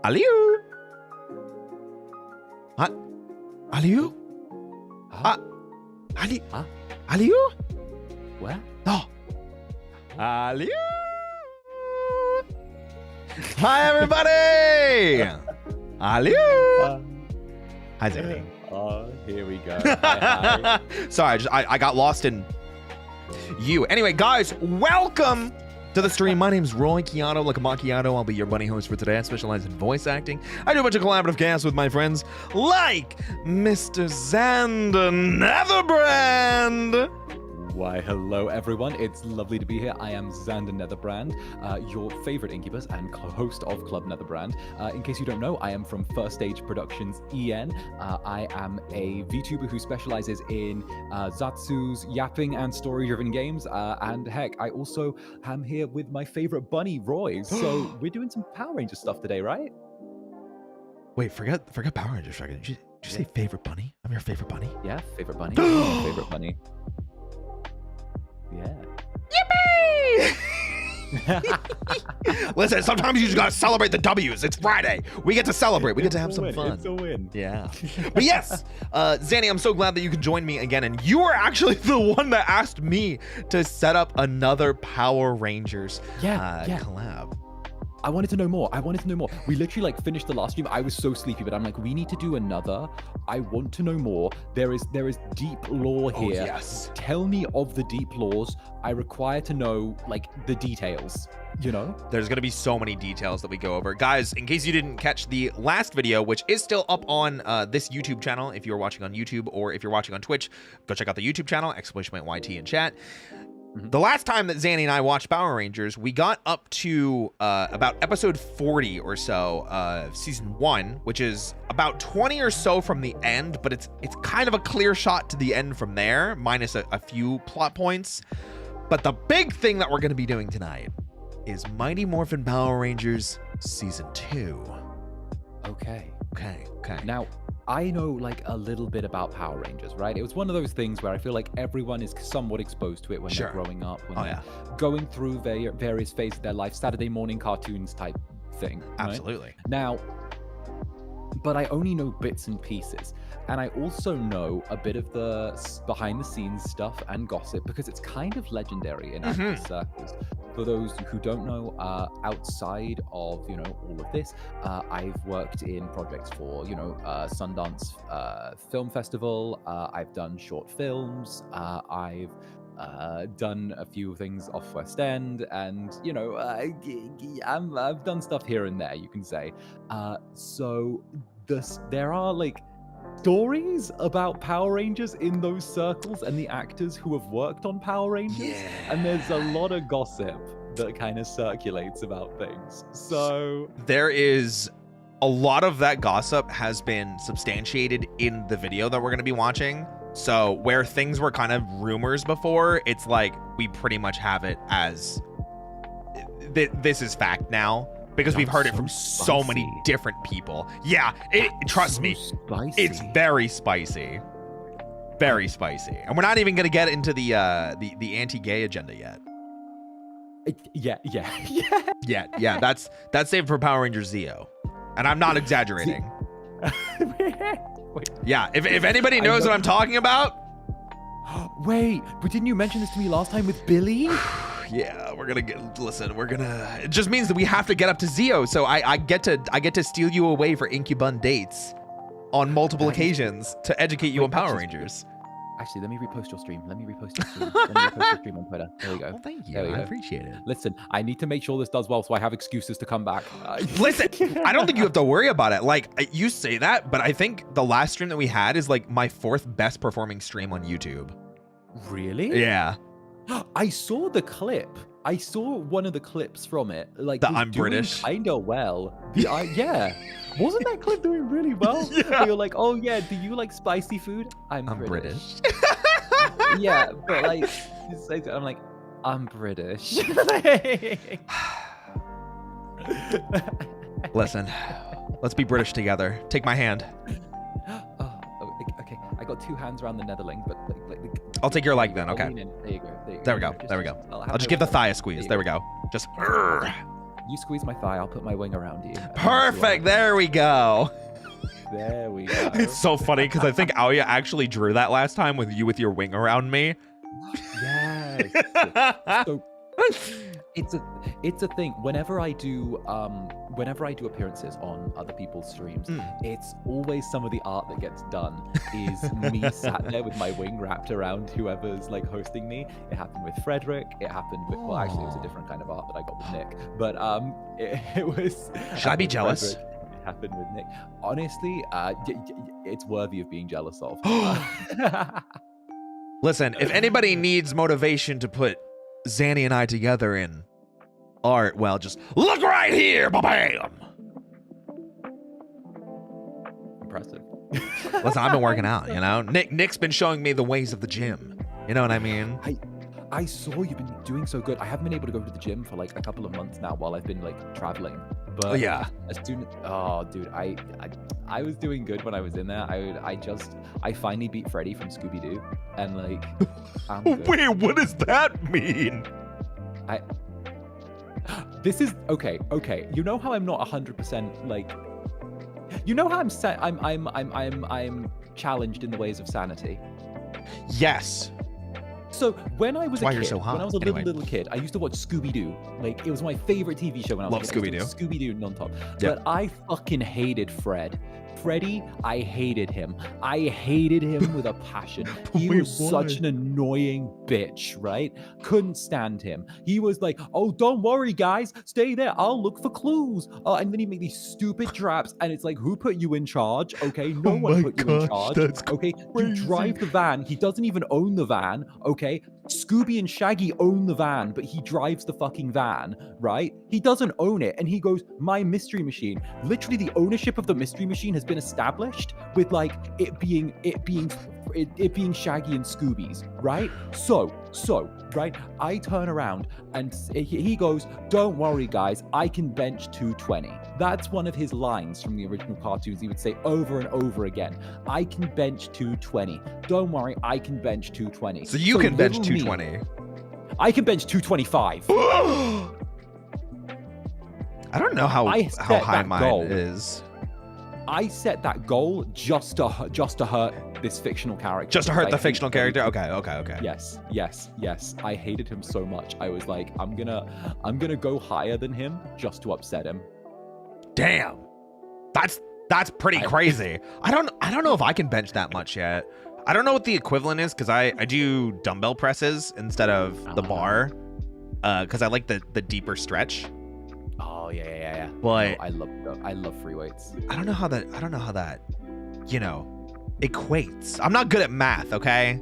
Aliu? Aliu? Ali? Huh? Aliu? Where? Oh. Aliu? Hi, everybody! Aliu? Hi, Zanny. Here we go. Hi. Sorry, I got lost in you. Anyway, guys, welcome to the stream. My name's Roy Chiato, like a macchiato. I'll be your bunny host for today. I specialize in voice acting. I do a bunch of collaborative casts with my friends, like Mr. Xander Netherbrand. Why, hello everyone. It's lovely to be here. I am Xander Netherbrand, your favorite incubus and host of Club Netherbrand. In case you don't know, I am from First Stage Productions EN. I am a VTuber who specializes in Zatsu's yapping and story-driven games. And heck, I also am here with my favorite bunny, Roy. So we're doing some Power Rangers stuff today, right? Wait, forget Power Rangers for a second. Did you say favorite bunny? I'm your favorite bunny? Yeah, favorite bunny. My favorite bunny. Yeah. Yippee! Listen, sometimes you just gotta celebrate the W's. It's Friday. We get to celebrate. We get to have some fun. It's a win. Yeah. But yes, Zanny, I'm so glad that you can join me again. And you are actually the one that asked me to set up another Power Rangers collab. I wanted to know more. We literally finished the last stream. I was so sleepy, but I'm like, we need to do another. I want to know more. There is deep lore here. Oh, yes. Tell me of the deep lores. I require to know the details, you know? There's gonna be so many details that we go over. Guys, in case you didn't catch the last video, which is still up on this YouTube channel, if you're watching on YouTube or if you're watching on Twitch, go check out the YouTube channel, !YT in chat. The last time that Zanny and I watched Power Rangers, we got up to about episode 40 or so of season 1, which is about 20 or so from the end, but it's kind of a clear shot to the end from there, minus a few plot points. But the big thing that we're going to be doing tonight is Mighty Morphin Power Rangers season 2. Okay. Now, I know a little bit about Power Rangers, right? It was one of those things where I feel like everyone is somewhat exposed to it when they're growing up, when they're going through various phases of their life, Saturday morning cartoons type thing. Right? Absolutely. Now, but I only know bits and pieces. And I also know a bit of the behind the scenes stuff and gossip because it's kind of legendary in actor circles. For those who don't know, outside of all of this, I've worked in projects for Sundance Film Festival. I've done short films. I've done a few things off West End, and I've done stuff here and there, you can say. So there are stories about Power Rangers in those circles and the actors who have worked on Power Rangers, and there's a lot of gossip that kind of circulates about things. So there is a lot of that gossip has been substantiated in the video that we're going to be watching. So where things were kind of rumors before, it's we pretty much have it as this is fact now. Because we've heard it from so many different people. Yeah, trust me, it's very spicy. Very spicy. And we're not even going to get into the anti-gay agenda yet. Yeah. That's saved for Power Rangers Zeo. And I'm not exaggerating. Wait. Yeah, if anybody knows what I'm talking about. Wait, but didn't you mention this to me last time with Billy? Yeah, it just means that we have to get up to Zeo, so I get to steal you away for Incubun dates on multiple occasions to educate you on Power Rangers. Actually, let me repost your stream. Let me repost your stream on Twitter. There we go. Well, thank you. I appreciate it. Listen, I need to make sure this does well so I have excuses to come back. Listen, I don't think you have to worry about it. You say that, but I think the last stream that we had is my 4th best performing stream on YouTube. Really? Yeah. I saw the clip. I saw one of the clips from it. I'm British. Kinda well. Yeah. Wasn't that clip doing really well? Yeah. You're like, oh yeah, do you like spicy food? I'm British. Yeah, but I'm like, I'm British. Listen, let's be British together. Take my hand. Okay. I got 2 hands around the netherling, but I'll take your leg then. Okay. There you go. There we go. I'll just give the thigh a squeeze. There we go. Just. You squeeze my thigh, I'll put my wing around you. Perfect. There we go. There we go. It's so funny because I think Aoya actually drew that last time with you with your wing around me. Yes. So it's a thing. Whenever I do appearances on other people's streams, it's always some of the art that gets done is me sat there with my wing wrapped around whoever's like hosting me. It happened with Frederick. It happened with well, actually, it was a different kind of art that I got with Nick. But it was. Should I be jealous? Frederick. It happened with Nick. Honestly, it's worthy of being jealous of. Listen, if anybody needs motivation to put Zanny and I together in art, well, just look right here, bam. Impressive. Listen, I've been working out, you know. Nick's been showing me the ways of the gym. You know what I mean? I saw you've been doing so good. I haven't been able to go to the gym for like a couple of months now while I've been like traveling. But yeah, as soon dude, I was doing good when I was in there. I finally beat Freddy from Scooby-Doo, and like, I'm good. Wait, what does that mean? This is okay. You know how I'm not 100% like. You know how I'm challenged in the ways of sanity. Yes. So when I was a kid, so hot. when I was a little kid, I used to watch Scooby-Doo. Like, it was my favorite TV show when I was Love a kid. Scooby-Doo. Scooby-Doo non-stop. Yep. But I fucking hated Fred. Freddy, I hated him. I hated him with a passion. He was such an annoying bitch, right? Couldn't stand him. He was like, oh, don't worry, guys. Stay there. I'll look for clues. And then he'd make these stupid traps. And it's like, who put you in charge? Okay, no one put you in charge. Okay, you drive the van. He doesn't even own the van. Okay, Scooby and Shaggy own the van, but he drives the fucking van, right? He doesn't own it. And he goes, my mystery machine. Literally, the ownership of the mystery machine has been established with like it being Shaggy and Scooby's, right? So right, I turn around and he goes, don't worry guys, I can bench 220. That's one of his lines from the original cartoons. He would say over and over again, I can bench 220. Don't worry, I can bench 220. So you can bench 220. I can bench 225. I don't know how high mine is. I set that goal just to hurt this fictional character. Just to hurt the fictional character? Okay. Yes. I hated him so much. I was like, I'm gonna go higher than him just to upset him. Damn. That's pretty crazy. I don't know if I can bench that much yet. I don't know what the equivalent is because I do dumbbell presses instead of the bar. Because I like the deeper stretch. Oh yeah. But no, I love free weights. I don't know how that, you know, equates. I'm not good at math, okay?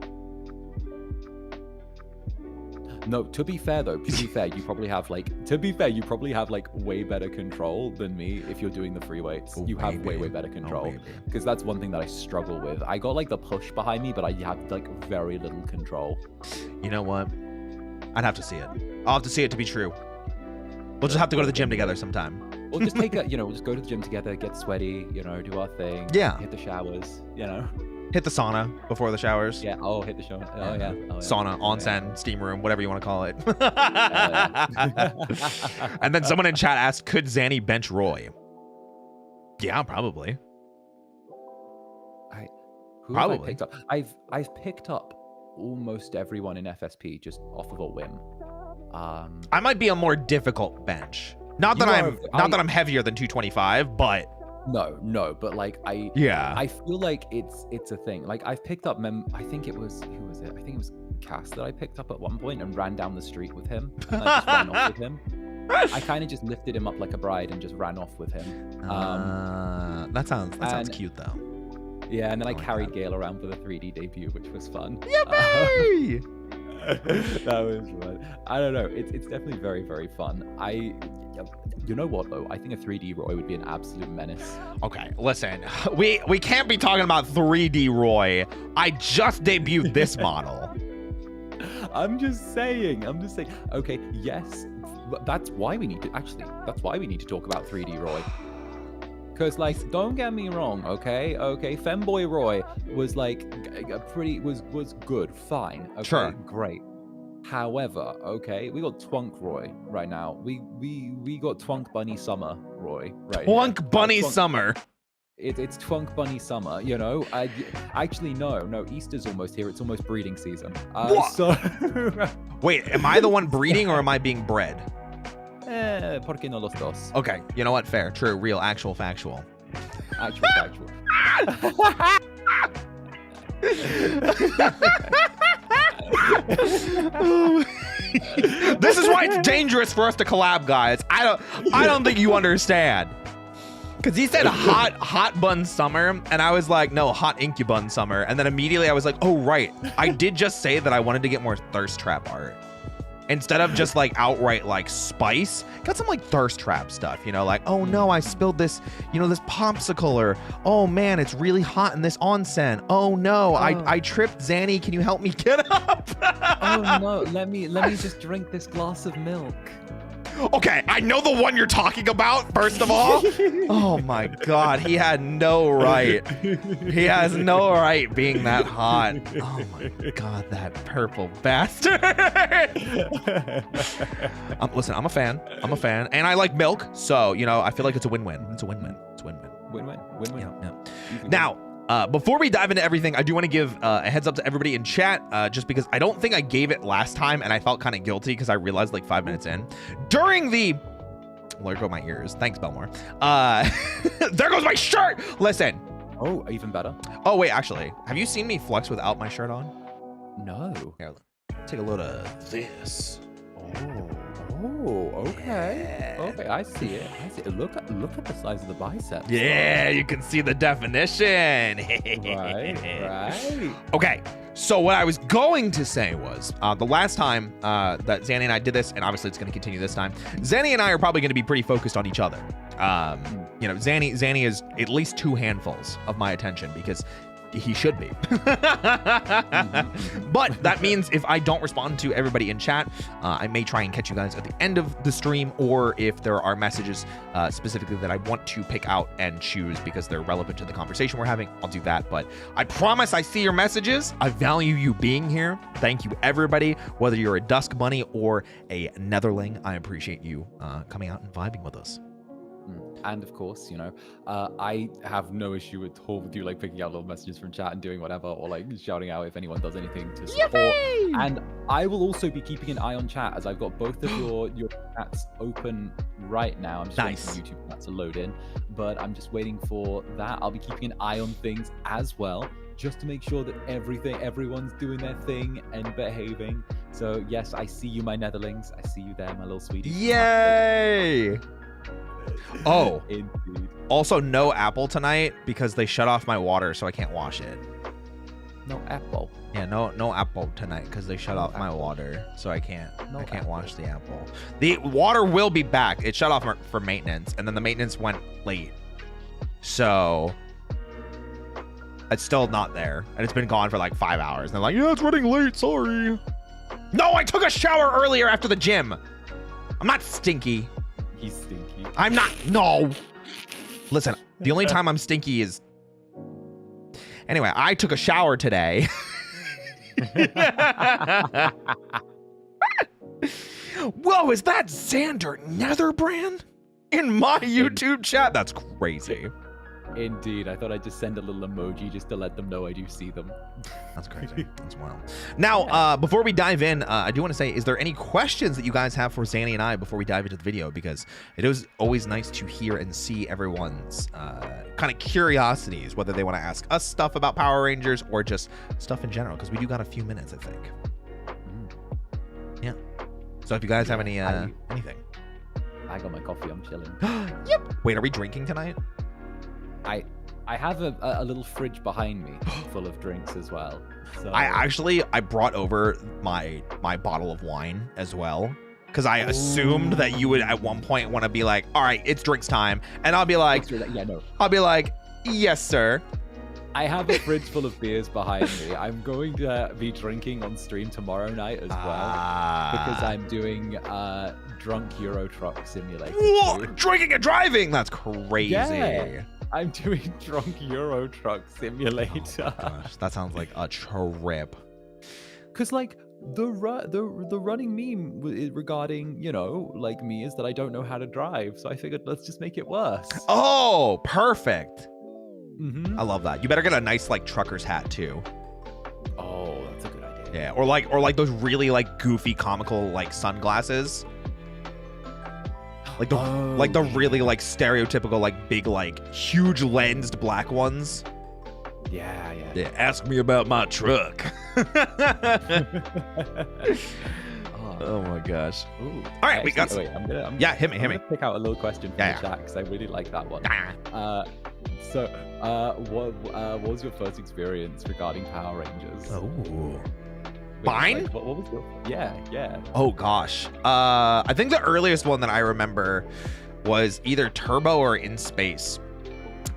No, to be fair, you probably have like way better control than me if you're doing the free weights. You have way better control. Because that's one thing that I struggle with. I got like the push behind me, but I have like very little control. You know what? I'd have to see it. I'll have to see it to be true. We'll just have to go to the gym together sometime. We'll just take we'll just go to the gym together, get sweaty, do our thing. Yeah. Hit the showers, Hit the sauna before the showers. Yeah. Oh, hit the shower. Oh yeah. Sauna, onsen, steam room, whatever you want to call it. And then someone in chat asked, could Zanny bench Roy? Yeah, probably. Probably. I've picked up almost everyone in FSP just off of a whim. I might be a more difficult bench. Not that I'm heavier than 225, but no, but like I feel like it's a thing. Like I've picked up I think it was Cass that I picked up at one point and ran down the street with him. And I just ran off with him. I kind of just lifted him up like a bride and just ran off with him. That sounds cute though. Yeah, and then I carried Gale around for the 3D debut, which was fun. Yippee! That was fun. I don't know. It's definitely very, very fun. You know what though? I think a 3D Roy would be an absolute menace. Okay, listen. We can't be talking about 3D Roy. I just debuted this model. I'm just saying. Okay, yes. That's why we need to talk about 3D Roy. Because, like, don't get me wrong, okay? Femboy Roy was, like, was good, fine. Okay, sure. Great. However, okay, we got Twunk Roy right now. We got Twunk Bunny Summer Roy right Twunk here. Bunny Twunk- Summer. It's Twunk Bunny Summer, you know. Actually, no, Easter's almost here. It's almost breeding season. What? So, Wait, am I the one breeding or am I being bred? ¿Por qué no los dos? Okay, you know what? Fair, true, real, actual, factual. Actual, factual. This is why it's dangerous for us to collab, guys. I don't think you understand. Cause he said hot bun summer, and I was like, no, hot incubun summer. And then immediately I was like, oh right, I did just say that I wanted to get more thirst trap art. Instead of just like outright like spice, got some like thirst trap stuff, you know, like, oh no, I spilled this, you know, this popsicle, or oh man, it's really hot in this onsen. Oh no, I tripped. Zanny, can you help me get up? Oh no, let me just drink this glass of milk. Okay, I know the one you're talking about, first of all. Oh my god, he had no right. He has no right being that hot. Oh my god, that purple bastard. Listen, I'm a fan. And I like milk, so, you know, I feel like it's a win-win. It's a win-win. Win-win. Yeah. Now, before we dive into everything, I do want to give a heads up to everybody in chat, just because I don't think I gave it last time, and I felt kind of guilty because I realized like 5 minutes in. During the... Well, there go my ears. Thanks, Belmore. There goes my shirt! Listen. Oh, even better. Oh, wait, actually. Have you seen me flex without my shirt on? No. Here, take a load of this. Oh, okay. Yeah. Okay, I see it. Look at the size of the biceps. Yeah, you can see the definition. Right. Okay, so what I was going to say was, the last time that Zanny and I did this, and obviously it's going to continue this time, Zanny and I are probably going to be pretty focused on each other. You know, Zanny is at least 2 handfuls of my attention because he should be. But that means if I don't respond to everybody in chat, I may try and catch you guys at the end of the stream, or if there are messages specifically that I want to pick out and choose because they're relevant to the conversation we're having, I'll do that. But I promise I see your messages. I value you being here. Thank you, everybody. Whether you're a Dusk Bunny or a Netherling, I appreciate you coming out and vibing with us. And of course, you know, I have no issue at all with you like picking out little messages from chat and doing whatever, or like shouting out if anyone does anything to support. Yippee! And I will also be keeping an eye on chat, as I've got both of your chats open right now. I'm just waiting for YouTube chat to load in, but I'm just waiting for that. I'll be keeping an eye on things as well, just to make sure that everyone's doing their thing and behaving. So yes, I see you, my Netherlings. I see you there, my little sweetie. Yay! Oh, Indeed. Also no apple tonight because they shut off my water, so I can't wash it. No apple. Yeah, no apple tonight because they shut off my water, so I can't wash the apple. The water will be back. It shut off for maintenance, and then the maintenance went late, so it's still not there, and it's been gone for like 5 hours. And they're like, yeah, it's running late. Sorry. No, I took a shower earlier after the gym. I'm not stinky. He's stinky. I'm not. No. Listen, the only time I'm stinky is... Anyway, I took a shower today. Whoa, is that Xander Netherbrand in my YouTube chat? That's crazy. Indeed. I thought I'd just send a little emoji just to let them know I do see them. That's crazy. That's wild. Now, before we dive in, I do want to say, is there any questions that you guys have for Zanny and I before we dive into the video? Because it is always nice to hear and see everyone's kind of curiosities, whether they want to ask us stuff about Power Rangers or just stuff in general, because we do got a few minutes, I think. Yeah. So if you guys have any anything. I got my coffee. I'm chilling. Yep. Wait, are we drinking tonight? I have a little fridge behind me full of drinks as well. So. I brought over my bottle of wine as well, because I assumed that you would at one point want to be like, all right, it's drinks time, and I'll be like, I'll be like, yes, sir. I have a fridge full of beers behind me. I'm going to be drinking on stream tomorrow night as well, because I'm doing drunk Euro Truck Simulator. Whoa, drinking and driving? That's crazy. Yeah. I'm doing drunk Euro Truck Simulator. Oh gosh, that sounds like a trip. Because, like, the running meme regarding, you know, like me, is that I don't know how to drive. So I figured let's just make it worse. Oh, perfect. Mm-hmm. I love that. You better get a nice like trucker's hat too. Oh, that's a good idea. Yeah, or like those really like goofy comical like sunglasses. Like the really like stereotypical like big like huge lensed black ones. Yeah. Yeah, ask me about my truck. Oh my gosh. Ooh. All right, we got some. Wait, hit me. Yeah, I'm hit me. gonna pick out a little question from Yeah. the chat because I really like that one. What was your first experience regarding Power Rangers? Oh. Mine? Like, what was your? Yeah. Oh gosh. I think the earliest one that I remember was either Turbo or In Space.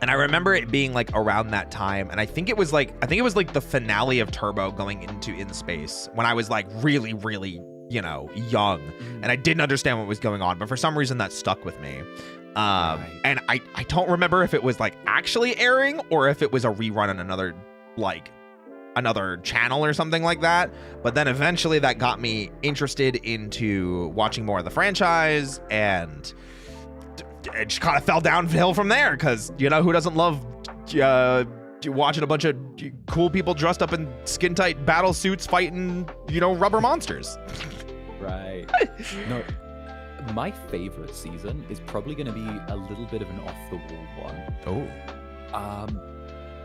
And I remember it being like around that time, and I think it was like the finale of Turbo going into In Space when I was like really, really, you know, young, and I didn't understand what was going on, but for some reason that stuck with me. And I don't remember if it was like actually airing or if it was a rerun on another channel or something like that. But then eventually that got me interested into watching more of the franchise, and it just kind of fell downhill from there, because, you know, who doesn't love watching a bunch of cool people dressed up in skin tight battle suits fighting, you know, rubber monsters. Right. No, my favorite season is probably going to be a little bit of an off the wall one. Oh.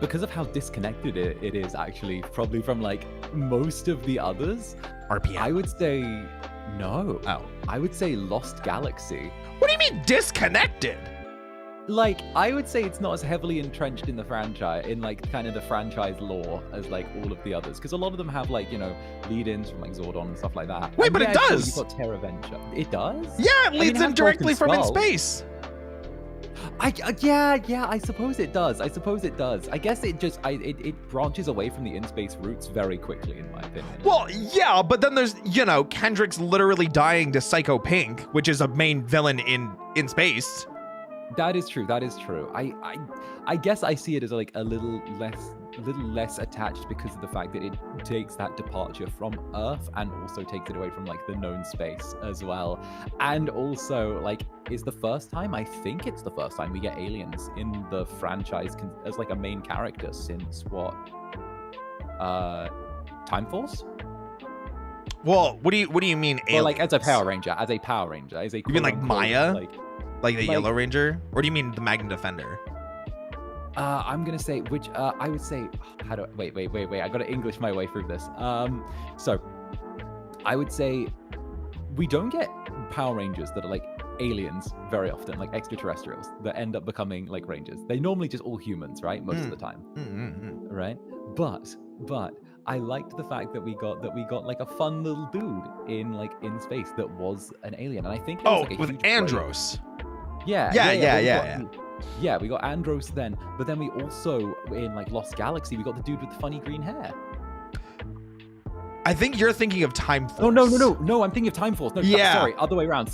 Because of how disconnected it is actually probably from like most of the others. RPM. I would say no. Oh. I would say Lost Galaxy. What do you mean disconnected? Like, I would say it's not as heavily entrenched in the franchise, in like kind of the franchise lore as like all of the others, because a lot of them have like, you know, lead-ins from like Zordon and stuff like that. Wait, and but yeah, it does. Sure, you've got Terra Venture. It does? Yeah, it leads in directly from In Space. Yeah, I suppose it does. I guess it branches away from the in-space roots very quickly, in my opinion. Well, yeah, but then there's, you know, Kendrick's literally dying to Psycho Pink, which is a main villain in Space. That is true. I guess I see it as like a little less attached because of the fact that it takes that departure from Earth and also takes it away from like the known space as well. And also like is the first time, I think it's the first time we get aliens in the franchise as like a main character since what? Time Force? Well, what do you mean aliens? Well, like as a Power Ranger, you mean like Maya? Like the like, Yellow Ranger? Or do you mean the Magna Defender? I'm gonna say which I would say wait, I gotta English my way through this. So I would say we don't get Power Rangers that are like aliens very often, like extraterrestrials that end up becoming like Rangers. They're normally just all humans, right? Most of the time. Right? But I liked the fact that we got like a fun little dude in space that was an alien, and I think it was like a with huge Andros. Yeah, we got Andros then, but then we also, in like Lost Galaxy, we got the dude with the funny green hair. I think you're thinking of Time Force. Oh, no, I'm thinking of Time Force. No, yeah. Sorry, other way around.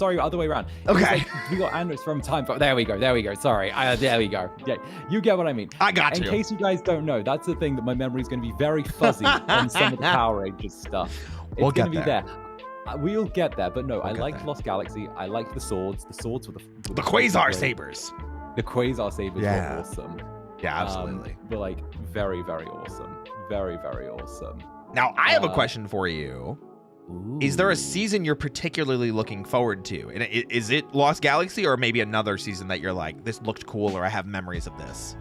Okay. Like, we got Andros from Time Force. There we go. Sorry. There we go. Yeah, you get what I mean. I got you. In case you guys don't know, that's the thing that my memory is going to be very fuzzy on some of the Power Rangers stuff. It's going to be there. We'll get there, but no, I liked Lost Galaxy. I liked the swords. The swords were the Quasar Sabers. The Quasar Sabers were awesome. Yeah, absolutely. Were like very, very awesome. Very, very awesome. Now, I have a question for you. Ooh. Is there a season you're particularly looking forward to? And is it Lost Galaxy or maybe another season that you're like, this looked cool or I have memories of this?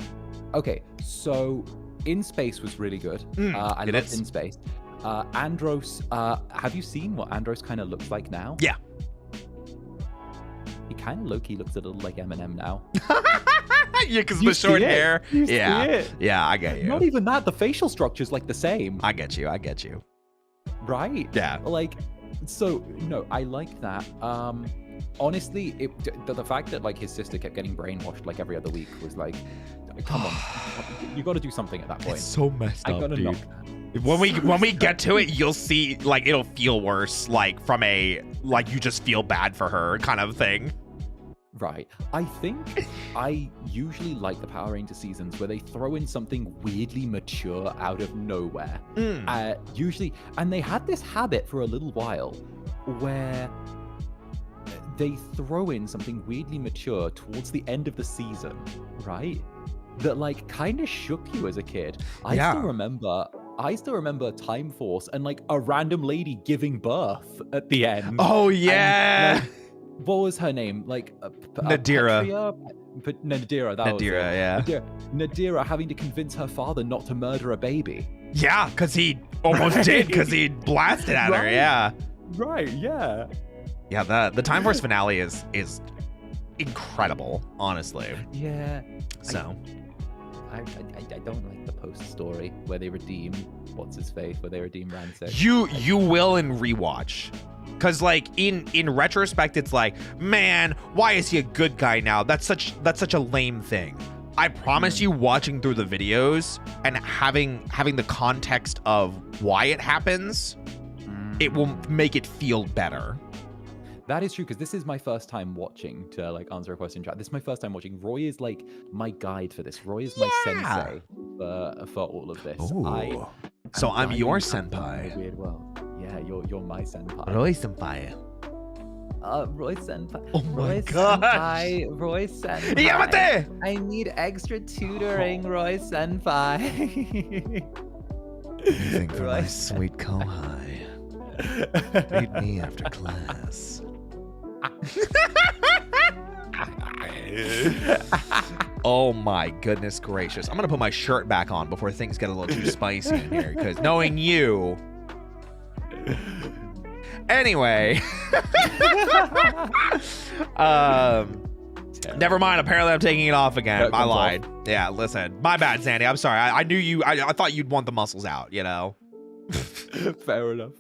Okay, so In Space was really good. I loved In Space. Andros, have you seen what Andros kind of looks like now? Yeah. He kind of low-key looks a little like Eminem now. Yeah, because the short hair. You see it. Yeah, I get you. Not even that. The facial structure's like the same. I get you. Right? Yeah. Like, so, no, I like that. Honestly, the fact that like his sister kept getting brainwashed like every other week was like, come on, you got to do something at that point. It's so messed up, dude. Knock. When we get to it, you'll see like it'll feel worse, like from a like you just feel bad for her kind of thing. Right. I think I usually like the Power Ranger seasons where they throw in something weirdly mature out of nowhere. Usually, and they had this habit for a little while where they throw in something weirdly mature towards the end of the season, right? That like kind of shook you as a kid. I still remember Time Force and like a random lady giving birth at the end. Oh yeah. And, like, what was her name? Like Nadira. Nadira. That was it. Yeah. Nadira having to convince her father not to murder a baby. Yeah, because he almost did, because he blasted at her. Yeah. Right. Yeah. Yeah. The Time Force finale is incredible, honestly. Yeah. So. I don't like the post story where they redeem what's his face, where they redeem Ransik. You will in rewatch. Cause like in retrospect, it's like, man, why is he a good guy now? That's such a lame thing. I promise you, watching through the videos and having the context of why it happens, it will make it feel better. That is true, because this is my first time watching, to like answer a question chat. This is my first time watching. Roy is like my guide for this. Roy is my sensei for all of this. Ooh. So I'm your senpai. Weird world. Yeah, you're my senpai. Roy senpai. Roy senpai. Oh my gosh. Roy senpai. Yamate! I need extra tutoring, Roy senpai. Anything for my sweet kohai. Meet me after class. Oh my goodness gracious. I'm gonna put my shirt back on before things get a little too spicy in here, because knowing you. Anyway. Never mind, apparently I'm taking it off again. I lied. Yeah, listen, my bad, Sandy. I'm sorry. I knew you. I thought you'd want the muscles out, you know. Fair enough.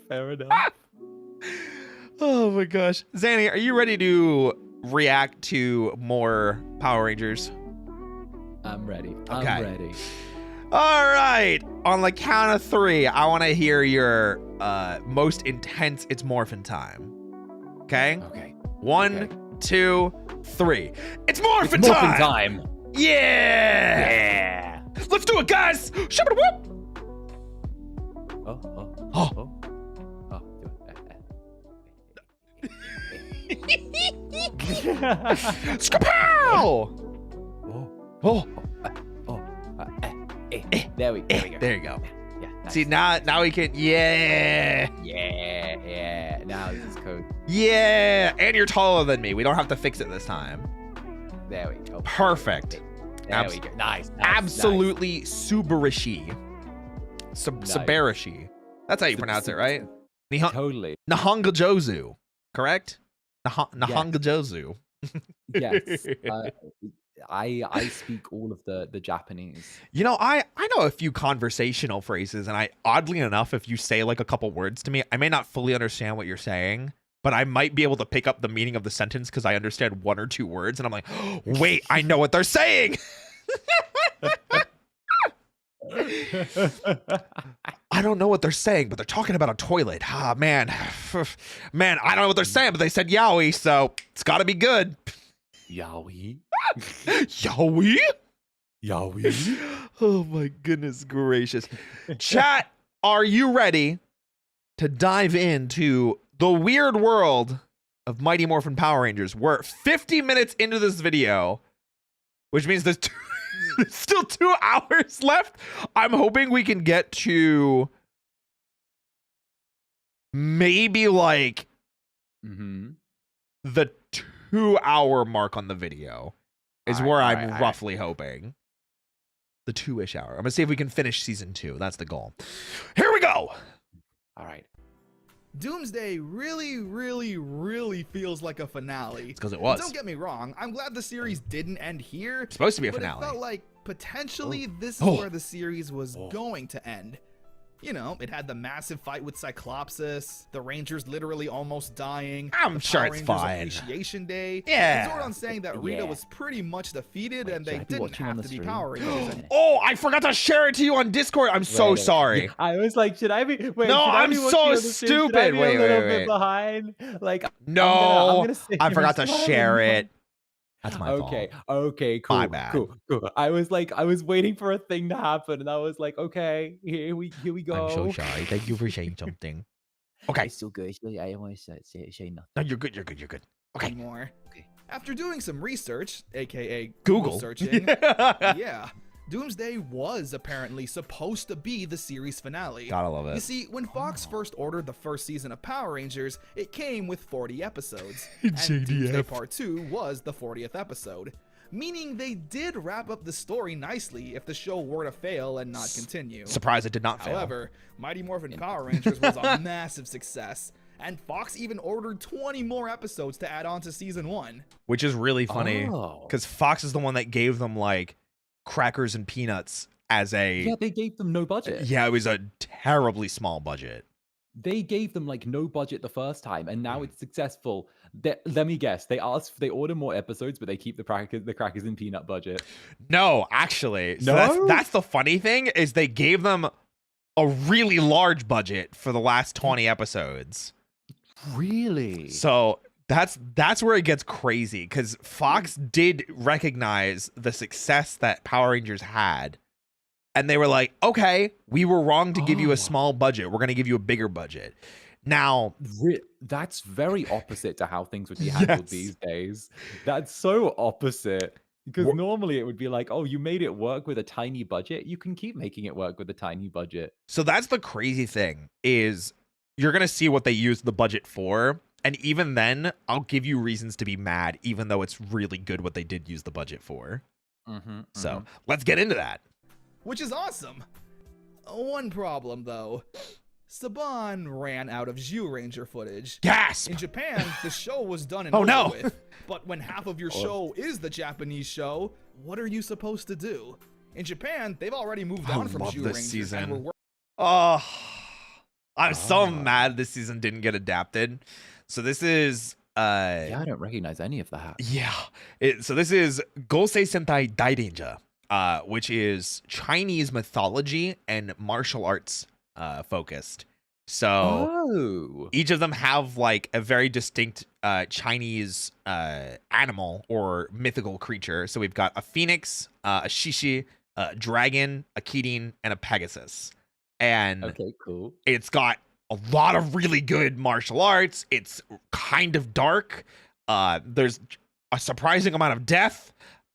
Oh my gosh. Zanny, are you ready to react to more Power Rangers? I'm ready. Okay. I'm ready. All right. On the count of 3, I want to hear your most intense It's Morphin time. Okay? Okay. 1, 2, 3. It's Morphin Morphin time! time! Yeah! Let's do it, guys! Shabba-whoop! Oh. Skapow! There we go. There you go. Yeah. Nice. See, now we can, Yeah. Now this is code. Yeah, and you're taller than me. We don't have to fix it this time. There we go. Perfect. There we go. Nice. Absolutely Subarishi. Subarishi. That's how you pronounce it, right? Totally. Nahongajozu, correct? Nahongajozu. Yes. I speak all of the Japanese. You know, I know a few conversational phrases, and oddly enough, if you say like a couple words to me, I may not fully understand what you're saying, but I might be able to pick up the meaning of the sentence because I understand 1 or 2 words, and I'm like, oh, wait, I know what they're saying. I don't know what they're saying, but they're talking about a toilet. Ah, man. Man, I don't know what they're saying, but they said yaoi, so it's got to be good. Yaoi? Yaoi? Oh my goodness gracious. Chat, are you ready to dive into the weird world of Mighty Morphin Power Rangers? We're 50 minutes into this video, which means there's still 2 hours left. I'm hoping we can get to maybe like the 2-hour mark on the video is where I'm roughly hoping. The 2-ish hour. I'm gonna see if we can finish season 2. That's the goal. Here we go. All right. Doomsday really feels like a finale. It's because it was. Don't get me wrong, I'm glad the series didn't end here. It's supposed to be a but finale. It felt like potentially this is where the series was going to end. You know, it had the massive fight with Cyclopsis, the Rangers literally almost dying. I'm sure it's Rangers fine. Appreciation Day. Yeah. And Zordon saying that Rita was pretty much defeated and they should I be didn't watching on have the to be stream? Power Rangers. Oh, I forgot to share it to you on Discord. I'm so sorry. I was like, should I be? Wait, No, should I I'm be so watching on the stream? Should I stupid. be Wait, a little wait. bit behind. Like, No, I'm gonna I forgot to respond. share it. That's my Okay, fault. okay, cool, My bad. cool. I was waiting for a thing to happen, and I was like, okay, here we I'm so go. sorry. Thank you for saying something. Okay. It's still good. I don't want to say nothing. No, you're good. You're good. You're good. Okay. Anymore. Okay. After doing some research, aka Google. searching, yeah, Doomsday was apparently supposed to be the series finale. Gotta love it. You see, when Fox first ordered the first season of Power Rangers, it came with 40 episodes, and Doomsday Part 2 was the 40th episode, meaning they did wrap up the story nicely if the show were to fail and not continue. Surprise, it did not fail. However, Mighty Morphin Power Rangers was a massive success, and Fox even ordered 20 more episodes to add on to season 1. Which is really funny, Oh. because Fox is the one that gave them, like, crackers and peanuts as a... Yeah, they gave them no budget. Yeah, it was a terribly small budget. They gave them like no budget the first time, and now it's successful. Let me guess. They order more episodes, but they keep the crackers and peanut budget. No, actually. So No? that's the funny thing, is they gave them a really large budget for the last 20 episodes. Really? So that's where it gets crazy, because Fox did recognize the success that Power Rangers had, and they were like, okay, we were wrong to give you a small budget. We're going to give you a bigger budget. Now, That's very opposite to how things would be handled these days. That's so opposite. Because normally it would be like, oh, you made it work with a tiny budget. You can keep making it work with a tiny budget. so that's the crazy thing, is you're going to see what they used the budget for. And even then, I'll give you reasons to be mad, even though it's really good what they did use the budget for. So let's get into that. Which is awesome. One problem, though. Saban ran out of Zyuranger footage. Gasp! In Japan, the show was done and Oh, over no. with. But when half of your show is the Japanese show, what are you supposed to do? In Japan, they've already moved on from love this Zyuranger. season. Oh, I'm so mad this season didn't get adapted. So this is Yeah, I don't recognize any of that. yeah. So this is Gosei Sentai Dairanger, which is Chinese mythology and martial arts focused. So each of them have like a very distinct Chinese animal or mythical creature. So we've got a phoenix, a shishi, a dragon, a kirin, and a pegasus. And Okay, cool. it's got a lot of really good martial arts. It's kind of dark. There's a surprising amount of death.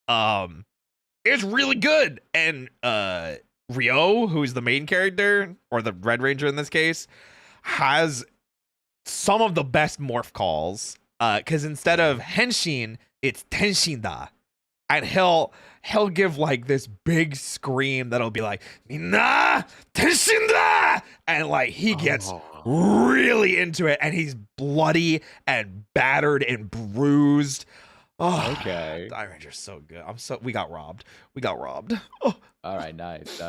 It's really good. And Ryo, who's the main character, or the Red Ranger in this case, has some of the best morph calls. Because instead of Henshin, it's Tenshinda. And he'll give like this big scream that'll be like, Nina, Tenshinda! And like he gets really into it, and he's bloody and battered and bruised. Oh, Okay. Die Ranger's so good. We got robbed. Oh. All right, nice.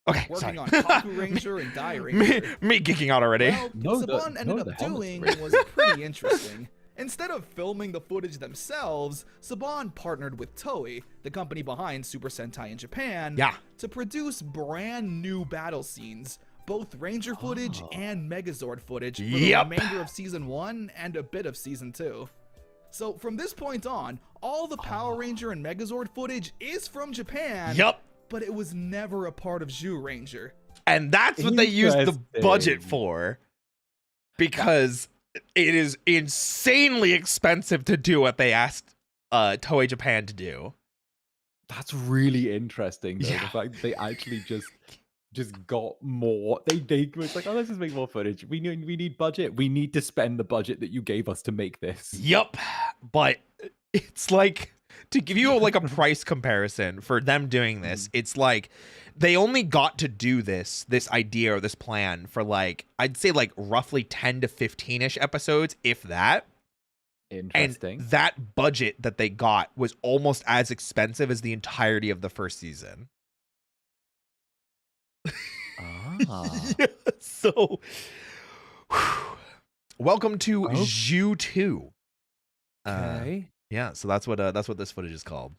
Okay, Working sorry. on Kaku Ranger and Die Ranger. me geeking out already. Well, Saban ended up doing was pretty interesting. Instead of filming the footage themselves, Saban partnered with Toei, the company behind Super Sentai in Japan, to produce brand new battle scenes, both Ranger footage and Megazord footage for the remainder of Season 1 and a bit of Season 2. So from this point on, all the Power Ranger and Megazord footage is from Japan, but it was never a part of Zyuranger. And that's what they used the budget for, because it is insanely expensive to do what they asked Toei Japan to do. That's really interesting, though. Yeah. The fact that they actually just got more. They was like, oh, let's just make more footage. We need budget. We need to spend the budget that you gave us to make this. Yep. But it's like, to give you like a price comparison for them doing this, it's like they only got to do this idea or this plan for like, I'd say like roughly 10 to 15-ish episodes, if that. Interesting. And that budget that they got was almost as expensive as the entirety of the first season. Yeah, so welcome to Zhu 2. Okay. Yeah, so that's what this footage is called.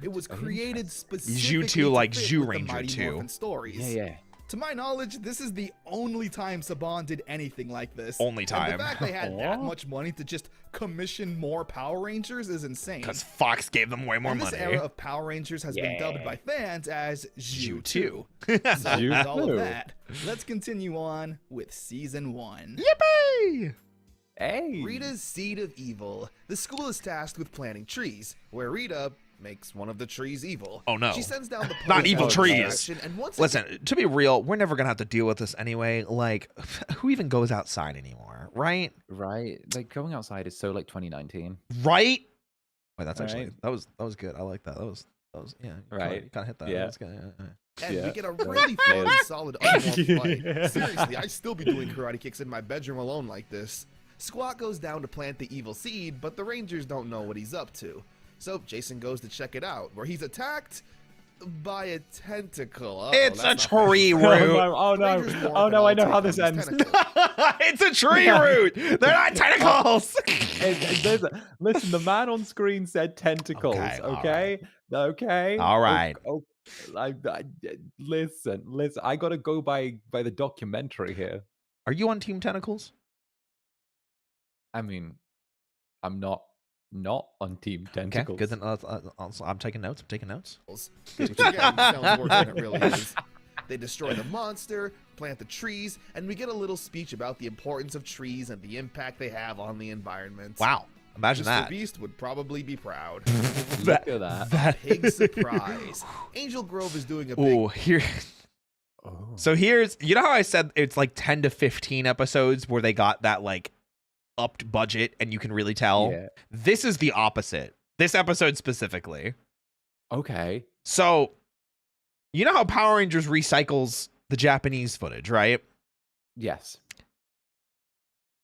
It was created specifically Zhu 2, like to fit Zhu with the Ranger Mighty 2. Morphin stories. Yeah. To my knowledge, this is the only time Saban did anything like this. Only time. And the fact they had that much money to just commission more Power Rangers is insane. Because Fox gave them way more money. This era of Power Rangers has been dubbed by fans as Zhu 2. So Zhu with all of 2. that, let's continue on with Season 1. Yippee! Hey! Rita's Seed of Evil. The school is tasked with planting trees, where Rita makes one of the trees evil. Oh no. She sends down the not evil trees. And once Listen, to be real, we're never gonna have to deal with this anyway. Like, who even goes outside anymore, right? Right. Like going outside is so like 2019. Right? Wait, that's actually Right. that was good. I like that. That was yeah. Right. You kind of hit that. Yeah. That was good. Yeah. And Yeah. we get a really fun, solid unwarped fight. Seriously, I still be doing karate kicks in my bedroom alone like this. Squat goes down to plant the evil seed, but the Rangers don't know what he's up to. So Jason goes to check it out, where he's attacked by a tentacle. Uh-oh, It's a that's not tree good. root. Oh no! Rangers warp Oh and no! all I know take how on this these ends. tentacles. It's a tree root. They're not tentacles. Listen, the man on screen said tentacles. Okay, Okay. Okay. All right. Listen. I gotta go by the documentary here. Are you on Team Tentacles? I mean, I'm not on Team Okay, Tentacles. good. Then I'm taking notes. I'm taking notes. Which again sounds worse than it really is. They destroy the monster, plant the trees, and we get a little speech about the importance of trees and the impact they have on the environment. Wow, imagine Mr. that. Beast would probably be proud. Look at that. Big surprise. Angel Grove is doing a big Oh, here. Oh. So here's, you know how I said it's like 10 to 15 episodes where they got that like upped budget and you can really tell. Yeah. This is the opposite. This episode specifically. Okay. So, you know how Power Rangers recycles the Japanese footage, right? Yes.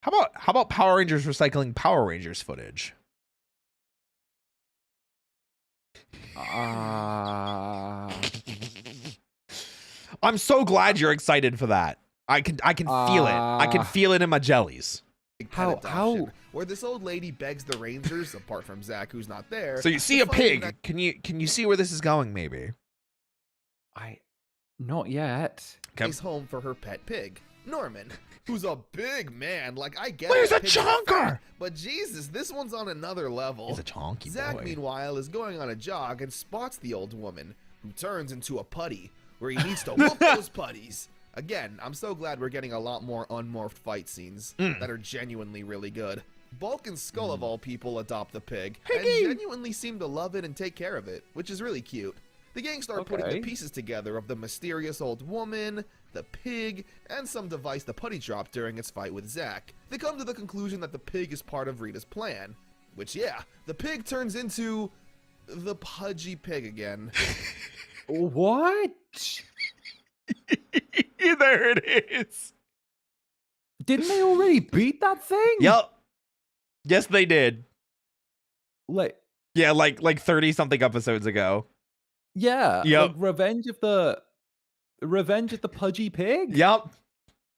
How about Power Rangers recycling Power Rangers footage? I'm so glad you're excited for that. I can feel it. I can feel it in my jellies. pet adoption, How? where this old lady begs the Rangers, apart from Zach, who's not there. So you see to a find pig. that Can you see where this is going? Maybe. Not yet. is home for her pet pig, Norman, who's a big man. Like, I get Where's that a pigs are chonker? fat, but Jesus, this one's on another level. He's a chonky Zach, boy. meanwhile, is going on a jog and spots the old woman, who turns into a putty, where he needs to whoop those putties. Again, I'm so glad we're getting a lot more unmorphed fight scenes that are genuinely really good. Bulk and Skull, of all people, adopt the pig, and genuinely seem to love it and take care of it, which is really cute. The gang start putting the pieces together of the mysterious old woman, the pig, and some device the putty dropped during its fight with Zach. They come to the conclusion that the pig is part of Rita's plan, which, yeah, the pig turns into the Pudgy pig again. What? There it is. Didn't they already beat that thing? Yup. Yes, they did. Like, Yeah, like 30 something episodes ago. yeah. Yep. Like Revenge of the Pudgy pig? Yup.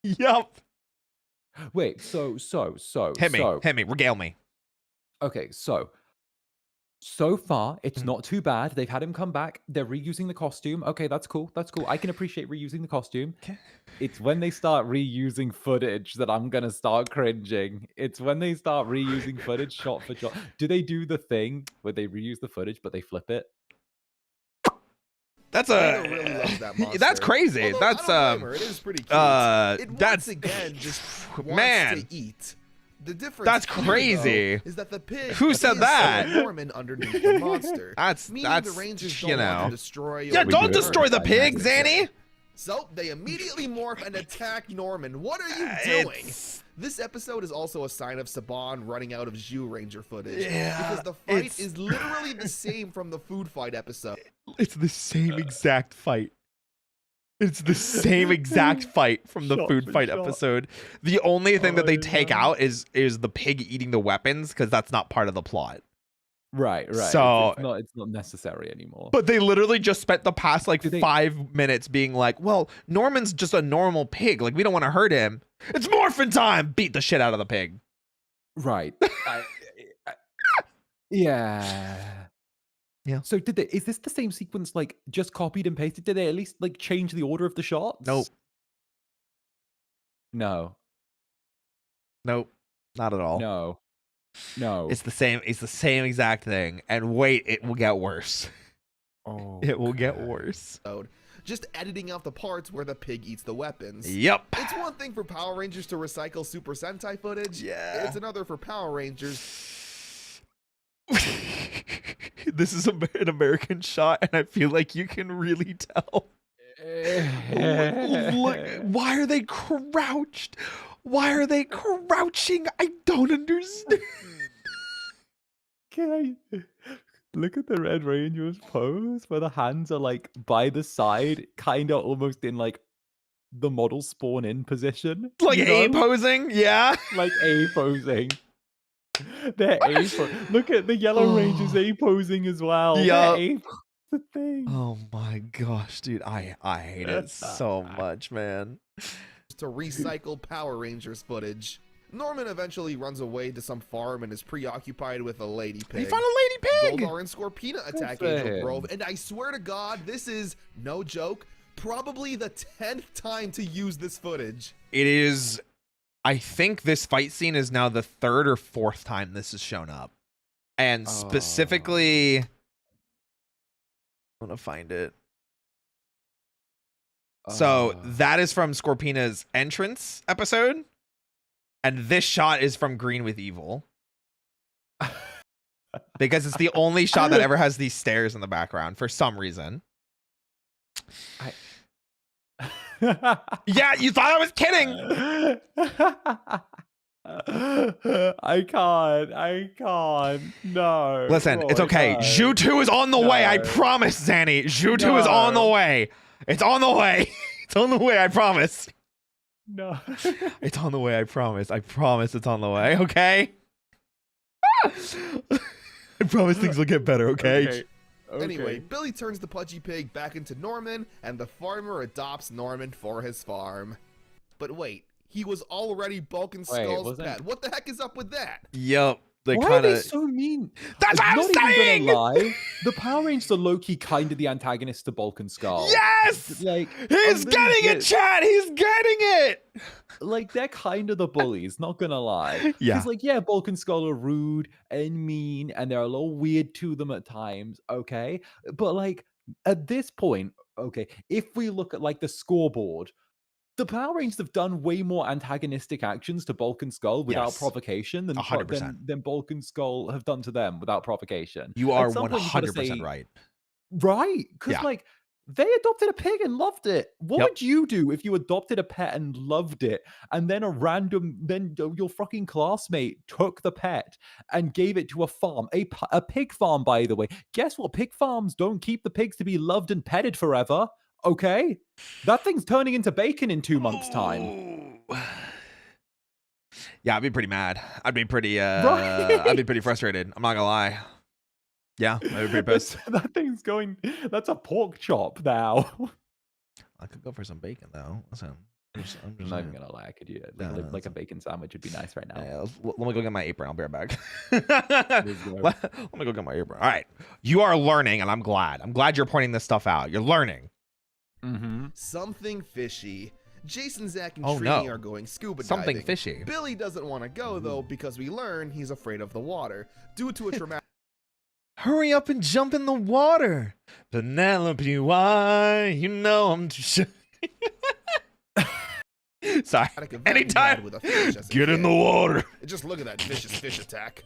Yup. Wait, so Hit me, regale me. Okay, so far it's not too bad. They've had him come back. They're reusing the costume. Okay, that's cool. I can appreciate reusing the costume. Okay. It's when they start reusing footage that I'm gonna start cringing. It's when they start reusing footage shot for shot. Do they do the thing where they reuse the footage but they flip it? That's Rita really loves that monster. that's crazy. Although, that's I don't blame her. It is pretty cute. It that's once again just wants man. to eat. The difference That's here, crazy. though, is that the pig Who said is that? Norman underneath the monster. That's the Rangers don't want to destroy. Yeah, or don't burn destroy the that pig, monster. Zanny. So they immediately morph and attack Norman. What are you doing? This episode is also a sign of Saban running out of Zhu Ranger footage. Yeah, because the fight is literally the same from the food fight episode. It's the same exact fight. It's the same exact fight from the food fight episode. The only thing that they take out is the pig eating the weapons, because that's not part of the plot. Right. So it's not necessary anymore. But they literally just spent the past like they- 5 minutes being like, well, Norman's just a normal pig. Like, we don't want to hurt him. It's morphin' time. Beat the shit out of the pig. Right. Yeah. Yeah. So is this the same sequence, like, just copied and pasted? Did they at least, like, change the order of the shots? Nope. No. Nope. Not at all. No. No. It's the same exact thing. And wait, it will get worse. Oh. It will get worse. Just editing out the parts where the pig eats the weapons. Yep. It's one thing for Power Rangers to recycle Super Sentai footage. Yeah. It's another for Power Rangers. This is an American shot, and I feel like you can really tell. Look, why are they crouched? Why are they crouching? I don't understand. Can I look at the Red Ranger's pose where the hands are like by the side, kind of almost in like the model spawn in position? Like A posing? Yeah. Like A posing. They're A Look at the Yellow Rangers A posing as well. Yeah. The thing. Oh my gosh, dude. I hate it so much, man. To recycle Power Rangers footage. Norman eventually runs away to some farm and is preoccupied with a lady pig. He found a lady pig! Goldar and Scorpina attack Angel Grove, and I swear to God, this is, no joke, probably the 10th time to use this footage. It is, I think this fight scene is now the 3rd or 4th time this has shown up. And specifically, I'm gonna find it. So that is from Scorpina's entrance episode. And this shot is from Green with Evil. Because it's the only shot that ever has these stairs in the background for some reason. Yeah, you thought I was kidding. I can't. No. Listen, it's okay. Zhu2 is on the way. I promise, Zanny. Zhu2 is on the way. It's on the way. It's on the way, I promise. No. It's on the way, I promise. I promise it's on the way, okay? I promise things will get better, okay? Anyway, Billy turns the Pudgy Pig back into Norman, and the farmer adopts Norman for his farm. But wait, he was already Bulk and Skull's pet. What the heck is up with that? Yup. Why are they so mean? That's what I'm saying! Even gonna lie, the Power Rangers are low-key kind of the antagonist to Bulk and Skull. Yes! Like, he's getting it, Chad! He's getting it! Like, they're kind of the bullies, not gonna lie. Yeah. Because, like, yeah, Bulk and Skull are rude and mean, and they're a little weird to them at times, okay? But, like, at this point, okay, if we look at, like, the scoreboard, the Power Rangers have done way more antagonistic actions to Bulk and Skull without provocation than 100%. Bulk and Skull have done to them without provocation. You are 100% right. Right? Because, like, they adopted a pig and loved it. What would you do if you adopted a pet and loved it, and then your fucking classmate took the pet and gave it to a farm, a pig farm, by the way. Guess what? Pig farms don't keep the pigs to be loved and petted forever. Okay, that thing's turning into bacon in 2 months' time. Yeah, I'd be pretty mad. I'd be pretty I'd be pretty frustrated. I'm not gonna lie. Yeah, I'd be pretty pissed. That thing's going. That's a pork chop now. I could go for some bacon though. Listen, I'm not even gonna lie. Could you like a bacon sandwich would be nice right now? Yeah, let me go get my apron. I'll be right back. Let me go get my apron. All right, you are learning, and I'm glad. I'm glad you're pointing this stuff out. You're learning. Something fishy. Jason, Zach, and Trini are going scuba diving. Something fishy. Billy doesn't want to go, though, because we learn he's afraid of the water, due to a traumatic... Hurry up and jump in the water. Penelope, why? You know I'm too shy. Sorry. Anytime. Get in the water. Just look at that vicious fish attack.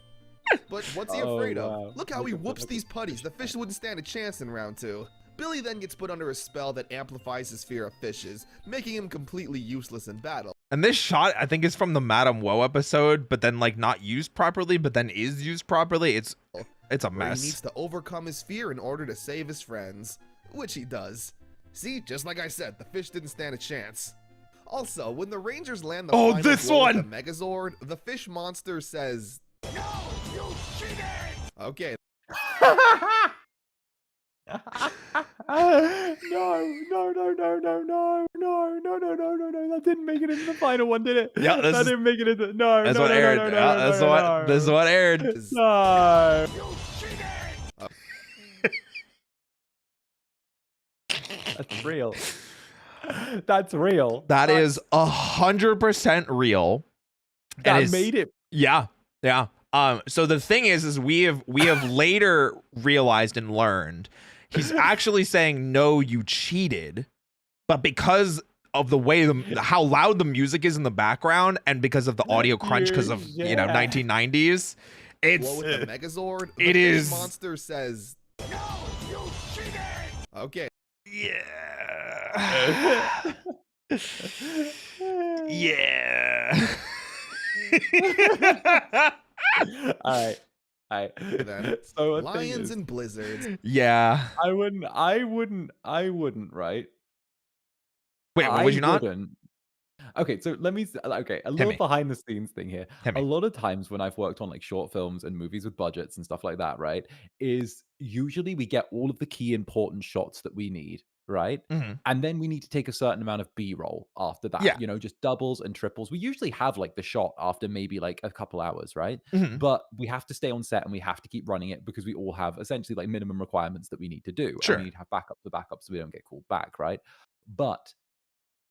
But what's he afraid of? Look how he whoops these putties. The fish wouldn't stand a chance in round 2. Billy then gets put under a spell that amplifies his fear of fishes, making him completely useless in battle. And this shot, I think, is from the Madame Woe episode, but then, like, not used properly, but then is used properly. It's a mess. He needs to overcome his fear in order to save his friends, which he does. See, just like I said, the fish didn't stand a chance. Also, when the Rangers land the final blow with the Megazord, the fish monster says, "No, you cheated!" Okay. No. That didn't make it into the final one, did it? Yeah, that didn't make it into That's what aired. This is what aired. No. That's real. That's real. That is 100% real. That made it. Yeah. So the thing is we have later realized and learned he's actually saying, no, you cheated, but because of the way how loud the music is in the background and because of the audio crunch because of 1990s, it's what with the Megazord. It is monster says, no, you cheated. Okay. Yeah. Yeah. All right. Then, so lions and blizzards. Yeah. I wouldn't, right? Wait, what would you not? Okay, so let me, okay, a little behind the scenes thing here. A lot of times when I've worked on like short films and movies with budgets and stuff like that, right, is usually we get all of the key important shots that we need, right? And then we need to take a certain amount of B-roll after that, you know, just doubles and triples. We usually have like the shot after maybe like a couple hours, right? But we have to stay on set and we have to keep running it because we all have essentially like minimum requirements that we need to do. Sure. And we need to have backups so we don't get called back, right? But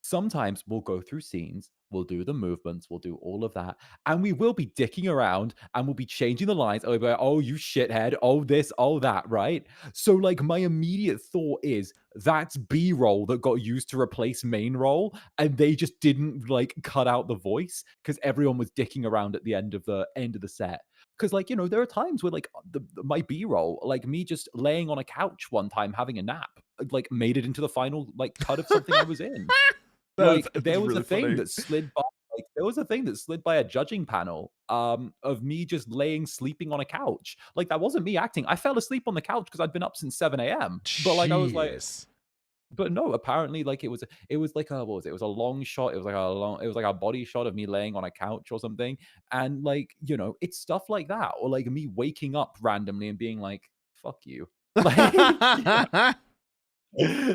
sometimes we'll go through scenes, we'll do the movements, we'll do all of that, and we will be dicking around and we'll be changing the lines. Oh, oh, you shithead, oh this, oh that, right? So like my immediate thought is that's B-roll that got used to replace main roll, and they just didn't like cut out the voice because everyone was dicking around at the end of the set. Because like, you know, there are times where like my B-roll, like me just laying on a couch one time having a nap, like made it into the final like cut of something I was in. Like there was really a thing funny. That slid by. Like there was a thing that slid by a judging panel of me just sleeping on a couch. Like that wasn't me acting. I fell asleep on the couch because I'd been up since 7 a.m. But like I was like, but no, apparently like it was like a, what was it? It was a long shot. It was like a body shot of me laying on a couch or something. And like, you know, it's stuff like that, or like me waking up randomly and being like, "Fuck you." Like,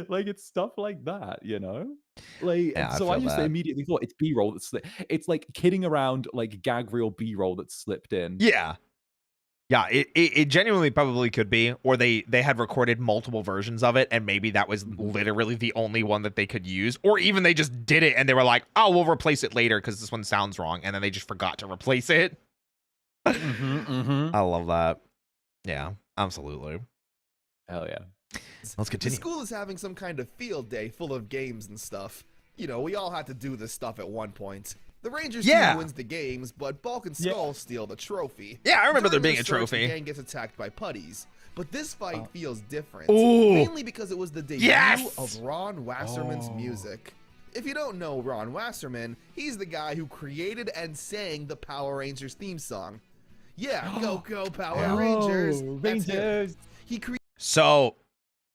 like it's stuff like that, you know? Like, so I just immediately thought it's B-roll that's it's like kidding around, like gag reel B-roll that slipped in. Yeah, it genuinely probably could be, or they had recorded multiple versions of it and maybe that was literally the only one that they could use, or even they just did it and they were like, oh, we'll replace it later because this one sounds wrong, and then they just forgot to replace it. I love that. Yeah, absolutely. Hell yeah. Let's continue. The school is having some kind of field day full of games and stuff. You know, we all had to do this stuff at one point. The Rangers team wins the games, but Bulk and Skull steal the trophy. Yeah, I remember there being a trophy. The gang gets attacked by Puddies, but this fight feels different. Ooh. Mainly because it was the debut of Ron Wasserman's music. If you don't know Ron Wasserman, he's the guy who created and sang the Power Rangers theme song. Yeah, go Power Rangers. Rangers. He created. So,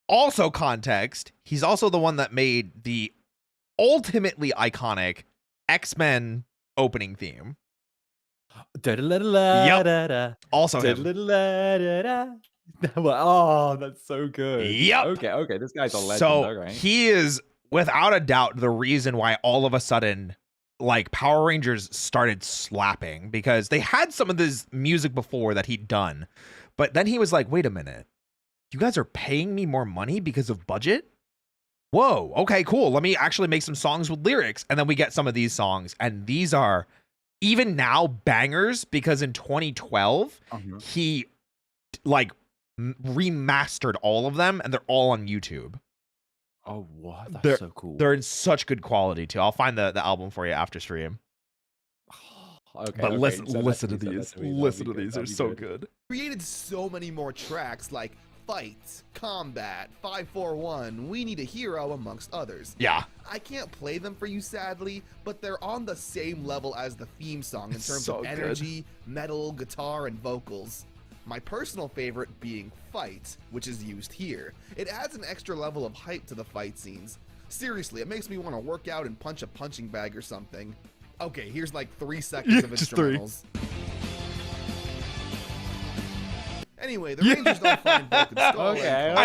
also context, he's also the one that made the ultimately iconic X-Men opening theme. Yep. Also him. Oh, that's so good. Yep. Okay, this guy's a legend. So he is without a doubt the reason why all of a sudden like Power Rangers started slapping, because they had some of this music before that he'd done, but then he was like, wait a minute, you guys are paying me more money because of budget? Whoa, okay, cool. Let me actually make some songs with lyrics. And then we get some of these songs, and these are even now bangers, because in 2012 he like remastered all of them and they're all on YouTube. Oh, what? That's so cool. They're in such good quality too. I'll find the album for you after stream. Okay, but listen to these. Listen to these. They're so good. Created so many more tracks like Fight, Combat, 541, We Need a Hero, amongst others. Yeah. I can't play them for you, sadly, but they're on the same level as the theme song in terms of energy, metal, guitar, and vocals. My personal favorite being Fight, which is used here. It adds an extra level of hype to the fight scenes. Seriously, it makes me want to work out and punch a punching bag or something. Okay, here's like 3 seconds of instrumentals. Anyway, the Rangers don't find Bulk and Skull.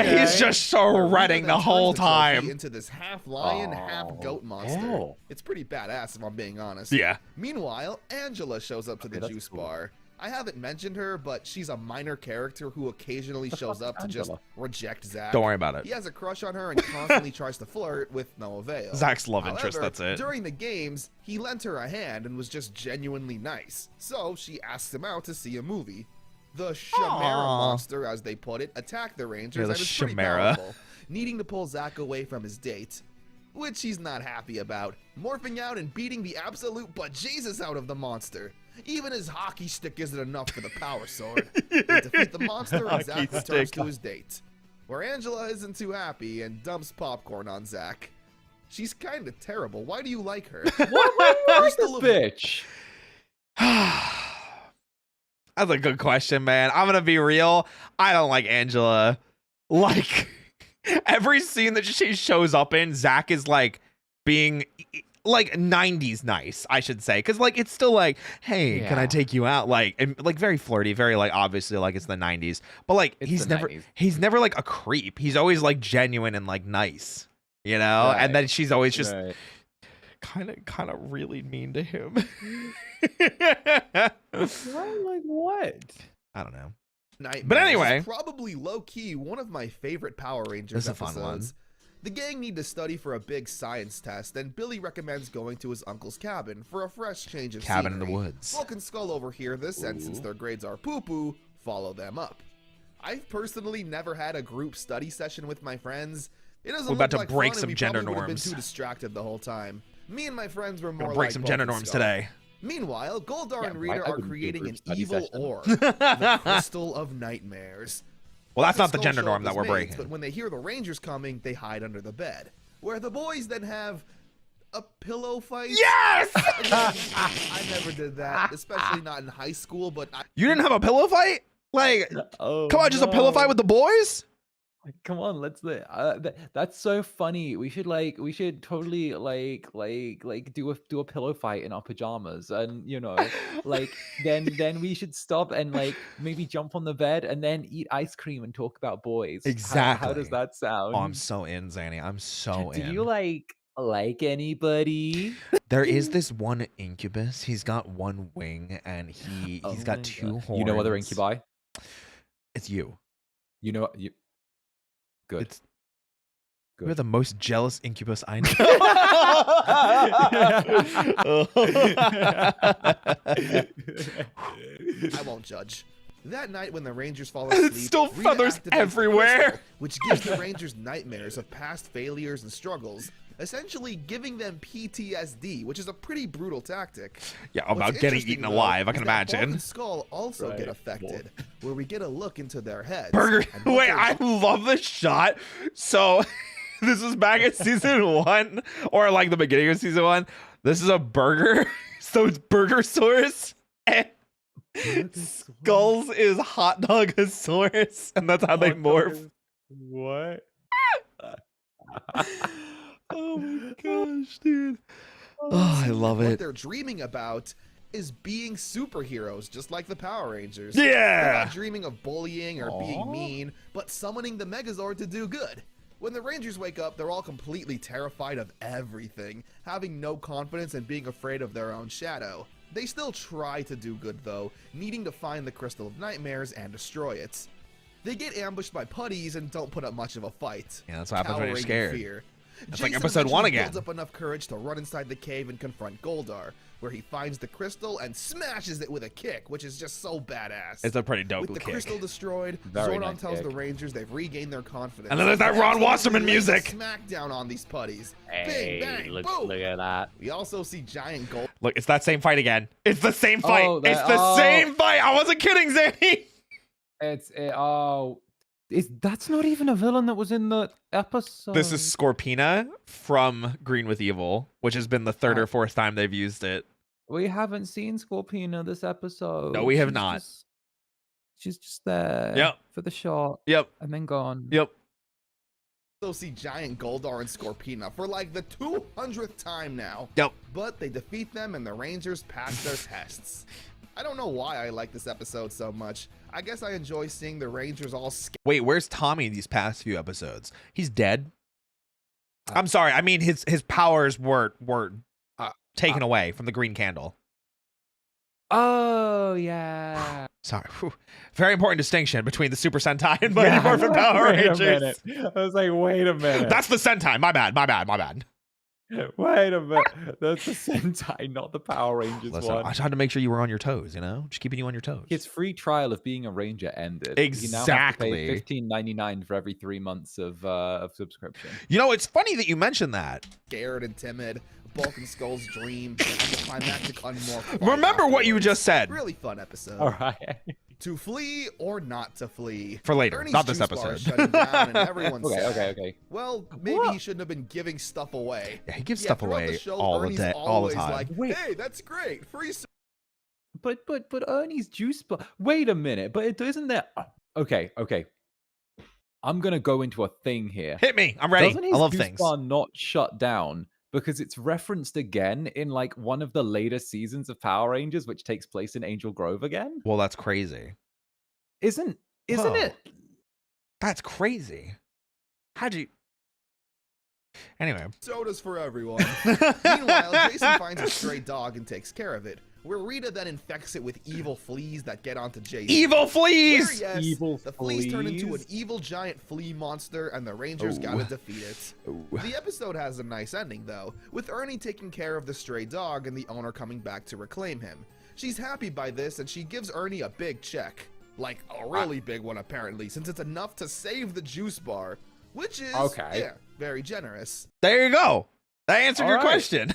He's just shredding the whole time. Into this half lion, half goat monster. It's pretty badass if I'm being honest. Yeah. Meanwhile, Angela shows up to the juice bar. I haven't mentioned her, but she's a minor character who occasionally shows up to just reject Zach. Don't worry about it. He has a crush on her and constantly tries to flirt with no avail. Zach's love interest, that's it. During the games, he lent her a hand and was just genuinely nice. So she asked him out to see a movie. The Chimera monster, as they put it, attacked the Rangers and is pretty powerful, needing to pull Zach away from his date, which he's not happy about, morphing out and beating the absolute bejesus out of the monster. Even his hockey stick isn't enough for the power sword. They defeat the monster and Zach returns to his date, where Angela isn't too happy and dumps popcorn on Zach. She's kind of terrible. Why do you like her? What's this bitch? That's a good question, man. I'm gonna be real. I don't like Angela. Like, every scene that she shows up in, Zach is like being like 90s nice, I should say, because like it's still like, hey, can I take you out, like, and like very flirty, very like obviously like it's the 90s, but like he's never like a creep. He's always like genuine and like nice, you know. Right. And then she's always just kind of really mean to him. Like what? I don't know. Nightmares but anyway, is probably low key one of my favorite Power Rangers episodes. Fun one. The gang need to study for a big science test, and Billy recommends going to his uncle's cabin for a fresh change of cabin scenery. In the woods. Hulk and Skull overhear this, and since their grades are poo-poo, follow them up. I've personally never had a group study session with my friends. It doesn't We're about look to like break fun, some and we gender probably norms. Been too distracted the whole time. Me and my friends were more break like some gender norms Skull. today. Meanwhile, Goldar and Rita are creating an evil session. orb, the Crystal of Nightmares. Well, that's not the gender norm that we're breaking. But when they hear the Rangers coming, they hide under the bed, where the boys then have a pillow fight. Yes! I never did that, especially not in high school. But you didn't have a pillow fight? Like, come on, just a pillow fight with the boys? Come on, let's. That's so funny. We should totally do a pillow fight in our pajamas, and you know, like then we should stop and like maybe jump on the bed and then eat ice cream and talk about boys. Exactly. How does that sound? Oh, I'm so in, Zanny. I'm so in. Do you like anybody? There is this one incubus. He's got one wing and he's got two horns. You know other incubi? It's you. You know you. Good. Good. You're the most jealous incubus I know. I won't judge. That night when the Rangers fall asleep, it's still feathers everywhere, which gives the Rangers nightmares of past failures and struggles, essentially giving them PTSD, which is a pretty brutal tactic. Yeah, about getting eaten alive, I can imagine. Hulk and Skull also get affected, where we get a look into their heads. Burger. Wait, I love this shot. So, this is back at season 1, or like the beginning of season 1. This is a burger. So it's Burgersaurus, and Skulls is Hot Dogosaurus, and that's how they morph. What? Oh my gosh, dude. Oh, I love it. What they're dreaming about is being superheroes, just like the Power Rangers. Yeah. They're not dreaming of bullying or being mean, but summoning the Megazord to do good. When the Rangers wake up, they're all completely terrified of everything, having no confidence and being afraid of their own shadow. They still try to do good though, needing to find the Crystal of Nightmares and destroy it. They get ambushed by putties and don't put up much of a fight. Yeah, that's what happens when you're scared. Fear. That's Jason like episode 1 again. Builds up enough courage to run inside the cave and confront Goldar, where he finds the crystal and smashes it with a kick, which is just so badass. It's a pretty dope With the kick. crystal destroyed, Very Zordon nice tells kick. the Rangers they've regained their confidence. And then there's that Ron Wasserman music. Smackdown on these putties. Hey, Bang, bang, look boom. at that. We also see giant gold. Look, it's that same fight again. It's the same fight. It's the Oh. same fight. I wasn't kidding, Zanny. That's not even a villain that was in the episode. This is Scorpina from Green with Evil, which has been the third or fourth time they've used it. We haven't seen Scorpina this episode. No, we have not. She's just there. Yep. For the shot. Yep. And then gone. Yep. Also see giant Goldar and Scorpina for like the 200th time now. Yep. But they defeat them and the Rangers pass their tests. I don't know why I like this episode so much. I guess I enjoy seeing the Rangers all Wait, where's Tommy these past few episodes? He's dead. I'm sorry. I mean, his powers were taken away from the green candle. Oh, yeah. Sorry. Whew. Very important distinction between the Super Sentai and Mighty Morphin Power Rangers. Wait a minute. I was like, wait a minute. That's the Sentai. My bad. Wait a minute. That's the Sentai, not the Power Rangers Listen, one. I tried to make sure you were on your toes, just keeping you on your toes. His free trial of being a ranger ended. Exactly. You now have to pay $15.99 for every 3 months of subscription. It's funny that you mentioned that. Scared and timid, Bulk and Skull's dream, and the climactic unmorphed. Remember what you just said. Really fun episode. All right. To flee or not to flee? For later, Ernie's not this juice bar episode. is shutting down and everyone's sad. Okay. Well, maybe he shouldn't have been giving stuff away. Yeah, he gives stuff away the show, all Ernie's the time. Like, hey, that's great. Free. But Ernie's juice bar. Wait a minute. But isn't there? Okay. I'm gonna go into a thing here. Hit me. I'm ready. Doesn't his I love juice things. bar not shut down because it's referenced again in like one of the later seasons of Power Rangers, which takes place in Angel Grove again? Well, that's crazy. Isn't Whoa. it? That's crazy. How'd you? Anyway. Sodas for everyone. Meanwhile, Jason finds a stray dog and takes care of it, where Rita then infects it with evil fleas that get onto Jason. Evil fleas! Where, yes, Evil the fleas turn into an fleas? evil giant flea monster, and the Rangers gotta defeat it. The episode has a nice ending, though, with Ernie taking care of the stray dog and the owner coming back to reclaim him. She's happy by this, and she gives Ernie a big check. Like, a really big one, apparently, since it's enough to save the juice bar. Which is, very generous. There you go. That answered your question.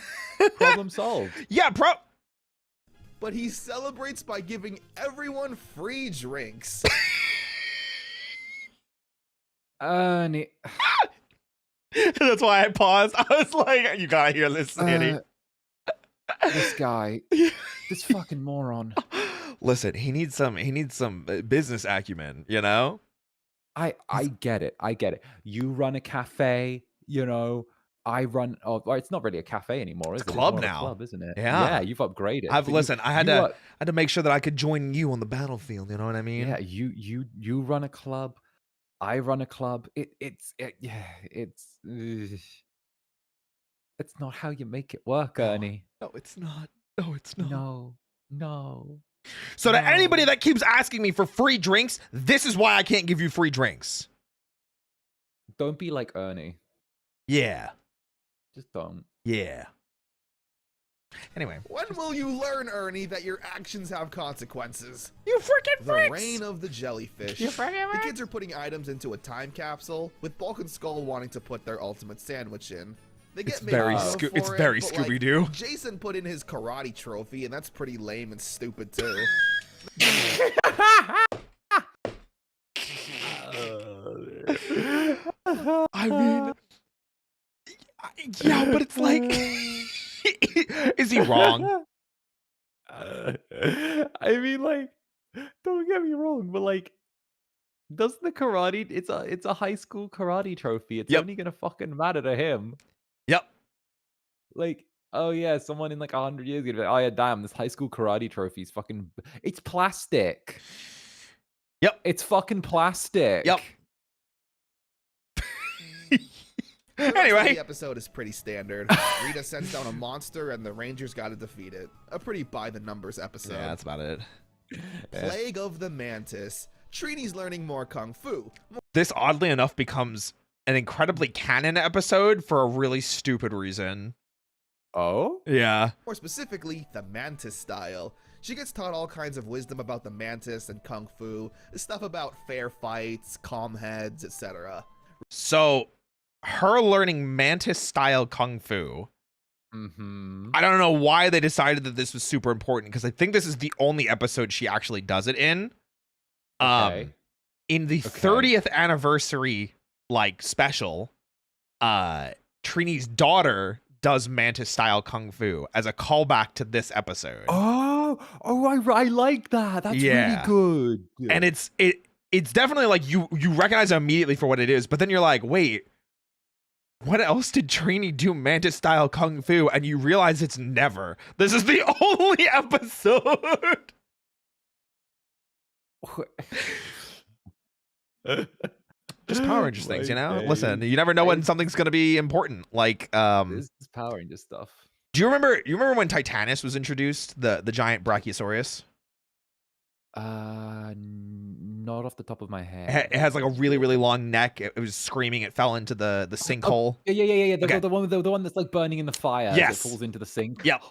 Problem solved. Yeah, But he celebrates by giving everyone free drinks. Ernie. That's why I paused. I was like, you gotta hear this, Andy. This guy. This fucking moron. Listen, he needs some business acumen, I get it. You run a cafe, I run. Oh, it's not really a cafe anymore, is it? It's a club more of a now. club, isn't it? Yeah. You've upgraded. I had to make sure that I could join you on the battlefield. You know what I mean? Yeah, you run a club. I run a club. It's not how you make it work, Ernie. No, it's not. No, it's not. No. So to anybody that keeps asking me for free drinks, this is why I can't give you free drinks. Don't be like Ernie. Yeah. Just don't. Yeah. Anyway. When will you learn, Ernie, that your actions have consequences? You freaking The reign of the jellyfish. The kids are putting items into a time capsule, with Bulk and Skull wanting to put their ultimate sandwich in. They get very Scooby-Doo. Jason put in his karate trophy, and that's pretty lame and stupid too. I mean, yeah, but it's like, is he wrong? I mean, like, don't get me wrong, but like, does the karate? It's a high school karate trophy. It's only gonna fucking matter to him. Yep. Like, oh yeah, someone in like 100 years gonna be like, oh yeah, damn, this high school karate trophy is fucking. It's plastic. Yep. It's fucking plastic. Yep. Anyway, the episode is pretty standard. Rita sends down a monster, and the Rangers got to defeat it. A pretty by the numbers episode. Yeah, that's about it. Plague of the Mantis. Trini's learning more kung fu. This, oddly enough, becomes an incredibly canon episode for a really stupid reason. Oh? Yeah. More specifically, the Mantis style. She gets taught all kinds of wisdom about the Mantis and kung fu, stuff about fair fights, calm heads, etc. So, her learning Mantis style kung fu. Mm-hmm. I don't know why they decided that this was super important, because I think this is the only episode she actually does it in. Okay. In the 30th anniversary special, Trini's daughter does Mantis style kung fu as a callback to this episode. I like that. That's really good. And it's definitely like you recognize it immediately for what it is, but then you're like, wait, what else did Trini do Mantis style kung fu? And you realize it's never. This is the only episode. Just Power Rangers things, Listen, you never know when something's gonna be important. Like this is Power Ranger stuff. Do you remember when Titanus was introduced, the giant Brachiosaurus? Not off the top of my head. It has like a really, really long neck. It was screaming. It fell into the sinkhole. Yeah. Okay. The one that's like burning in the fire. Yes. As it falls into the sink. Yep.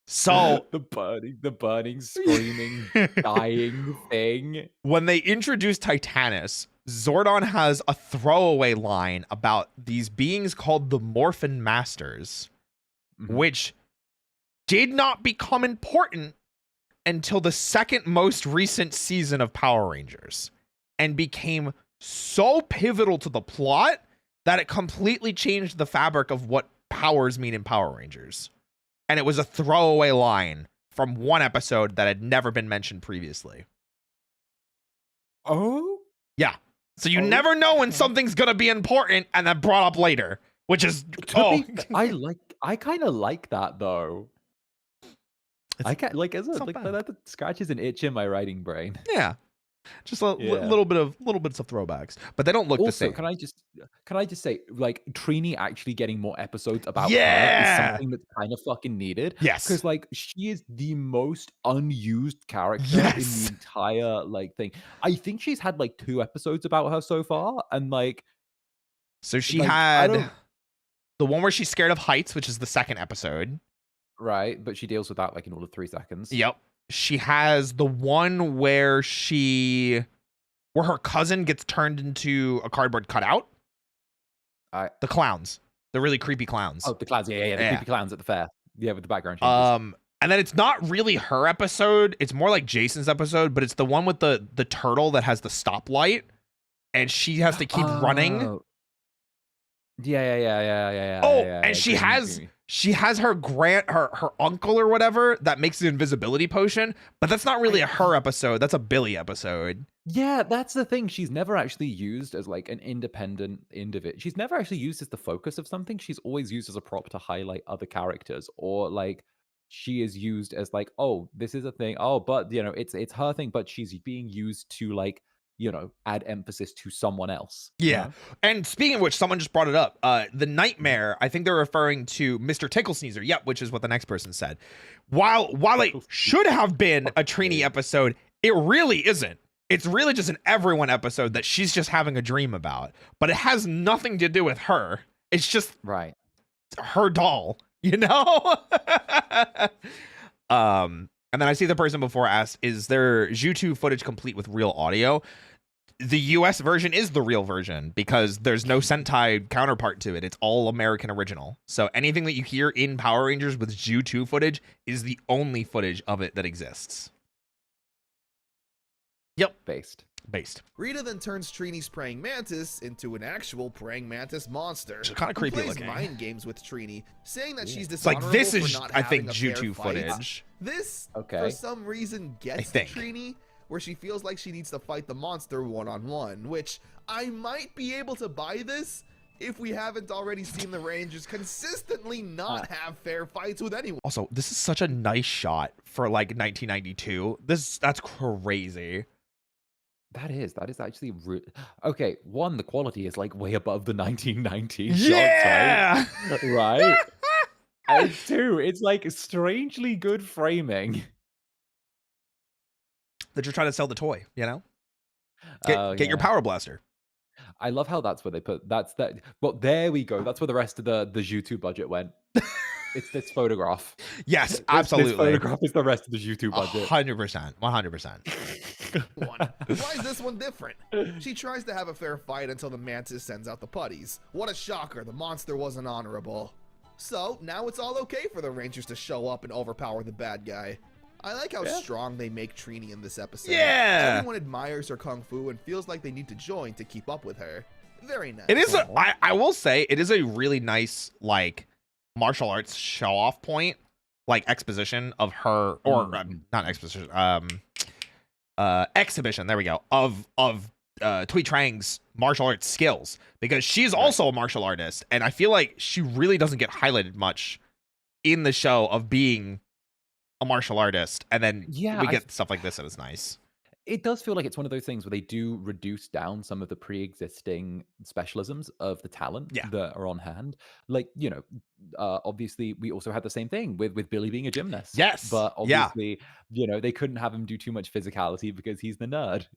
So the burning, screaming, dying thing. When they introduced Titanus, Zordon has a throwaway line about these beings called the Morphin Masters, which did not become important until the second most recent season of Power Rangers, and became so pivotal to the plot that it completely changed the fabric of what powers mean in Power Rangers. And it was a throwaway line from one episode that had never been mentioned previously. Oh? Yeah. So you never know when something's going to be important and then brought up later, which is... I kind of like that, though. I can't, like, that scratches an itch in my writing brain. Yeah. Just little bits of throwbacks, but they don't look the same. Can I just say, like, Trini actually getting more episodes about her is something that's kind of fucking needed. Yes, because like she is the most unused character in the entire like thing. I think she's had like 2 episodes about her so far, and like, so she had the one where she's scared of heights, which is the 2nd episode, right? But she deals with that like in all of 3 seconds. Yep. She has the one where her cousin gets turned into a cardboard cutout. The clowns, the really creepy clowns. Oh, the clowns, the creepy clowns at the fair. Yeah, with the background changes. And then it's not really her episode. It's more like Jason's episode, but it's the one with the turtle that has the stoplight, and she has to keep running. Yeah. And she has her uncle or whatever that makes the invisibility potion, but that's not really her episode. That's a Billy episode. Yeah, that's the thing. She's never actually used as like an independent individual. She's never actually used as the focus of something. She's always used as a prop to highlight other characters, or like she is used as like, oh, this is a thing. Oh, but you know, it's her thing, but she's being used to like, you know, add emphasis to someone else. Yeah. You know? And speaking of which, someone just brought it up. The nightmare, I think they're referring to Mr. Tickle Sneezer. Yep, which is what the next person said. While it should have been a Trini episode, it really isn't. It's really just an everyone episode that she's just having a dream about. But it has nothing to do with her. It's just her doll, you know? And then I see the person before asked, is there YouTube footage complete with real audio? The US version is the real version because there's no Sentai counterpart to it. It's all American original. So anything that you hear in Power Rangers with Zhu footage is the only footage of it that exists. Yep. Based. Rita then turns Trini's praying mantis into an actual praying mantis monster. It's kind of creepy plays looking. Mind games with Trini, saying that she's it's like dishonorable this is, for not I think, having a fair Zhu footage. This, for some reason, gets to Trini, where she feels like she needs to fight the monster one-on-one, which I might be able to buy this if we haven't already seen the Rangers consistently not have fair fights with anyone. Also, this is such a nice shot for like 1992. That's crazy. That is actually okay. One, the quality is like way above the 1990s. Yeah, shots, right. And 2, it's like strangely good framing. They're just trying to sell the toy, you know. Get your power blaster. I love how that's where they put that. Well, there we go. That's where the rest of the YouTube budget went. It's this photograph. Yes, absolutely. This photograph is the rest of the YouTube budget. 100%. 100%. Why is this one different? She tries to have a fair fight until the mantis sends out the putties. What a shocker. The monster wasn't honorable. So now it's all okay for the Rangers to show up and overpower the bad guy. I like how strong they make Trini in this episode. Yeah. Everyone admires her kung fu and feels like they need to join to keep up with her. Very nice. It is I will say it is a really nice like martial arts show off point, like exposition of her, or not exposition, exhibition, there we go, of Thuy Trang's martial arts skills, because she's also a martial artist, and I feel like she really doesn't get highlighted much in the show of being a martial artist, and then we get stuff like this, and it's nice. It does feel like it's one of those things where they do reduce down some of the pre-existing specialisms of the talent Yeah. that are on hand. Like, obviously we also had the same thing with Billy being a gymnast. Yes. But Yeah. obviously, they couldn't have him do too much physicality because he's the nerd,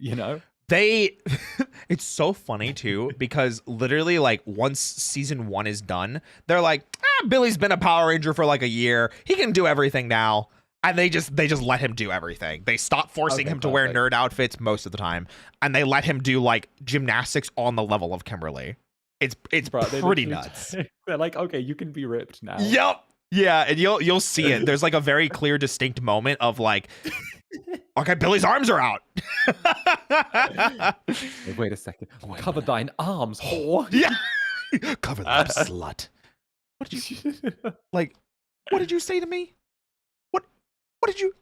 It's so funny too, because literally like once season 1 is done, they're like, Billy's been a Power Ranger for like a year. He can do everything now. And they just let him do everything. They stop forcing him to wear nerd outfits most of the time, and they let him do like gymnastics on the level of Kimberly. It's pretty nuts. They're like, okay, you can be ripped now. Yep. Yeah, and you'll see it. There's like a very clear, distinct moment of like, okay, Billy's arms are out. Hey, wait a second. Cover thine arms, whore. Yeah. Cover them, slut. What did you like? What did you say to me? What did you?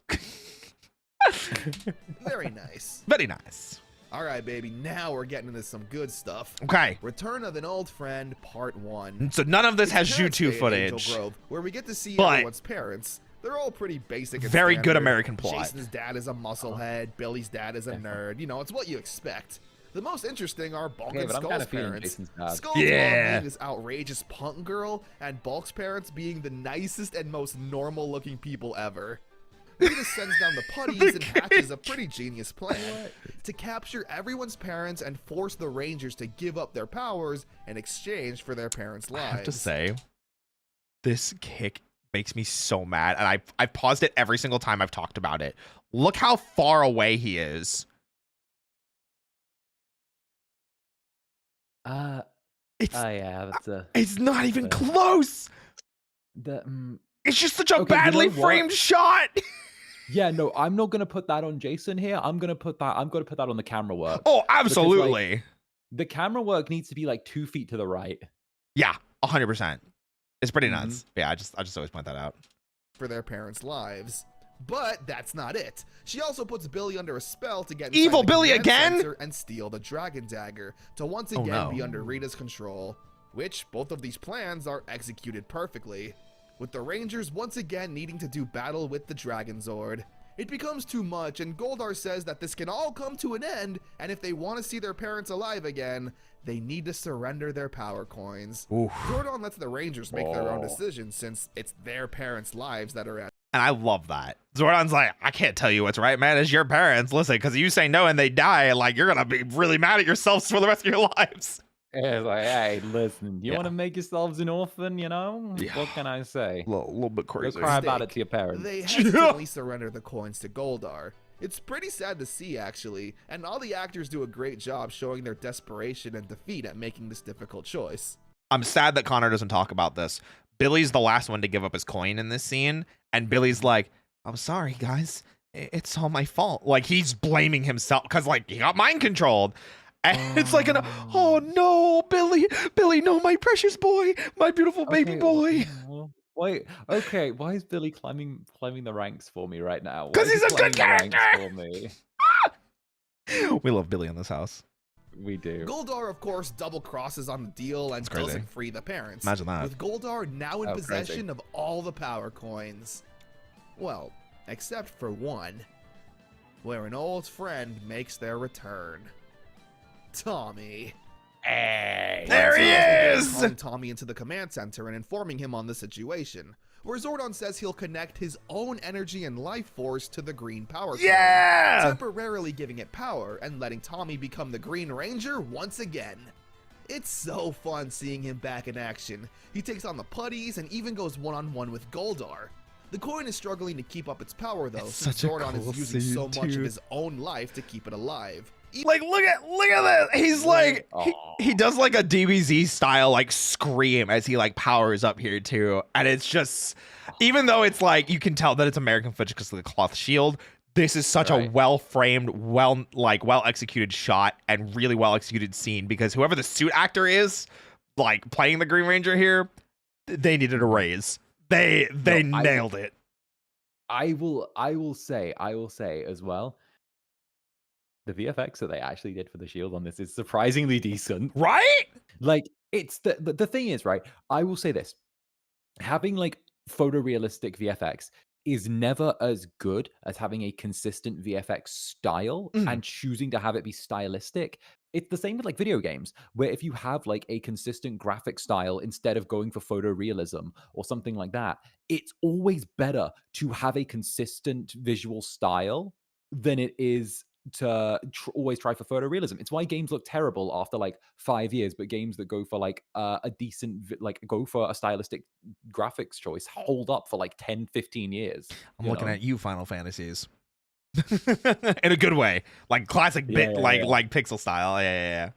Very nice. Very nice. All right, baby. Now we're getting into some good stuff. Okay. Return of an Old Friend, Part 1. So none of this has Parents' YouTube Day at footage. Angel Grove, where we get to see But everyone's parents. They're all pretty basic and very standard. good American plot. Jason's dad is a musclehead. Billy's dad is a nerd. It's what you expect. The most interesting are Bulk and Skull's parents. Skull's mom being this outrageous punk girl, and Bulk's parents being the nicest and most normal-looking people ever. Rita sends down the Puddies and hatches a pretty genius plan to capture everyone's parents and force the Rangers to give up their powers in exchange for their parents' lives. I have to say, this kick makes me so mad, and I've paused it every single time I've talked about it. Look how far away he is. It's not even close. It's just such a badly framed shot. Yeah, no, I'm not gonna put that on Jason here. I'm gonna put that on the camera work. Oh, absolutely. Because, the camera work needs to be like 2 feet to the right. Yeah, 100%. It's pretty nuts. Yeah, I just always point that out. For their parents' lives. But that's not it. She also puts Billy under a spell to get Evil Billy again and steal the Dragon Dagger to once again be under Rita's control, which both of these plans are executed perfectly, with the Rangers once again needing to do battle with the Dragon Zord. It becomes too much, and Goldar says that this can all come to an end, and if they want to see their parents alive again, they need to surrender their power coins. Zordon lets the Rangers make their own decisions, since it's their parents' lives that are at. And I love that. Zordon's like, I can't tell you what's right, man. It's your parents. Listen, because you say no and they die, like, you're going to be really mad at yourselves for the rest of your lives. It's like, hey, listen, you want to make yourselves an orphan, What can I say? A little bit crazy. Go cry about it to your parents. They hesitantly surrender the coins to Goldar. It's pretty sad to see, actually, and all the actors do a great job showing their desperation and defeat at making this difficult choice. I'm sad that Connor doesn't talk about this. Billy's the last one to give up his coin in this scene, and Billy's like, I'm sorry, guys. It's all my fault. Like, he's blaming himself because, like, he got mind controlled. And it's like, oh no, Billy, no, my precious boy, my beautiful baby boy. Wait, okay, why is Billy climbing the ranks for me right now? Because he's a good character. For me? We love Billy in this house. We do. Goldar, of course, double crosses on the deal and doesn't free the parents. Imagine that. With Goldar now in possession of all the power coins. Well, except for one, where an old friend makes their return. Tommy. Hey, there he is! Calling Tommy into the command center and informing him on the situation, where Zordon says he'll connect his own energy and life force to the green power coin, temporarily giving it power and letting Tommy become the Green Ranger once again. It's so fun seeing him back in action. He takes on the Puddies and even goes one-on-one with Goldar. The coin is struggling to keep up its power though, since Zordon is using so much of his own life to keep it alive. Like, look at this. He's like, he does like a DBZ style like scream as he like powers up here too. And it's just, even though it's like, you can tell that it's American footage because of the cloth shield, this is such a well-framed, well executed shot and really well executed scene, because whoever the suit actor is like playing the Green Ranger here, they needed a raise. They nailed it. I will say as well, the VFX that they actually did for the shield on this is surprisingly decent. Right? Like, it's the thing is, right? I will say this. Having like photorealistic VFX is never as good as having a consistent VFX style and choosing to have it be stylistic. It's the same with like video games, where if you have like a consistent graphic style instead of going for photorealism or something like that, it's always better to have a consistent visual style than it is to always try for photorealism. It's why games look terrible after like 5 years, but games that go for like a decent, like go for a stylistic graphics choice hold up for like 10, 15 years. I'm looking at you, Final Fantasies. In a good way, like classic like pixel style. Yeah.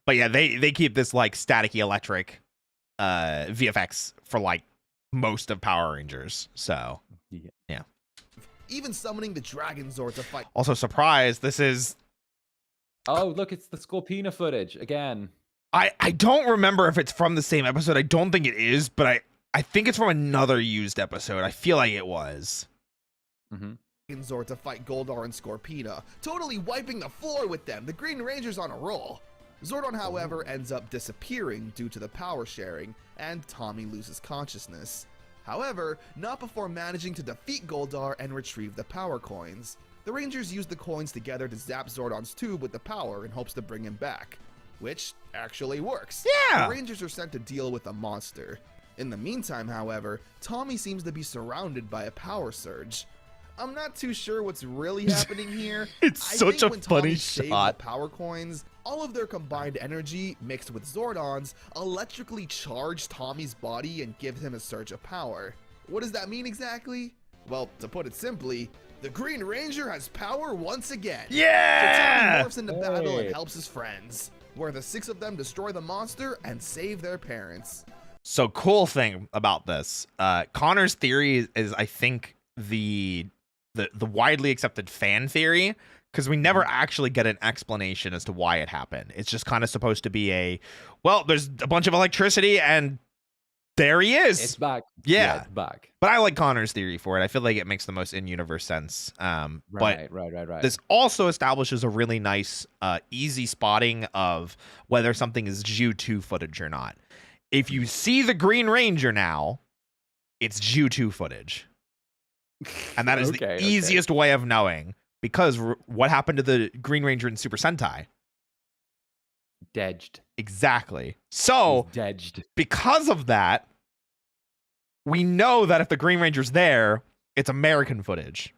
But yeah, they keep this like staticky electric VFX for like most of Power Rangers. So yeah. Even summoning the Dragon Zord to fight. Also, surprise, this is... Oh, look, it's the Scorpina footage again. I don't remember if it's from the same episode. I don't think it is, but I think it's from another used episode. I feel like it was. Dragon Zord to fight Goldar and Scorpina, totally wiping the floor with them. The Green Ranger's on a roll. Zordon, however, ends up disappearing due to the power sharing, and Tommy loses consciousness. However, not before managing to defeat Goldar and retrieve the power coins. The Rangers use the coins together to zap Zordon's tube with the power in hopes to bring him back, which actually works. Yeah! The Rangers are sent to deal with a monster. In the meantime, however, Tommy seems to be surrounded by a power surge. I'm not too sure what's really happening here. It's such a funny shot. The power coins, all of their combined energy mixed with Zordon's electrically charge Tommy's body and gives him a surge of power. What does that mean exactly? Well, to put it simply, the Green Ranger has power once again. Yeah! So Tommy morphs into battle and helps his friends, where the 6 of them destroy the monster and save their parents. So cool thing about this, Connor's theory is I think the widely accepted fan theory, because we never actually get an explanation as to why it happened. It's just kind of supposed to be there's a bunch of electricity and there he is. It's back. Yeah, it's back. But I like Connor's theory for it. I feel like it makes the most in-universe sense. Right. This also establishes a really nice, easy spotting of whether something is Ju-2 footage or not. If you see the Green Ranger now, it's Ju-2 footage. And that is the easiest way of knowing, because what happened to the Green Ranger in Super Sentai? Dedged. Exactly. So, dedged. Because of that, we know that if the Green Ranger's there, it's American footage.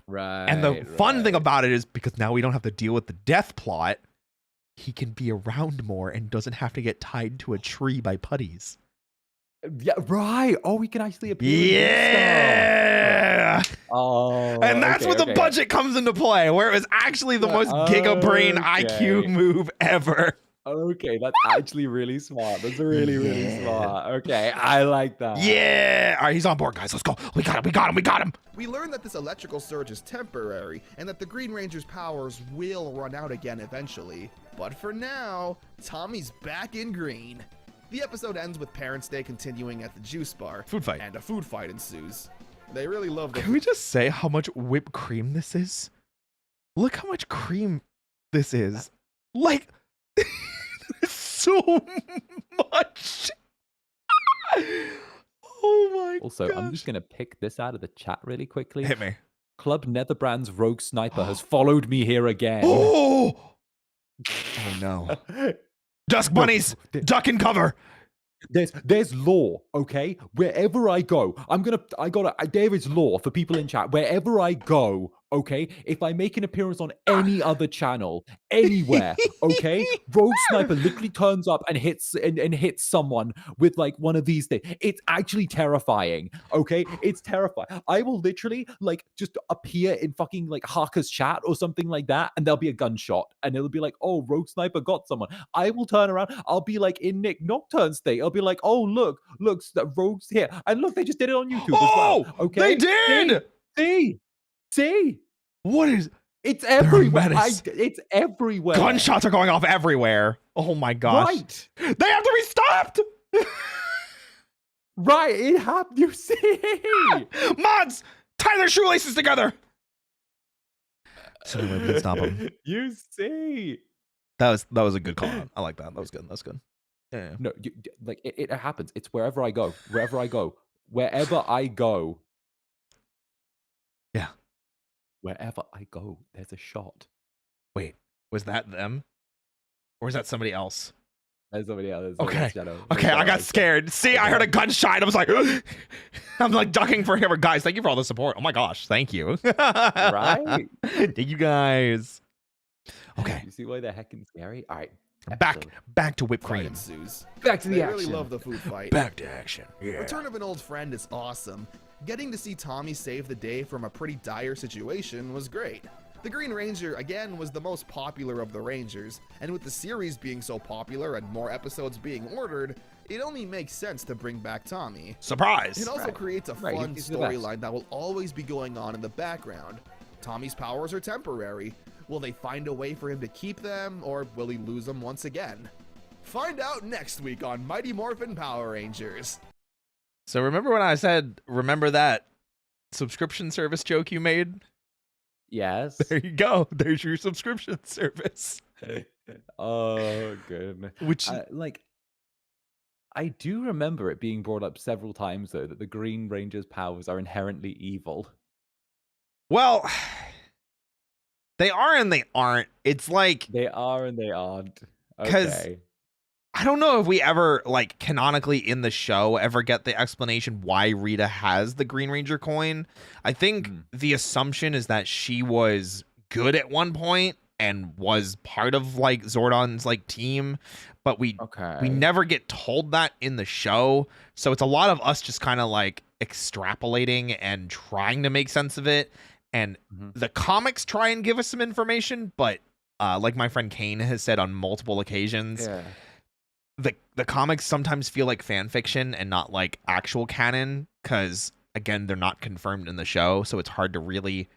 Right. And the fun thing about it is, because now we don't have to deal with the death plot, he can be around more and doesn't have to get tied to a tree by putties. Yeah, right. Oh, we can actually appear. Yeah. Oh, and that's where the budget comes into play, where it was actually the most gigabrain IQ move ever. Okay, that's actually really smart. That's really, really smart. Okay, I like that. Yeah. All right, he's on board, guys. Let's go. We got him. We learn that this electrical surge is temporary and that the Green Ranger's powers will run out again eventually. But for now, Tommy's back in green. The episode ends with Parents' Day continuing at the juice bar. Food fight. And a food fight ensues. They really love the... Can we just say how much whipped cream this is? Look how much cream this is. Like, so much. Oh my god. Also, I'm just going to pick this out of the chat really quickly. Hit me. Club Netherbrand's Rogue Sniper has followed me here again. Oh no. Dusk bunnies, duck and cover. There's law, okay? Wherever I go, David's law for people in chat. Wherever I go, okay? If I make an appearance on any other channel, anywhere, okay? Rogue Sniper literally turns up and hits someone with like one of these things. It's actually terrifying, okay? It's terrifying. I will literally like just appear in fucking like Harker's chat or something like that, and there'll be a gunshot, and it'll be like, oh, Rogue Sniper got someone. I will turn around. I'll be like in Nick Nocturne state. I'll be like, oh, look, Rogue's here. And look, they just did it on YouTube as well. Okay. They did! See? What is... It's everywhere. It's everywhere. Gunshots are going off everywhere. Oh my gosh. Right. They have to be stopped! Right, it happened. You see? Mods, tie their shoelaces together! So we can stop them. You see? That was a good call. I like that. That was good. That's good. Yeah. No, it happens. It's wherever I go. Wherever I go. Wherever I go, there's a shot. Wait, was that them? Or is that somebody else? There's somebody else. Okay. Okay, I got scared. See, I heard a gunshot. I was like, I'm like ducking for him. Guys, thank you for all the support. Oh my gosh, thank you. Right? Thank you guys. Okay. You see why they're heckin' scary? All right. Back to whipped cream. Ensues. Back to the they action. really love the food fight. Back to action. Yeah. Return of an old friend is awesome. Getting to see Tommy save the day from a pretty dire situation was great. The Green Ranger, again, was the most popular of the Rangers, and with the series being so popular and more episodes being ordered, it only makes sense to bring back Tommy. Surprise! It also creates a fun He's storyline that will always be going on in the background. Tommy's powers are temporary. Will they find a way for him to keep them, or will he lose them once again? Find out next week on Mighty Morphin Power Rangers. So remember when I said, remember that subscription service joke you made? Yes. There you go. There's your subscription service. Oh, goodness. Which, I do remember it being brought up several times, though, that the Green Ranger's powers are inherently evil. well, they are and they aren't. It's like They are and they aren't. 'Cause Okay. I don't know if we ever, like, canonically in the show ever get the explanation why Rita has the Green Ranger coin. I think the assumption is that she was good at one point and was part of, like, Zordon's, like, team, but we never get told that in the show. So it's a lot of us just kind of, like, extrapolating and trying to make sense of it. And the comics try and give us some information, but like my friend Kane has said on multiple occasions, the comics sometimes feel like fan fiction and not like actual canon, because again, they're not confirmed in the show, so it's hard to really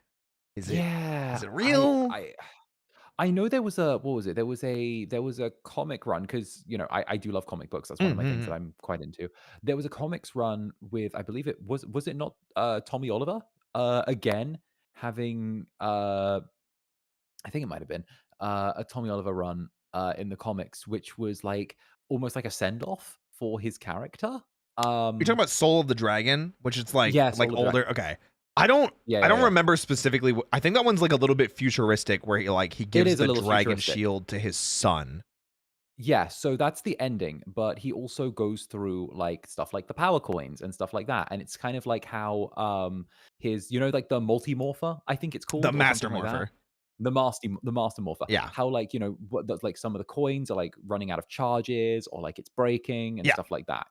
is it real? I know there was a there was a comic run, because I do love comic books. That's one of my things that I'm quite into. There was a comics run with, I believe it was it not Tommy Oliver again having I think it might have been a Tommy Oliver run in the comics, which was like almost like a send-off for his character. You're talking about Soul of the Dragon, which is like older. Okay. I don't remember specifically. I think that one's like a little bit futuristic, where he gives the dragon shield to his son. Yeah, so that's the ending, but he also goes through like stuff like the power coins and stuff like that, and it's kind of like how his like the multi-morpher, I think it's called, the master morpher. The master morpher. Yeah. How like some of the coins are like running out of charges, or like it's breaking and stuff like that,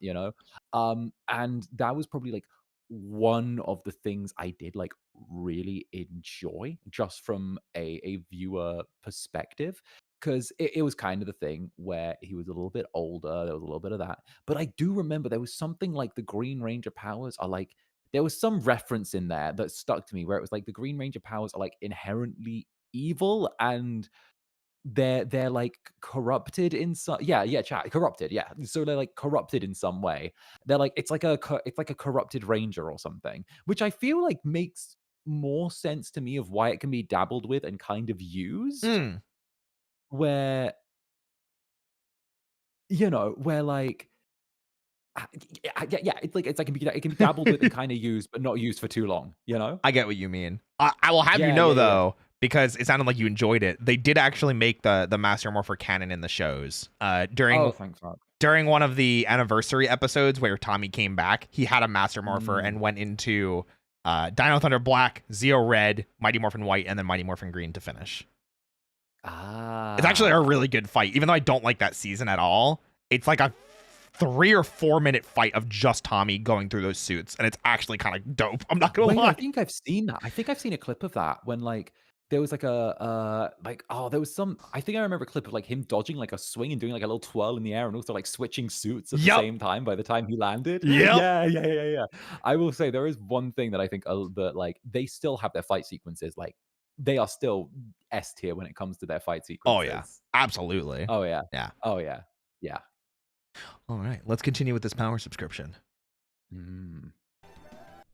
and that was probably like one of the things I did like really enjoy, just from a viewer perspective, because it was kind of the thing where he was a little bit older. There was a little bit of that, but I do remember there was something like the Green Ranger powers are like, there was some reference in there that stuck to me, where it was like the Green Ranger powers are like inherently evil, and they're like corrupted in some corrupted, so they're like corrupted in some way. They're like, it's like a corrupted ranger or something, which I feel like makes more sense to me of why it can be dabbled with and kind of used, where where like it's like it can be dabbled with and kind of used, but not used for too long. I get what you mean. I will have though, because it sounded like you enjoyed it. They did actually make the Master Morpher canon in the shows. During one of the anniversary episodes where Tommy came back, he had a Master Morpher and went into Dino Thunder Black, Zeo Red, Mighty Morphin White, and then Mighty Morphin Green to finish. It's actually a really good fight, even though I don't like that season at all. It's like a 3 or 4 minute fight of just Tommy going through those suits, and it's actually kind of dope. I'm not gonna lie. I think I've seen that. I think I've seen a clip of that when like there was like there was some, I think I remember a clip of like him dodging like a swing and doing like a little twirl in the air, and also like switching suits at the same time by the time he landed. Yeah. I will say there is one thing that I think that like they still have their fight sequences, like they are still S tier when it comes to their fight sequences. Oh yeah, absolutely. Oh yeah. All right, let's continue with this power subscription.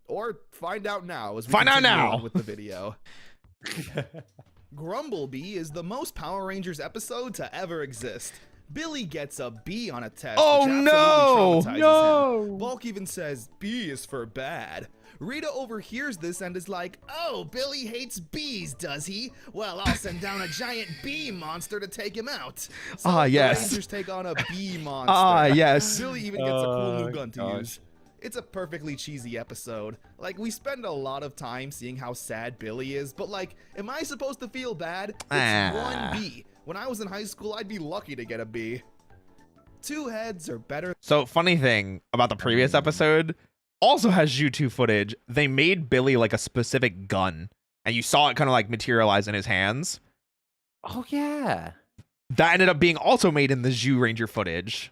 Or find out now as we continue on with the video. Grumblebee is the most Power Rangers episode to ever exist. Billy gets a B on a test. Oh, which no! absolutely traumatizes No! him. Bulk even says B is for bad. Rita overhears this and is like, oh, Billy hates bees, does he? Well, I'll send down a giant bee monster to take him out. So yes. The Rangers take on a bee monster. Yes. Billy even gets a cool new gun to use. It's a perfectly cheesy episode. Like, we spend a lot of time seeing how sad Billy is, but like, am I supposed to feel bad? It's one B. When I was in high school, I'd be lucky to get a B. Two heads are better. So, funny thing about the previous episode, also has YouTube footage. They made Billy like a specific gun, and you saw it kind of like materialize in his hands. Oh, yeah. That ended up being also made in the Zhu Ranger footage.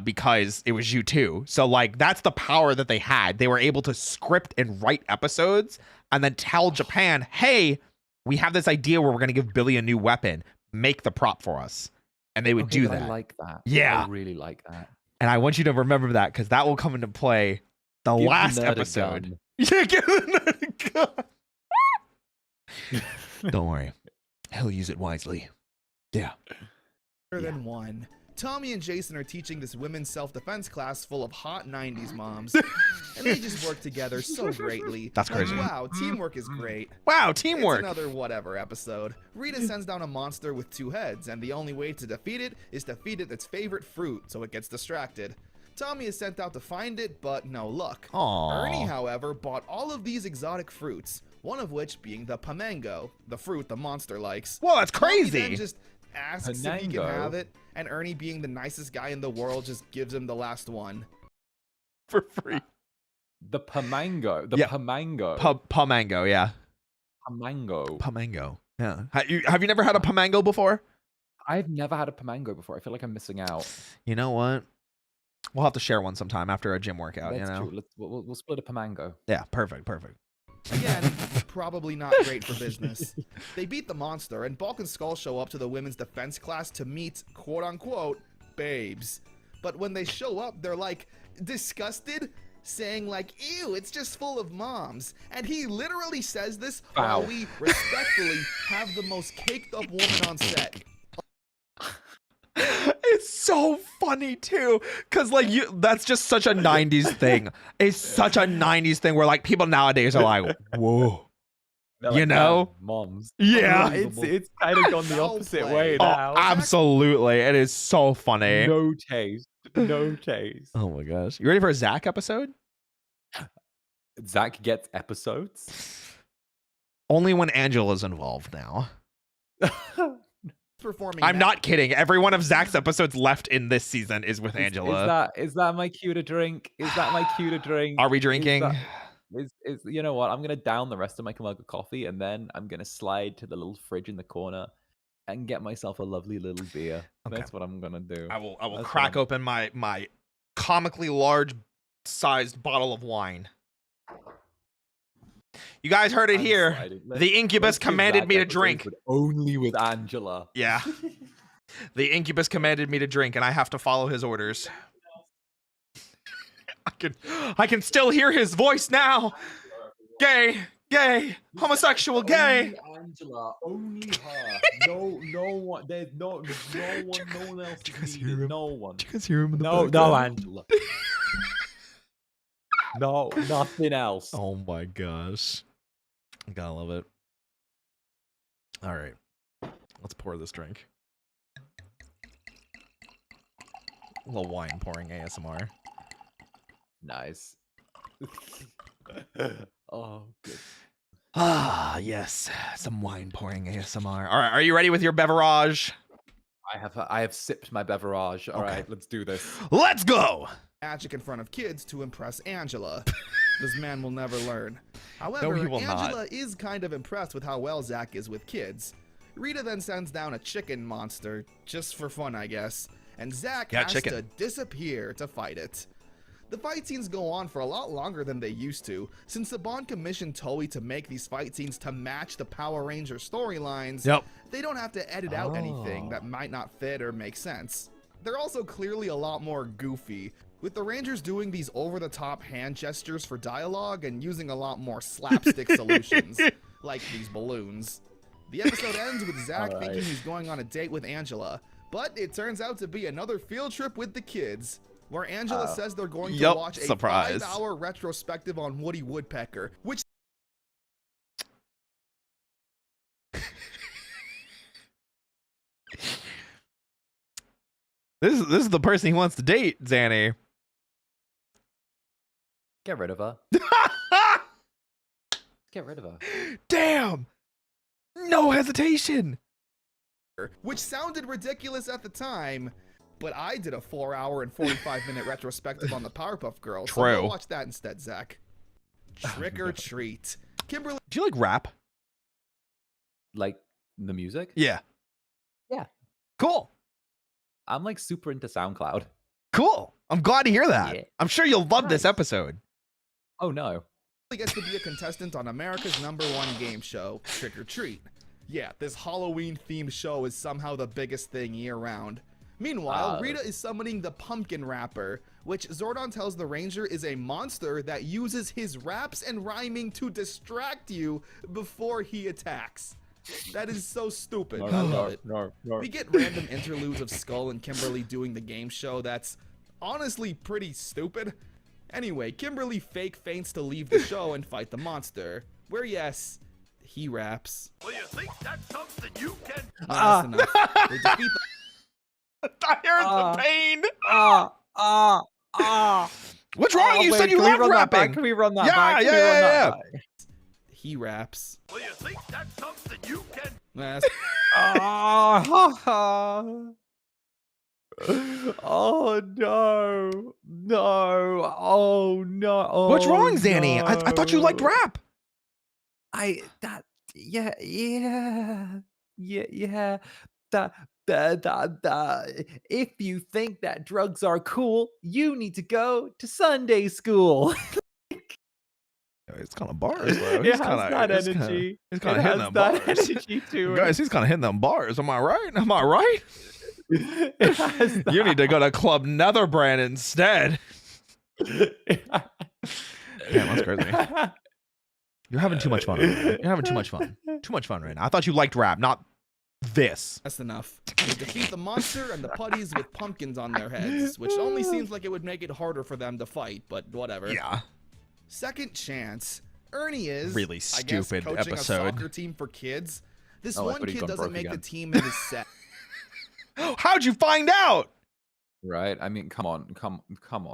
Because it was Zhu 2. So like that's the power that they had. They were able to script and write episodes and then tell Japan, hey, we have this idea where we're going to give Billy a new weapon. Make the prop for us. And they would do that. I like that. Yeah. I really like that. And I want you to remember that because that will come into play the last episode. Yeah, give the nerd a gun. Don't worry. He'll use it wisely. Yeah. Better than one. Tommy and Jason are teaching this women's self-defense class full of hot 90s moms. And they just work together so greatly. That's crazy. Like, wow, teamwork is great. Wow, teamwork. It's another whatever episode. Rita sends down a monster with two heads, and the only way to defeat it is to feed it its favorite fruit, so it gets distracted. Tommy is sent out to find it, but no luck. Aww. Ernie, however, bought all of these exotic fruits, one of which being the pamango, the fruit the monster likes. Whoa, that's crazy. Tommy then just asks if he can have it, and Ernie, being the nicest guy in the world, just gives him the last one. For free. The pamango. The pamango. Pamango, yeah. Pamango. Pamango. Yeah. Have you never had a pamango before? I've never had a pamango before. I feel like I'm missing out. You know what? We'll have to share one sometime after a gym workout. That's you know? true. We'll split a pamango. Yeah, perfect. Again, probably not great for business. They beat the monster, and Bulk and Skull show up to the women's defense class to meet, quote-unquote, babes. But when they show up, they're like, disgusted, saying like, ew, it's just full of moms. And he literally says this while we respectfully have the most caked up woman on set. It's so funny too, because like that's just such a 90s thing. It's such a 90s thing where like people nowadays are like, whoa. Like, you know? Moms. Yeah. It's kind of gone the opposite way now. Absolutely. It is so funny. No taste. No taste. Oh my gosh. You ready for a Zach episode? Zach gets episodes? Only when Angela's involved now. Performing I'm not kidding. Every one of Zach's episodes left in this season is with Angela. Is that my cue to drink? Is that my cue to drink? Are we drinking? Is you know what? I'm gonna down the rest of my mug of coffee, and then I'm gonna slide to the little fridge in the corner and get myself a lovely little beer. Okay. That's what I'm gonna do. I will crack open my comically large sized bottle of wine. You guys heard it here. The incubus commanded me to drink. Only with Angela. Yeah. The incubus commanded me to drink, and I have to follow his orders. I can still hear his voice now. Gay, homosexual, gay. Only Angela, only her. No one. There's no one else is needed. No one. Did you guys hear him in the No, Angela. No, nothing else. Oh my gosh. I gotta love it. All right. Let's pour this drink. A little wine pouring ASMR. Nice. Oh, good. Ah, yes. Some wine pouring ASMR. All right. Are you ready with your beverage? I have sipped my beverage. All right, let's do this. Let's go. Magic in front of kids to impress Angela. This man will never learn. However, No, he will Angela not. is kind of impressed with how well Zach is with kids. Rita then sends down a chicken monster, just for fun, I guess, and Zach has to disappear to fight it. The fight scenes go on for a lot longer than they used to, since Saban commissioned Toei to make these fight scenes to match the Power Ranger storylines. They don't have to edit out anything that might not fit or make sense. They're also clearly a lot more goofy, with the Rangers doing these over-the-top hand gestures for dialogue and using a lot more slapstick solutions, like these balloons. The episode ends with Zach thinking he's going on a date with Angela, But it turns out to be another field trip with the kids, where Angela says they're going to watch a 5-hour retrospective on Woody Woodpecker, which This is the person he wants to date, Zanny. Get rid of her. Get rid of her. Damn. No hesitation. Which sounded ridiculous at the time, but I did a 4-hour and 45-minute retrospective on the Powerpuff Girls. True. So go watch that instead, Zach. Trick or treat. Kimberly. Do you like rap? Like the music? Yeah. Yeah. Cool. I'm like super into SoundCloud. Cool. I'm glad to hear that. Yeah. I'm sure you'll love this episode. Oh no. Gets to be a contestant on America's #1 game show, Trick or Treat. Yeah, this Halloween-themed show is somehow the biggest thing year-round. Meanwhile, Rita is summoning the Pumpkin Rapper, which Zordon tells the Ranger is a monster that uses his raps and rhyming to distract you before he attacks. That is so stupid. I love it. We get random interludes of Skull and Kimberly doing the game show that's honestly pretty stupid. Anyway, Kimberly fake feints to leave the show and fight the monster, where yes, he raps. Well, you think that's something you can... No, that's enough. They defeat the... I heard the pain. What's wrong? You wait, said you loved rapping. Can we run that Yeah, back? Can we yeah, run that yeah. back? He raps. Well, you think that's something you can... That's... Oh no. No. Oh no. Oh, What's wrong, Zanny? I thought you liked rap. Yeah. If you think that drugs are cool, you need to go to Sunday school. It's kind of bars, though. It has that energy. He's kind of hitting them bars. Energy to it. Guys, he's kind of hitting them bars. Am I right? Am I right? It has that. You need to go to Club Netherbrand instead. Damn, that's crazy. You're having too much fun. Right now. You're having too much fun. Too much fun right now. I thought you liked rap, not this. That's enough. They defeat the monster and the putties with pumpkins on their heads, which only seems like it would make it harder for them to fight, but whatever. Yeah. Second chance. Ernie is really stupid coaching episode. a soccer team for kids. This Oh, one but he's kid gone doesn't broke make again. the team in his set. How'd you find out? Right? I mean, come on.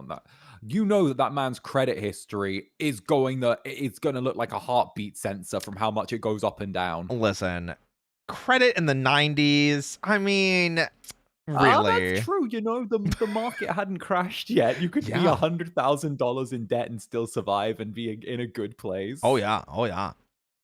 That you know that man's credit history is going to look like a heartbeat sensor from how much it goes up and down. Listen, credit in the 90s. I mean, really? That's true. You know, the market hadn't crashed yet. You could be $100,000 in debt and still survive and be in a good place. Oh yeah. Oh yeah.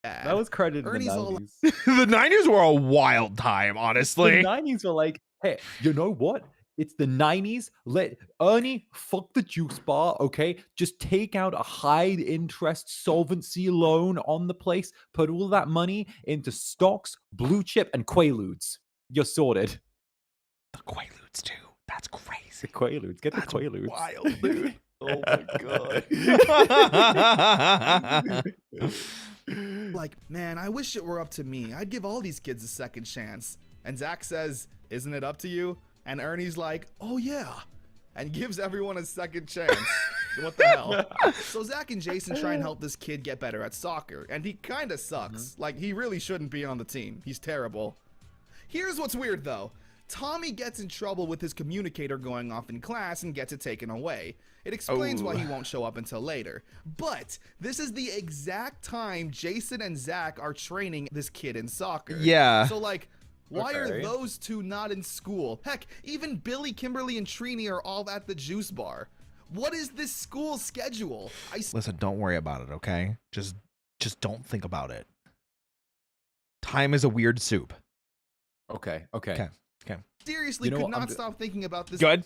That was credit in Ernie's the all 90s. The 90s were a wild time, honestly. The 90s were like, hey, you know what? It's the 90s. Let Ernie fuck the juice bar, okay? Just take out a high interest solvency loan on the place, put all that money into stocks, blue chip, and Quaaludes. You're sorted. The Quaaludes too. That's crazy. The Quaaludes. Get the That's Quaaludes. wild, dude. Oh my god. Like, man, I wish it were up to me. I'd give all these kids a second chance. And Zach says, isn't it up to you? And Ernie's like, oh yeah. And gives everyone a second chance. What the hell? So Zach and Jason try and help this kid get better at soccer. And he kind of sucks. Like, he really shouldn't be on the team. He's terrible. Here's what's weird, though. Tommy gets in trouble with his communicator going off in class and gets it taken away. It explains why he won't show up until later. But this is the exact time Jason and Zach are training this kid in soccer. Yeah. So, like, why are those two not in school? Heck, even Billy, Kimberly, and Trini are all at the juice bar. What is this school schedule? Listen, don't worry about it, okay? Just don't think about it. Time is a weird soup. Okay. Seriously, could not stop thinking about this. Good.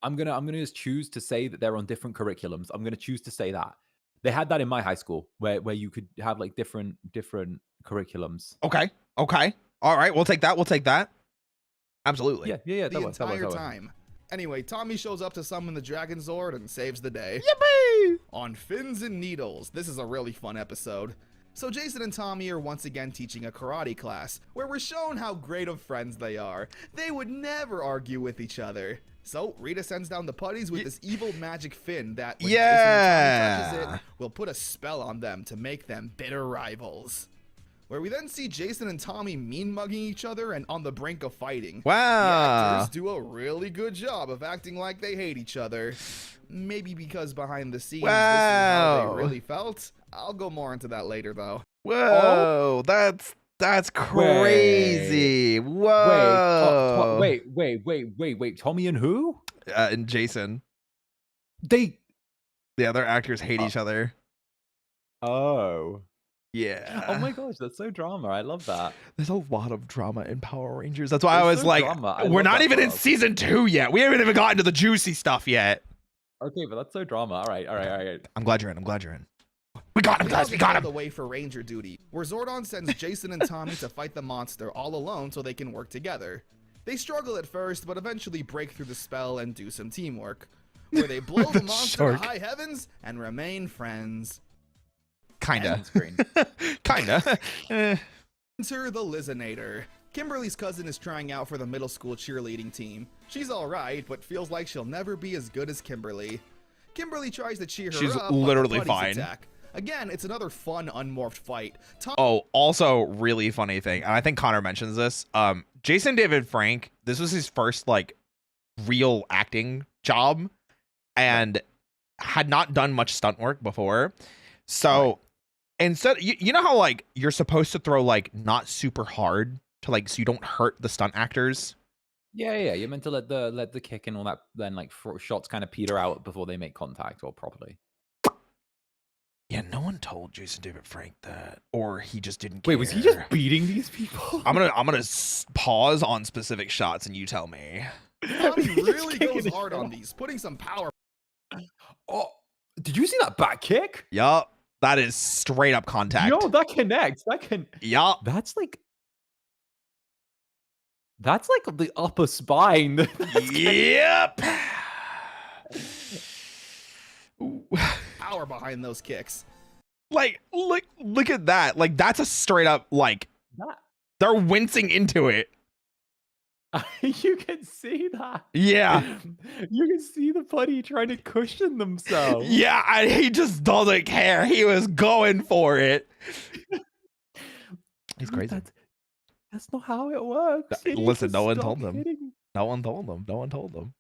I'm gonna just choose to say that they're on different curriculums. I'm gonna choose to say that. They had that in my high school where you could have like different curriculums. Okay. All right, we'll take that. Absolutely. Yeah. The entire time. Anyway, Tommy shows up to summon the Dragon Zord and saves the day. Yippee! On Fins and Needles. This is a really fun episode. So Jason and Tommy are once again teaching a karate class, where we're shown how great of friends they are. They would never argue with each other. So Rita sends down the putties with this evil magic fin that, when Jason and Tommy touches it, will put a spell on them to make them bitter rivals. Where we then see Jason and Tommy mean-mugging each other and on the brink of fighting. Wow. The actors do a really good job of acting like they hate each other. Maybe because behind the scenes, this is how they really felt. I'll go more into that later, though. Whoa, that's crazy. Whoa. Wait. Tommy and who? And Jason. The other actors hate each other. Oh. Yeah. Oh my gosh, that's so drama. I love that. There's a lot of drama in Power Rangers. That's why I was like, we're not even in season 2 yet. We haven't even gotten to the juicy stuff yet. Okay, but that's so drama. All right. I'm glad you're in. We got him, guys. We got him. The way for Ranger duty, where Zordon sends Jason and Tommy to fight the monster all alone so they can work together. They struggle at first, but eventually break through the spell and do some teamwork, where they blow the monster to high heavens and remain friends. Kinda. Enter the Lizinator. Kimberly's cousin is trying out for the middle school cheerleading team. She's alright, but feels like she'll never be as good as Kimberly. Kimberly tries to cheer her up. She's literally fine. Attack. Again, it's another fun unmorphed fight. Also really funny thing, and I think Connor mentions this. Jason David Frank, this was his first like real acting job, and had not done much stunt work before. So instead, you know how like you're supposed to throw like not super hard to like so you don't hurt the stunt actors. Yeah. You're meant to let the kick and all that, then like shots kind of peter out before they make contact or properly. Yeah, no one told Jason David Frank that, or he just didn't care. Wait, was he just beating these people? I'm gonna pause on specific shots and you tell me. He really goes hard on these, putting some power. Oh, did you see that back kick? Yup, that is straight up contact. Yo, that connects. Yup. That's like the upper spine. Yep. Power behind those kicks. Like, look at that. Like, that's a straight up, like, that. They're wincing into it. You can see that. Yeah. You can see the Pudgy trying to cushion themselves. Yeah, and he just doesn't care. He was going for it. He's crazy. That's not how it works. Listen, no one told them. No one told them.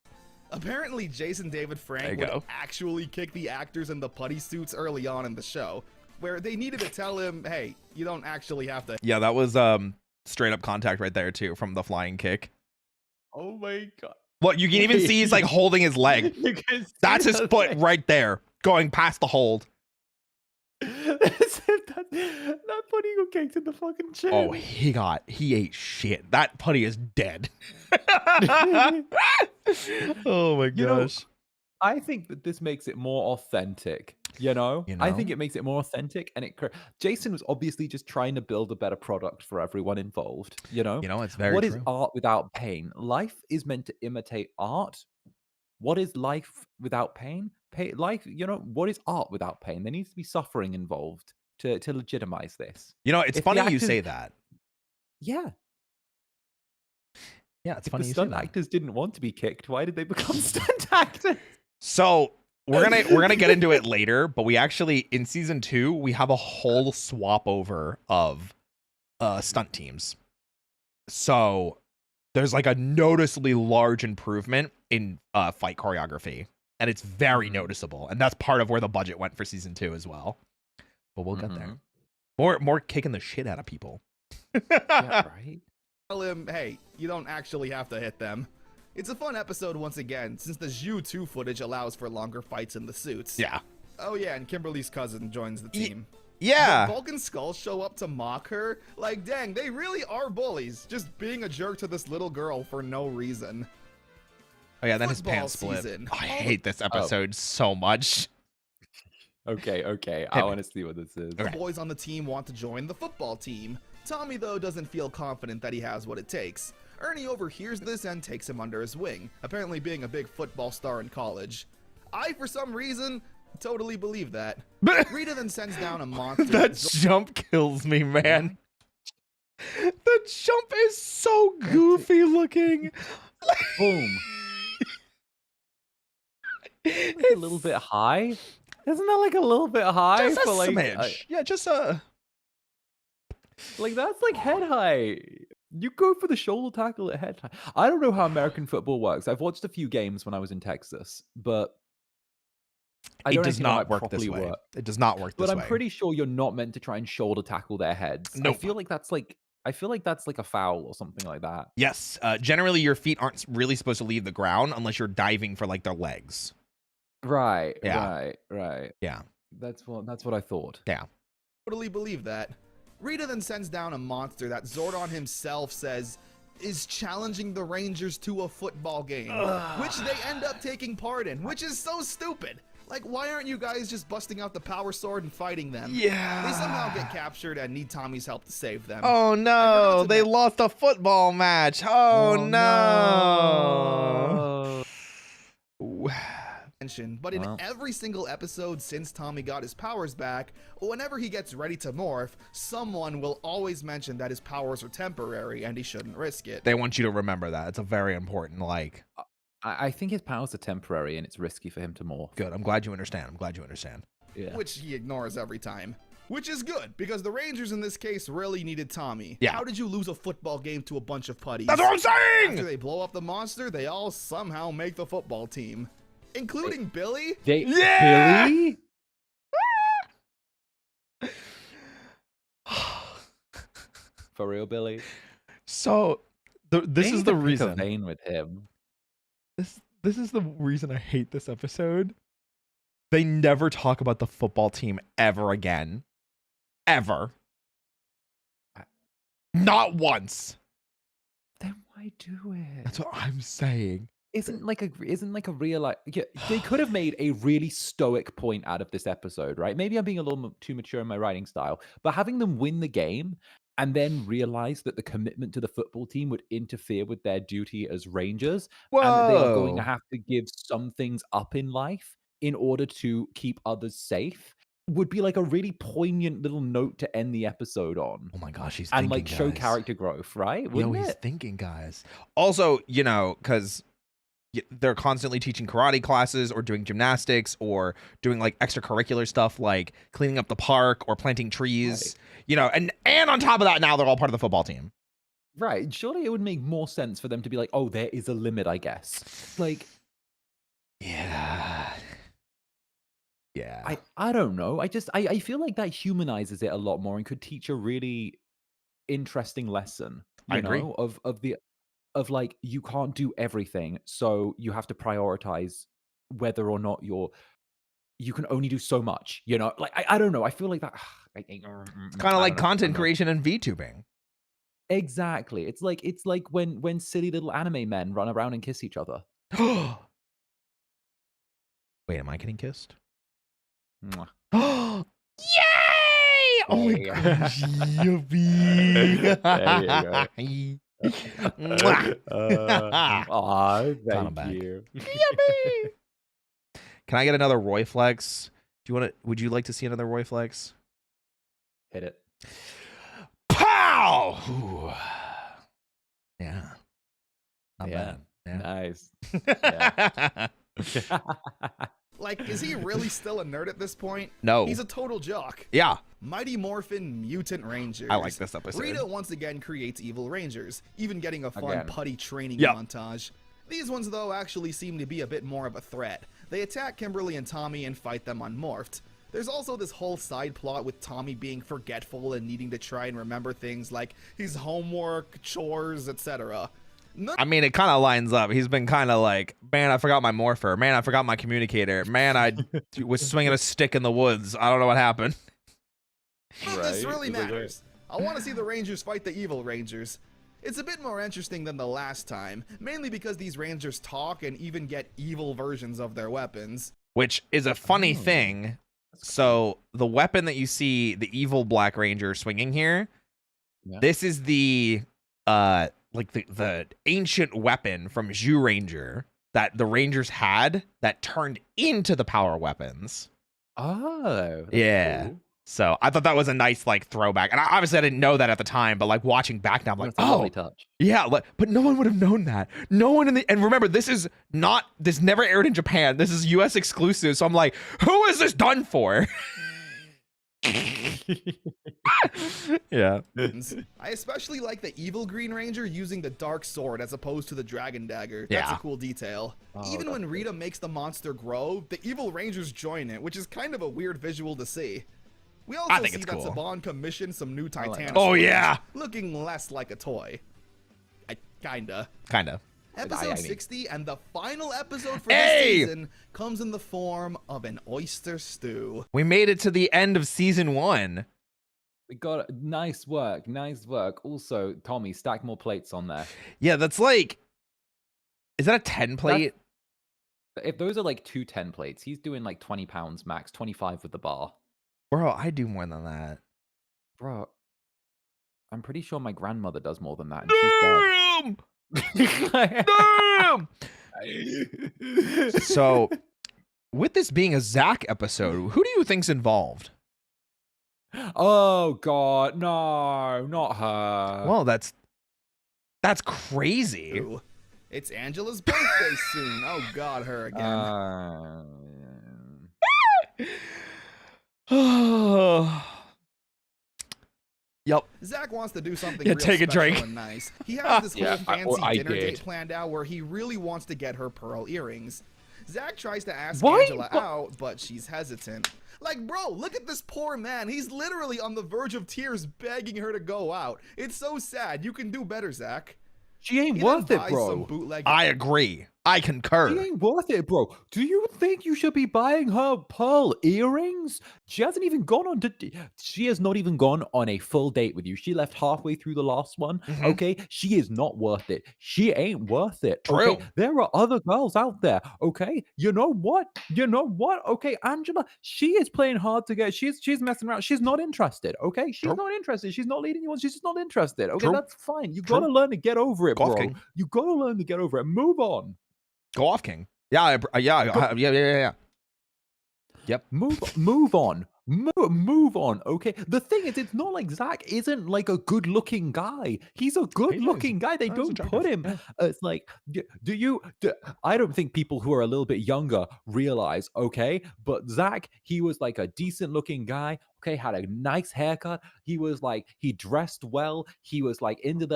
Apparently, Jason David Frank would actually kick the actors in the putty suits early on in the show, where they needed to tell him, hey, you don't actually have to. Yeah, that was straight up contact right there, too, from the flying kick. Oh, my God. What, you can even see he's, like, holding his leg. That's his foot right there, going past the hold. That Pudgy got kicked in the fucking chin. Oh, he ate shit. That Pudgy is dead. Oh my gosh. I think that this makes it more authentic. You know? I think it makes it more authentic, and Jason was obviously just trying to build a better product for everyone involved. You know, it's very what true. is art without pain? Life is meant to imitate art. What is life without pain? Life, what is art without pain? There needs to be suffering involved to legitimize this. It's funny you say that. Yeah. Yeah, it's if funny the you stunt say that. actors didn't want to be kicked, why did they become stunt actors? So we're gonna get into it later, but we actually in season 2 we have a whole swap over of stunt teams. So there's like a noticeably large improvement in fight choreography, and it's very noticeable, and that's part of where the budget went for season 2 as well. But we'll get there. More kicking the shit out of people. Yeah, right. Tell him, hey, you don't actually have to hit them. It's a fun episode once again, since the Zhu 2 footage allows for longer fights in the suits. Yeah. Oh yeah, and Kimberly's cousin joins the team. Yeah. The Vulcan Skulls show up to mock her. Like, dang, they really are bullies, just being a jerk to this little girl for no reason. Oh yeah, then his pants split. Oh, I hate this episode so much. Okay. I want to see what this is. The boys on the team want to join the football team. Tommy, though, doesn't feel confident that he has what it takes. Ernie overhears this and takes him under his wing, apparently being a big football star in college. For some reason, Totally believe that. Rita then sends down a monster. That jump kills me, man. The jump is so goofy looking. Boom. Like a little bit high. Isn't that like a little bit high Just a for like smidge. Yeah, just a. Like that's like head high. You go for the shoulder tackle at head high. I don't know how American football works. I've watched a few games when I was in Texas, but It does not work this way. It does not work this way. But I'm pretty sure you're not meant to try and shoulder tackle their heads. Nope. I feel like that's like a foul or something like that. Yes. Generally, your feet aren't really supposed to leave the ground unless you're diving for like their legs. Right. Yeah. Right. Yeah. That's what I thought. Yeah. Totally believe that. Rita then sends down a monster that Zordon himself says is challenging the Rangers to a football game, which they end up taking part in, which is so stupid. Like, why aren't you guys just busting out the power sword and fighting them? Yeah. They somehow get captured and need Tommy's help to save them. Oh no, they lost a football match. Oh no. But in every single episode since Tommy got his powers back, whenever he gets ready to morph, someone will always mention that his powers are temporary and he shouldn't risk it. They want you to remember that. It's a very important, like... I think his powers are temporary and it's risky for him to morph. Good. I'm glad you understand. Yeah. Which he ignores every time. Which is good, because the Rangers in this case really needed Tommy. Yeah. How did you lose a football game to a bunch of putties? That's what I'm saying! After they blow up the monster, they all somehow make the football team. Including Billy? Billy? For real, Billy? So, this is the reason. Vein with him. This is the reason I hate this episode. They never talk about the football team ever again. Ever. Not once. Then why do it? That's what I'm saying. Isn't like a real like they could have made a really stoic point out of this episode, right? Maybe I'm being a little too mature in my writing style, but having them win the game and then realize that the commitment to the football team would interfere with their duty as Rangers, and that they are going to have to give some things up in life in order to keep others safe, would be like a really poignant little note to end the episode on. Oh my gosh, he's and thinking, like show guys. character growth, right? Wouldn't he's it? thinking, guys. Also, you know, because they're constantly teaching karate classes or doing gymnastics or doing like extracurricular stuff like cleaning up the park or planting trees, you know, and on top of that, now they're all part of the football team. Right. Surely it would make more sense for them to be like, oh, there is a limit, I guess. Like, yeah. I don't know. I feel like that humanizes it a lot more and could teach a really interesting lesson. I agree. Of like, you can't do everything, so you have to prioritize whether or not you can only do so much, you know? Like, I don't know. I feel like that. It's kind of like content creation and VTubing. Exactly. It's like when silly little anime men run around and kiss each other. Wait, am I getting kissed? Mwah. Yay! Oh my gosh. Yippee. There you thank you. Yippee. Can I get another Roy Flex? Would you like to see another Roy Flex? Hit it. Pow! Ooh. Yeah. Not bad. Yeah. Nice. Yeah. Like, is he really still a nerd at this point? No. He's a total jock. Yeah. Mighty Morphin Mutant Rangers. I like this episode. Rita once again creates evil Rangers, even getting a fun putty training Yep. montage. These ones, though, actually seem to be a bit more of a threat. They attack Kimberly and Tommy and fight them unmorphed. There's also this whole side plot with Tommy being forgetful and needing to try and remember things like his homework, chores, etc. I mean, it kind of lines up. He's been kind of like, man, I forgot my morpher. Man, I forgot my communicator. Man, I was swinging a stick in the woods. I don't know what happened. None of this really matters. I want to see the Rangers fight the evil Rangers. It's a bit more interesting than the last time, mainly because these Rangers talk and even get evil versions of their weapons. Which is a funny thing. So the weapon that you see the evil Black Ranger swinging here, this is the like the ancient weapon from Zhu Ranger that the Rangers had that turned into the power weapons. Oh, Yeah. cool. So I thought that was a nice like throwback, and obviously I didn't know that at the time, but like watching back now, I'm like, That's a lovely oh, touch. yeah, but no one would have known that. No one and remember, this never aired in Japan. This is U.S. exclusive. So I'm like, who is this done for? Yeah. I especially like the evil Green Ranger using the dark sword as opposed to the dragon dagger. That's a cool detail. Even when Rita makes the monster grow, the evil Rangers join it, which is kind of a weird visual to see. We also see that Saban commissioned some new Titanic. Oh yeah, looking less like a toy. Kinda. Episode 60 and the final episode for this season comes in the form of an oyster stew. We made it to the end of season 1. We got nice work. Also, Tommy, stack more plates on there. Yeah, that's like, is that a 10 plate? If those are like 2 10 plates, he's doing like 20 pounds max, 25 with the bar. Bro, I do more than that. Bro, I'm pretty sure my grandmother does more than that, and she's dead. Damn! So, with this being a Zach episode, who do you think's involved? Oh God, no, not her. Well, that's crazy. Ooh, it's Angela's birthday soon. Oh God, her again. Yep. Zach wants to do something real take a special drink. and nice. He has this whole fancy I dinner did. date planned out where he really wants to get her pearl earrings. Zach tries to ask Why? Angela out, but she's hesitant. Like, bro, look at this poor man. He's literally on the verge of tears begging her to go out. It's so sad. You can do better, Zach. She ain't worth it, bro. I agree. I concur. She ain't worth it, bro. Do you think you should be buying her pearl earrings? She hasn't even gone on she has not even gone on a full date with you. She left halfway through the last one. Okay, she is not worth it. She ain't worth it. True. Okay? There are other girls out there. Okay, you know what? Okay, Angela, she is playing hard to get. She's messing around. She's not interested. Okay, she's not interested. She's not leading you on. She's just not interested. Okay, that's fine. You gotta learn to get over it, bro. You gotta learn to get over it. Move on. Go off, King. Yeah. Yep. Move on. Move on. Okay. The thing is, it's not like Zach isn't like a good-looking guy. He's a good-looking guy. They don't put him. It's like, I don't think people who are a little bit younger realize. Okay, but Zach, he was like a decent-looking guy. Okay, had a nice haircut. He was like, he dressed well. He was like into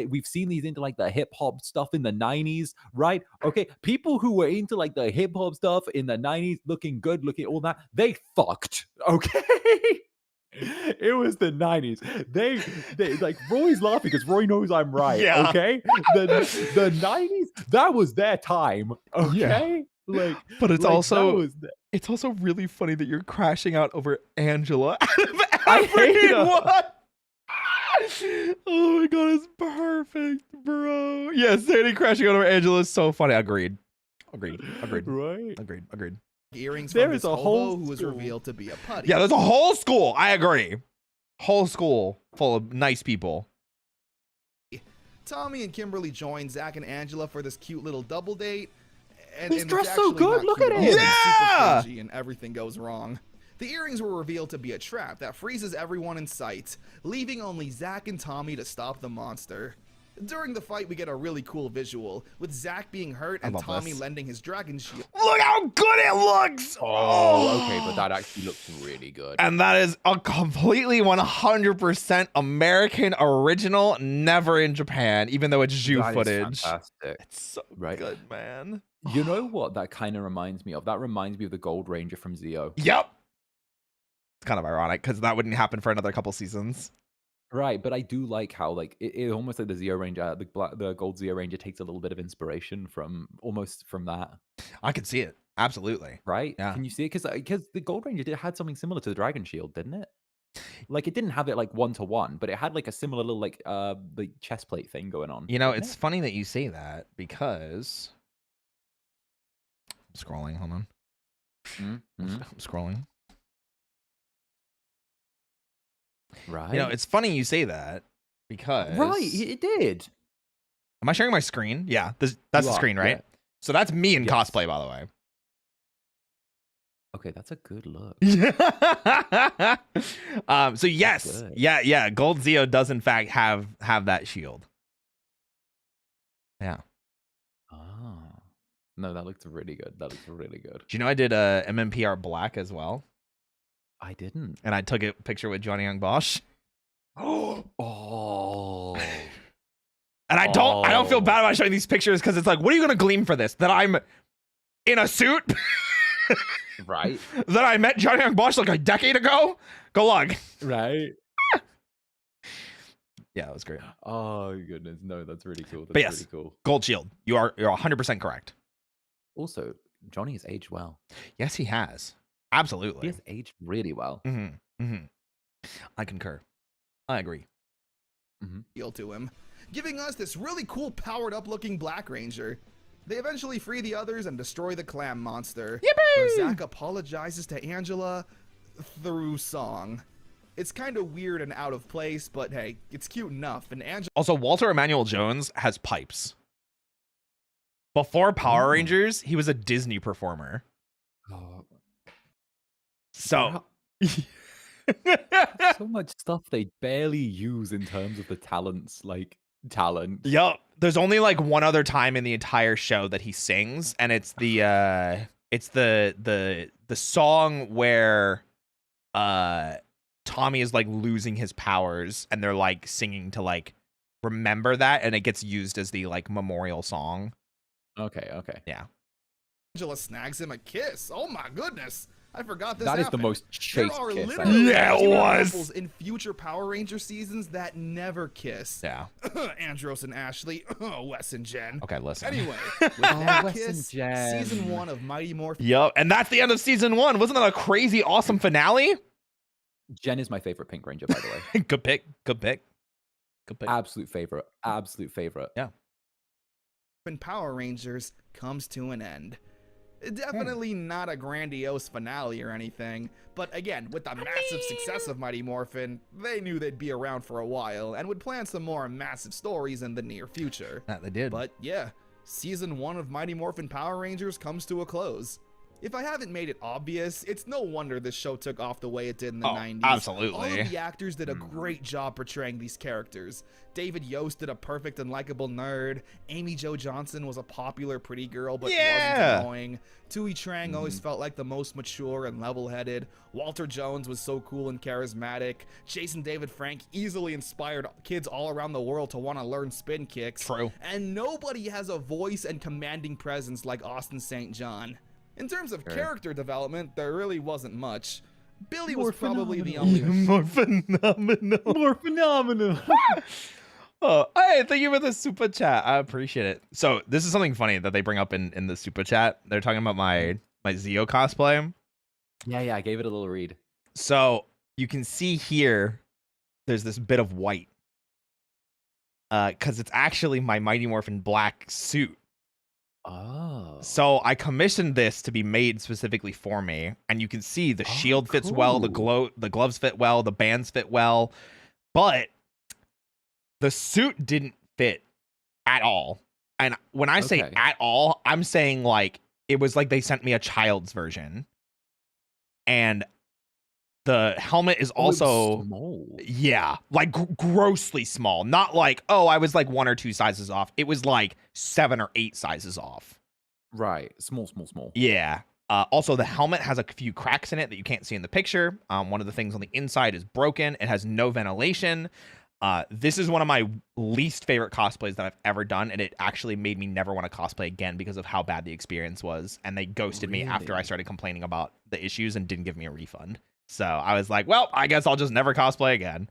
we've seen these into like the hip hop stuff in the 90s, right? Okay, people who were into like the hip hop stuff in the 90s, looking good, looking all that, they fucked. Okay. It was the 90s. They like, Roy's laughing because Roy knows I'm right. Yeah. Okay. The 90s, that was their time. Okay. Yeah. Like, but it's also really funny that you're crashing out over Angela. I hate her. What? Oh my God, it's perfect, bro. Yeah, Sandy crashing out over Angela is so funny. Agreed. Right. Agreed. Earrings there from is this a hobo whole who was revealed to be a putty. Yeah, there's a whole school. I agree. Whole school full of nice people. Tommy and Kimberly join Zach and Angela for this cute little double date. He's dressed so good. Look at him. Yeah! Super and everything goes wrong. The earrings were revealed to be a trap that freezes everyone in sight, leaving only Zach and Tommy to stop the monster. During the fight, we get a really cool visual, with Zach being hurt and Tommy lending his dragon shield. Look how good it looks! Oh, okay, but that actually looks really good. And that is a completely 100% American original, never in Japan, even though it's Ju footage. Fantastic. It's so good, man. You know what that kind of reminds me of? That reminds me of the Gold Ranger from Zeo. Yep. It's kind of ironic because that wouldn't happen for another couple seasons. Right, but I do like how like it almost like the Zeo Ranger, the Gold Zeo Ranger takes a little bit of inspiration from that. I could see it, absolutely. Right? Yeah. Can you see it? Because the Gold Ranger had something similar to the Dragon Shield, didn't it? Like it didn't have it like 1-to-1, but it had like a similar little like the chest plate thing going on. You know, it's funny that you say that because I'm scrolling. Hold on. I'm scrolling. Right. You know, it's funny you say that because it did. Am I sharing my screen? Yeah, that's the screen, right? Yeah. So that's me in cosplay, by the way. Okay, that's a good look. So yes, yeah, Gold Zeo does in fact have that shield. Yeah. Oh. No, that looks really good. That looks really good. Do you know I did a MMPR black as well? I didn't. And I took a picture with Johnny Young Bosch. Oh. And I don't feel bad about showing these pictures because it's like, what are you gonna glean for this? That I'm in a suit? Right. That I met Johnny Young Bosch like a decade ago? Go log. Right. Yeah, that was great. Oh goodness, no, that's really cool. That's But yes, really cool. Gold Shield. You're 100% correct. Also, Johnny has aged well. Yes, he has. Absolutely. He has aged really well. I concur. I agree. Deal to him, giving us this really cool powered up looking Black Ranger. They eventually free the others and destroy the clam monster. Yippee! Zack apologizes to Angela through song. It's kind of weird and out of place, but hey, it's cute enough. And Angela. Also, Walter Emmanuel Jones has pipes. Before Power Rangers, he was a Disney performer. Oh. So. So much stuff they barely use in terms of the talents, like talent. Yup. There's only like one other time in the entire show that he sings, and it's the song where Tommy is like losing his powers, and they're like singing to like remember that, and it gets used as the like memorial song. Okay. Yeah. Angela snags him a kiss. Oh my goodness. I forgot this That is happened. the most chaste There are kiss. literally Yeah, it was. couples in future Power Ranger seasons that never kiss. Yeah. Andros and Ashley, Wes and Jen. Okay, listen. Anyway, with that Wes kiss, and Jen. season 1 of Mighty Morphin. Yup. And that's the end of season 1. Wasn't that a crazy, awesome finale? Jen is my favorite Pink Ranger, by the way. Good pick. Absolute favorite. Yeah. When Power Rangers comes to an end. Definitely not a grandiose finale or anything, but again, with the massive success of Mighty Morphin, they knew they'd be around for a while and would plan some more massive stories in the near future. That they did. But yeah, season 1 of Mighty Morphin Power Rangers comes to a close. If I haven't made it obvious, it's no wonder this show took off the way it did in the 90s. Absolutely. All of the actors did a great job portraying these characters. David Yost did a perfect and likable nerd. Amy Jo Johnson was a popular pretty girl, but wasn't annoying. Tui Trang always felt like the most mature and level-headed. Walter Jones was so cool and charismatic. Jason David Frank easily inspired kids all around the world to want to learn spin kicks. True. And nobody has a voice and commanding presence like Austin St. John. In terms of character development, there really wasn't much. Billy was probably the only... More phenomenal. Oh, hey, thank you for the super chat. I appreciate it. So this is something funny that they bring up in the super chat. They're talking about my Zeo cosplay. Yeah, I gave it a little read. So you can see here, there's this bit of white. Because it's actually my Mighty Morphin black suit. Oh. So I commissioned this to be made specifically for me, and you can see the shield fits well, the gloves fit well, the bands fit well, but the suit didn't fit at all. And when I say at all, I'm saying like it was like they sent me a child's version. And the helmet is also small. Yeah, like grossly small. Not like, oh, I was like 1 or 2 sizes off. It was like 7 or 8 sizes off. Right. Small. Yeah. Also, the helmet has a few cracks in it that you can't see in the picture. One of the things on the inside is broken. It has no ventilation. This is one of my least favorite cosplays that I've ever done, and it actually made me never want to cosplay again because of how bad the experience was. And they ghosted me after I started complaining about the issues and didn't give me a refund. So I was like, well, I guess I'll just never cosplay again.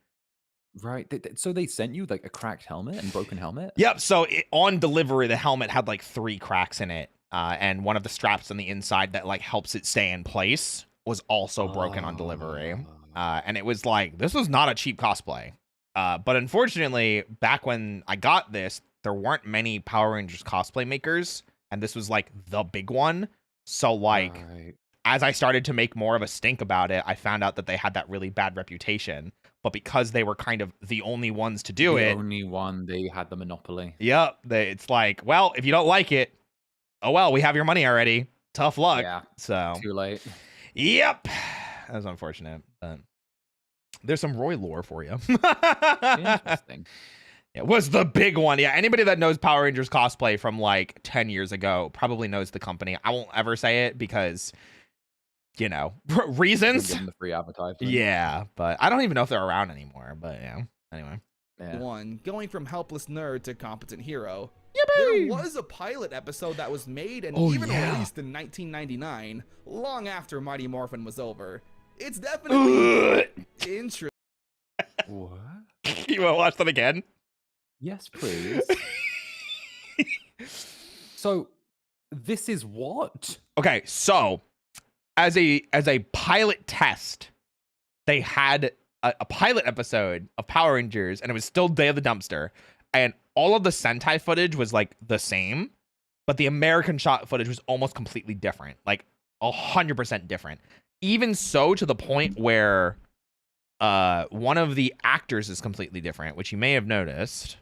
Right. So they sent you like a cracked helmet and broken helmet? Yep. So on delivery, the helmet had like 3 cracks in it. And one of the straps on the inside that like helps it stay in place was also broken on delivery. And it was like, this was not a cheap cosplay. But unfortunately, back when I got this, there weren't many Power Rangers cosplay makers. And this was like the big one. So like... As I started to make more of a stink about it, I found out that they had that really bad reputation. But because they were kind of the only ones to do it... The only one, they had the monopoly. Yep. It's like, well, if you don't like it, oh well, we have your money already. Tough luck. Yeah. So Too late. Yep. That was unfortunate. But there's some Roy lore for you. Interesting. It was the big one. Yeah, anybody that knows Power Rangers cosplay from like 10 years ago probably knows the company. I won't ever say it because, you know, reasons. Give them the free advertisement. Yeah, but I don't even know if they're around anymore. But yeah, anyway. Yeah. One, going from helpless nerd to competent hero. Yippee! There was a pilot episode that was made and Oh, even yeah. released in 1999, long after Mighty Morphin was over. It's definitely interesting. What? You want to watch that again? Yes, please. So, this is what? Okay, so as a pilot test, they had a pilot episode of Power Rangers, and it was still Day of the Dumpster, and all of the Sentai footage was like the same, but the American shot footage was almost completely different, like 100% different. Even so, to the point where one of the actors is completely different, which you may have noticed.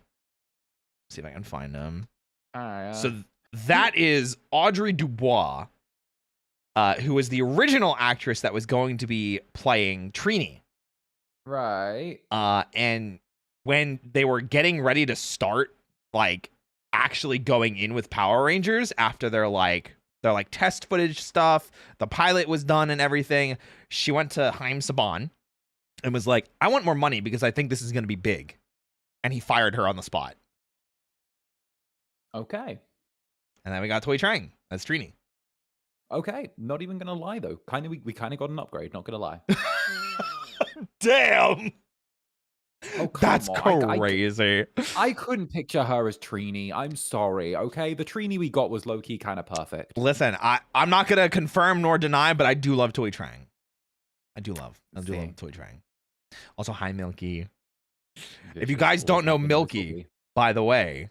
Let's see if I can find him. So that is Audrey Dubois, who was the original actress that was going to be playing Trini. Right. And when they were getting ready to start, like, actually going in with Power Rangers after their test footage stuff, the pilot was done and everything, she went to Haim Saban and was like, I want more money because I think this is going to be big. And he fired her on the spot. Okay. And then we got Toy Trang as Trini. Okay. Not even gonna lie though. We kind of got an upgrade. Not gonna lie. Damn. Oh, come That's on. crazy. I couldn't picture her as Trini. I'm sorry. Okay, the Trini we got was low key kind of perfect. Listen, I'm not gonna confirm nor deny, but I do love Toy Trang. I do love Toy Trang. Also, hi Milky. If you guys don't know Milky, by the way,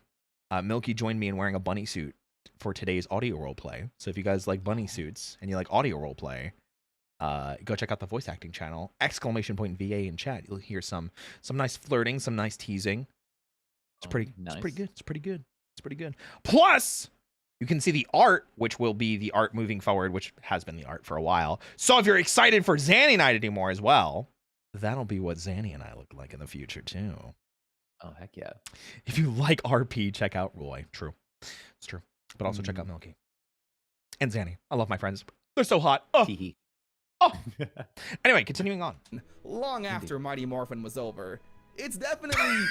Milky joined me in wearing a bunny suit for today's audio roleplay. So if you guys like bunny suits and you like audio roleplay, go check out the voice acting channel, !VA in chat. You'll hear some nice flirting, some nice teasing. It's pretty nice. It's pretty good. It's pretty good. It's pretty good. Plus, you can see the art, which will be the art moving forward, which has been the art for a while. So if you're excited for Zanny Night anymore as well, that'll be what Zanny and I look like in the future too. Oh, heck yeah. If you like RP, check out Roy. True. It's true. But also check out Milky. And Zanny. I love my friends. They're so hot. Oh. Oh. Anyway, continuing on. Long after Mighty Morphin was over. It's definitely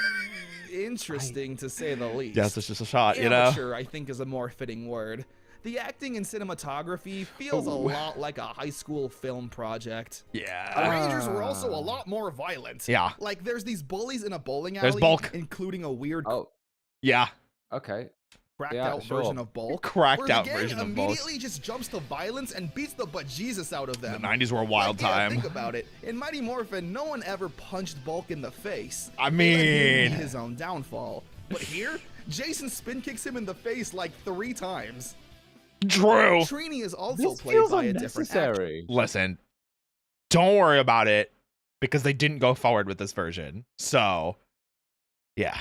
interesting to say the least. Yes, it's just a shot, you know? Amateur, I think, is a more fitting word. The acting and cinematography feels a lot like a high school film project. Yeah. The Rangers were also a lot more violent. Yeah. Like, there's these bullies in a bowling alley. There's Bulk. Including a weird Yeah. Okay. cracked out version of Bulk. Cracked out where the version gang of Bulk. immediately just jumps to violence and beats the bejesus out of them. The 90s were a wild time. Think about it. In Mighty Morphin, no one ever punched Bulk in the face. I They let him mean, meet his own downfall. But here, Jason spin kicks him in the face like 3 times. Drew. Trini is also This played feels by a different actor. unnecessary. Listen, don't worry about it because they didn't go forward with this version. So, yeah.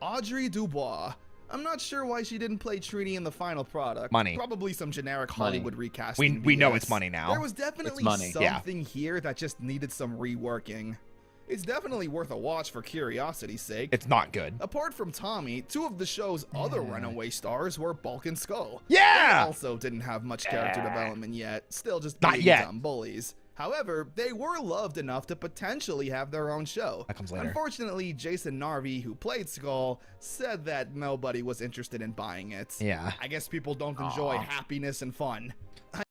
Audrey Dubois. I'm not sure why she didn't play Trini in the final product. Money. Probably some generic Hollywood recast. We know it's money now. There was definitely something here that just needed some reworking. It's definitely worth a watch for curiosity's sake. It's not good. Apart from Tommy, 2 of the show's other runaway stars were Bulk and Skull. Yeah! They also didn't have much character development yet, still just Not being yet. dumb bullies. However, they were loved enough to potentially have their own show. That comes later. Unfortunately, Jason Narvi, who played Skull, said that nobody was interested in buying it. Yeah. I guess people don't enjoy happiness and fun.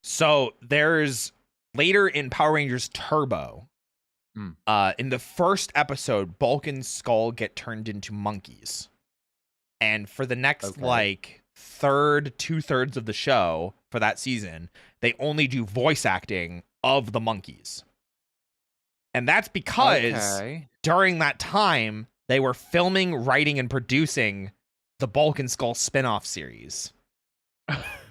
So there's later in Power Rangers Turbo, in the first episode, Bulk and Skull get turned into monkeys. And for the next 2/3 of the show for that season, they only do voice acting of the monkeys. And that's because during that time, they were filming, writing, and producing the Bulk and Skull spin-off series.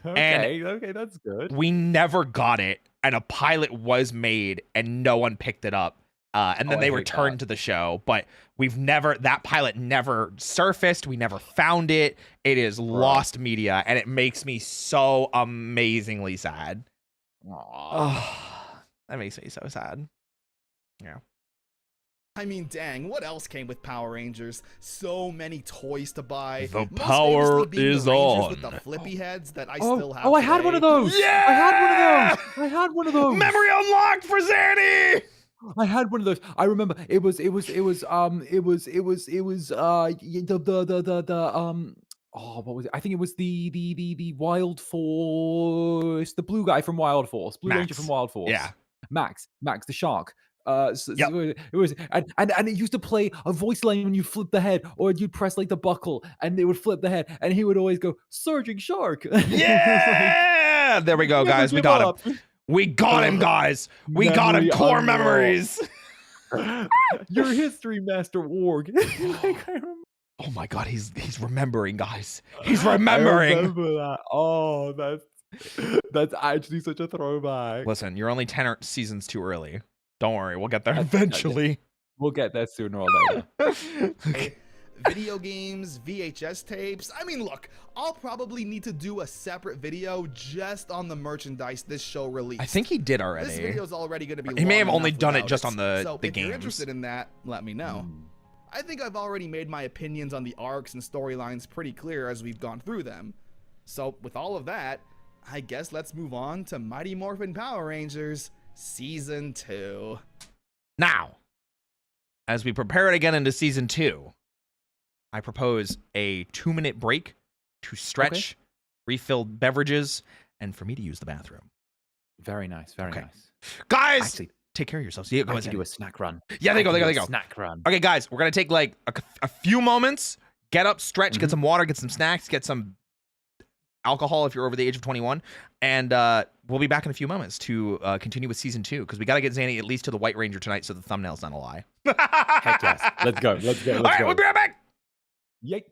Okay, that's good. We never got it, and a pilot was made, and no one picked it up. And then they returned to the show, but that pilot never surfaced. We never found it. It is lost media, and it makes me so amazingly sad. Oh, that makes me so sad. Yeah. I mean, dang, what else came with Power Rangers? So many toys to buy. The Most power famously being is the Rangers on. with the flippy heads that I still have I had one of today. those. Yeah! I had one of those. I had one of those. Memory unlocked for Zanny. I had one of those. I remember it was the oh, what was it? I think it was the Wild Force, the blue guy from Wild Force, Blue Ranger from Wild Force. Yeah. Max the shark. Yep. It was and it used to play a voice line when you flip the head, or you'd press like the buckle and it would flip the head, and he would always go, "Surging Shark." Yeah, there we go, guys. We got him. We got him, guys. We got him. Core memories. Your history, Master Warg. Oh my God, he's remembering, guys. He's remembering. I remember that. Oh, that's actually such a throwback. Listen, you're only 10 seasons too early. Don't worry, we'll get there eventually. We'll get there sooner or later. Video games, VHS tapes. I mean, look, I'll probably need to do a separate video just on the merchandise this show released. I think he did already. This video's already going to be He may have long only enough done it without just on the so if games. you're interested in that, let me know. I think I've already made my opinions on the arcs and storylines pretty clear as we've gone through them. So with all of that, I guess let's move on to Mighty Morphin Power Rangers Season 2. Now, as we prepare it again into Season 2, I propose a 2-minute break to stretch, refill beverages, and for me to use the bathroom. Very nice, very nice. Guys, Actually, take care of yourselves. Yeah, go I ahead. can do a snack run. Yeah, there you go. Snack run. Okay, guys, we're going to take like a few moments, get up, stretch, get some water, get some snacks, get some alcohol if you're over the age of 21, and we'll be back in a few moments to continue with Season 2, because we got to get Zanny at least to the White Ranger tonight so the thumbnail's not a lie. Heck yes. Let's go. All right, we'll be right back. Yay.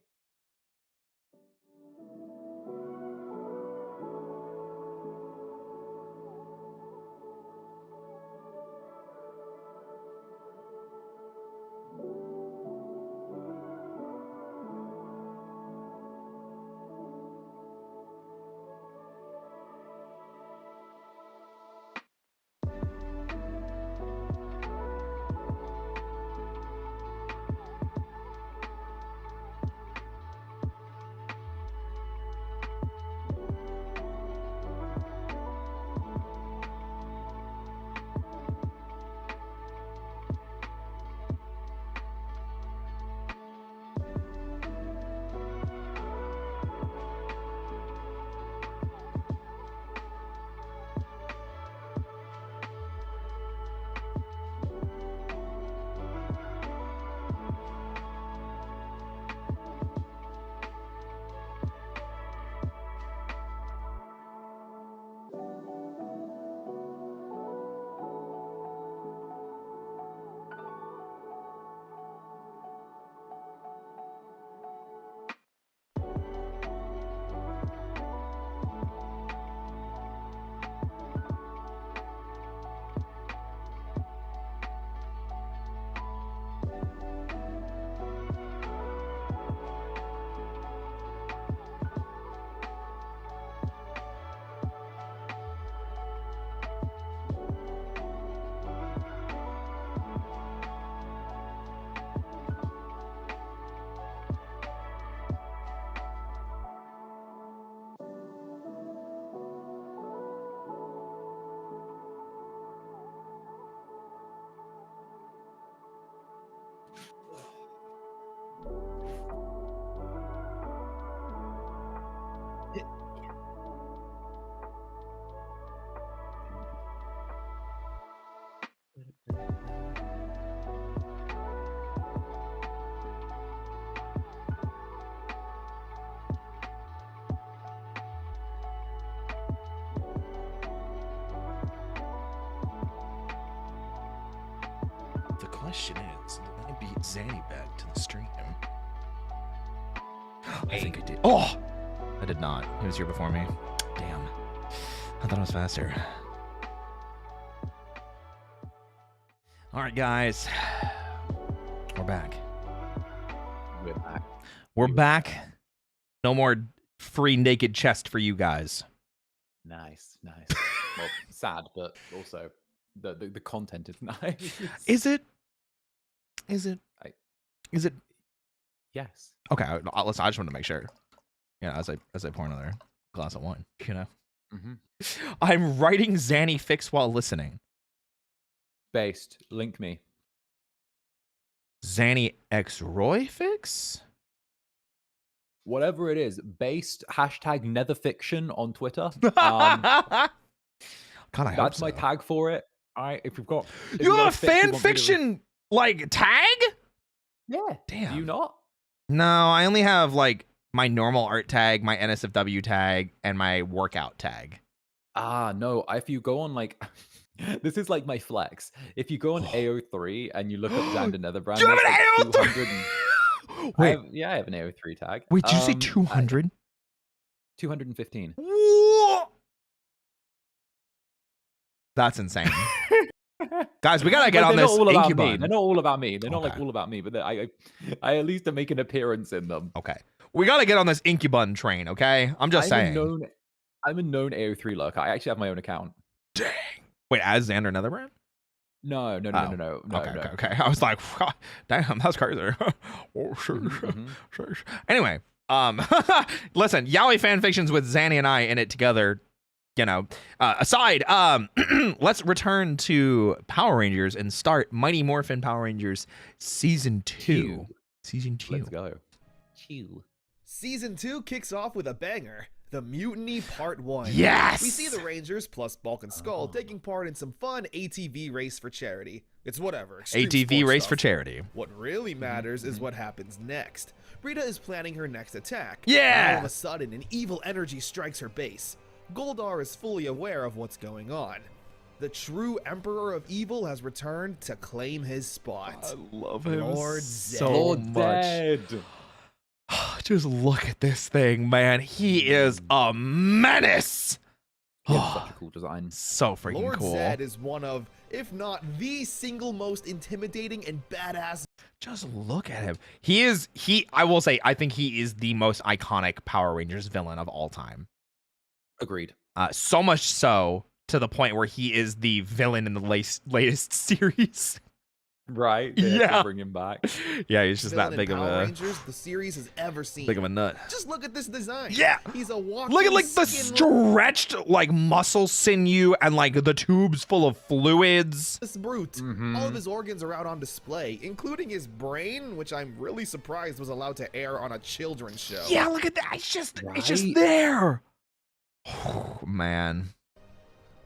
The question is, did I beat Zanny back to the stream? I think I did. Oh! I did not. He was here before me. Damn. I thought it was faster. Alright, guys. We're back. We're back. We're back. No more free naked chest for you guys. Nice. Well, sad, but also the content is nice. Is it? Is it? I- Is it? Yes. Okay, listen. I just wanted to make sure. As I pour another glass of wine. I'm writing Zanny fix while listening. Based. Link me. Zanny X Roy fix? Whatever it is, based hashtag netherfiction on Twitter. God, I hope That's so. my tag for it. All right, if you've got You have a fan fiction like tag? Yeah. Damn. Do you not? No, I only have like my normal art tag, my NSFW tag, and my workout tag. No. If you go on like, this is like my flex. If you go on AO3 and you look up Xander Netherbrand, You have an like AO3? Wait. I have an AO3 tag. Wait, did you say 200? 215. That's insane. Guys, we gotta get on they're this not all about Inky me. Bun. They're not all about me. They're not Okay. like all about me, but I at least make an appearance in them. Okay. We gotta get on this Inky Bun train, okay? I'm just saying. I'm a known AO3 lurker. I actually have my own account. Dang. Wait, as Xander Netherbrand? No. Okay. I was like, damn, that's crazy. Oh, sure. Anyway, listen, Yaoi fanfictions with Zanny and I in it together, aside, let's return to Power Rangers and start Mighty Morphin Power Rangers Season 2. Season 2. Let's go. Season 2 kicks off with a banger. The Mutiny Part 1. Yes! We see the Rangers plus Bulk and Skull taking part in some fun ATV race for charity. It's whatever. extreme ATV sport race stuff. for charity. What really matters is what happens next. Rita is planning her next attack. Yeah! All of a sudden, an evil energy strikes her base. Goldar is fully aware of what's going on. The true Emperor of Evil has returned to claim his spot. I love him Lord so Zed. much. Zed. Just look at this thing, man. He is a menace. He has such a cool design. So freaking Lord cool. Zed is one of, if not the single most intimidating and badass. Just look at him. I will say, I think he is the most iconic Power Rangers villain of all time. Agreed. So much so to the point where he is the villain in the latest series. Right? They have to bring him back. Yeah, he's just that big of Power a Rangers the series has ever seen. big of a nut. Just look at this design. Yeah. He's a walking Look at like the stretched like muscle sinew and like the tubes full of fluids. This brute. All of his organs are out on display, including his brain, which I'm really surprised was allowed to air on a children's show. Yeah, look at that. It's just there. Oh, man.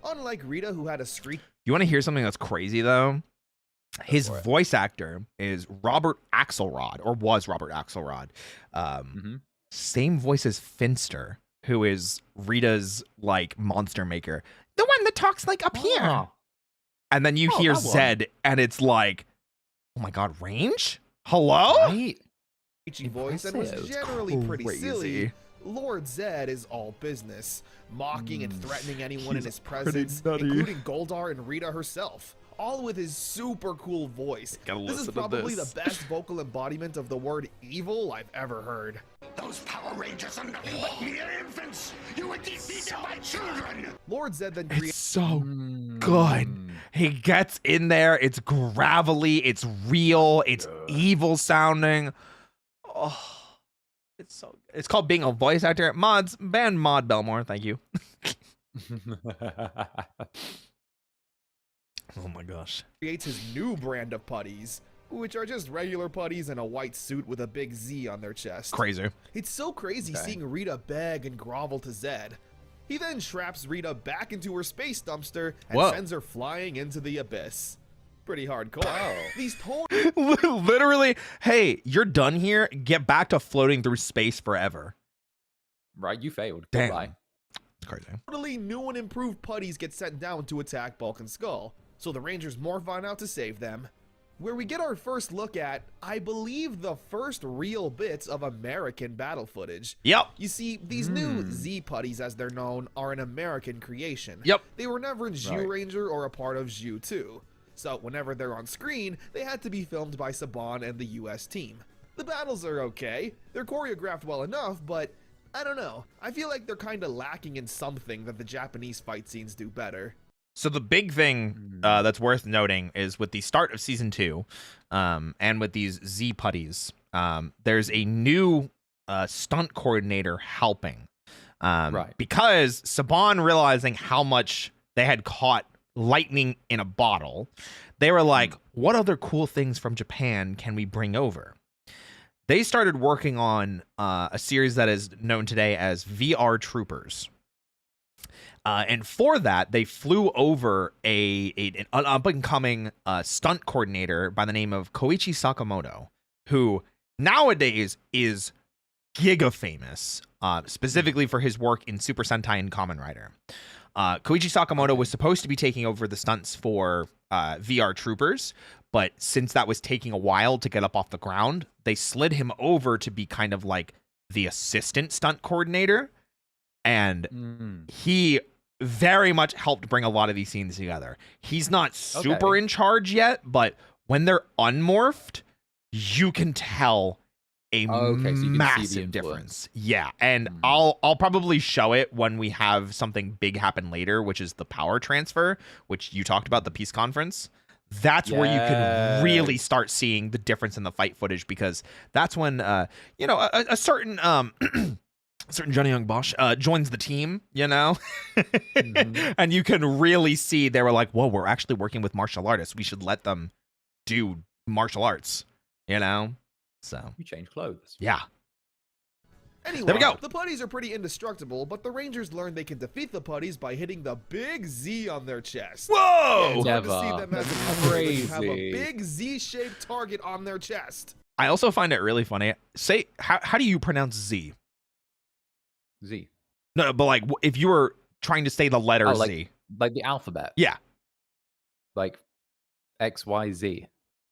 Unlike Rita, who had a screech. You want to hear something that's crazy though? His voice actor is Robert Axelrod, or was Robert Axelrod. Same voice as Finster, who is Rita's like monster maker. The one that talks like up here. And then you hear Zed, and it's like, oh my god, Range? Hello? Right? Screechy voice and was generally pretty silly. Lord Zed is all business, mocking and threatening anyone in his presence, including Goldar and Rita herself. All with his super cool voice. This is probably the best vocal embodiment of the word evil I've ever heard. Those Power Rangers are nothing but mere infants. You were defeated by children. Lord Zed then It's creates so good. He gets in there. It's gravelly. It's real. It's evil sounding. Oh, it's called being a voice actor. Mods, ban Mod Belmore. Thank you. Oh my gosh. creates his new brand of putties, which are just regular putties in a white suit with a big Z on their chest. Crazy. It's so crazy seeing Rita beg and grovel to Zed. He then traps Rita back into her space dumpster and sends her flying into the abyss. Pretty hardcore. These Literally, hey, you're done here. Get back to floating through space forever. Right, you failed. Damn. Goodbye. It's crazy. totally new and improved putties get sent down to attack Bulk and Skull, so the Rangers morph on out to save them. Where we get our first look at, I believe, the first real bits of American battle footage. Yep. You see, these new Z putties, as they're known, are an American creation. Yep. They were never in Zhu Ranger or a part of Zhu 2. So whenever they're on screen, they had to be filmed by Saban and the US team. The battles are okay. They're choreographed well enough, but I don't know. I feel like they're kind of lacking in something that the Japanese fight scenes do better. So the big thing that's worth noting is with the start of season 2, and with these Z putties, there's a new stunt coordinator helping. Right. Because Saban, realizing how much they had caught lightning in a bottle, they were like, what other cool things from Japan can we bring over? They started working on a series that is known today as VR Troopers. And for that, they flew over an up-and-coming stunt coordinator by the name of Koichi Sakamoto, who nowadays is giga famous, specifically for his work in Super Sentai and Kamen Rider. Koichi Sakamoto was supposed to be taking over the stunts for VR Troopers, but since that was taking a while to get up off the ground, they slid him over to be kind of like the assistant stunt coordinator. And he very much helped bring a lot of these scenes together. He's not super in charge yet, but when they're unmorphed, you can tell a massive difference. Yeah, and I'll probably show it when we have something big happen later, which is the power transfer, which you talked about, the peace conference. That's where you can really start seeing the difference in the fight footage, because that's when a certain certain Johnny Young Bosch joins the team, and you can really see they were like, whoa, we're actually working with martial artists. We should let them do martial arts, So you change clothes. Yeah. Anyway, there we go. The putties are pretty indestructible, but the Rangers learn they can defeat the putties by hitting the big Z on their chest. Whoa! Yeah, it's hard to see them as a crazy. Have a big Z-shaped target on their chest. I also find it really funny. Say, how do you pronounce Z? Z. No, but like if you were trying to say the letter Z, like the alphabet. Yeah. Like X, Y, Z.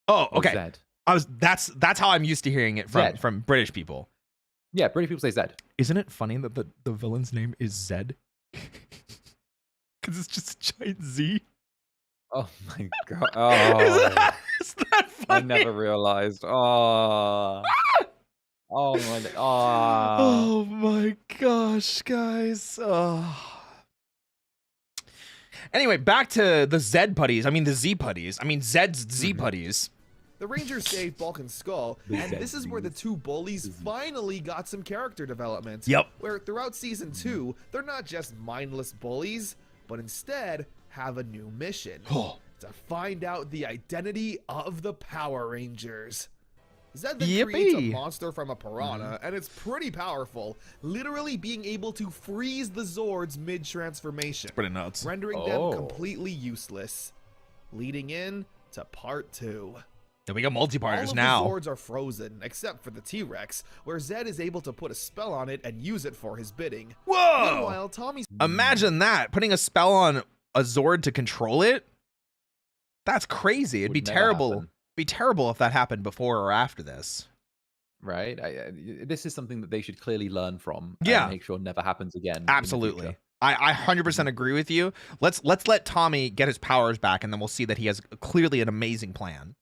Oh, okay. Z. That's how I'm used to hearing it from British people. Yeah, British people say Z. Isn't it funny that the villain's name is Zed? Because it's just a giant Z. Oh my god! Oh, is that funny? I never realized. Oh. Oh my. Oh. Oh my gosh, guys. Oh. Anyway, back to the Z putties. I mean the Z putties. I mean Zed's Z putties. The Rangers save Bulk and Skull, and this is where the two bullies finally got some character development. Yep. Where throughout season 2, they're not just mindless bullies, but instead have a new mission. To find out the identity of the Power Rangers. Zed then creates a monster from a piranha, and it's pretty powerful, literally being able to freeze the Zords mid-transformation. Pretty nuts. Rendering them completely useless. Leading in to part 2. Then we got multi-partners now. All of the Zords are frozen, except for the T-Rex, where Zed is able to put a spell on it and use it for his bidding. Whoa! Meanwhile, Tommy's... Imagine that, putting a spell on a Zord to control it. That's crazy. It'd be terrible. Be terrible if that happened before or after this. Right? This is something that they should clearly learn from. Yeah. And make sure it never happens again. Absolutely. I 100% agree with you. Let's let Tommy get his powers back, and then we'll see that he has clearly an amazing plan.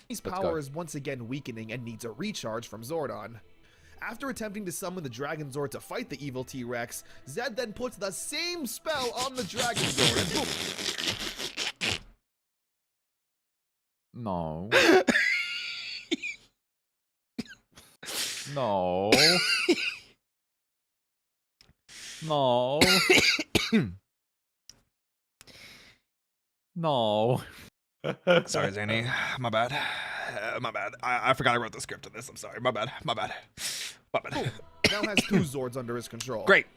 His power is once again weakening and needs a recharge from Zordon. After attempting to summon the Dragon Zord to fight the evil T-Rex, Zed then puts the same spell on the Dragon Zord and boom. No. No. No. No. Sorry, Zany. My bad. My bad. I forgot I wrote the script of this. I'm sorry. My bad. My bad. My bad. Cool. Now has 2 Zords under his control. Great.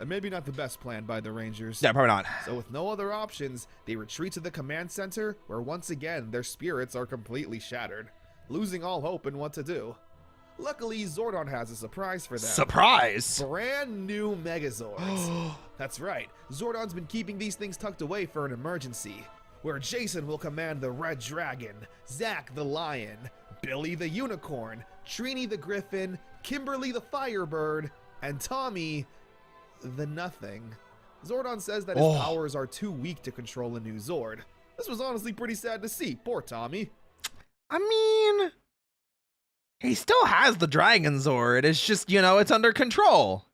Maybe not the best plan by the Rangers. Yeah, probably not. So with no other options, they retreat to the command center, where once again their spirits are completely shattered, losing all hope in what to do. Luckily, Zordon has a surprise for them. Surprise! Brand new Megazords. That's right, Zordon's been keeping these things tucked away for an emergency, where Jason will command the Red Dragon, Zack the Lion, Billy the Unicorn, Trini the Griffin, Kimberly the Firebird, and Tommy the Nothing. Zordon says that his powers are too weak to control a new Zord. This was honestly pretty sad to see. Poor Tommy. I mean, He still has the Dragon Zord. It's just, you know, it's under control.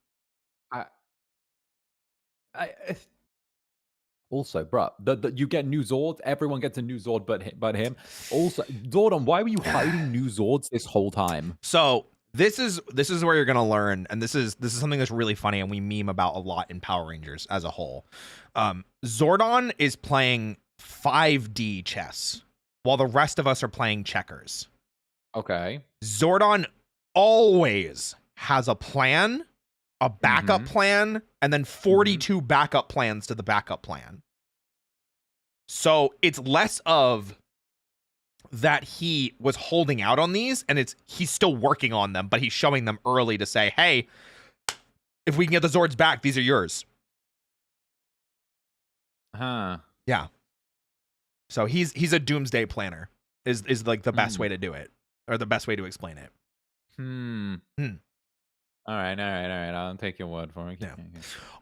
Also, bro, you get new Zords. Everyone gets a new Zord, but him. Also, Zordon, why were you hiding new Zords this whole time? So this is where you're gonna learn, and this is something that's really funny, and we meme about a lot in Power Rangers as a whole. Zordon is playing 5D chess, while the rest of us are playing checkers. Okay. Zordon always has a plan, a backup plan, and then 42 backup plans to the backup plan. So it's less of that he was holding out on these, and he's still working on them, but he's showing them early to say, hey, if we can get the Zords back, these are yours. Huh. Yeah. So he's a doomsday planner is like the best way to do it, or the best way to explain it. All right. I'll take your word for it. Yeah.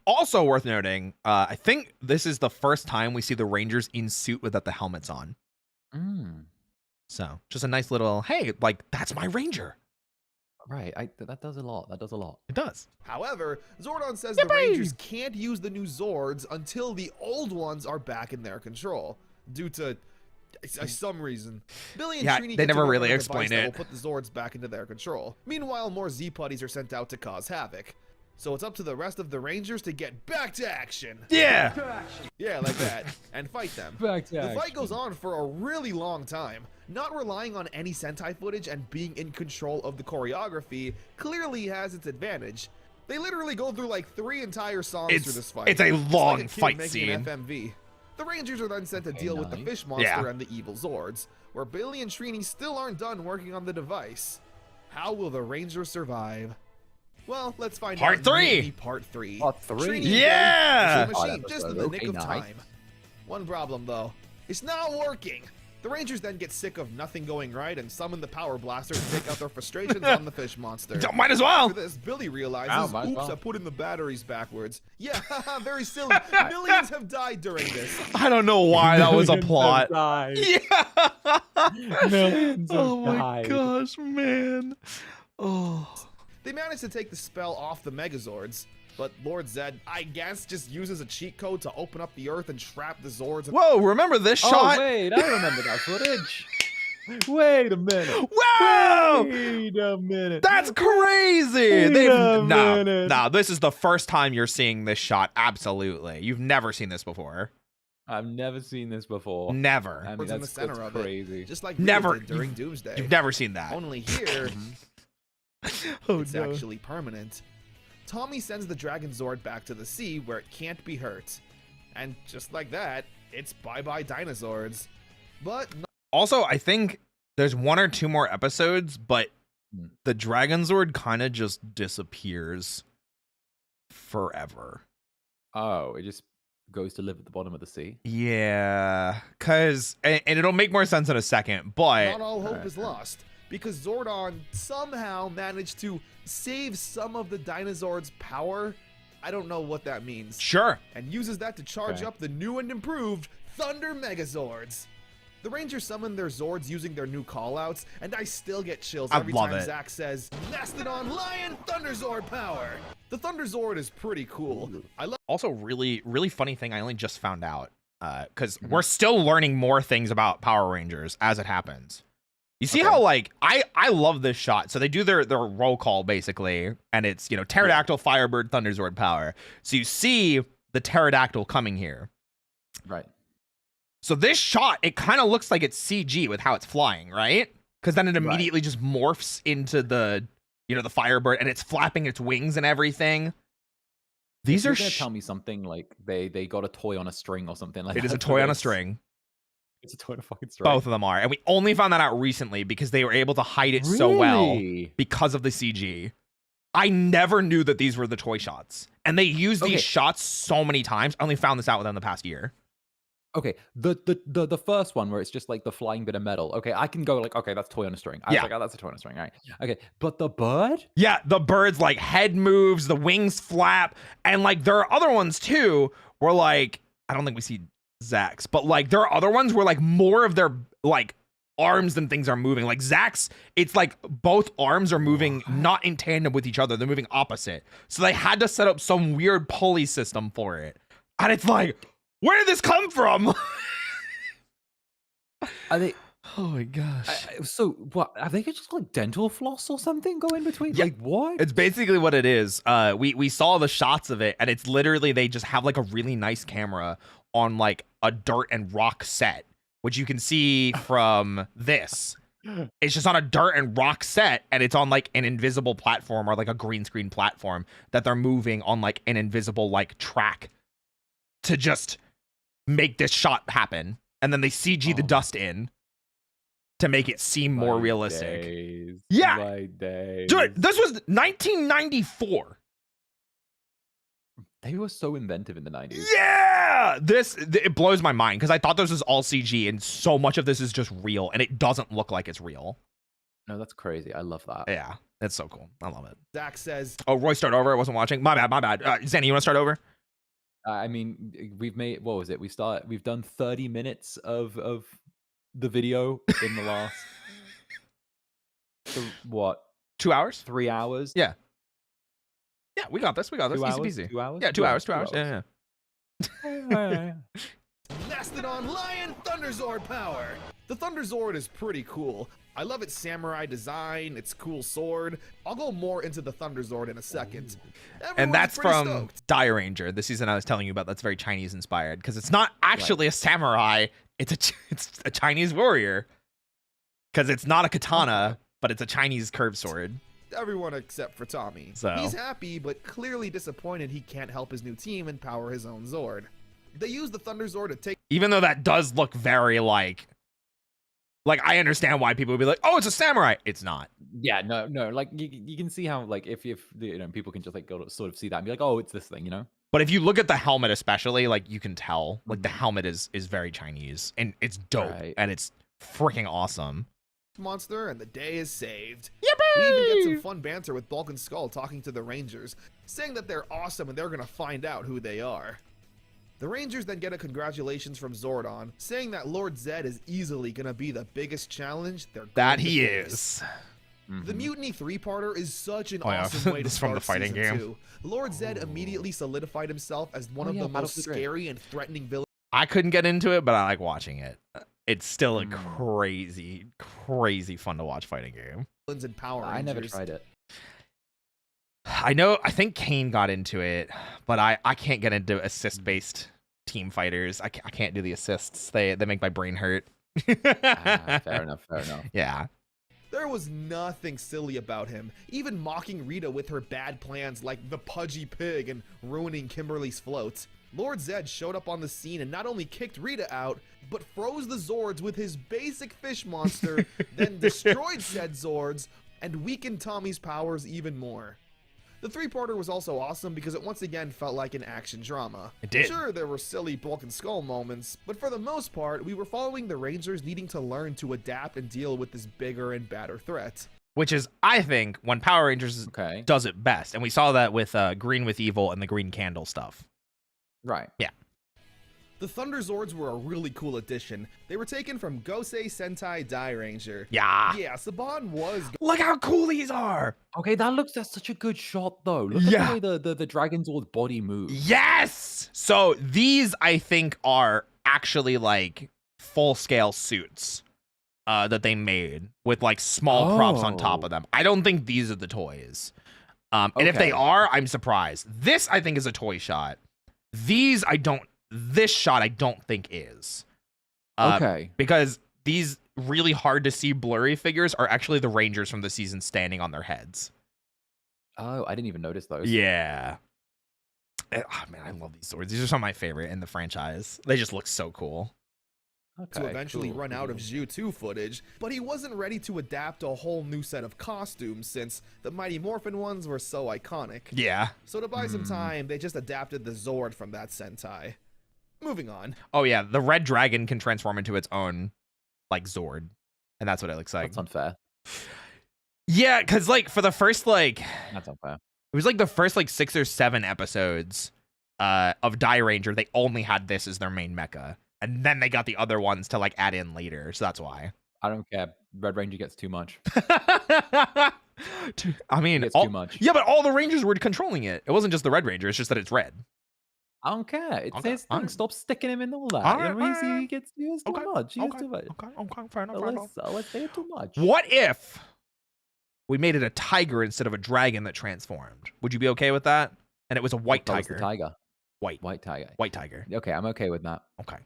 Also worth noting, I think this is the first time we see the Rangers in suit without the helmets on. So just a nice little, hey, like, that's my Ranger. Right. That does a lot. It does. However, Zordon says the Rangers can't use the new Zords until the old ones are back in their control, due to some reason. Billy and Trini they never really explain it. Will put the Zords back into their control. Meanwhile, more Z-Putties are sent out to cause havoc. So it's up to the rest of the Rangers to get back to action. Yeah. Yeah, like that. And fight them. Back to the action. fight goes on for a really long time. Not relying on any Sentai footage and being in control of the choreography clearly has its advantage. They literally go through like 3 entire songs through this fight. It's a long like a kid fight making scene. An FMV. The Rangers are then sent to deal with the fish monster and the evil Zords, where Billy and Trini still aren't done working on the device. How will the Rangers survive? Well, let's find out. Part 3. Part 3. Part 3. Trini Yeah. and Billy machine just in the nick of time. One problem though, it's not working. The Rangers then get sick of nothing going right and summon the Power Blaster to take out their frustrations on the fish monster. Might as well. After this, Billy realizes, oops, I put in the batteries backwards. Yeah, very silly. Millions have died during this. I don't know why that was a plot. Yeah. Millions Oh have my died. gosh, man. Oh. They managed to take the spell off the Megazords, but Lord Zed, I guess, just uses a cheat code to open up the Earth and trap the Zords. Whoa, remember this shot? Oh, wait, I remember that footage. Wait a minute. Wow! Wait a minute. That's crazy. Wait a minute. Nah, this is the first time you're seeing this shot. Absolutely. You've never seen this before. I've never seen this before. Never. I mean, in the center that's of crazy. it, just like Never. did during Doomsday. You've never seen that. Only here, it's no. actually permanent. Tommy sends the Dragon Zord back to the sea where it can't be hurt. And just like that, it's bye-bye dinosaurs. But Also, I think there's 1 or 2 more episodes, but the Dragon Zord kind of just disappears forever. Oh, it just goes to live at the bottom of the sea? Yeah, and it'll make more sense in a second, but not all hope is lost, because Zordon somehow managed to save some of the dinosaurs' power. I don't know what that means. sure. And uses that to charge up the new and improved Thunder Megazords. The Rangers summon their Zords using their new callouts, and I still get chills every love time it. Zack says, Mastodon Lion Thunder Zord power! The Thunder Zord is pretty cool. I love. Also, really, really funny thing I only just found out, because we're still learning more things about Power Rangers as it happens. You see how, like, I love this shot. So they do their roll call, basically, and it's, you know, Pterodactyl, Firebird, Thunder Zord power. So you see the Pterodactyl coming here. Right. So this shot, it kind of looks like it's CG with how it's flying, right? Because then it immediately just morphs into the, you know, the Firebird, and it's flapping its wings and everything. These are. You're gonna tell me something like they got a toy on a string or something like that. It is a toy on a string. It's a toy on a fucking string. Both of them are, and we only found that out recently because they were able to hide it so well because of the CG. I never knew that these were the toy shots, and they used these shots so many times. I only found this out within the past year. Okay, the first one where it's just like the flying bit of metal. Okay, I can go like, okay, that's toy on a string. I was like, oh, that's a toy on a string. All right. Okay, but the bird? Yeah, the bird's like head moves, the wings flap, and like there are other ones too where like I don't think we see Zach's, but like there are other ones where like more of their like arms and things are moving. Like Zack's, it's like both arms are moving not in tandem with each other. They're moving opposite. So they had to set up some weird pulley system for it. And it's like, where did this come from? Are they? Oh my gosh. So what? Are they just like dental floss or something go in between? Yeah. Like what? It's basically what it is. We saw the shots of it, and it's literally they just have like a really nice camera on like a dirt and rock set, which you can see from this. It's just on a dirt and rock set, and it's on like an invisible platform or like a green screen platform that they're moving on like an invisible like track to just make this shot happen. And then they CG the dust in to make it seem more realistic. Yeah. Dude, this was 1994. They were so inventive in the 90s. Yeah! It blows my mind because I thought this was all CG and so much of this is just real and it doesn't look like it's real. No, that's crazy. I love that. Yeah, it's so cool. I love it. Zack says, oh, Roy, start over. I wasn't watching. My bad. Zanny, you want to start over? I mean, we've made, what was it? We've done 30 minutes of the video in the last, what? 2 hours? 3 hours? Yeah. Yeah, we got this. 2 Easy hours? peasy. 2 hours? Yeah, 2 hours. 2 hours. Yeah. Mastodon Lion Thunderzord power. The Thunderzord is pretty cool. I love its samurai design, its cool sword. I'll go more into the Thunderzord in a second. And that's from stoked. Die Ranger, the season I was telling you about. That's very Chinese inspired because it's not actually a samurai. It's a Chinese warrior because it's not a katana, but it's a Chinese curved sword. Everyone except for Tommy. So. He's happy, but clearly disappointed he can't help his new team and power his own Zord. They use the Thunderzord to take... Even though that does look very like I understand why people would be like, oh, it's a samurai. It's not. Yeah, no. Like you can see how like if people can just like go to sort of see that and be like, oh, it's this thing, you know. But if you look at the helmet, especially, like you can tell, like the helmet is very Chinese and it's dope and it's freaking awesome. Monster and the day is saved. Yippee! We even get some fun banter with Bulk and Skull talking to the Rangers, saying that they're awesome and they're gonna find out who they are. The Rangers then get a congratulations from Zordon, saying that Lord Zed is easily gonna be the biggest challenge they're going to face. The Mutiny 3-parter is such an awesome way to start from the fighting season game. 2. Lord Zed immediately solidified himself as one of the most scary and threatening villains. I couldn't get into it, but I like watching it. It's still a crazy fun to watch fighting game. And Power Rangers. I never tried it. I think Kane got into it, but I can't get into assist-based team fighters. I can't do the assists. They make my brain hurt. Fair enough. Yeah. There was nothing silly about him, even mocking Rita with her bad plans like the Pudgy pig and ruining Kimberly's float. Lord Zed showed up on the scene and not only kicked Rita out, but froze the Zords with his basic fish monster, then destroyed said Zords, and weakened Tommy's powers even more. The 3-parter was also awesome because it once again felt like an action drama. It did. Sure, there were silly Bulk and Skull moments, but for the most part, we were following the Rangers needing to learn to adapt and deal with this bigger and badder threat. Which is, I think, when Power Rangers does it best. And we saw that with Green with Evil and the Green Candle stuff. Right. Yeah. The Thunderzords were a really cool addition. They were taken from Gosei Sentai Dai Ranger. Yeah. Yeah, Saban was... Look how cool these are. Okay, that's such a good shot, though. Look at the way the Dragonzord's body moves. Yes! So these, I think, are actually, like, full-scale suits that they made with, like, small props on top of them. I don't think these are the toys. And if they are, I'm surprised. This, I think, is a toy shot. This shot I don't think is. Because these really hard to see blurry figures are actually the Rangers from the season standing on their heads. Oh, I didn't even notice those. Yeah. Oh, man, I love these swords. These are some of my favorite in the franchise. They just look so cool. To eventually run out of Zhu 2 footage, but he wasn't ready to adapt a whole new set of costumes since the Mighty Morphin ones were so iconic. Yeah. So to buy some time, they just adapted the Zord from that Sentai. Moving on. Oh yeah, the Red Dragon can transform into its own, like, Zord. And that's what it looks like. That's unfair. Yeah, because, like, for the first, like... That's unfair. It was, like, the first, like, 6 or 7 episodes of Dai Ranger, they only had this as their main mecha. And then they got the other ones to, like, add in later, so that's why. I don't care. Red Ranger gets too much. I mean, It's too much. Yeah, but all the Rangers were controlling it. It wasn't just the Red Ranger. It's just that it's red. I don't care. It's Okay, his thing. Stop sticking him in all that. Alright, he gets too much. He gets too much. Okay, fair enough. Let's say it too much. What if we made it a tiger instead of a dragon that transformed? Would you be okay with that? And it was a white tiger. Tiger. White tiger. White tiger. Okay, I'm okay with that. Okay.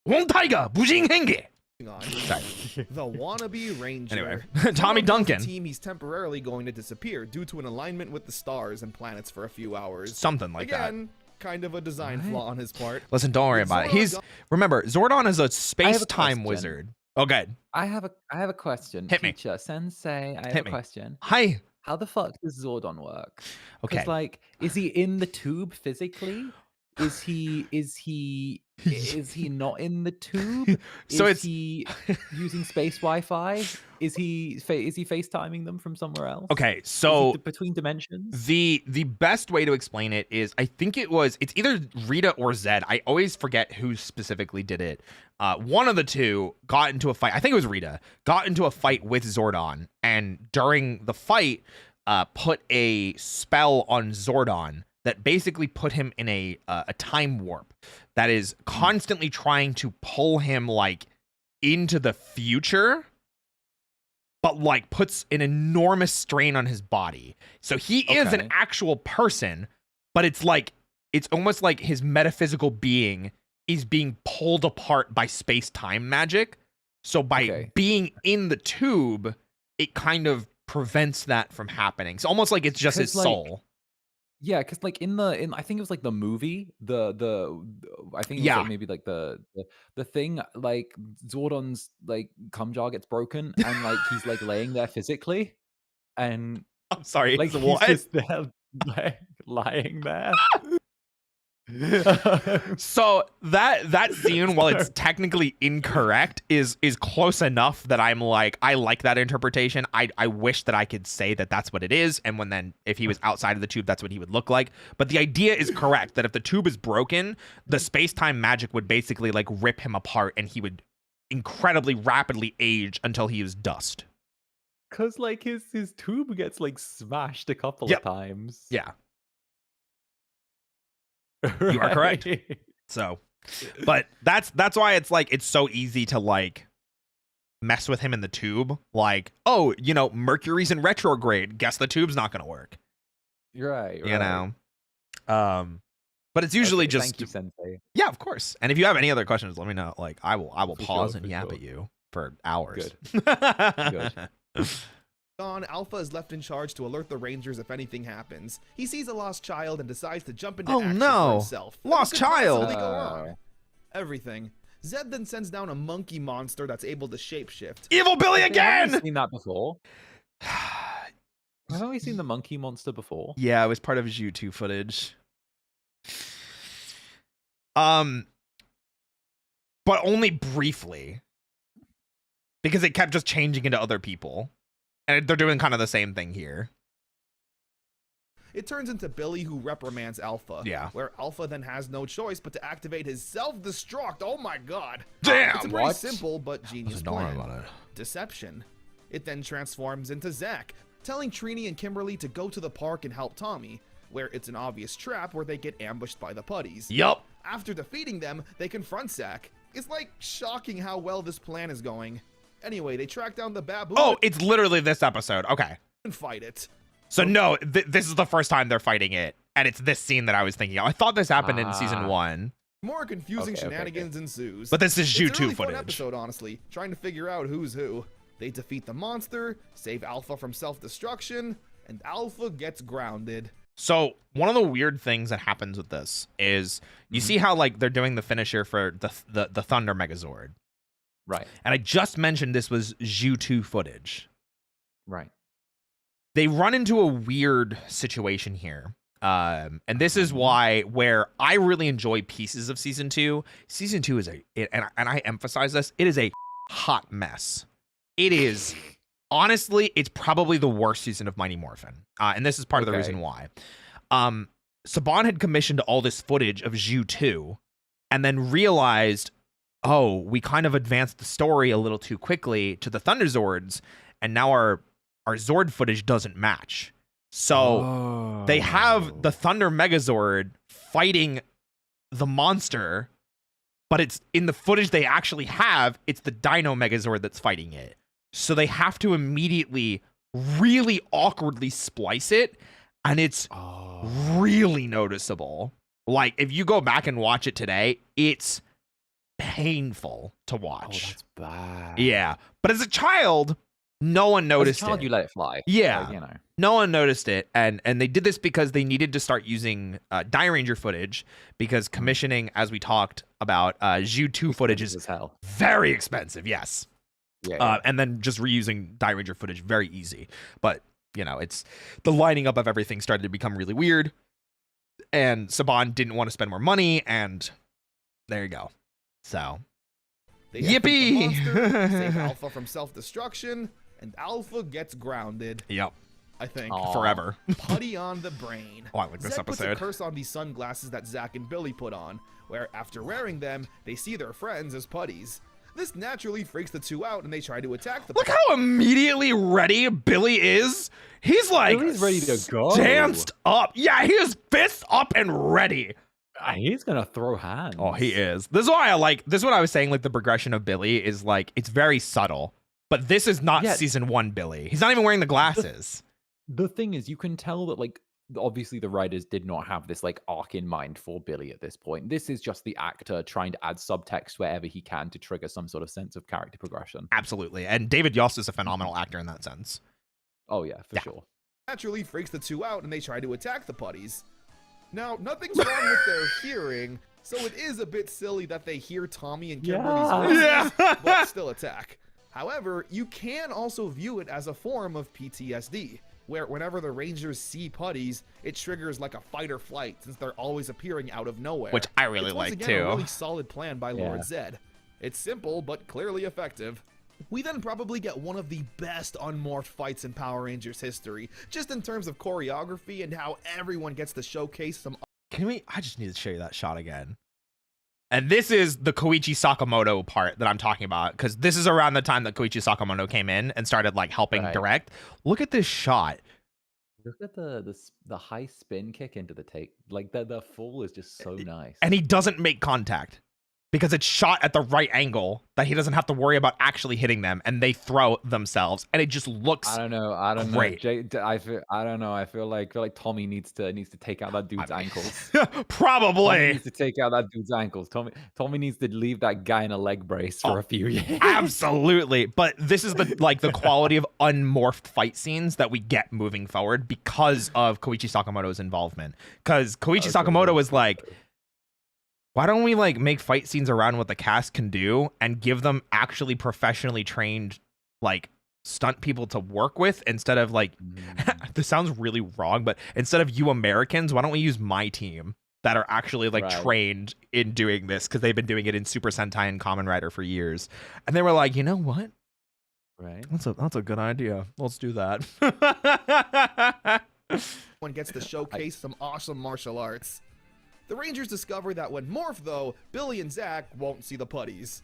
One tiger, Bujinghenge. Sorry. The wannabe ranger. Anyway, Tommy Duncan. Team, he's temporarily going to disappear due to an alignment with the stars and planets for a few hours. Something like that. Again, kind of a design flaw on his part. Listen, don't worry about it. Remember, Zordon is a space-time wizard. Oh, good. I have a question. Hit me. Teacher, Sensei, I have a question. Hi. How the fuck does Zordon work? Okay. Like, is he in the tube physically? Is he not in the tube? So is he using space Wi-Fi? Is he FaceTiming them from somewhere else? Okay, so between dimensions. The best way to explain it is, I think it's either Rita or Zed. I always forget who specifically did it. One of the two got into a fight. I think it was Rita. Got into a fight with Zordon, and during the fight, put a spell on Zordon that basically put him in a time warp that is constantly trying to pull him like into the future, but like puts an enormous strain on his body. So he is an actual person, but it's almost like his metaphysical being is being pulled apart by space-time magic. So by being in the tube, it kind of prevents that from happening. It's almost like it's just his soul. Yeah, because like in I think it was like the movie, I think it was like maybe like the thing, like Zordon's like cum jar gets broken and like he's like laying there physically, and I'm sorry, like he's what? just there like, lying there. So that scene, while it's technically incorrect, is close enough that I'm like, I like that interpretation. I wish that I could say that that's what it is, and then if he was outside of the tube, that's what he would look like. But the idea is correct, that if the tube is broken, the space-time magic would basically like rip him apart, and he would incredibly rapidly age until he is dust. Cause like his tube gets like smashed a couple of times. Yeah. You are correct. So, but that's why it's like it's so easy to like mess with him in the tube. Like, oh, Mercury's in retrograde. Guess the tube's not going to work. Right. You know. But it's usually just. Thank you, Sensei. Yeah, of course. And if you have any other questions, let me know. Like, I will pause and yap at you for hours. Good. Alpha is left in charge to alert the Rangers if anything happens. He sees a lost child and decides to jump into action for himself. Lost child! Everything. Zed then sends down a monkey monster that's able to shapeshift. Evil Billy again! I've seen that before. I've only seen the monkey monster before. Yeah, it was part of his YouTube footage. But only briefly. Because it kept just changing into other people. And they're doing kind of the same thing here. It turns into Billy, who reprimands Alpha. Yeah. Where Alpha then has no choice but to activate his self-destruct. Oh my god. Damn! It's a pretty simple but genius plan. Don't worry about it. Deception. It then transforms into Zack, telling Trini and Kimberly to go to the park and help Tommy, where it's an obvious trap where they get ambushed by the Puddies. Yup. After defeating them, they confront Zack. It's like shocking how well this plan is going. Anyway, they track down the baboon. Oh, it's literally this episode. Okay. And fight it. So no, this is the first time they're fighting it, and it's this scene that I was thinking of. I thought this happened in season 1. More confusing shenanigans ensues. But this is YouTube it's a really footage. Fun episode, honestly, trying to figure out who's who. They defeat the monster, save Alpha from self-destruction, and Alpha gets grounded. So one of the weird things that happens with this is you see how like they're doing the finisher for the Thunder Megazord. Right. And I just mentioned this was Zhu 2 footage. Right. They run into a weird situation here. And this is where I really enjoy pieces of season 2. Season 2 is and I emphasize this, it is a hot mess. It is, honestly, it's probably the worst season of Mighty Morphin. And this is part of the reason why. Saban had commissioned all this footage of Zhu 2 and then realized oh, we kind of advanced the story a little too quickly to the Thunder Zords, and now our Zord footage doesn't match. So they have the Thunder Megazord fighting the monster, but it's in the footage they actually have, it's the Dino Megazord that's fighting it. So they have to immediately really awkwardly splice it, and it's really noticeable. Like, if you go back and watch it today, it's painful to watch. Oh, that's bad. Yeah. But as a child, no one noticed as a child, it. You let it fly. Yeah. Like, you know. No one noticed it. And they did this because they needed to start using Die Ranger footage, because commissioning, as we talked about, Zhu 2 footage is very expensive. Yes. Yeah. And then just reusing Die Ranger footage, very easy. But, you know, it's the lining up of everything started to become really weird. And Saban didn't want to spend more money, and there you go. So, they yippee! The monster, save Alpha from self-destruction, and Alpha gets grounded. Yep. I think. Forever. Putty on the brain. Oh, I like this Zed puts episode. a curse on these sunglasses that Zack and Billy put on, where after wearing them, they see their friends as putties. This naturally freaks the two out, and they try to attack the Look how immediately ready Billy is. He's like, Billy's ready to go. Danced up. Yeah, he is fist up and ready. He's gonna throw hands. Oh, he is. This is why I like. This is what I was saying. Like, the progression of Billy is like, it's very subtle. But this is not season 1 Billy. He's not even wearing the glasses. The thing is, you can tell that, like, obviously the writers did not have this like arc in mind for Billy at this point. This is just the actor trying to add subtext wherever he can to trigger some sort of sense of character progression. Absolutely. And David Yost is a phenomenal actor in that sense. Oh yeah, for sure. Naturally freaks the two out, and they try to attack the putties. Now, nothing's wrong with their hearing, so it is a bit silly that they hear Tommy and Kimberly's voices, but still attack. However, you can also view it as a form of PTSD, where whenever the Rangers see putties, it triggers like a fight or flight, since they're always appearing out of nowhere. Which I really like too. too. A really solid plan by Lord Zed. It's simple, but clearly effective. We then probably get one of the best unmorphed fights in Power Rangers history, just in terms of choreography and how everyone gets to showcase some. I just need to show you that shot again. And this is the Koichi Sakamoto part that I'm talking about, because this is around the time that Koichi Sakamoto came in and started like helping direct. Look at this shot. Look at the high spin kick into the take. Like the fall is just so nice. And he doesn't make contact, because it's shot at the right angle that he doesn't have to worry about actually hitting them, and they throw themselves, and it just looks I don't know. great. I don't know. I feel like Tommy needs to take out that dude's ankles. Probably. Tommy needs to take out that dude's ankles. Tommy needs to leave that guy in a leg brace for a few years. Absolutely. But this is the quality of unmorphed fight scenes that we get moving forward because of Koichi Sakamoto's involvement. Because Koichi Sakamoto was like, why don't we like make fight scenes around what the cast can do and give them actually professionally trained like stunt people to work with, instead of like this sounds really wrong, but instead of you Americans, why don't we use my team that are actually like trained in doing this, because they've been doing it in Super Sentai and Kamen Rider for years. And they were like, you know what? Right. That's a good idea. Let's do that. One gets to showcase some awesome martial arts. The Rangers discover that when morph, though, Billy and Zack won't see the putties.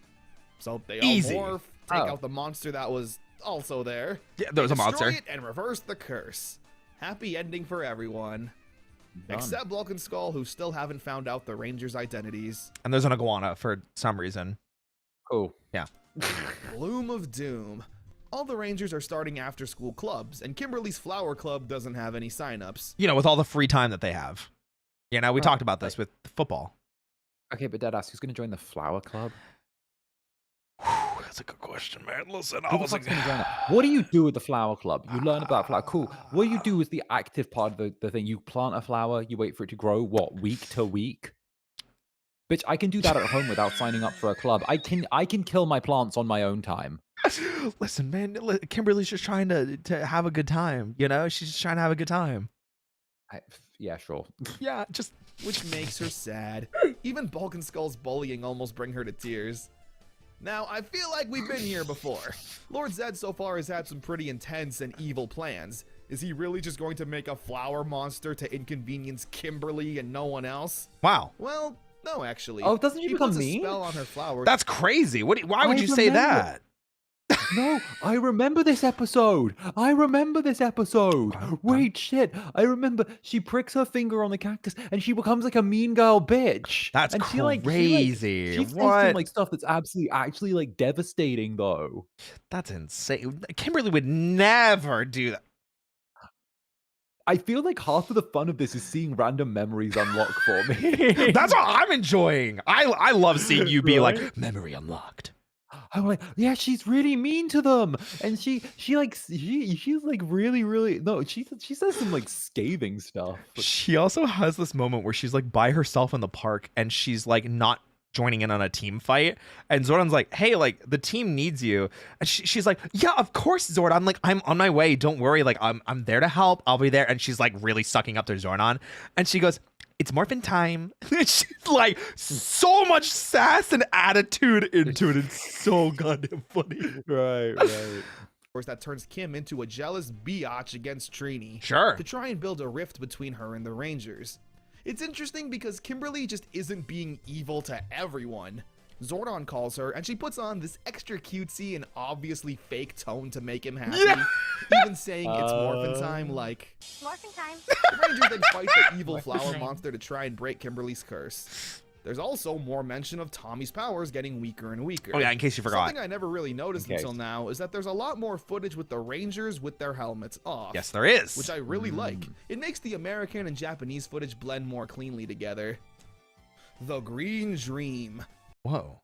So they all morph, take out the monster that was also there. Yeah, there was a monster. Destroy it and reverse the curse. Happy ending for everyone. Done. Except Bulk and Skull, who still haven't found out the Rangers' identities. And there's an iguana for some reason. Cool. Yeah. Bloom of Doom. All the Rangers are starting after-school clubs, and Kimberly's Flower Club doesn't have any sign-ups. You know, with all the free time that they have. You know, we talked about this with football. Okay, but Deadass, who's going to join the Flower Club? That's a good question, man. Listen, what do you do with the Flower Club? You learn about flower. Cool. What you do is the active part of the thing. You plant a flower, you wait for it to grow, what, week to week? Bitch, I can do that at home without signing up for a club. I can kill my plants on my own time. Listen, man, Kimberly's just trying to have a good time, you know? She's just trying to have a good time. Yeah, sure. Yeah, just... Which makes her sad. Even Bulk and Skull's bullying almost bring her to tears. Now, I feel like we've been here before. Lord Zed so far has had some pretty intense and evil plans. Is he really just going to make a flower monster to inconvenience Kimberly and no one else? Wow. Well, No, actually. Oh, doesn't she become puts mean? a spell on her flower. That's crazy. Why would you say that? No, I remember this episode. Wait, shit. I remember she pricks her finger on the cactus and she becomes like a mean girl bitch. That's and crazy. She says some like stuff that's actually like devastating though. That's insane. Kimberly would never do that. I feel like half of the fun of this is seeing random memories unlock for me. That's what I'm enjoying. I love seeing you be like, memory unlocked. I'm like, yeah, she's really mean to them, and she's like really no, she says some like scathing stuff. She also has this moment where she's like by herself in the park and she's like not joining in on a team fight, and Zordon's like, hey, like the team needs you, and she's like, yeah, of course, Zord, I'm on my way, don't worry, like I'm there to help, I'll be there. And she's like really sucking up to Zordon, and she goes, it's morphin time. She's like so much sass and attitude into it. It's so goddamn funny. Right. Of course, that turns Kim into a jealous biatch against Trini. Sure. To try and build a rift between her and the Rangers. It's interesting because Kimberly just isn't being evil to everyone. Zordon calls her, and she puts on this extra cutesy and obviously fake tone to make him happy. Yeah. Even saying it's morphin time, like... Morphin time. The Rangers then fight the evil flower monster to try and break Kimberly's curse. There's also more mention of Tommy's powers getting weaker and weaker. Oh yeah, in case you forgot. Something I never really noticed until now is that there's a lot more footage with the Rangers with their helmets off. Yes, there is. Which I really like. It makes the American and Japanese footage blend more cleanly together. The Green Dream. Whoa.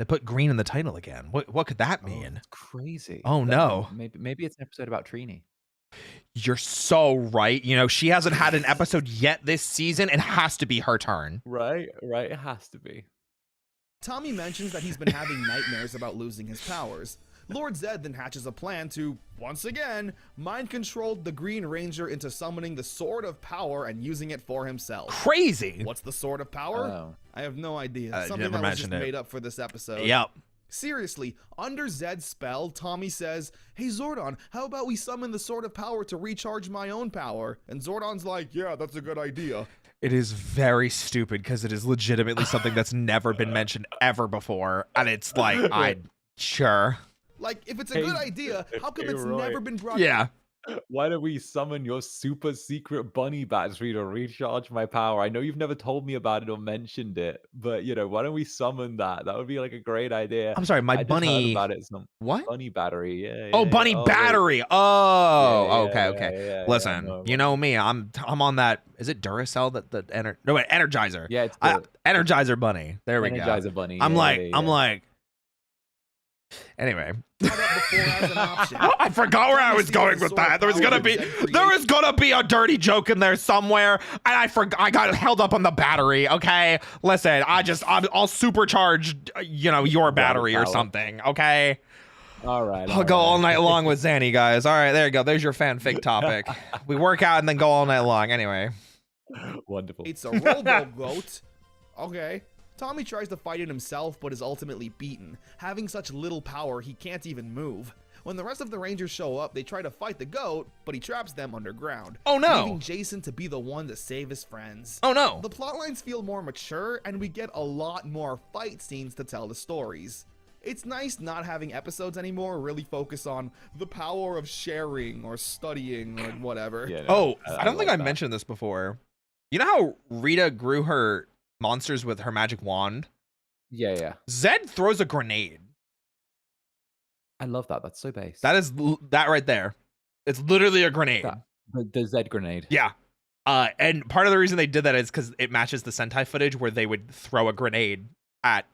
They put green in the title again. What could that mean? It's crazy. Oh no. Maybe it's an episode about Trini. You're so right. You know, she hasn't had an episode yet this season. It has to be her turn. Right. It has to be. Tommy mentions that he's been having nightmares about losing his powers. Lord Zed then hatches a plan to, once again, mind control the Green Ranger into summoning the Sword of Power and using it for himself. Crazy. What's the Sword of Power? Oh. I have no idea. Something never that was just mentioned it. made up for this episode. Yep. Seriously, under Zed's spell, Tommy says, hey Zordon, how about we summon the Sword of Power to recharge my own power? And Zordon's like, yeah, that's a good idea. It is very stupid because it is legitimately something that's never been mentioned ever before. And it's like, sure. Like, if it's a good idea, how come it's never been brought up? Yeah. Why don't we summon your super secret bunny battery to recharge my power? I know you've never told me about it or mentioned it, but you know, why don't we summon that? That would be like a great idea. I'm sorry, my I just bunny. heard about it. What? Bunny battery. Yeah. Oh, bunny battery. Oh, Yeah, okay. yeah, Listen, no, you know me. I'm on that. Is it Duracell? Energizer. Yeah, it's Energizer bunny. There we go. Energizer bunny. I'm like. Anyway, I forgot where I was going with that. There was gonna be a dirty joke in there somewhere, and I got held up on the battery. Okay, listen, I'll supercharge, your battery or something. Okay. All right. I'll go all night long with Zanny, guys. All right, there you go. There's your fanfic topic. We work out and then go all night long. Anyway. Wonderful. It's a robo goat. Okay. Tommy tries to fight it himself, but is ultimately beaten. Having such little power, he can't even move. When the rest of the Rangers show up, they try to fight the goat, but he traps them underground. Oh no! Leaving Jason to be the one to save his friends. Oh no! The plotlines feel more mature, and we get a lot more fight scenes to tell the stories. It's nice not having episodes anymore really focus on the power of sharing or studying or whatever. Yeah, no, I don't think I mentioned this before. You know how Rita grew her monsters with her magic wand? Yeah. Zed throws a grenade. I love that. That's so base. That is that right there. It's literally a grenade. The Zed grenade. Yeah. And part of the reason they did that is because it matches the Sentai footage where they would throw a grenade at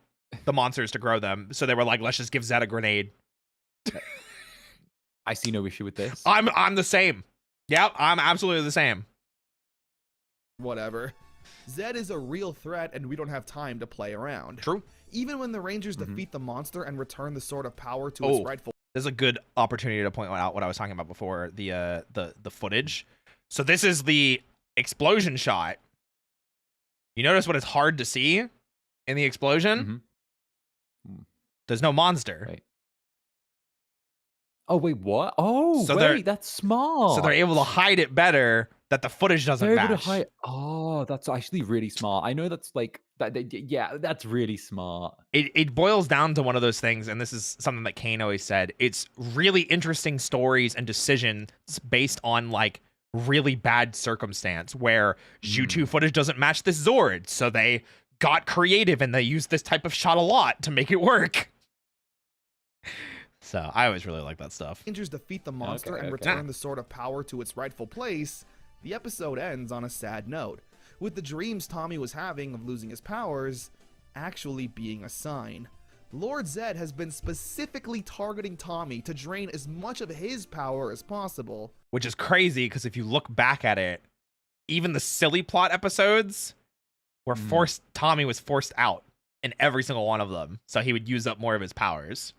the monsters to grow them. So they were like, let's just give Zed a grenade. I see no issue with this. I'm the same. Yep, I'm absolutely the same. Whatever. Zed is a real threat, and we don't have time to play around. True. Even when the Rangers defeat the monster and return the Sword of Power to its rightful... This is a good opportunity to point out what I was talking about before, the footage. So this is the explosion shot. You notice what is hard to see in the explosion? There's no monster. Right. Oh, wait, what? Oh, so wait, that's smart. So they're able to hide it better that the footage doesn't match. Oh, that's actually really smart. I know that's like that. Yeah, that's really smart. It boils down to one of those things, and this is something that Kane always said. It's really interesting stories and decisions based on like really bad circumstance where YouTube footage doesn't match this Zord, so they got creative and they used this type of shot a lot to make it work. So I always really like that stuff. Rangers defeat the monster and return the Sword of Power to its rightful place. The episode ends on a sad note, with the dreams Tommy was having of losing his powers actually being a sign. Lord Zed has been specifically targeting Tommy to drain as much of his power as possible. Which is crazy, because if you look back at it, even the silly plot episodes were Tommy was forced out in every single one of them, so he would use up more of his powers.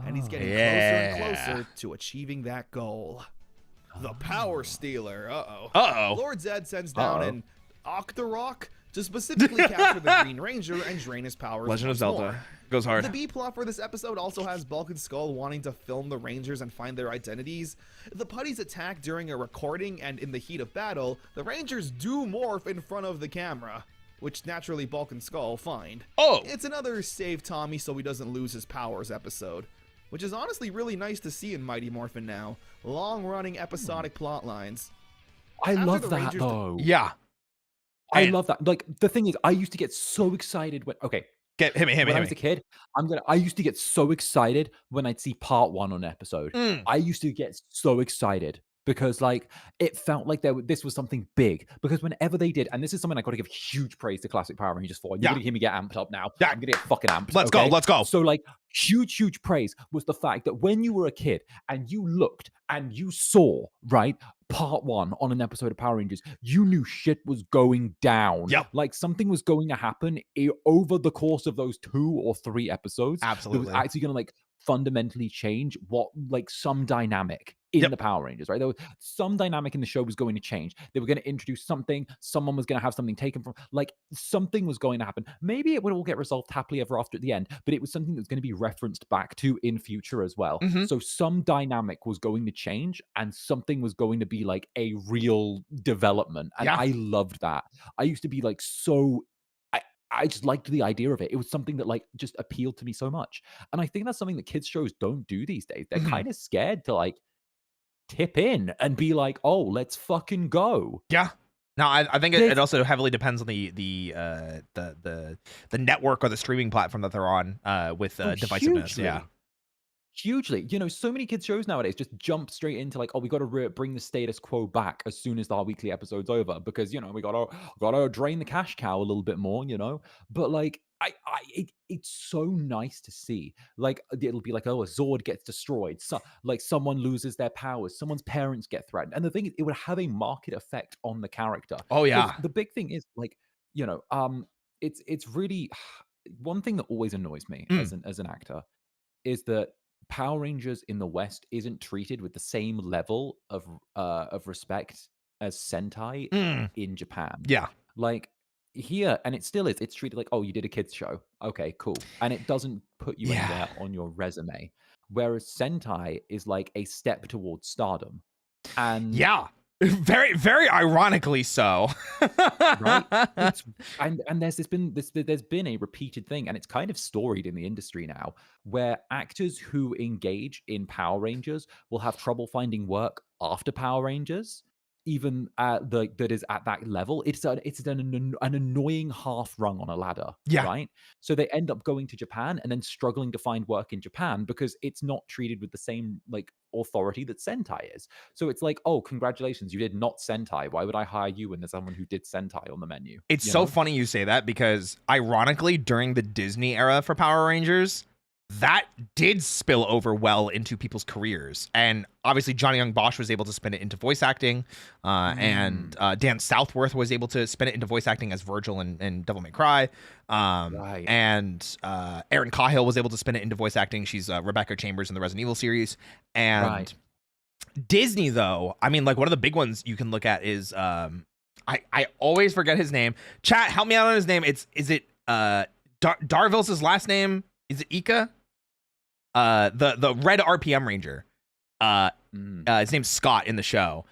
And he's getting closer and closer to achieving that goal. The Power Stealer. Lord Zed sends down an Octorok to specifically capture the Green Ranger and drain his powers. Legend of Zelda goes hard. The B plot for this episode also has Bulk and Skull wanting to film the Rangers and find their identities. The Puddies attack during a recording, and in the heat of battle, the Rangers do morph in front of the camera, which naturally Bulk and Skull find. It's another save Tommy so he doesn't lose his powers episode, which is honestly really nice to see in Mighty Morphin now. Long-running episodic plot lines. I love that, though. Yeah. I love that. Like, the thing is, I used to get so excited when... Okay. Hit me. When I was a kid, I used to get so excited when I'd see part 1 on an episode. I used to get so excited because, like, it felt like this was something big. Because whenever they did, and this is something I got to give huge praise to Classic Power Rangers for. You're going to hear me get amped up now. I'm going to get fucking amped. Let's go. So, like, huge praise was the fact that when you were a kid and you looked and you saw, right, part 1 on an episode of Power Rangers, you knew shit was going down. Like, something was going to happen over the course of those 2 or 3 episodes. Absolutely. That was actually going to, like, fundamentally change what, like, some dynamic in the Power Rangers, right? There was some dynamic in the show was going to change. They were going to introduce something. Someone was going to have something taken from, like, something was going to happen. Maybe it would all get resolved happily ever after at the end, but it was something that was going to be referenced back to in future as well. So some dynamic was going to change and something was going to be like a real development. And I loved that. I used to be like, I just liked the idea of it. It was something that, like, just appealed to me so much. And I think that's something that kids shows don't do these days. They're kind of scared to, like, tip in and be like, oh, let's fucking go. No, I think it also heavily depends on the network or the streaming platform that they're on with divisiveness. Hugely. You know, so many kids shows nowadays just jump straight into, like, oh, we got to bring the status quo back as soon as our weekly episode's over because, you know, we gotta drain the cash cow a little bit more, you know. But, like, it's so nice to see. Like, it'll be like, oh, a Zord gets destroyed, so, like, someone loses their powers, someone's parents get threatened, and the thing is, it would have a market effect on the character. The big thing is, like, you know, it's really one thing that always annoys me as an actor is that Power Rangers in the West isn't treated with the same level of respect as Sentai in Japan. Like, here, and it still is, it's treated like, oh, you did a kids show. Okay, cool. And it doesn't put you anywhere on your resume. Whereas Sentai is like a step towards stardom. And very, very ironically so. Right? And there's been a repeated thing, and it's kind of storied in the industry now, where actors who engage in Power Rangers will have trouble finding work after Power Rangers. Even that is at that level, it's an annoying half rung on a ladder, right? So they end up going to Japan and then struggling to find work in Japan because it's not treated with the same, like, authority that Sentai is. So it's like, oh, congratulations, you did not Sentai. Why would I hire you when there's someone who did Sentai on the menu? It's so funny you say that because, ironically, during the Disney era for Power Rangers, that did spill over well into people's careers. And obviously Johnny Young Bosch was able to spin it into voice acting. And Dan Southworth was able to spin it into voice acting as Virgil in Devil May Cry. And Erin Cahill was able to spin it into voice acting. She's Rebecca Chambers in the Resident Evil series. And Disney, though, I mean, like, one of the big ones you can look at is I always forget his name. Chat, help me out on his name. Is it Darville's last name? Is it Ika? The red RPM Ranger. His name's Scott in the show.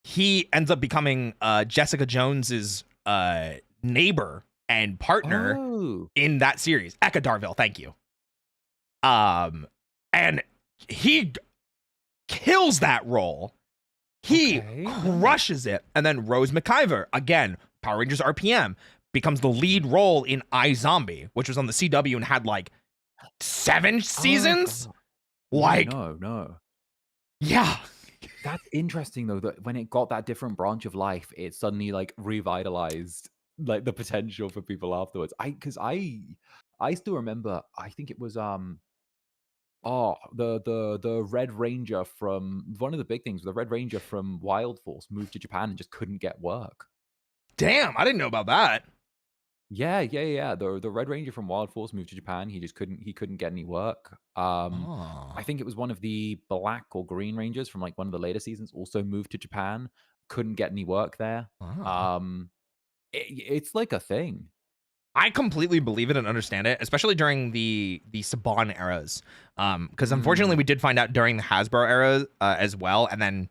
he ends up becoming Jessica Jones's neighbor and partner in that series. Eka Darville, thank you. And he kills that role. He crushes it. And then Rose McIver, again, Power Rangers RPM, becomes the lead role in iZombie, which was on the CW and had like 7 seasons. No. Yeah. That's interesting though, that when it got that different branch of life, it suddenly like revitalized like the potential for people afterwards. Because I still remember, I think it was the Red Ranger from one of the big things, the Red Ranger from Wild Force moved to Japan and just couldn't get work. Damn, I didn't know about that. Yeah. The Red Ranger from Wild Force moved to Japan. He couldn't get any work. I think it was one of the Black or Green Rangers from like one of the later seasons also moved to Japan. Couldn't get any work there. It's like a thing. I completely believe it and understand it, especially during the Saban eras. Because unfortunately we did find out during the Hasbro era as well, and then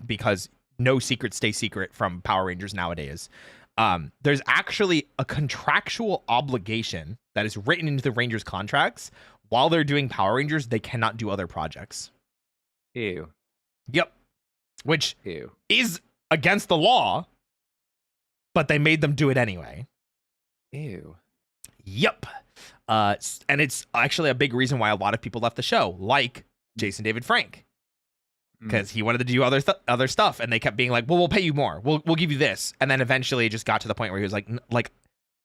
because no secrets stay secret from Power Rangers nowadays. There's actually a contractual obligation that is written into the Rangers contracts. While they're doing Power Rangers, they cannot do other projects. Ew. Yep. Which is against the law, but they made them do it anyway. Ew. Yep. And it's actually a big reason why a lot of people left the show, like Jason David Frank. Because he wanted to do other stuff, and they kept being like, well, we'll pay you more. We'll give you this. And then eventually it just got to the point where he was like,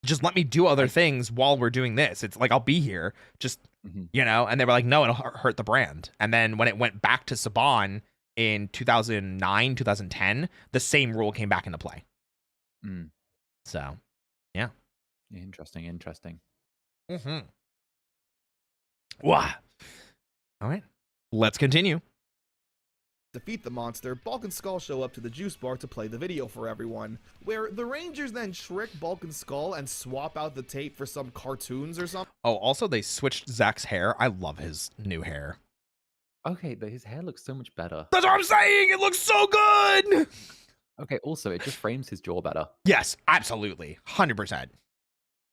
just let me do other things while we're doing this. It's like, I'll be here. Just, you know, and they were like, no, it'll hurt the brand. And then when it went back to Saban in 2009, 2010, the same rule came back into play. So, yeah. Interesting. Wow. All right. Let's continue. Defeat the monster, Bulk and Skull show up to the juice bar to play the video for everyone, where the Rangers then trick Bulk and Skull and swap out the tape for some cartoons or something. Oh, also they switched Zach's hair. I love his new hair. Okay, but his hair looks so much better. That's what I'm saying! It looks so good! Okay, also, it just frames his jaw better. Yes, absolutely. 100%.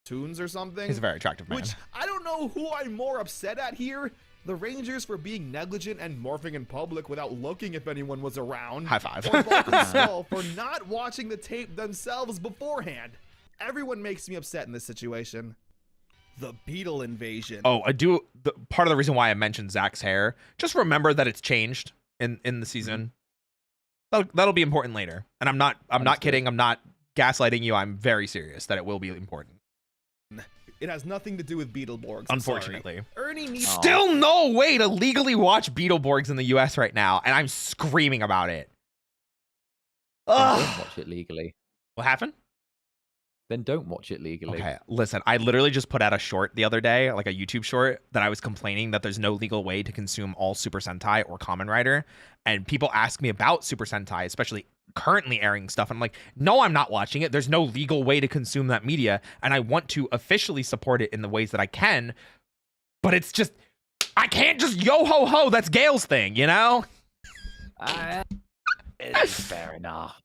Cartoons or something. He's a very attractive man. Which, I don't know who I'm more upset at here. The Rangers for being negligent and morphing in public without looking if anyone was around. High five. Or Bulk and Skull for not watching the tape themselves beforehand. Everyone makes me upset in this situation. The Beetle invasion. Oh, part of the reason why I mentioned Zach's hair, just remember that it's changed in the season. That'll be important later. And I'm not kidding. I'm not gaslighting you. I'm very serious that it will be important. It has nothing to do with Beetleborgs. Unfortunately. Ernie needs still no way to legally watch Beetleborgs in the US right now, and I'm screaming about it. Don't watch it legally. What happened? Then don't watch it legally. Okay, listen, I literally just put out a short the other day, like a YouTube short, that I was complaining that there's no legal way to consume all Super Sentai or Kamen Rider. And people ask me about Super Sentai, especially currently airing stuff. And I'm like, no, I'm not watching it. There's no legal way to consume that media. And I want to officially support it in the ways that I can. But it's just, I can't just yo-ho-ho. That's Gail's thing, you know? It's fair enough.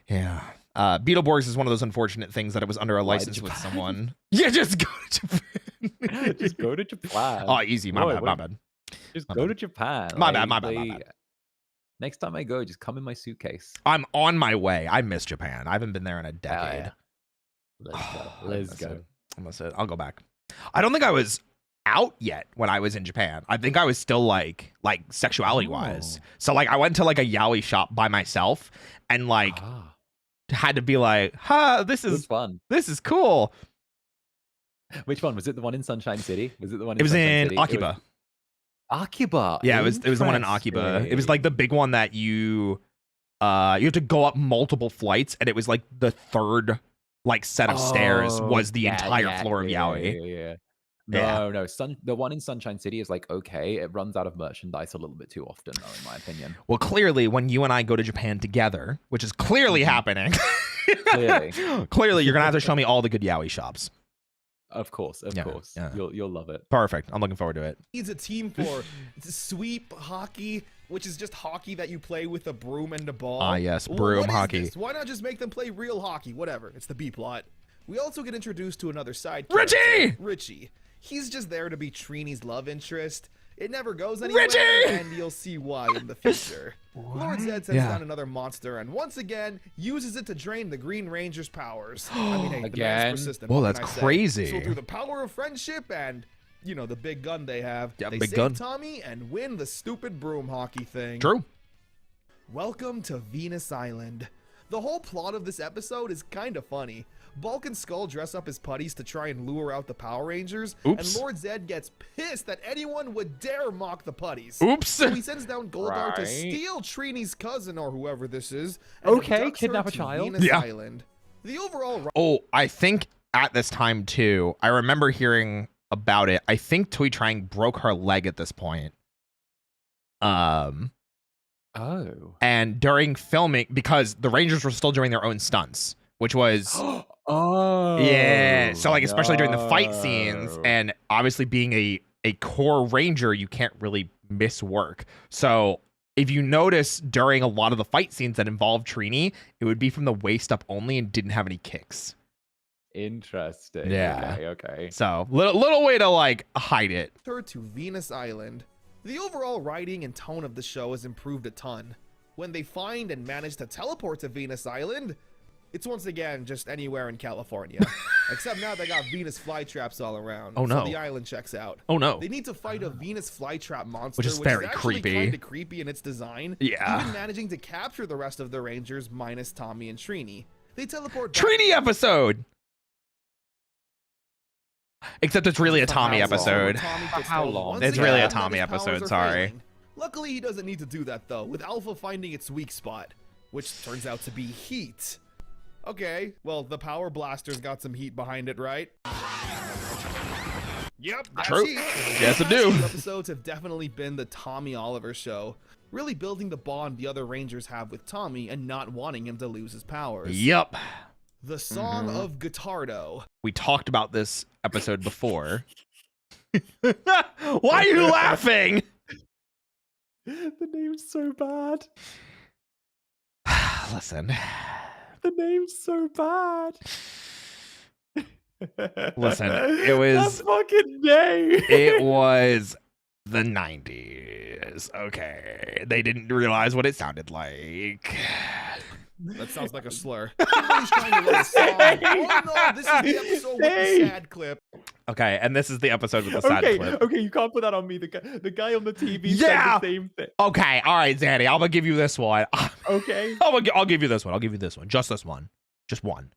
Yeah. Beetleborgs is one of those unfortunate things that it was under a license with someone. Yeah, just go to Japan. Just go to Japan. Oh, easy. My bad. Just go to Japan. My bad. Next time I go, just come in my suitcase. I'm on my way. I miss Japan. I haven't been there in a decade. Let's go. I'll go back. I don't think I was out yet when I was in Japan. I think I was still like sexuality wise. So like I went to like a yaoi shop by myself and like had to be like, this is fun. This is cool. Which one? Was it the one in Sunshine City? Was it the one It was in Akiba. Akiba. Yeah, it was the one in Akiba. It was like the big one that you had to go up multiple flights, and it was like the third like set of stairs was the entire floor of yaoi. No. The one in Sunshine City is like okay. It runs out of merchandise a little bit too often, though, in my opinion. Well, clearly, when you and I go to Japan together, which is clearly happening, clearly you're gonna have to show me all the good yaoi shops. Of course. Yeah. You'll love it. Perfect. I'm looking forward to it. Needs a team for sweep hockey, which is just hockey that you play with a broom and a ball. Ah, yes, broom hockey. Why not just make them play real hockey? Whatever. It's the B plot. We also get introduced to another side character, Richie. He's just there to be Trini's love interest. It never goes anywhere, and you'll see why in the future. Lord Zed sends down another monster, and once again uses it to drain the Green Ranger's powers. I mean, hey, the man's persistent. Whoa, that's crazy. So through the power of friendship and, you know, the big gun they have, they big save gun. Tommy and win the stupid broom hockey thing. True. Welcome to Venus Island. The whole plot of this episode is kind of funny. Bulk and Skull dress up as putties to try and lure out the Power Rangers, and Lord Zed gets pissed that anyone would dare mock the putties. So he sends down Goldar to steal Trini's cousin, or whoever this is, and kidnap a child. Venus Island. The overall... I think at this time, too, I remember hearing about it. I think Toy Trang broke her leg at this point. And during filming, because the Rangers were still doing their own stunts, which was... yeah, so like especially during the fight scenes, and obviously being a core ranger, you can't really miss work. So if you notice during a lot of the fight scenes that involved Trini, it would be from the waist up only and didn't have any kicks. Interesting. Yeah. Okay. So little way to like hide it. To Venus Island. The overall writing and tone of the show has improved a ton. When they find and manage to teleport to Venus Island, it's once again just anywhere in California. Except now they got Venus flytraps all around. Oh no. So the island checks out. Oh no. They need to fight a Venus flytrap monster, which is very creepy. Kind of creepy in its design. Yeah. Even managing to capture the rest of the Rangers minus Tommy and Trini. They teleport Trini episode! Except it's really a Tommy episode. How long? It's really a Tommy episode, sorry. Luckily, he doesn't need to do that though, with Alpha finding its weak spot, which turns out to be heat. Okay, well, the Power Blaster's got some heat behind it, right? Yep, that's true. heat. Yes, it do. These episodes have definitely been the Tommy Oliver show, really building the bond the other Rangers have with Tommy and not wanting him to lose his powers. Yep. The Song of Guitardo. We talked about this episode before. Why are you laughing? The name's so bad. Listen. The name's so bad. Listen, it was... That fucking name. It was the 90s. Okay. They didn't realize what it sounded like. That sounds like a slur. Everybody's trying to write a song. Oh no, this is the episode with the sad clip. Okay, and this is the episode with the sad clip. Okay, you can't put that on me. The guy on the TV said the same thing. Okay, all right, Zanny, I'm gonna give you this one. Okay. I'll give you this one. I'll give you this one. Just this one. Just one.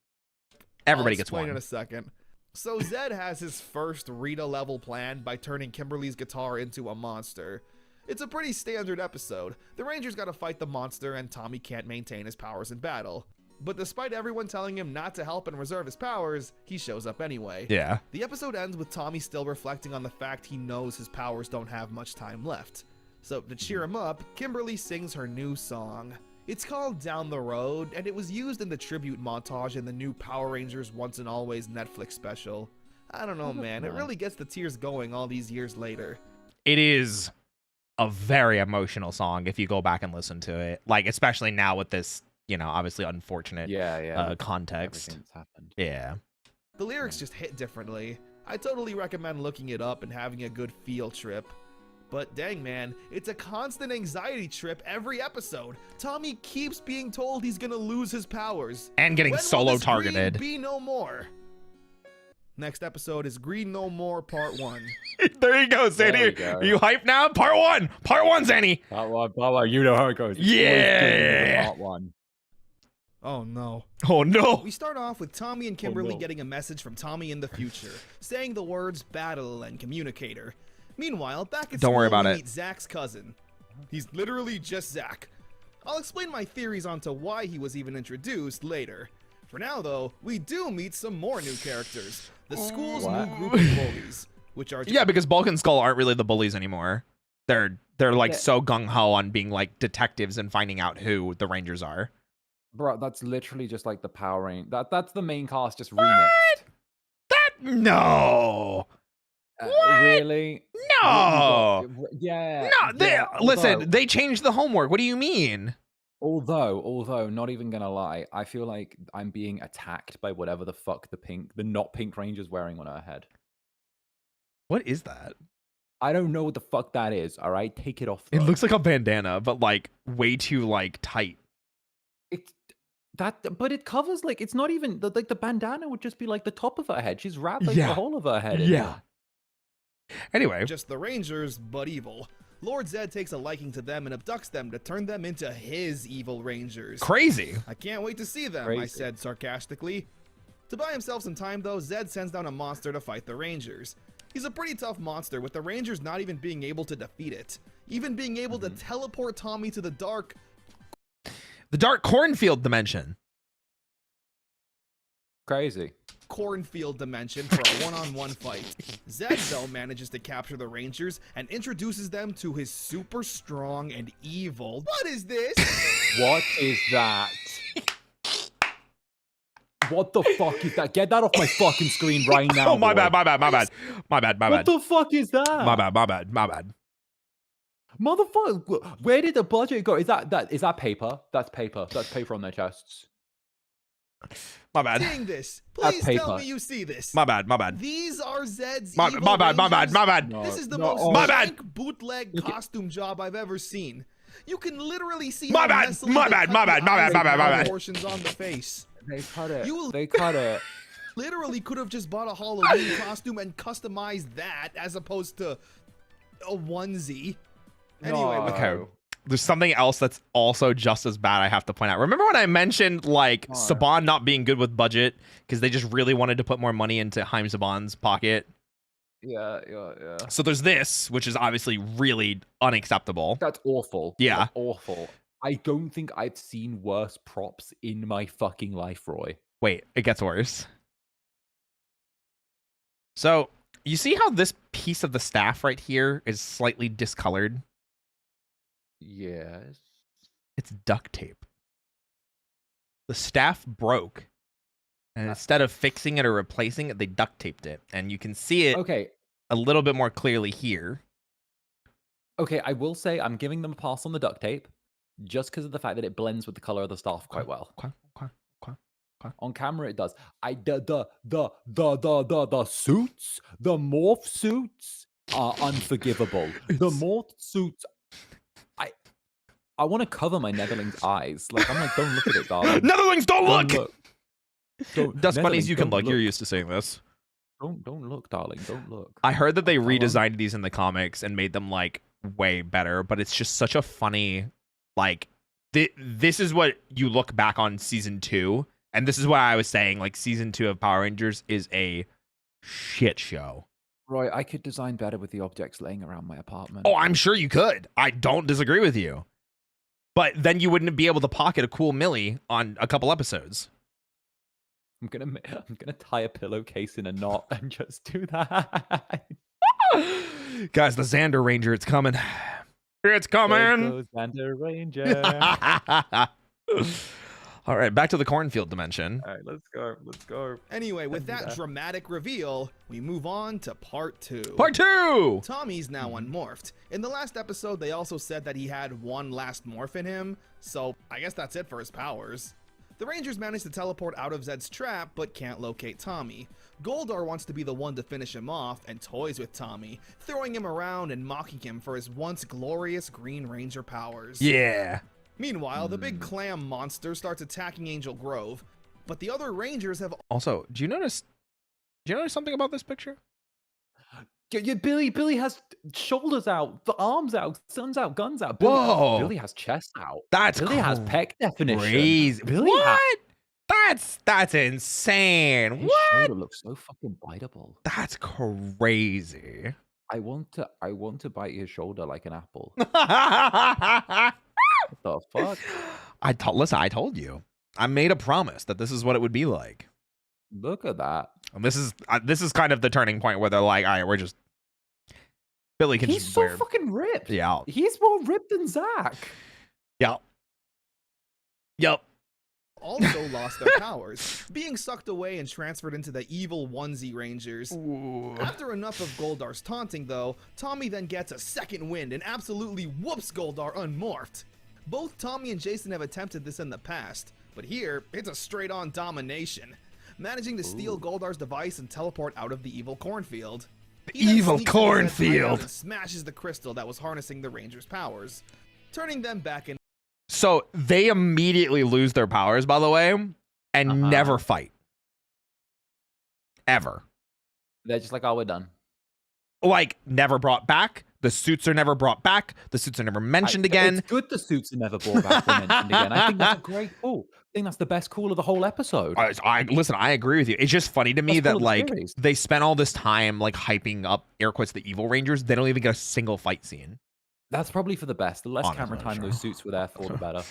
Everybody gets one. I'll explain in a second. So Zed has his first Rita level plan by turning Kimberly's guitar into a monster. It's a pretty standard episode. The Rangers gotta fight the monster and Tommy can't maintain his powers in battle. But despite everyone telling him not to help and reserve his powers, he shows up anyway. Yeah. The episode ends with Tommy still reflecting on the fact he knows his powers don't have much time left. So to cheer him up, Kimberly sings her new song. It's called Down the Road, and it was used in the tribute montage in the new Power Rangers Once and Always Netflix special. I don't know, man. It really gets the tears going all these years later. It is a very emotional song if you go back and listen to it. Like, especially now with this, you know, obviously unfortunate context. Everything that's happened. Yeah. The lyrics just hit differently. I totally recommend looking it up and having a good field trip. But dang man, it's a constant anxiety trip every episode. Tommy keeps being told he's gonna lose his powers. And getting solo targeted. Be no more. Next episode is Green No More Part 1. There you go, Zanny. Are you hyped now? Part 1. Part 1, Zanny. Part 1. You know how it goes. Yeah. Part 1. Oh no. Oh no. We start off with Tommy and Kimberly getting a message from Tommy in the future, saying the words battle and communicator. Meanwhile, back at school, we meet Zach's cousin. He's literally just Zach. I'll explain my theories onto why he was even introduced later. For now, though, we do meet some more new characters. The school's new group of bullies, which are... Yeah, because Bulk and Skull aren't really the bullies anymore. They're like so gung-ho on being like detectives and finding out who the Rangers are. Bro, that's literally just like the Power Rangers. That's the main cast just remixed. No. What? Really? No. Yeah. No. Yeah, Listen, they changed the homework. What do you mean? Although, not even gonna lie, I feel like I'm being attacked by whatever the fuck the not pink ranger's wearing on her head. What is that? I don't know what the fuck that is. All right, take it off. It though. looks like a bandana, but like way too like tight. It's that, but it covers like it's not even like the bandana would just be like the top of her head. She's wrapped like the whole of her head. Yeah. Anyway, just the Rangers, but evil. Lord Zed takes a liking to them and abducts them to turn them into his evil Rangers. Crazy. I can't wait to see them, Crazy. I said sarcastically. To buy himself some time though, Zed sends down a monster to fight the Rangers. He's a pretty tough monster, with the Rangers not even being able to defeat it. Even being able to teleport Tommy to the dark cornfield dimension. Crazy. cornfield dimension for a one-on-one fight. Zed, though, manages to capture the Rangers and introduces them to his super strong and evil. What is this? What is that? What the fuck is that? Get that off my fucking screen right now. Oh, my boy. bad. What the fuck is that? My bad. Motherfucker, where did the budget go? Is that paper? That's paper. That's paper on their chests. My bad. Seeing this, please paper. tell me you see this. My bad. These are Zed's My evil bad. Rangers? No, This is the no, most my bad. jank bootleg costume job I've ever seen. You can literally see My how bad. messily My they bad. cut My the bad. My eyes bad. and My bad. portions on the face. They cut it. You They cut it. literally could have just bought a Halloween costume and customized that as opposed to a onesie. Anyway, with Okay. There's something else that's also just as bad I have to point out. Remember when I mentioned like Saban not being good with budget because they just really wanted to put more money into Haim Saban's pocket? Yeah. So there's this, which is obviously really unacceptable. That's awful. Yeah. That's awful. I don't think I've seen worse props in my fucking life, Roy. Wait, it gets worse. So you see how this piece of the staff right here is slightly discolored? Yes. It's duct tape. The staff broke. And instead of fixing it or replacing it, they duct taped it. And you can see it Okay. a little bit more clearly here. Okay, I will say I'm giving them a pass on the duct tape just because of the fact that it blends with the color of the staff quite well. Okay. On camera, it does. The suits, the morph suits are unforgivable. The morph suits, I want to cover my Netherling's eyes. Like, I'm like, don't look at it, darling. Netherlings, don't look! That's funny as Netherlings, you can don't look. You're used to saying this. Don't look, darling. Don't look. I heard that they redesigned these in the comics and made them like way better, but it's just such a funny, like, this is what you look back on season 2. And this is why I was saying, like, season 2 of Power Rangers is a shit show. Roy, I could design better with the objects laying around my apartment. Oh, I'm sure you could. I don't disagree with you. But then you wouldn't be able to pocket a cool Millie on a couple episodes. I'm gonna tie a pillowcase in a knot and just do that. Guys, the Xander Ranger, it's coming. It's coming. There goes Xander Ranger. All right, back to the cornfield dimension. All right, let's go. Anyway, with that dramatic reveal, we move on to part 2. Part 2! Tommy's now unmorphed. In the last episode, they also said that he had one last morph in him, so I guess that's it for his powers. The Rangers manage to teleport out of Zed's trap, but can't locate Tommy. Goldar wants to be the one to finish him off and toys with Tommy, throwing him around and mocking him for his once glorious Green Ranger powers. Yeah. Meanwhile, the big clam monster starts attacking Angel Grove, but the other Rangers have... Also, do you notice something about this picture? Yeah, Billy has shoulders out, the arms out, guns out, guns out. Whoa. Billy has chest out. That's Billy has pec definition. Crazy. Billy What? That's insane. His What? shoulder looks so fucking biteable. That's crazy. I want to bite his shoulder like an apple. What the fuck? Listen, I told you. I made a promise that this is what it would be like. Look at that. And this is kind of the turning point where they're like, all right, we're just Billy can He's just so wear. fucking ripped. Yeah. He's more ripped than Zach. Yep. also lost their powers, being sucked away and transferred into the evil onesie Rangers. Ooh. After enough of Goldar's taunting, though, Tommy then gets a second wind and absolutely whoops Goldar unmorphed. Both Tommy and Jason have attempted this in the past, but here, it's a straight-on domination, managing to steal Goldar's device and teleport out of the evil cornfield. Evil cornfield! And smashes the crystal that was harnessing the Rangers' powers, turning them back in. So they immediately lose their powers, by the way, and never fight. Ever. They're just like, oh, we're done. Like, never brought back. The suits are never brought back. The suits are never mentioned again. It's good the suits are never brought back or mentioned again. I think that's a great call. I think that's the best call of the whole episode. Listen, I agree with you. It's just funny to me that, like, they spent all this time, like, hyping up, air quotes, the evil Rangers. They don't even get a single fight scene. That's probably for the best. The less camera time those suits were there for, the better.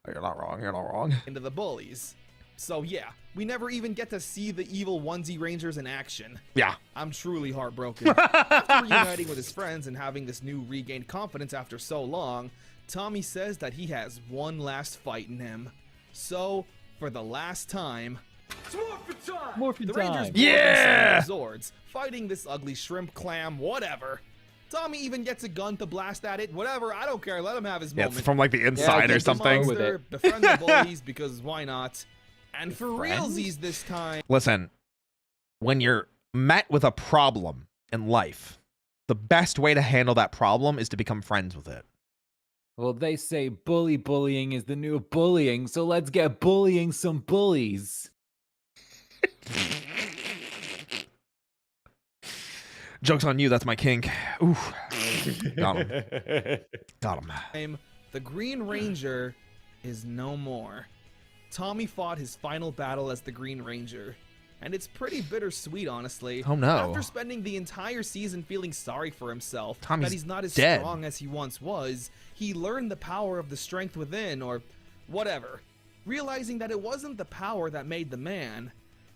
You're not wrong. You're not wrong. Into the bullies. So yeah, we never even get to see the evil onesie Rangers in action. Yeah. I'm truly heartbroken. After reuniting with his friends and having this new regained confidence after so long, Tommy says that he has one last fight in him. So, for the last time, Morphin the time! Rangers Yeah! Zords, fighting this ugly shrimp clam, whatever. Tommy even gets a gun to blast at it, whatever, I don't care, let him have his moment. It's from, like, the inside or something. With it. Befriend the bullies, because why not? And for realsies this time. Listen, when you're met with a problem in life, the best way to handle that problem is to become friends with it. Well, they say bullying is the new bullying, so let's get bullying some bullies. Joke's on you, that's my kink. Ooh. Got him. Got him. The Green Ranger is no more. Tommy fought his final battle as the Green Ranger, and it's pretty bittersweet, honestly. Oh no. After spending the entire season feeling sorry for himself, Tommy's that he's not as dead. strong as he once was, he learned the power of the strength within, or whatever, realizing that it wasn't the power that made the man,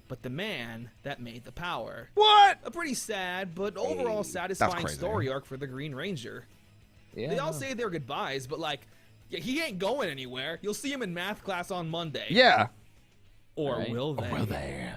but the man that made the power. What? A pretty sad, but overall satisfying story arc for the Green Ranger. Yeah. They all say their goodbyes, but like, yeah, he ain't going anywhere. You'll see him in math class on Monday. Yeah. Or will they? Or will they?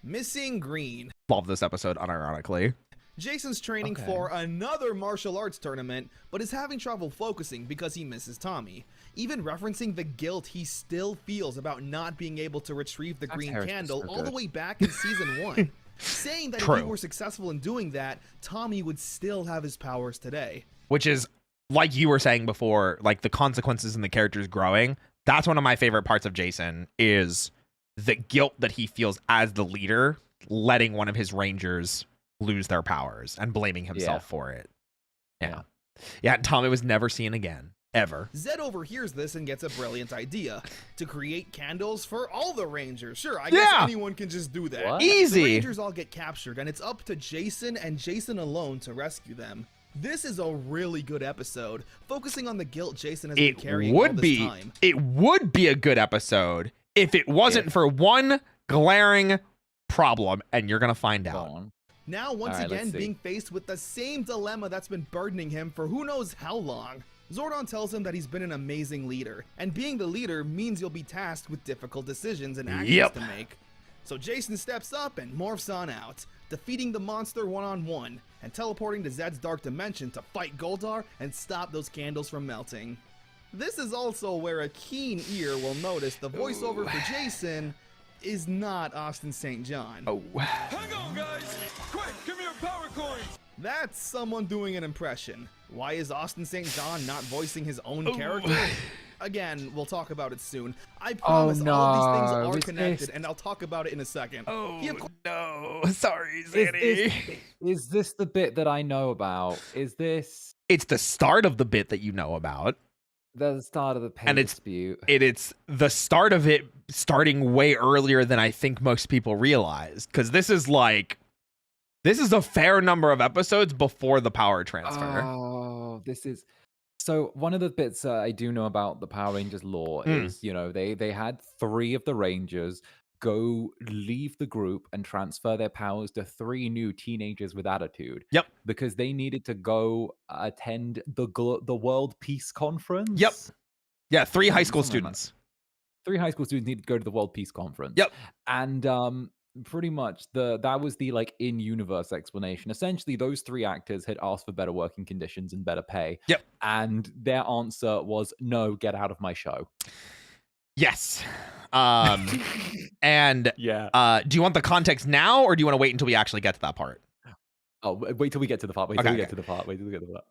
Missing Green. Love this episode, unironically. Jason's training for another martial arts tournament, but is having trouble focusing because he misses Tommy. Even referencing the guilt he still feels about not being able to retrieve the green candle all the way back in season 1. Saying that if he were successful in doing that, Tommy would still have his powers today. Which is, like you were saying before, like the consequences in the characters growing. That's one of my favorite parts of Jason, is the guilt that he feels as the leader, letting one of his Rangers lose their powers and blaming himself for it. Yeah. And Tommy was never seen again. Ever. Zed overhears this and gets a brilliant idea to create candles for all the Rangers. Sure, I guess anyone can just do that. What? Easy. The Rangers all get captured, and it's up to Jason and Jason alone to rescue them. This is a really good episode, focusing on the guilt Jason has been carrying all this time. It would be a good episode if it wasn't for one glaring problem, and you're gonna find out. Now, once again, being faced with the same dilemma that's been burdening him for who knows how long. Zordon tells him that he's been an amazing leader, and being the leader means you'll be tasked with difficult decisions and actions to make. So Jason steps up and morphs on out, defeating the monster one-on-one, and teleporting to Zed's dark dimension to fight Goldar and stop those candles from melting. This is also where a keen ear will notice the voiceover for Jason is not Austin St. John. Hang on, guys! Quick, give me your power coins! That's someone doing an impression. Why is Austin St. John not voicing his own character? Again, we'll talk about it soon. I promise all of these things are connected, and I'll talk about it in a second. No. Sorry, Zanny. Is this the bit that I know about? Is this... It's the start of the bit that you know about. The start of the pay dispute. It's the start of it starting way earlier than I think most people realize. Because this is a fair number of episodes before the power transfer. Oh, this is... So one of the bits I do know about the Power Rangers lore is, you know, they had 3 of the Rangers go leave the group and transfer their powers to 3 new teenagers with attitude. Yep. Because they needed to go attend the World Peace Conference. Yep. Yeah, 3 high school students. 3 high school students need to go to the World Peace Conference. Yep. And pretty much that was the like in-universe explanation. Essentially, those 3 actors had asked for better working conditions and better pay. Yep. And their answer was, no, get out of my show. Yes. And yeah. Do you want the context now, or do you want to wait until we actually get to that part? Oh, wait till we get to the part. Wait till we get to the part.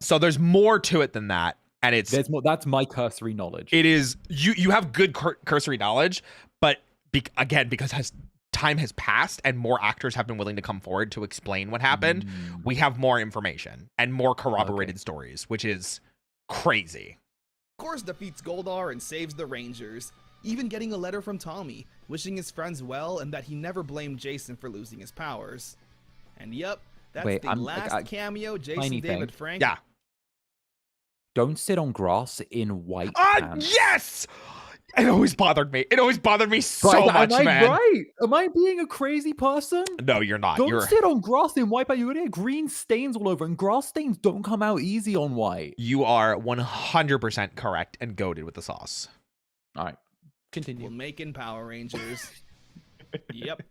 So there's more to it than that, and there's more. That's my cursory knowledge. It is you have good cursory knowledge, but because time has passed and more actors have been willing to come forward to explain what happened, we have more information and more corroborated stories, which is crazy. Of course, defeats Goldar and saves the Rangers, even getting a letter from Tommy wishing his friends well and that he never blamed Jason for losing his powers. And yep, that's the last cameo Jason David Frank. Yeah. Don't sit on grass in white pants. Yes! It always bothered me. It always bothered me so much, man. Right? Am I being a crazy person? No, you're not. Don't sit on grass in white pants. You're gonna get green stains all over, and grass stains don't come out easy on white. You are 100% correct and goated with the sauce. All right. Continue. We're making Power Rangers. Yep.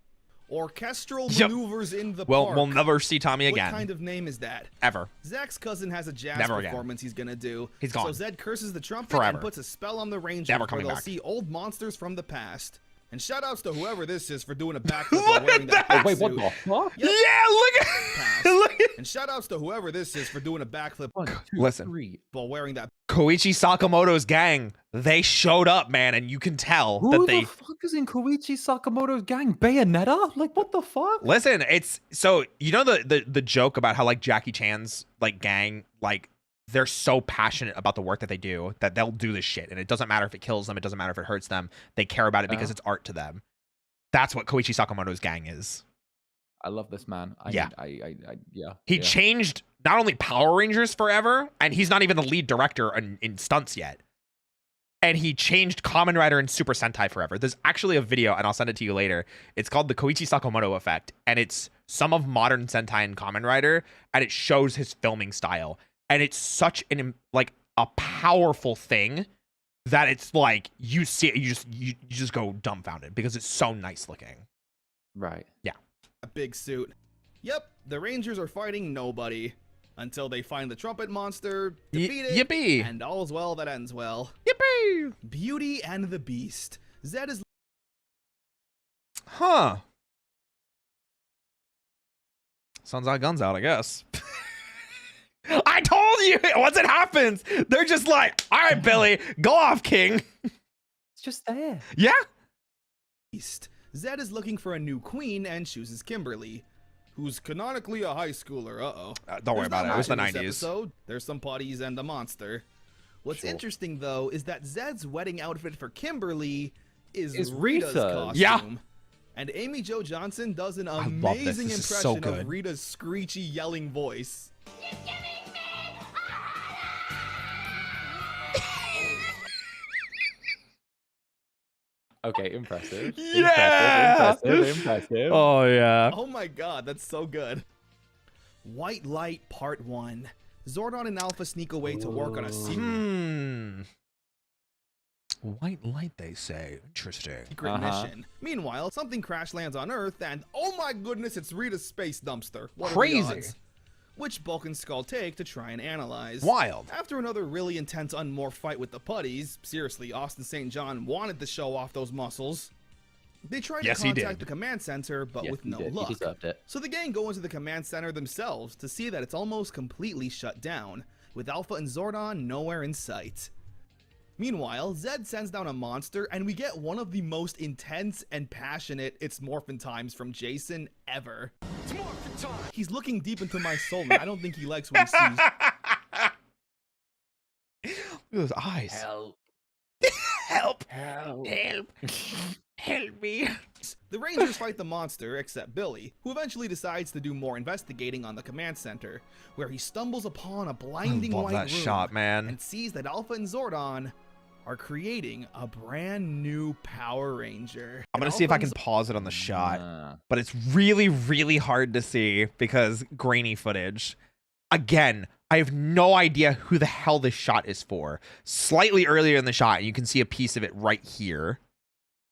Orchestral maneuvers in the park. We'll never see Tommy again. What kind of name is that? Ever. Zach's cousin has a jazz performance he's gonna do. He's gone. So Zed curses the trumpet Forever. and puts a spell on the Rangers Never where coming they'll back. see old monsters from the past. And shout outs to whoever this is for doing a backflip while wearing that. Oh, wait, what the fuck? Yep. Yeah, look at And shout outs to whoever this is for doing a backflip Listen. while wearing that. Koichi Sakamoto's gang, they showed up, man, and you can tell that they... Who the fuck is in Koichi Sakamoto's gang? Bayonetta? Like, what the fuck? Listen, it's... So, you know the joke about how, like, Jackie Chan's, like, gang, like, they're so passionate about the work that they do that they'll do this shit, and it doesn't matter if it kills them, it doesn't matter if it hurts them. They care about it because it's art to them. That's what Koichi Sakamoto's gang is. I love this man. Yeah. He changed not only Power Rangers forever, and he's not even the lead director in stunts yet. And he changed Kamen Rider and Super Sentai forever. There's actually a video, and I'll send it to you later. It's called the Koichi Sakamoto Effect, and it's some of modern Sentai and Kamen Rider, and it shows his filming style. And it's such a powerful thing that it's like you see it, you just go dumbfounded because it's so nice looking. Right. Yeah. A big suit. Yep, the Rangers are fighting nobody until they find the trumpet monster, defeat it, yippee, and all's well that ends well. Yippee! Beauty and the Beast. Zed is... Huh. Sun's out, guns out, I guess. I told you! Once it happens, they're just like, all right, Billy, go off, King. It's just there. Yeah? Zed is looking for a new queen and chooses Kimberly, who's canonically a high schooler. Don't worry about it. It was the 90s. Episode. There's some putties and a monster. What's interesting, though, is that Zed's wedding outfit for Kimberly is Rita's costume. Yeah. And Amy Jo Johnson does an amazing impression of Rita's screechy, yelling voice. Okay, impressive. Yeah! Impressive. Oh, yeah. Oh my god, that's so good. White Light Part 1. Zordon and Alpha sneak away to work on a secret White light, they say. Interesting. mission. Meanwhile, something crash lands on Earth, and oh my goodness, it's Rita's space dumpster. What Crazy. Are the odds? Which Bulk and Skull take to try and analyze. Wild. After another really intense unmorph fight with the Puddies, seriously, Austin St. John wanted to show off those muscles. They tried to contact the command center, but with no luck. He deserved it. So the gang go into the command center themselves to see that it's almost completely shut down, with Alpha and Zordon nowhere in sight. Meanwhile, Zed sends down a monster, and we get one of the most intense and passionate It's Morphin times from Jason ever. It's Morphin time! He's looking deep into my soul, and I don't think he likes what he sees. Look at those eyes. Help. Help. Help. Help. Help me. The Rangers fight the monster, except Billy, who eventually decides to do more investigating on the command center, where he stumbles upon a blinding white room shot, man. and sees that Alpha and Zordon are creating a brand new Power Ranger. I'm going to see if I can pause it on the shot, but it's really, really hard to see because grainy footage. Again, I have no idea who the hell this shot is for. Slightly earlier in the shot, you can see a piece of it right here.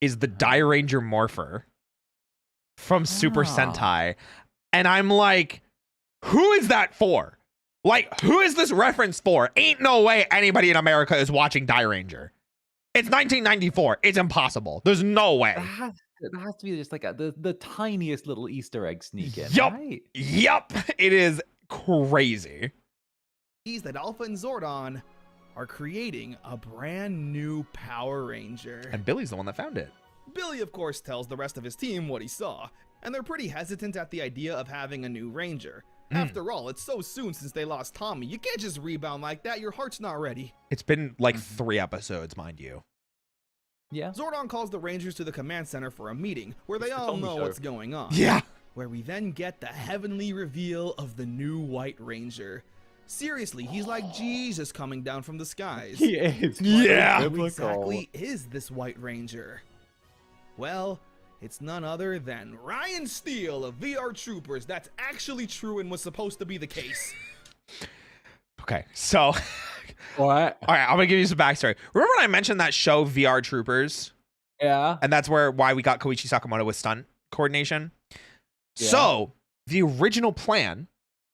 is the Dairanger Morpher from Super Sentai. And I'm like, who is that for? Like, who is this reference for? Ain't no way anybody in America is watching Dairanger. It's 1994. It's impossible. There's no way. That has to be just like the tiniest little Easter egg sneak in, Yup. right? Yup. It is crazy. That Alpha and Zordon are creating a brand new Power Ranger. And Billy's the one that found it. Billy, of course, tells the rest of his team what he saw, and they're pretty hesitant at the idea of having a new Ranger. After all, it's so soon since they lost Tommy. You can't just rebound like that. Your heart's not ready. It's been like 3 episodes, mind you. Yeah. Zordon calls the Rangers to the command center for a meeting where they all know what's going on. Yeah. Where we then get the heavenly reveal of the new White Ranger. Seriously, he's like Jesus coming down from the skies. He is. Yeah. Who exactly is this White Ranger? Well, it's none other than Ryan Steele of VR Troopers. That's actually true and was supposed to be the case. Okay, so What? all right, I'm gonna give you some backstory. Remember when I mentioned that show VR Troopers? Yeah. And that's why we got Koichi Sakamoto with stunt coordination. Yeah. So the original plan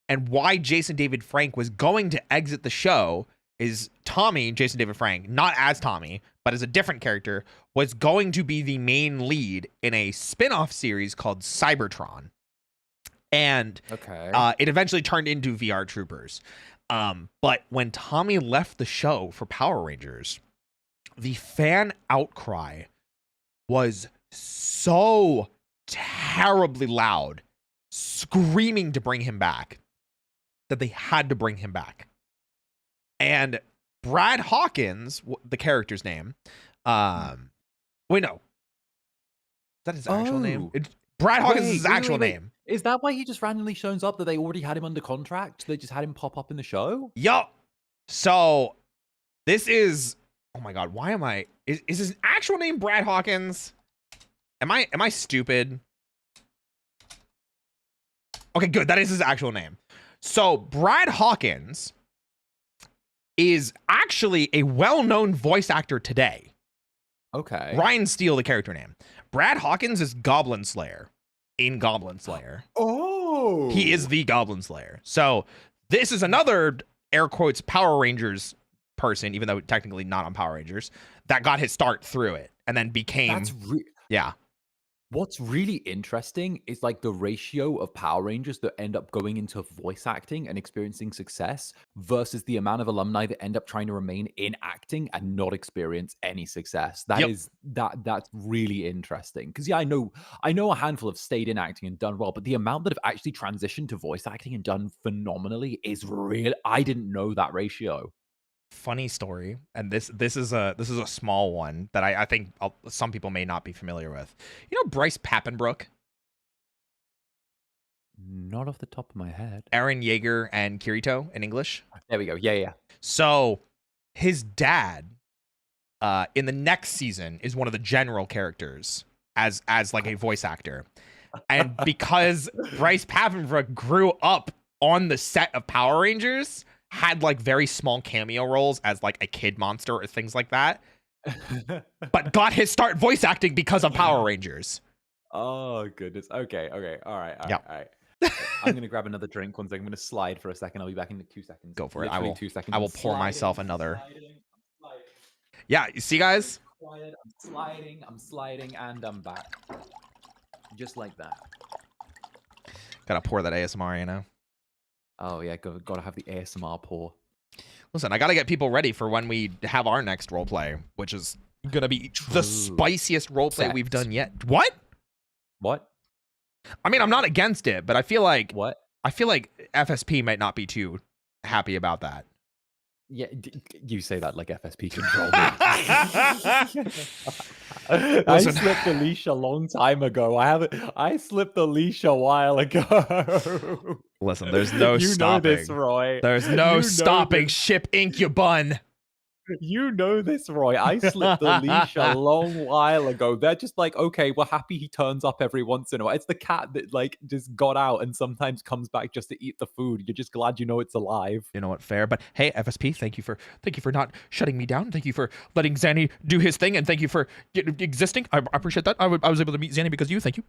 and why Jason David Frank was going to exit the show is Tommy, Jason David Frank, not as Tommy, but as a different character, was going to be the main lead in a spin-off series called Cybertron. And it eventually turned into VR Troopers. But when Tommy left the show for Power Rangers, the fan outcry was so terribly loud, screaming to bring him back, that they had to bring him back. And Brad Hawkins, the character's name, wait, no. Is that his actual name? Brad Hawkins is his actual name. Is that why he just randomly shows up, that they already had him under contract? They just had him pop up in the show? Yup. So this is, oh my God, why am I, is his actual name Brad Hawkins? Am I stupid? Okay, good. That is his actual name. So Brad Hawkins is actually a well-known voice actor today. Okay. Ryan Steele, the character name. Brad Hawkins is Goblin Slayer in Goblin Slayer. Oh. He is the Goblin Slayer. So this is another, air quotes, Power Rangers person, even though technically not on Power Rangers, that got his start through it and then became... yeah. What's really interesting is like the ratio of Power Rangers that end up going into voice acting and experiencing success versus the amount of alumni that end up trying to remain in acting and not experience any success. That's really interesting. Because yeah, I know a handful have stayed in acting and done well, but the amount that have actually transitioned to voice acting and done phenomenally is real. I didn't know that ratio. Funny story, and this is a small one that I think some people may not be familiar with. You know Bryce Papenbrook? Not off the top of my head. Eren Yeager and Kirito in English. There we go. Yeah. So his dad in the next season is one of the general characters as like a voice actor. And because Bryce Papenbrook grew up on the set of Power Rangers, had like very small cameo roles as like a kid monster or things like that, but got his start voice acting because of Power Rangers. Oh goodness. Okay. All right. I'm gonna grab another drink. One second. I'm gonna slide for a second. I'll be back in 2 seconds. Go for it. Literally 2 seconds. I will pour myself another. Sliding. Yeah, you see, guys? I'm sliding, and I'm back. Just like that. Gotta pour that ASMR, you know? Oh yeah, gotta have the ASMR pour. Listen, I gotta get people ready for when we have our next roleplay, which is gonna be the spiciest roleplay we've done yet. What? I mean, I'm not against it, but I feel like FSP might not be too happy about that. Yeah, you say that like FSP controlled it. I slipped the leash a long time ago. I slipped the leash a while ago. Listen, there's no stopping. You know this, Roy. There's no stopping Ship Incubun. You know this, Roy. I slipped the leash a long while ago. They're just like, okay, we're happy he turns up every once in a while. It's the cat that like just got out and sometimes comes back just to eat the food. You're just glad you know it's alive. You know what? Fair. But hey, FSP, thank you for not shutting me down. Thank you for letting Zanny do his thing, and thank you for existing. I appreciate that. I was able to meet Zanny because of you. Thank you.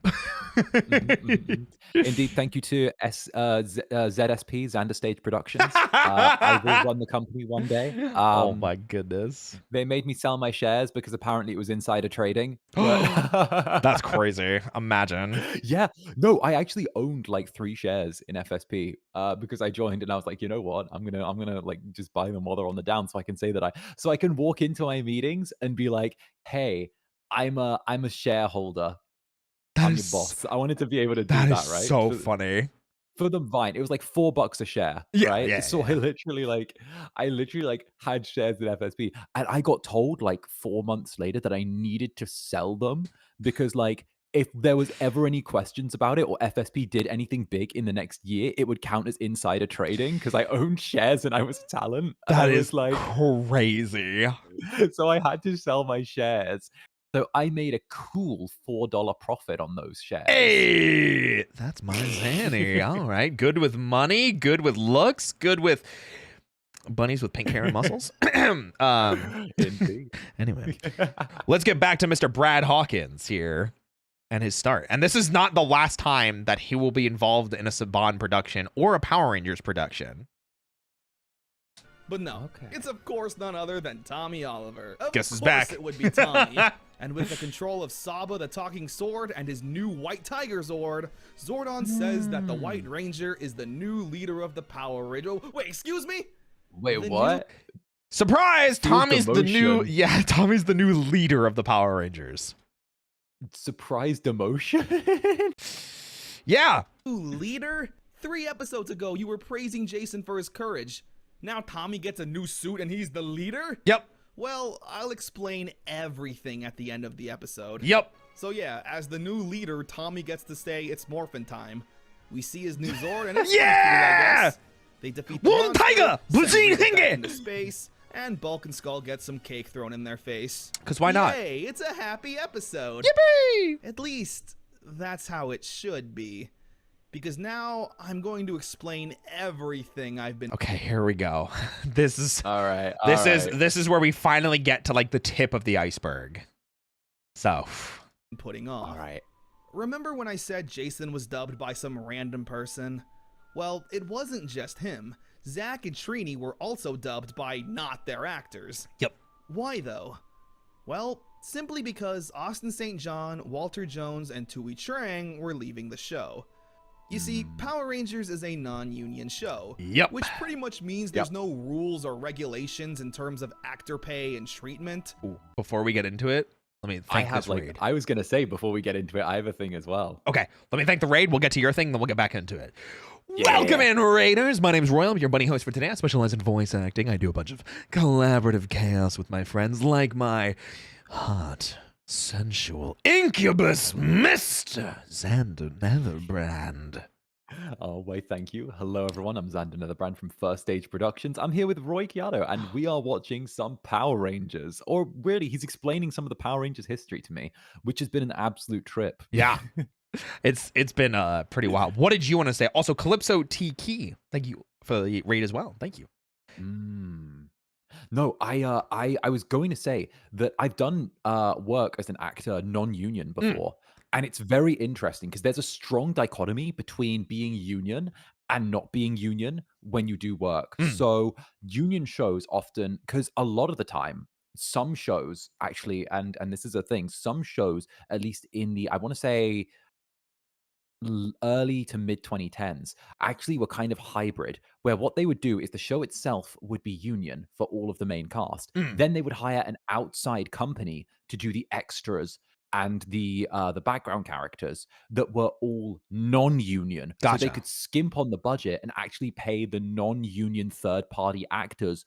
Indeed, thank you to ZSP, Xander Stage Productions. I will run the company one day. Oh my goodness. They made me sell my shares because apparently it was insider trading. That's crazy. Imagine. Yeah. No, I actually owned like 3 shares in FSP because I joined and I was like, you know what? I'm gonna like just buy them while they're on the down so I can say that I can walk into my meetings and be like, hey, I'm a shareholder. I'm your boss. I wanted to be able to do that, right? So funny. For the Vine, it was like $4 a share, right? Yeah, so I literally had shares in FSP, and I got told like 4 months later that I needed to sell them because like if there was ever any questions about it or FSP did anything big in the next year, it would count as insider trading because I owned shares and I was talent. That is like crazy. So I had to sell my shares. So I made a cool $4 profit on those shares. Hey, that's my Zanny. All right. Good with money, good with looks, good with bunnies with pink hair and muscles. Anyway, let's get back to Mr. Brad Hawkins here and his start. And this is not the last time that he will be involved in a Saban production or a Power Rangers production. But no, it's of course none other than Tommy Oliver. Of Guess he's course back. It would be Tommy. And with the control of Saba the Talking Sword and his new White Tiger Zord, Zordon says that the White Ranger is the new leader of the Power Rangers. Wait, excuse me? Wait, what? Surprise! Tommy's the new leader of the Power Rangers. Surprise demotion? Yeah. New leader? 3 episodes ago, you were praising Jason for his courage. Now Tommy gets a new suit and he's the leader? Yep. Well, I'll explain everything at the end of the episode. Yep. So yeah, as the new leader, Tommy gets to say it's Morphin time. We see his new Zord and it's yeah! cool, I guess. They defeat the Wolf Tiger! Blazing into space, and Bulk and Skull get some cake thrown in their face. Because why not? Hey, it's a happy episode. Yippee! At least, that's how it should be. Because now I'm going to explain everything I've been. Okay, here we go. This is all right. This is where we finally get to like the tip of the iceberg. So putting off. All right. Remember when I said Jason was dubbed by some random person? Well, it wasn't just him. Zach and Trini were also dubbed by not their actors. Yep. Why though? Well, simply because Austin St. John, Walter Jones, and Tui Trang were leaving the show. You see, Power Rangers is a non-union show, which pretty much means there's no rules or regulations in terms of actor pay and treatment. Ooh, before we get into it, let me thank this raid. I was going to say, before we get into it, I have a thing as well. Okay, let me thank the raid. We'll get to your thing, then we'll get back into it. Yeah. Welcome in, Raiders. My name's Royal. I'm your bunny host for today. I specialize in voice acting. I do a bunch of collaborative chaos with my friends, like my hot, sensual incubus, Mr. Xander Netherbrand. Oh, wait, thank you. Hello, everyone. I'm Xander Netherbrand from First Stage Productions. I'm here with Roy Chiato, and we are watching some Power Rangers. Or really, he's explaining some of the Power Rangers history to me, which has been an absolute trip. Yeah. It's been pretty wild. What did you want to say? Also, Calypso T Key, thank you for the raid as well. Thank you. No, I was going to say that I've done work as an actor non-union before, and it's very interesting because there's a strong dichotomy between being union and not being union when you do work. So union shows often, because a lot of the time, some shows actually, and this is a thing, some shows, at least in the, I want to say early to mid 2010s, actually were kind of hybrid, where what they would do is the show itself would be union for all of the main cast. Then they would hire an outside company to do the extras and the background characters that were all non-union. Gotcha. So they could skimp on the budget and actually pay the non-union third-party actors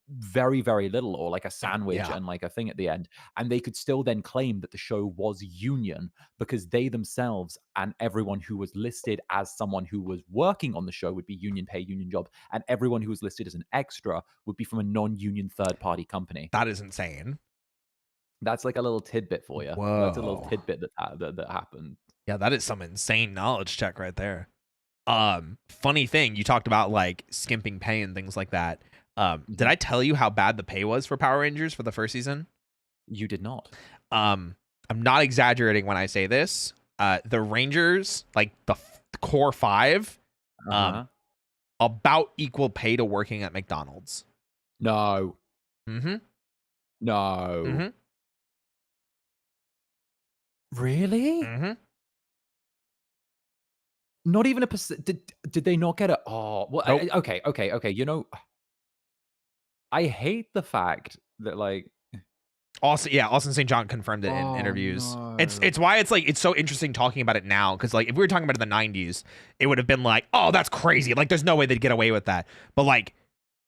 very, very little, or like a sandwich and like a thing at the end. And they could still then claim that the show was union because they themselves and everyone who was listed as someone who was working on the show would be union pay, union job. And everyone who was listed as an extra would be from a non-union third-party company. That is insane. That's like a little tidbit for you. Whoa. That's a little tidbit that happened. Yeah, that is some insane knowledge check right there. Funny thing, you talked about like skimping pay and things like that. Did I tell you how bad the pay was for Power Rangers for the first season? You did not. I'm not exaggerating when I say this. The Rangers, like the core 5, about equal pay to working at McDonald's. No. Mm-hmm. No. Mm-hmm. Really? Mm-hmm. Not even a percent. Did they not get it? Oh, well, Nope. Okay. You know, I hate the fact that like Austin St. John confirmed it in interviews. No. It's why it's like it's so interesting talking about it now, because like if we were talking about it in the 90s, it would have been like, oh, that's crazy. Like there's no way they'd get away with that. But like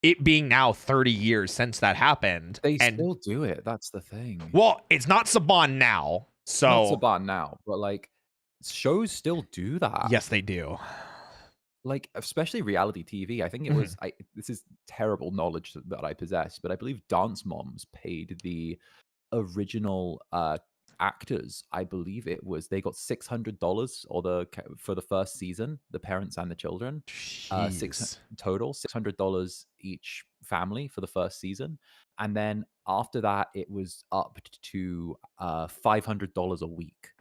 it being now 30 years since that happened, they still do it. That's the thing. Well, it's not Saban now, so not Saban now, but like shows still do that. Yes, they do. Like especially reality TV. I think it was. This is terrible knowledge that I possess, but I believe Dance Moms paid the original actors. I believe it was they got $600 for the first season, the parents and the children. $600 each family for the first season, and then after that, it was up to $500 a week.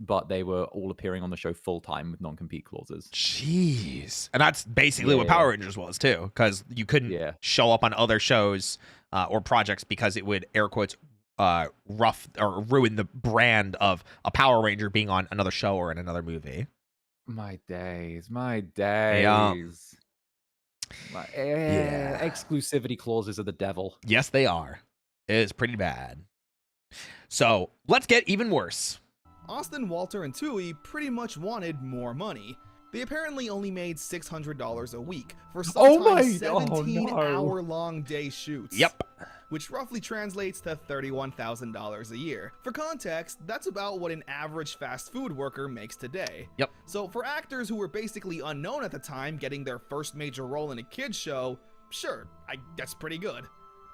But they were all appearing on the show full time with non-compete clauses. Jeez. And that's basically what Power Rangers was too, because you couldn't show up on other shows or projects because it would, air quotes, rough or ruin the brand of a Power Ranger being on another show or in another movie. My days. Exclusivity clauses are the devil. Yes, they are. It is pretty bad. So let's get even worse. Austin, Walter, and Tui pretty much wanted more money. They apparently only made $600 a week for sometimes 17-hour-long day shoots. Yep. Which roughly translates to $31,000 a year. For context, that's about what an average fast food worker makes today. Yep. So for actors who were basically unknown at the time getting their first major role in a kids show, sure, that's pretty good.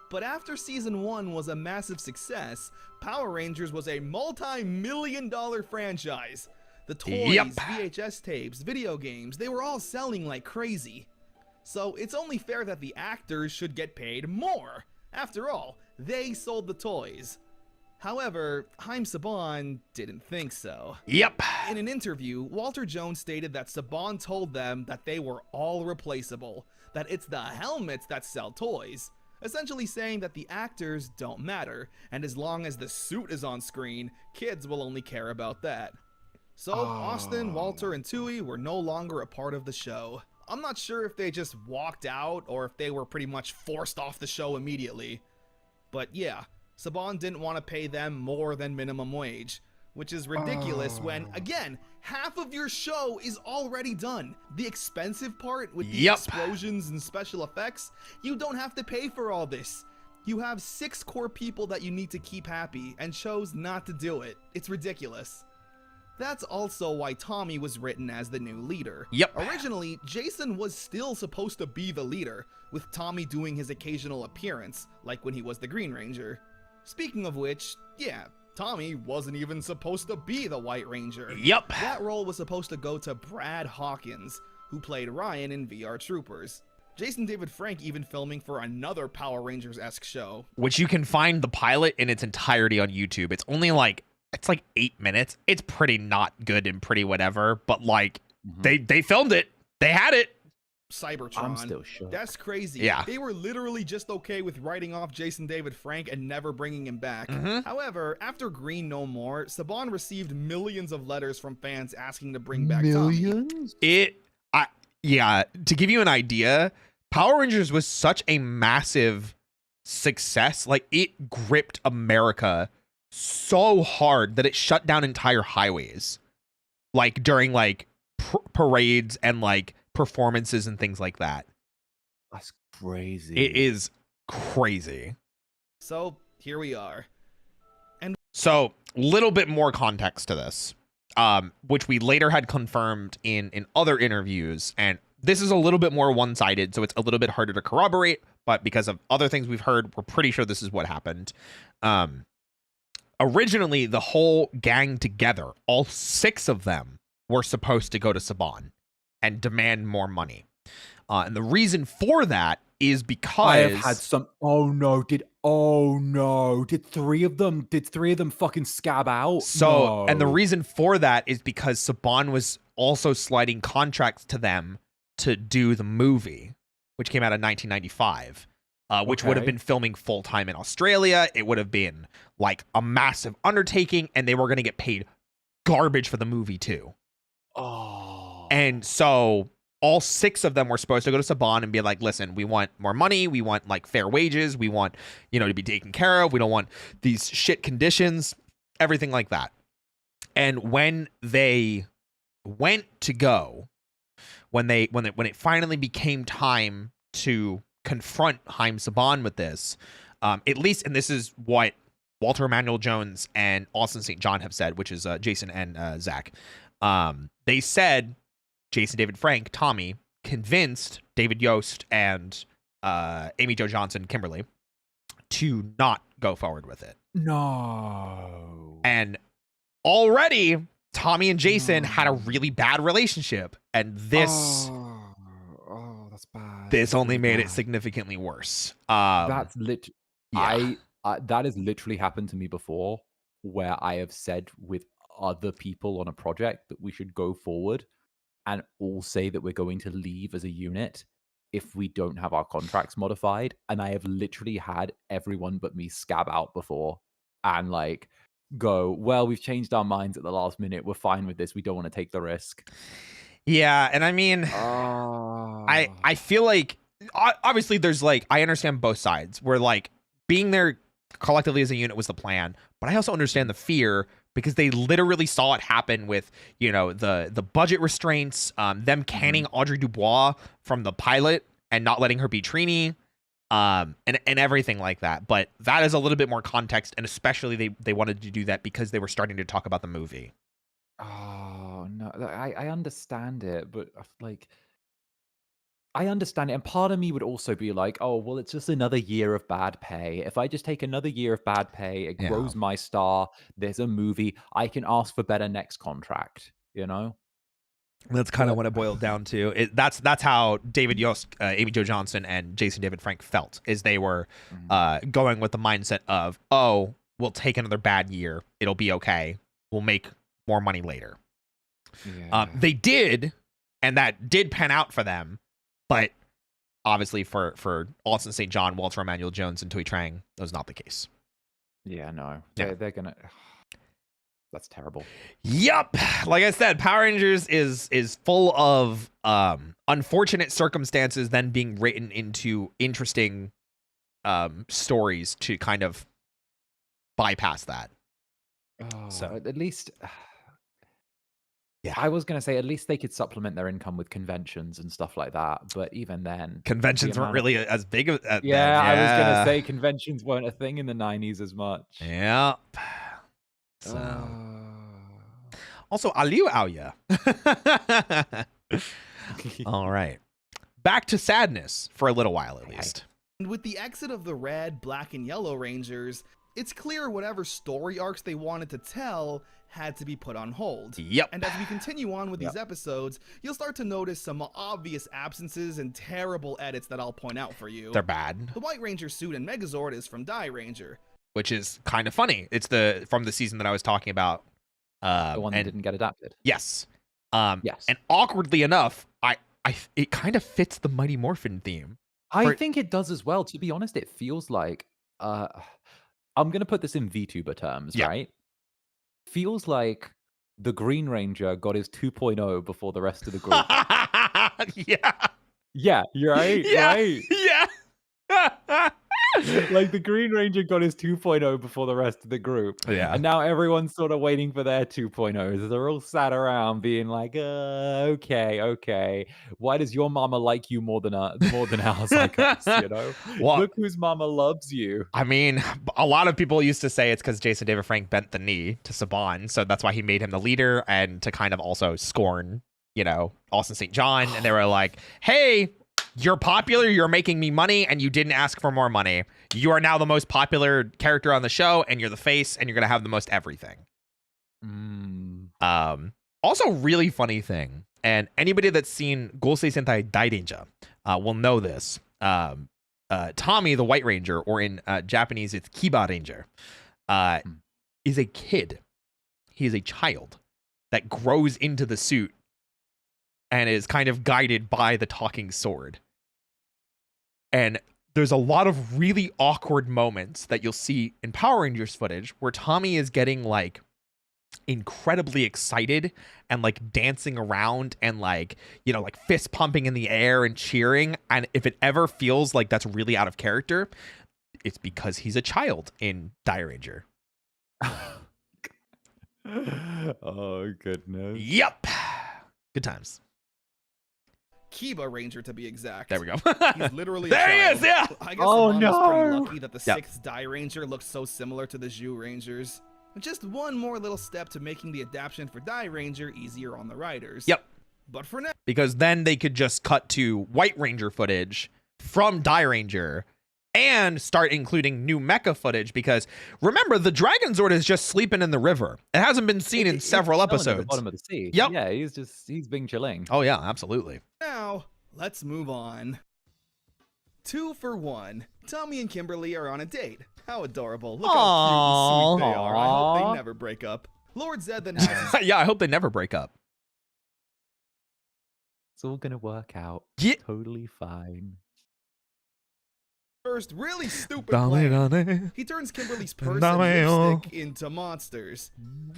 But after season 1 was a massive success, Power Rangers was a multi-million-dollar franchise. The toys, VHS tapes, video games, they were all selling like crazy. So it's only fair that the actors should get paid more. After all, they sold the toys. However, Haim Saban didn't think so. Yep. In an interview, Walter Jones stated that Saban told them that they were all replaceable, that it's the helmets that sell toys. Essentially saying that the actors don't matter, and as long as the suit is on screen, kids will only care about that. So Austin, Walter, and Tui were no longer a part of the show. I'm not sure if they just walked out or if they were pretty much forced off the show immediately. But yeah, Saban didn't want to pay them more than minimum wage, which is ridiculous when, again, half of your show is already done. The expensive part with the explosions and special effects, you don't have to pay for all this. You have 6 core people that you need to keep happy and chose not to do it. It's ridiculous. That's also why Tommy was written as the new leader. Originally, Jason was still supposed to be the leader, with Tommy doing his occasional appearance, like when he was the Green Ranger. Speaking of which, Tommy wasn't even supposed to be the White Ranger. That role was supposed to go to Brad Hawkins, who played Ryan in VR Troopers. Jason David Frank even filming for another Power Rangers-esque show. Which you can find the pilot in its entirety on YouTube. It's only like, 8 minutes. It's pretty not good and pretty whatever, but like, they filmed it. They had it. Cybertron. I'm still shook. That's crazy. Yeah. They were literally just okay with writing off Jason David Frank and never bringing him back. However, after Green No More, Saban received millions of letters from fans asking to bring back Tommy. To give you an idea, Power Rangers was such a massive success. Like, it gripped America so hard that it shut down entire highways. Like, during, like, parades and, like, performances and things like that. That's crazy. It is crazy. So here we are. So, little bit more context to this, which we later had confirmed in other interviews, and this is a little bit more one-sided, so it's a little bit harder to corroborate, but because of other things we've heard, we're pretty sure this is what happened. Originally, the whole gang together, all 6 of them, were supposed to go to Saban and demand more money. And the reason for that is because I have had some. Oh no! Did 3 of them? Did 3 of them fucking scab out? So, no. And the reason for that is because Saban was also sliding contracts to them to do the movie, which came out in 1995, which would have been filming full time in Australia. It would have been like a massive undertaking, and they were going to get paid garbage for the movie too. Oh. And so all 6 of them were supposed to go to Saban and be like, listen, we want more money. We want like fair wages. We want, to be taken care of. We don't want these shit conditions, everything like that. And when they went to go, when it finally became time to confront Haim Saban with this, at least, and this is what Walter Emmanuel Jones and Austin St. John have said, which is Jason and Zach. They said Jason David Frank, Tommy, convinced David Yost and Amy Jo Johnson, Kimberly, to not go forward with it. No. And already Tommy and Jason had a really bad relationship, and this that's bad. This only made it significantly worse. That's literally yeah. That has literally happened to me before, where I have said with other people on a project that we should go forward and all say that we're going to leave as a unit if we don't have our contracts modified. And I have literally had everyone but me scab out before and like go, well, we've changed our minds at the last minute. We're fine with this. We don't want to take the risk. Yeah, and I mean, I feel like obviously there's like, I understand both sides. We're like, being there collectively as a unit was the plan, but I also understand the fear because they literally saw it happen with, the budget restraints, them canning Audrey Dubois from the pilot and not letting her be Trini, and everything like that. But that is a little bit more context, and especially they wanted to do that because they were starting to talk about the movie. Oh no, I understand it, but like, I understand it, and part of me would also be like, oh, well, it's just another year of bad pay. If I just take another year of bad pay, it grows my star. There's a movie. I can ask for better next contract, That's kind of what it boiled down to. That's how David Yost, Amy Jo Johnson, and Jason David Frank felt, is they were going with the mindset of, oh, we'll take another bad year. It'll be okay. We'll make more money later. Yeah. They did, and that did pan out for them. But obviously for Austin St. John, Walter Emmanuel Jones, and Tui Trang, that was not the case. Yeah, no. Yeah. They're going to... That's terrible. Yup. Like I said, Power Rangers is full of unfortunate circumstances then being written into interesting stories to kind of bypass that. Oh, So at least... Yeah. I was going to say at least they could supplement their income with conventions and stuff like that. But even then... Conventions weren't really as big as then. Yeah, I was going to say conventions weren't a thing in the 90s as much. Yeah. So... Also, Aliu Aoya. All right. Back to sadness for a little while, at least. And with the exit of the Red, Black, and Yellow Rangers, it's clear whatever story arcs they wanted to tell had to be put on hold. Yep. And as we continue on with these episodes, you'll start to notice some obvious absences and terrible edits that I'll point out for you. They're bad. The White Ranger suit and Megazord is from Die Ranger, which is kind of funny. It's from the season that I was talking about. The one that didn't get adapted. Yes. Yes. And awkwardly enough, it kind of fits the Mighty Morphin theme. I think it does as well. To be honest, it feels like I'm going to put this in VTuber terms, right? Feels like the Green Ranger got his 2.0 before the rest of the group. Yeah. Yeah, you're right. Yeah. Right. Yeah. Like the Green Ranger got his 2.0 before the rest of the group. Yeah. And now everyone's sort of waiting for their 2.0s. They're all sat around being like, okay. Why does your mama like you more than ours, I guess, you know? Well, look whose mama loves you. I mean, a lot of people used to say it's because Jason David Frank bent the knee to Saban, so that's why he made him the leader, and to kind of also scorn, you know, Austin St. John. And they were like, hey, you're popular, you're making me money, and you didn't ask for more money. You are now the most popular character on the show, and you're the face, and you're gonna have the most everything. Also, really funny thing, and anybody that's seen Gosei Sentai Dairanger will know this. Tommy, the White Ranger, or in Japanese, it's Kiba Ranger, is a kid. He is a child that grows into the suit and is kind of guided by the talking sword. And there's a lot of really awkward moments that you'll see in Power Rangers footage where Tommy is getting like incredibly excited and like dancing around and like, you know, like fist pumping in the air and cheering. And if it ever feels like that's really out of character, it's because he's a child in Dairanger. Oh, goodness. Yep. Good times. Kiba Ranger, to be exact. There we go. He's literally there he is, yeah. I guess Mom was pretty lucky that the Yep. 6th Die Ranger looks so similar to the Zhu Rangers. Just one more little step to making the adaptation for Die Ranger easier on the writers. Yep. But for now, because then they could just cut to White Ranger footage from Die Ranger and start including new mecha footage, because remember, the Dragon Zord is just sleeping in the river. It hasn't been seen in several episodes. At the bottom of the sea. Yep. Yeah, he's been chilling. Oh yeah, absolutely. now let's move on. 2 for 1. Tommy and Kimberly are on a date. How adorable. Look how cute and sweet they are. I hope they never break up. Lord Zed then has Yeah, I hope they never break up. It's all gonna work out. Yeah. Totally fine. first really stupid plan. He turns Kimberly's purse and lipstick into monsters.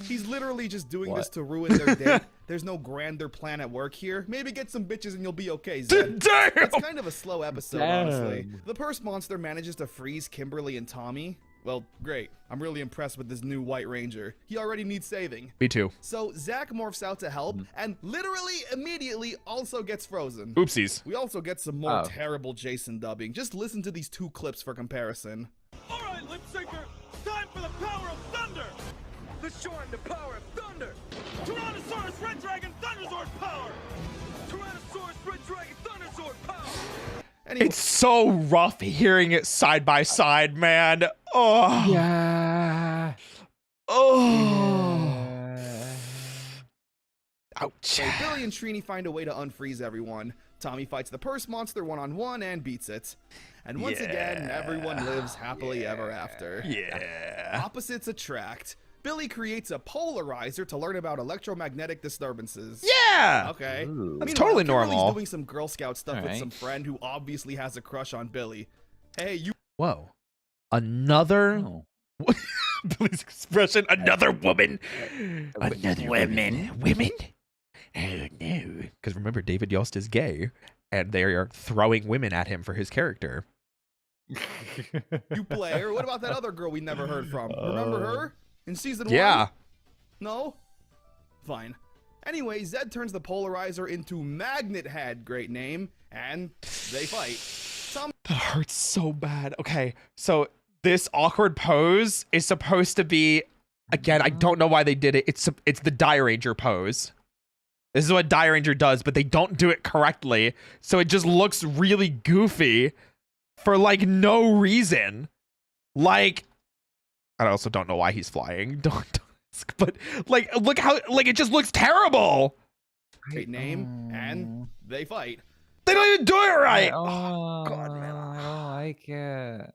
He's literally just doing this to ruin their date. There's no grander plan at work here. Maybe get some bitches and you'll be okay, Zed. Damn! It's kind of a slow episode, honestly. The purse monster manages to freeze Kimberly and Tommy. Well, great. I'm really impressed with this new White Ranger. He already needs saving. Me too. So Zach morphs out to help and literally immediately also gets frozen. Oopsies. We also get some more terrible Jason dubbing. Just listen to these 2 clips for comparison. All right, lip syncer, time for the power of thunder. Let's show him the power of thunder. Tyrannosaurus Red Dragon Thunderzord power. Tyrannosaurus Red Dragon Thunderzord power. Anyway. It's so rough hearing it side by side, man. Oh. Yeah. Oh. Yeah. Ouch. So Billy and Trini find a way to unfreeze everyone. Tommy fights the purse monster one-on-one and beats it. And once again, everyone lives happily ever after. Yeah. Opposites attract. Billy creates a polarizer to learn about electromagnetic disturbances. Yeah. Okay. That's totally normal. Kimberly's doing some Girl Scout stuff with some friend who obviously has a crush on Billy. Hey, you. Whoa. Another. Billy's expression. Another woman. Another women. Women? Oh no. Because remember, David Yost is gay, and they are throwing women at him for his character. You player. What about that other girl we never heard from? Remember her? In season 1? Yeah. No? Fine. Anyway, Zed turns the polarizer into Magnet Head, great name, and they fight. That hurts so bad. Okay, so this awkward pose is supposed to be, again, I don't know why they did it. It's the Die Ranger pose. This is what Die Ranger does, but they don't do it correctly. So it just looks really goofy for like no reason. Like, I also don't know why he's flying. Don't ask, but like, look how, like, it just looks terrible. Great name, and they fight. They don't even do it right. Oh, God, man. I don't like it.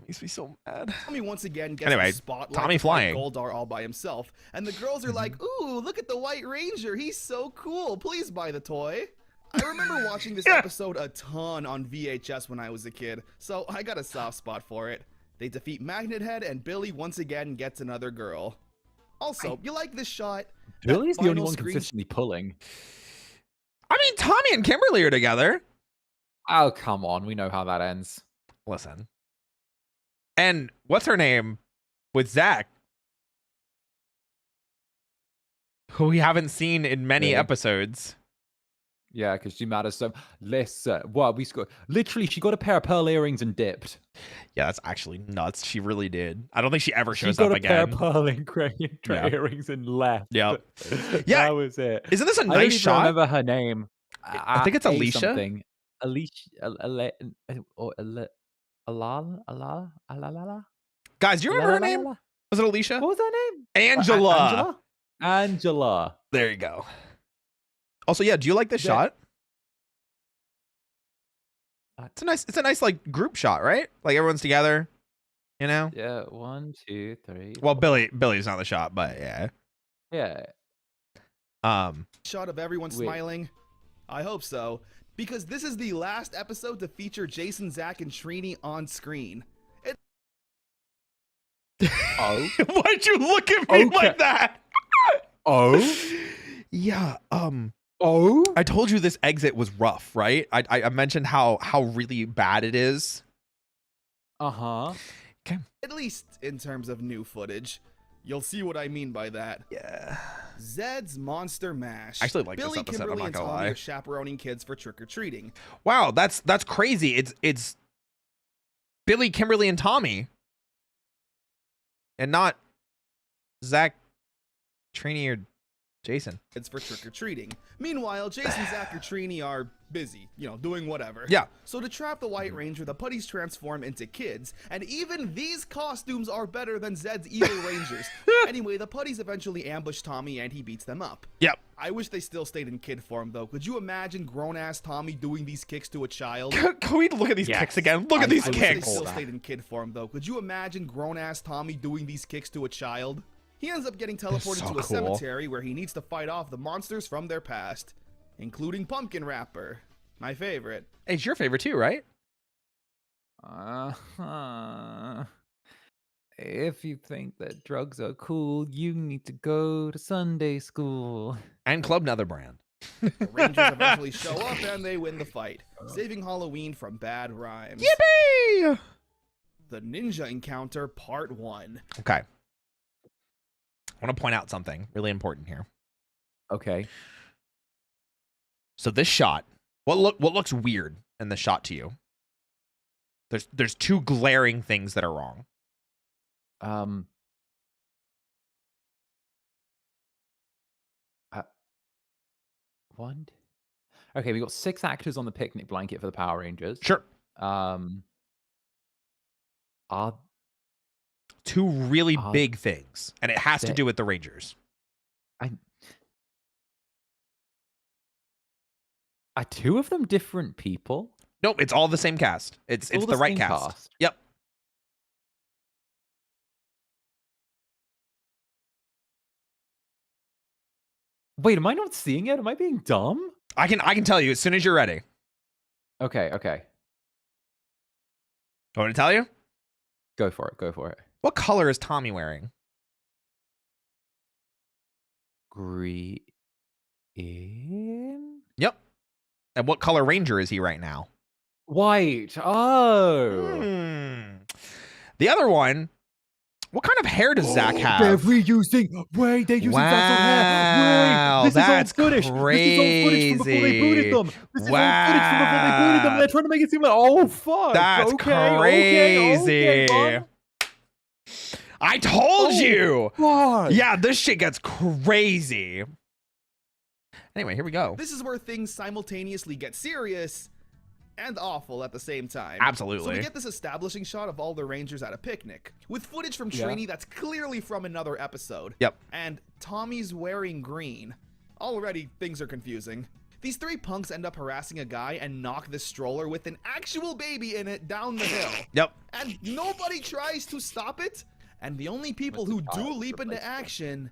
Makes me so mad. Tommy once again gets Anyway, the spotlight. Tommy flying. Goldar all by himself, and the girls are like, "Ooh, look at the White Ranger. He's so cool. Please buy the toy." I remember watching this episode a ton on VHS when I was a kid, so I got a soft spot for it. They defeat Magnet Head, and Billy once again gets another girl. Also, you like this shot? Billy's the only one screen consistently pulling. I mean, Tommy and Kimberly are together. Oh, come on. We know how that ends. Listen. And what's her name with Zach? Who we haven't seen in many episodes. Yeah, because she matters so. Listen, well, literally, she got a pair of pearl earrings and dipped. Yeah, that's actually nuts. She really did. I don't think she ever shows up again. She got a pair of pearl earrings and left. Yep. Yeah, that was it. Isn't this a nice I don't shot? even remember her name. I think it's Alicia. Something. Alicia, or Alala. Guys, do you remember her name? Was it Alicia? What was her name? Angela. Angela. There you go. Also, yeah, do you like this shot? It's a nice like group shot, right? Like everyone's together, you know? Yeah, 1, 2, 3. Well, Billy's not the shot, but yeah. Yeah. Shot of everyone smiling. I hope so, because this is the last episode to feature Jason, Zach, and Trini on screen. Oh. Why'd you look at me like that? Oh. Yeah. Oh, I told you this exit was rough, right? I mentioned how really bad it is. Uh-huh. Okay. At least in terms of new footage. You'll see what I mean by that. Yeah. Zed's Monster Mash. I actually like Billy, this episode, Kimberly, I'm not and gonna Tommy lie. are chaperoning kids for trick-or-treating. Wow, that's crazy. It's Billy, Kimberly, and Tommy. And not Zach, Trini, or Jason. It's for trick-or-treating. Meanwhile, Jason, Zach, or Trini are busy, doing whatever. Yeah. So to trap the White Ranger, the putties transform into kids, and even these costumes are better than Zed's evil Rangers. Anyway, the putties eventually ambush Tommy, and he beats them up. Yep. I wish they still stayed in kid form, though. Could you imagine grown-ass Tommy doing these kicks to a child? Can we look at these kicks again? Look at these I wish kicks. they still stayed in kid form, though. Could you imagine grown-ass Tommy doing these kicks to a child? He ends up getting teleported to a cemetery where he needs to fight off the monsters from their past, including Pumpkin Rapper, my favorite. Hey, it's your favorite too, right? If you think that drugs are cool, you need to go to Sunday school. And Club Netherbrand. The Rangers eventually show up and they win the fight, saving Halloween from bad rhymes. Yippee! The Ninja Encounter Part 1. Okay. I want to point out something really important here. Okay. So this shot, what looks weird in the shot to you? There's two glaring things that are wrong. One. Okay, we got 6 actors on the picnic blanket for the Power Rangers. Sure. Are two really big things, and it has to do with the Rangers. Are 2 of them different people? Nope, it's all the same cast. It's the right cast. Yep. Wait, am I not seeing it? Am I being dumb? I can tell you as soon as you're ready. Okay. You want me to tell you? Go for it. What color is Tommy wearing? Green. Yep. And what color Ranger is he right now? White. Oh. The other one, what kind of hair does Zach have? They're reusing. Wait, they're using Zach's hair. Wait, this that's is old footage. Crazy. This is old footage from before they booted them. This is old footage from before they booted them. They're trying to make it seem like, oh fuck. That's crazy. Okay, I told you. God. Yeah, this shit gets crazy. Anyway, here we go. This is where things simultaneously get serious and awful at the same time. Absolutely. So we get this establishing shot of all the Rangers at a picnic, with footage from Trini that's clearly from another episode. Yep. And Tommy's wearing green. Already, things are confusing. These 3 punks end up harassing a guy and knock this stroller with an actual baby in it down the hill. Yep. And nobody tries to stop it. And the only people who do leap into action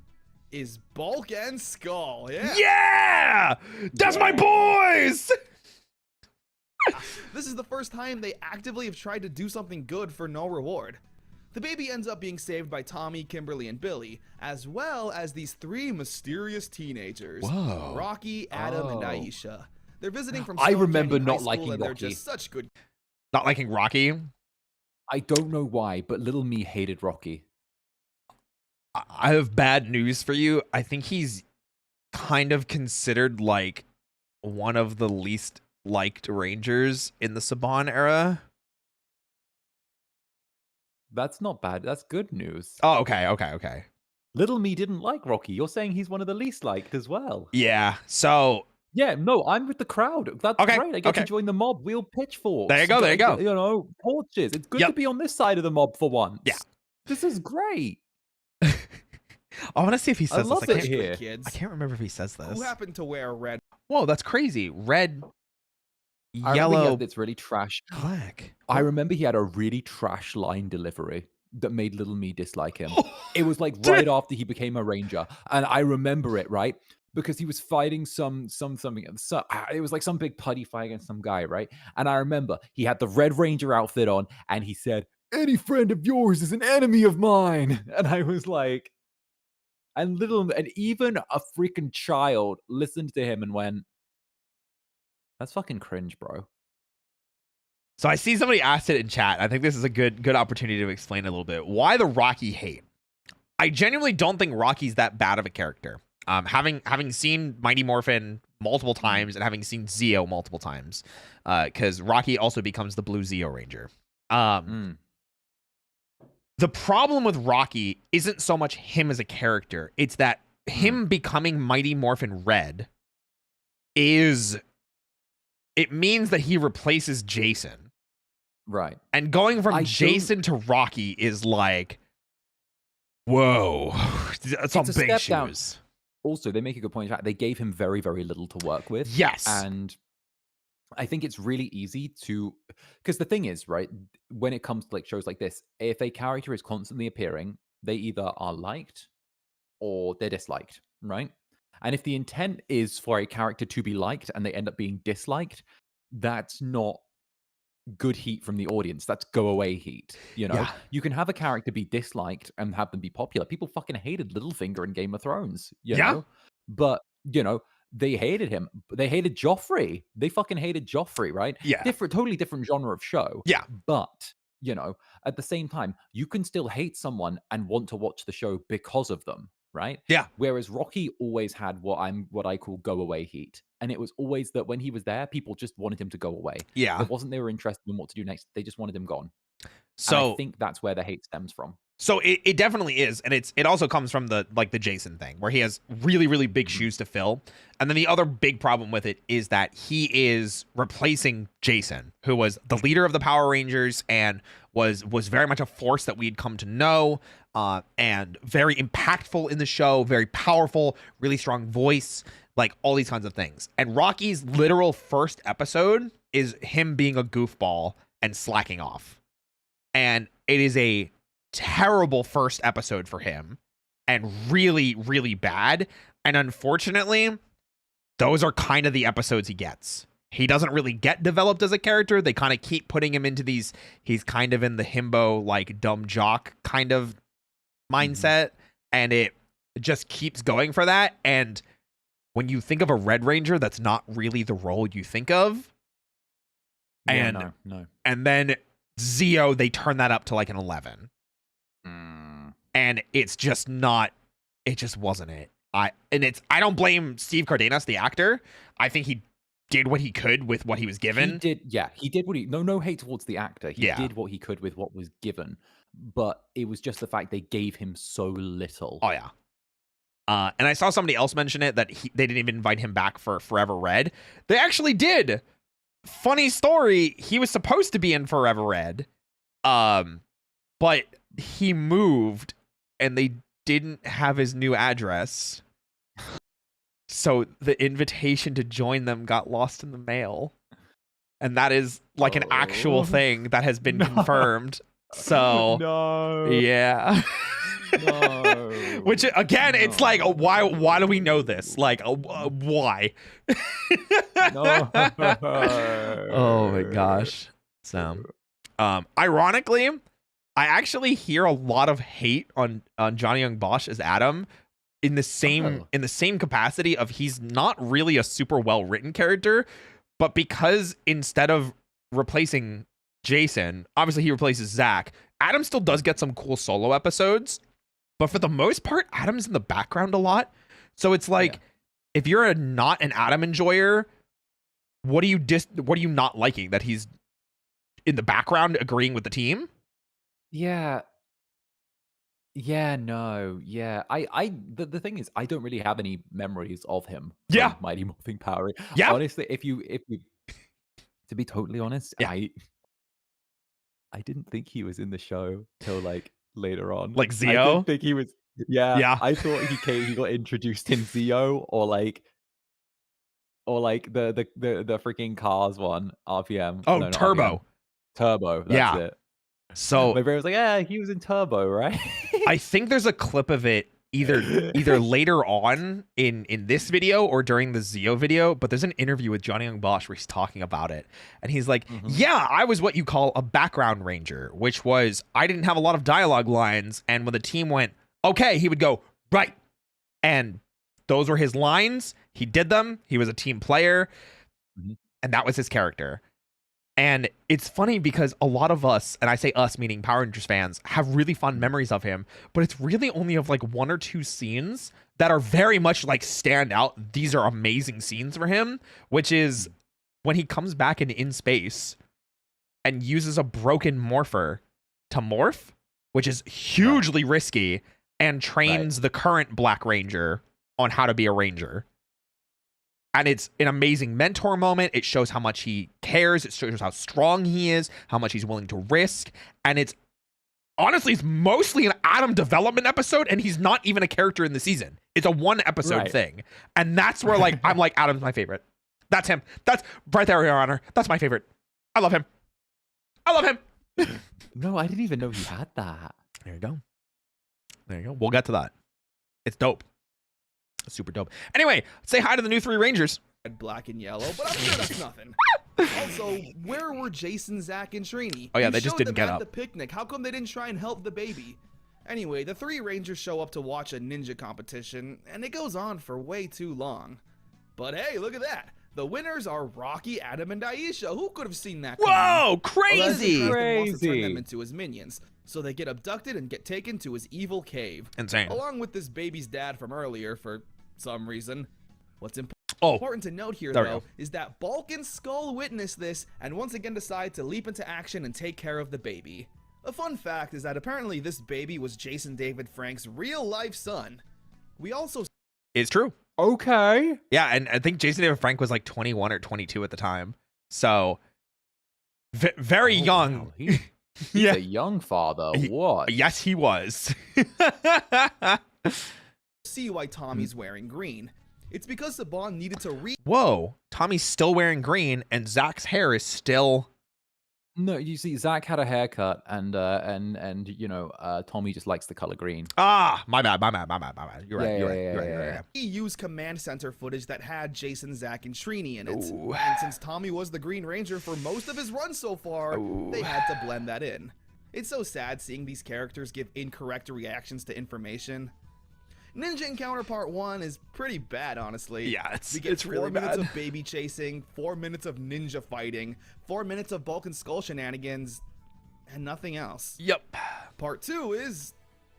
is Bulk and Skull. Yeah! That's my boys! This is the first time they actively have tried to do something good for no reward. The baby ends up being saved by Tommy, Kimberly, and Billy, as well as these 3 mysterious teenagers. Whoa. Rocky, Adam, and Aisha. They're visiting from I Stone remember Canyon not High School, liking and they're Rocky. just such good. Not liking Rocky? I don't know why, but little me hated Rocky. I have bad news for you. I think he's kind of considered like one of the least liked Rangers in the Saban era. That's not bad. That's good news. Oh, okay. Little me didn't like Rocky. You're saying he's one of the least liked as well. Yeah. So yeah, no, I'm with the crowd. That's great. I get to join the mob. We'll pitchforks. There you go. You know, torches. It's good to be on this side of the mob for once. Yeah. This is great. I want to see if he says I love this. it here. I can't remember if he says this. Who happened to wear red? Whoa, that's crazy. Red, I yellow, it's really trash. black. I remember he had a really trash line delivery that made little me dislike him. It was like right after he became a ranger, and I remember it, right? Because he was fighting something. It was like some big putty fight against some guy, right? And I remember he had the Red Ranger outfit on, and he said, "Any friend of yours is an enemy of mine." And I was like, and even a freaking child listened to him and went, "That's fucking cringe, bro." So I see somebody asked it in chat. I think this is a good opportunity to explain a little bit. Why the Rocky hate? I genuinely don't think Rocky's that bad of a character. Having seen Mighty Morphin multiple times and having seen Zeo multiple times, because Rocky also becomes the Blue Zeo Ranger. The problem with Rocky isn't so much him as a character. It's that him becoming Mighty Morphin Red it means that he replaces Jason. Right. And going from Jason to Rocky is like, whoa, that's some big shoes. Down. Also, they make a good point. They gave him very, very little to work with. Yes. And I think it's really easy to, because the thing is, right, when it comes to like shows like this, if a character is constantly appearing, they either are liked or they're disliked, right? And if the intent is for a character to be liked and they end up being disliked, that's not good heat from the audience. That's go away heat. You know, you can have a character be disliked and have them be popular. People fucking hated Littlefinger in Game of Thrones, you know? But, you know, they hated him. They hated Joffrey. They fucking hated Joffrey, right? Yeah. Totally different genre of show. Yeah. But, you know, at the same time, you can still hate someone and want to watch the show because of them, right? Yeah. Whereas Rocky always had what I call go away heat. And it was always that when he was there, people just wanted him to go away. Yeah. It wasn't they were interested in what to do next. They just wanted him gone. So and I think that's where the hate stems from. So it definitely is. And it also comes from the Jason thing where he has really, really big shoes to fill. And then the other big problem with it is that he is replacing Jason, who was the leader of the Power Rangers and was very much a force that we'd come to know, and very impactful in the show, very powerful, really strong voice, like all these kinds of things. And Rocky's literal first episode is him being a goofball and slacking off. And it is a terrible first episode for him and really, really bad. And unfortunately, those are kind of the episodes he gets. He doesn't really get developed as a character. They kind of keep putting him into these, he's kind of in the himbo, like dumb jock kind of mindset. And it just keeps going for that. And when you think of a Red Ranger, that's not really the role you think of. Yeah, no. And then Zeo, they turn that up to like an 11. And it's just not, it just wasn't it. I don't blame Steve Cardenas, the actor. I think he did what he could with what he was given. He did what he, no hate towards the actor. He did what he could with what was given. But it was just the fact they gave him so little. Oh, yeah. And I saw somebody else mention it, that they didn't even invite him back for Forever Red. They actually did. Funny story, he was supposed to be in Forever Red. But he moved and they didn't have his new address. So the invitation to join them got lost in the mail. And that is like an actual thing that has been confirmed. So yeah. Which again, it's like, why do we know this? Like, why? Oh my gosh. So, ironically, I actually hear a lot of hate on Johnny Young Bosch as Adam, in the same capacity of he's not really a super well written character, but because instead of replacing Jason, obviously he replaces Zach, Adam still does get some cool solo episodes, but for the most part, Adam's in the background a lot. So it's like, if you're not an Adam enjoyer, what are you not liking? That he's in the background agreeing with the team? Yeah. Yeah, no, yeah. The thing is, I don't really have any memories of him from Mighty Morphin Power. Yeah. Honestly, if you to be totally honest, I didn't think he was in the show till like later on. Like Zio? I didn't think he was. Yeah. I thought he got introduced in Zio or like the freaking Cars one, RPM. Oh, no, Turbo. RPM. Turbo. That's it. So my brain was like, yeah, he was in Turbo, right? I think there's a clip of it either later on in this video or during the Zio video, but there's an interview with Johnny Young Bosch where he's talking about it, and he's like, yeah, I was what you call a background ranger, which was I didn't have a lot of dialogue lines, and when the team went okay, he would go right, and those were his lines. He did them. He was a team player, and that was his character. And it's funny because a lot of us, and I say us meaning Power Rangers fans, have really fond memories of him, but it's really only of like 1 or 2 scenes that are very much like stand out. These are amazing scenes for him, which is when he comes back in space and uses a broken morpher to morph, which is hugely risky, and trains the current Black Ranger on how to be a ranger. And it's an amazing mentor moment. It shows how much he cares. It shows how strong he is, how much he's willing to risk. And it's mostly an Adam development episode, and he's not even a character in the season. It's a 1 episode thing. And that's where like I'm like, Adam's my favorite. That's him. That's right there, Your Honor. That's my favorite. I love him. I love him. No, I didn't even know he had that. There you go. There you go. We'll get to that. It's dope. Super dope. Anyway, say hi to the new 3 Rangers. Black and yellow, but I'm sure that's nothing. Also, where were Jason, Zach, and Trini? Oh yeah, they just didn't get up. The picnic. How come they didn't try and help the baby? Anyway, the 3 Rangers show up to watch a ninja competition, and it goes on for way too long. But hey, look at that. The winners are Rocky, Adam, and Aisha. Who could have seen that coming? Whoa, crazy! Wants to turn them into his minions. So they get abducted and get taken to his evil cave. Insane. Along with this baby's dad from earlier for some reason. What's important to note here, though, is that Bulk and Skull witness this and once again decide to leap into action and take care of the baby. A fun fact is that apparently this baby was Jason David Frank's real-life son. We also... It's true. Okay. Yeah, and I think Jason David Frank was like 21 or 22 at the time. So, very young. Wow. He's a young father. What? Yes, he was. See why Tommy's wearing green. It's because the bond needed to Whoa, Tommy's still wearing green, and Zach's hair is still... No, you see, Zach had a haircut, and you know, Tommy just likes the color green. Ah, my bad. You're right. You're right. He used command center footage that had Jason, Zach, and Trini in it. Ooh. And since Tommy was the Green Ranger for most of his run so far, they had to blend that in. It's so sad seeing these characters give incorrect reactions to information. Ninja Encounter Part 1 is pretty bad, honestly. Yeah, we get it's really 4 minutes bad. of baby chasing, 4 minutes of ninja fighting, 4 minutes of Bulk and Skull shenanigans, and nothing else. Yep. Part 2 is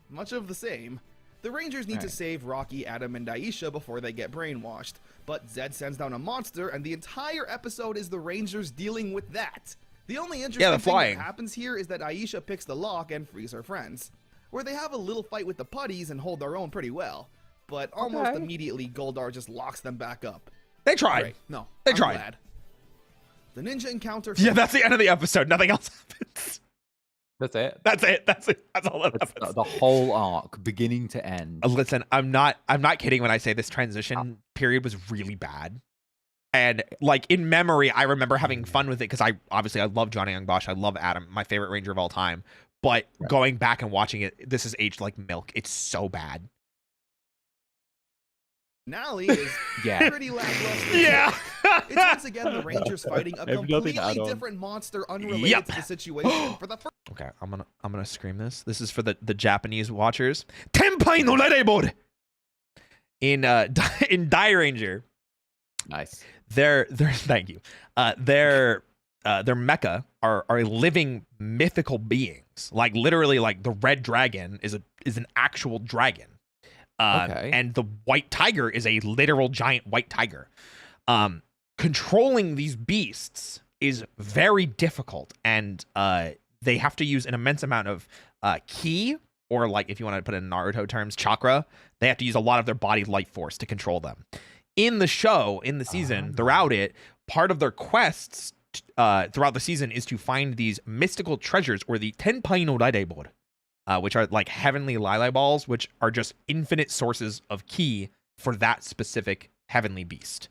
much of the same. The Rangers need to save Rocky, Adam, and Aisha before they get brainwashed, but Zed sends down a monster, and the entire episode is the Rangers dealing with that. The only interesting thing that happens here is that Aisha picks the lock and frees her friends, where they have a little fight with the Puddies and hold their own pretty well, but almost immediately Goldar just locks them back up. They tried. Great. No, they I'm tried. glad. The ninja encounter... Yeah, that's the end of the episode. Nothing else happens. That's it? That's it. That's all that happens. The whole arc, beginning to end. Listen, I'm not kidding when I say this transition period was really bad. And like in memory, I remember having fun with it because I love Johnny Young Bosch. I love Adam, my favorite Ranger of all time. But going back and watching it, this is aged like milk. It's so bad. Finale is pretty lackluster. Yeah. It's once again the Rangers fighting a completely different monster unrelated to the situation for the first... Okay, I'm gonna scream this. This is for the Japanese watchers. Tenpai no Larebor! in Die Ranger. Nice. Their thank you. Their mecha are living mythical beings. Like literally, like the red dragon is an actual dragon. Okay. And the white tiger is a literal giant white tiger. Controlling these beasts is very difficult, and they have to use an immense amount of ki, or like if you want to put it in Naruto terms, chakra. They have to use a lot of their body life force to control them. In the show, in the season, throughout it, part of their quests throughout the season is to find these mystical treasures, or the Tenpai no Daidai, which are like heavenly Lili balls, which are just infinite sources of ki for that specific heavenly beast.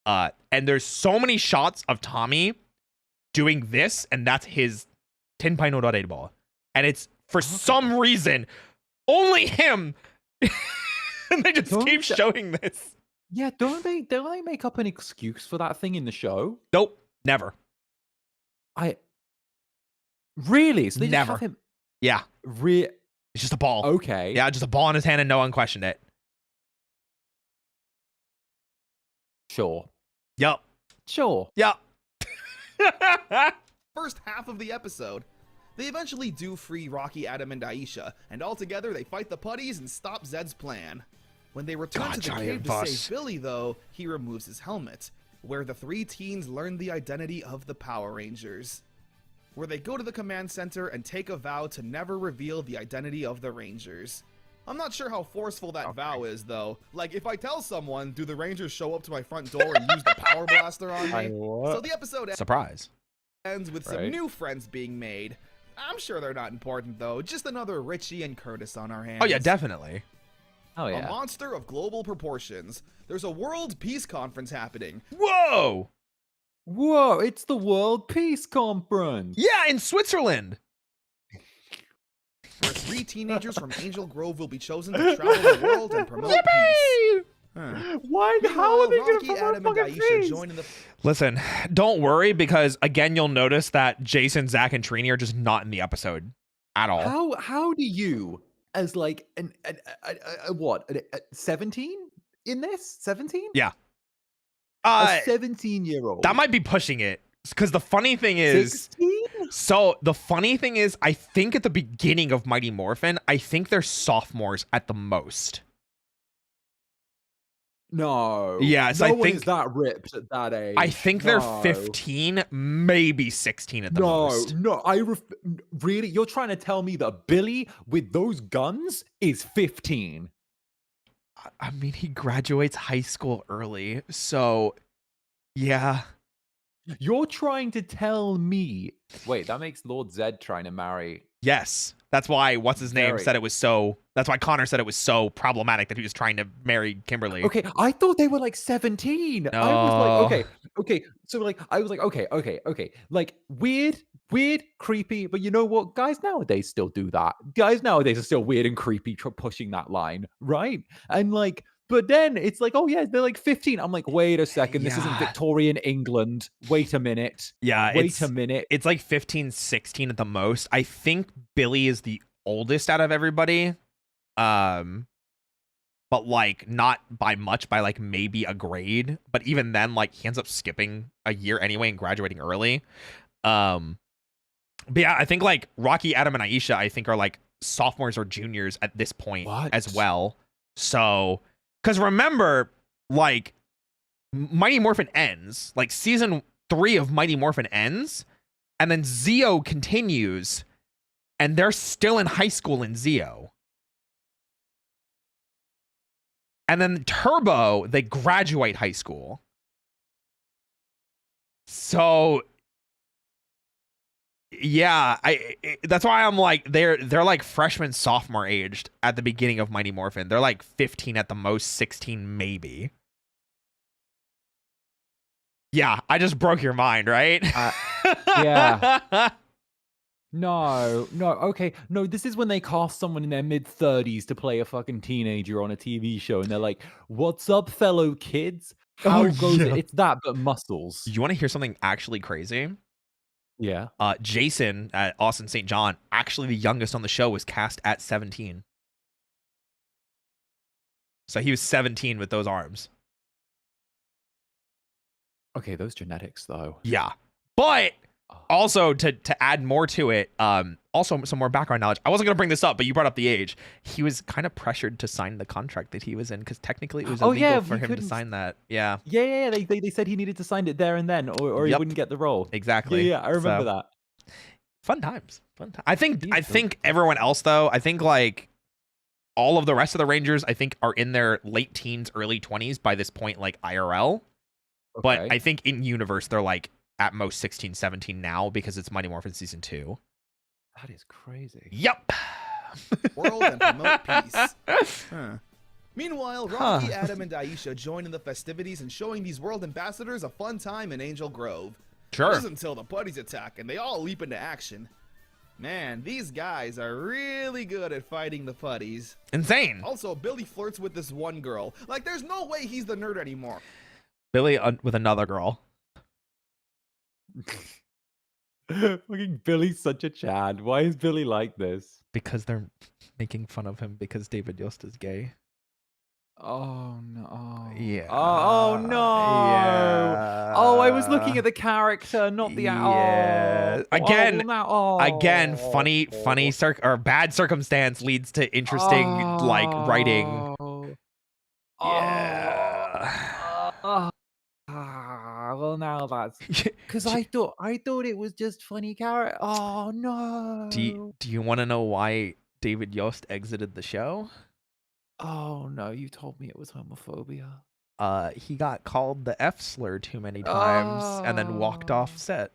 And there's so many shots of Tommy doing this, and that's his Tenpai no Daidai. And it's, for some reason, only him. And they just keep showing this. Yeah, don't they make up an excuse for that thing in the show? Nope, never. Really? So they never. just have him. Yeah. It's just a ball. Okay. Yeah, just a ball in his hand, and no one questioned it. Sure. Yup. Sure. Yup. First half of the episode, they eventually do free Rocky, Adam, and Aisha, and all together they fight the Puddies and stop Zed's plan. When they return to the cave to save Billy, though, he removes his helmet, where the three teens learn the identity of the Power Rangers. Where they go to the command center and take a vow to never reveal the identity of the Rangers. I'm not sure how forceful that vow is, though. Like, if I tell someone, do the Rangers show up to my front door and use the power blaster on me? So the episode ends with some new friends being made. I'm sure they're not important, though. Just another Richie and Curtis on our hands. Oh, yeah, definitely. Oh, yeah. A monster of global proportions. There's a World Peace Conference happening. Whoa! Whoa, it's the World Peace Conference. Yeah, in Switzerland. Where 3 teenagers from Angel Grove will be chosen to travel the world and promote peace. Why? How are they going to promote Adam and fucking Aisha peace? join in the... Listen, don't worry, because again, you'll notice that Jason, Zach, and Trini are just not in the episode at all. How do you, as like what, 17 in this? 17? Yeah. A 17-year-old. That might be pushing it, because the funny thing is, 16? So the funny thing is, I think at the beginning of Mighty Morphin, I think they're sophomores at the most. No. Yes, no I one think is that ripped at that age. I think they're 15, maybe 16 at the most. No, really? You're trying to tell me that Billy with those guns is 15? I mean, he graduates high school early, so yeah. You're trying to tell me... Wait, that makes Lord Zed trying to marry... Yes. That's why said it was so... That's why Connor said it was so problematic that he was trying to marry Kimberly. Okay, I thought they were like 17. No. I was like, okay. So like, I was like, okay. Like, weird, creepy. But you know what? Guys nowadays still do that. Guys nowadays are still weird and creepy pushing that line, right? And like... But then it's like, oh yeah, they're like 15. I'm like, wait a second, this isn't Victorian England. Wait a minute. Yeah, wait a minute. It's like 15, 16 at the most. I think Billy is the oldest out of everybody. But like not by much, by like maybe a grade. But even then, like he ends up skipping a year anyway and graduating early. But yeah, I think like Rocky, Adam, and Aisha, I think are like sophomores or juniors at this point as well. So... Because remember, like, Mighty Morphin ends, like, season 3 of Mighty Morphin ends, and then Zeo continues, and they're still in high school in Zeo. And then Turbo, they graduate high school. So, yeah, that's why I'm like, they're like freshman, sophomore aged at the beginning of Mighty Morphin. They're like 15 at the most, 16 maybe. Yeah, I just broke your mind, right? Yeah. No, okay. No, this is when they cast someone in their mid-30s to play a fucking teenager on a TV show, and they're like, what's up, fellow kids? How goes it? It's that, but muscles. You want to hear something actually crazy? Yeah. Jason at Austin St. John, actually the youngest on the show, was cast at 17. So he was 17 with those arms. Okay, those genetics though. Yeah. But also to add more to it, also some more background knowledge. I wasn't going to bring this up, but you brought up the age. He was kind of pressured to sign the contract that he was in because technically it was illegal for him to sign that. Yeah. Yeah. They said he needed to sign it there and then, or he wouldn't get the role. Exactly. Yeah, I remember that. Fun times. I think everyone else though, I think like all of the rest of the Rangers, I think are in their late teens, early 20s by this point, like IRL. Okay. But I think in universe they're like at most 16, 17 now because it's Mighty Morphin season 2. That is crazy. Yep. World and promote peace. Meanwhile, Rocky, Adam, and Aisha join in the festivities and showing these world ambassadors a fun time in Angel Grove. Sure. This is until the Puddies attack and they all leap into action. Man, these guys are really good at fighting the Puddies. Insane. Also, Billy flirts with this one girl. Like, there's no way he's the nerd anymore. Billy with another girl. Fucking Billy's such a Chad. Why is Billy like this? Because they're making fun of him because David Yost is gay. Oh no. Yeah. Oh no. Yeah. Oh, I was looking at the character, not the yeah. Again, funny bad circumstance leads to interesting like writing. Yeah. Well, now that's because I thought it was just funny character. Oh no. Do you want to know why David Yost exited the show? Oh no, you told me it was homophobia. He got called the F slur too many times and then walked off set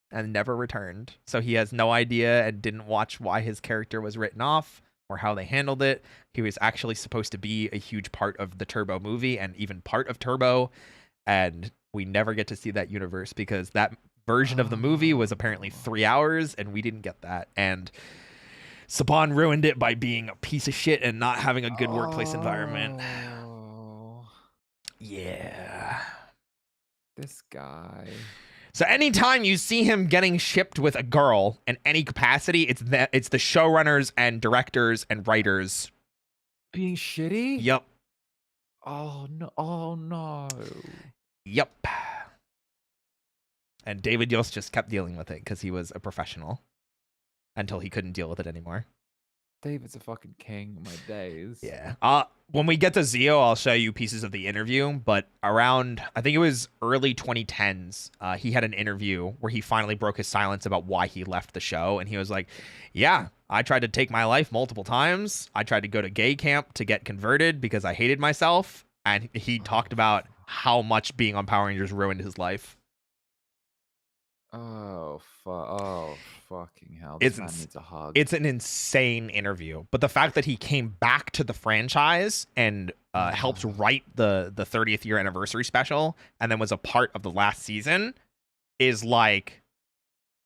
and never returned. So he has no idea and didn't watch why his character was written off or how they handled it. He was actually supposed to be a huge part of the Turbo movie and even part of Turbo, and we never get to see that universe because that version of the movie was apparently 3 hours and we didn't get that. And Saban ruined it by being a piece of shit and not having a good workplace environment. Yeah. This guy. So anytime you see him getting shipped with a girl in any capacity, it's the showrunners and directors and writers being shitty? Yep. Oh no. Oh no. Yep. And David Yost just kept dealing with it because he was a professional until he couldn't deal with it anymore. David's a fucking king of my days. Yeah. When we get to Zio, I'll show you pieces of the interview, but around, I think it was early 2010s, he had an interview where he finally broke his silence about why he left the show. And he was like, yeah, I tried to take my life multiple times. I tried to go to gay camp to get converted because I hated myself. And he talked about how much being on Power Rangers ruined his life. Oh, fucking hell. This man needs a hug. It's an insane interview. But the fact that he came back to the franchise and helped write the 30th year anniversary special and then was a part of the last season is like,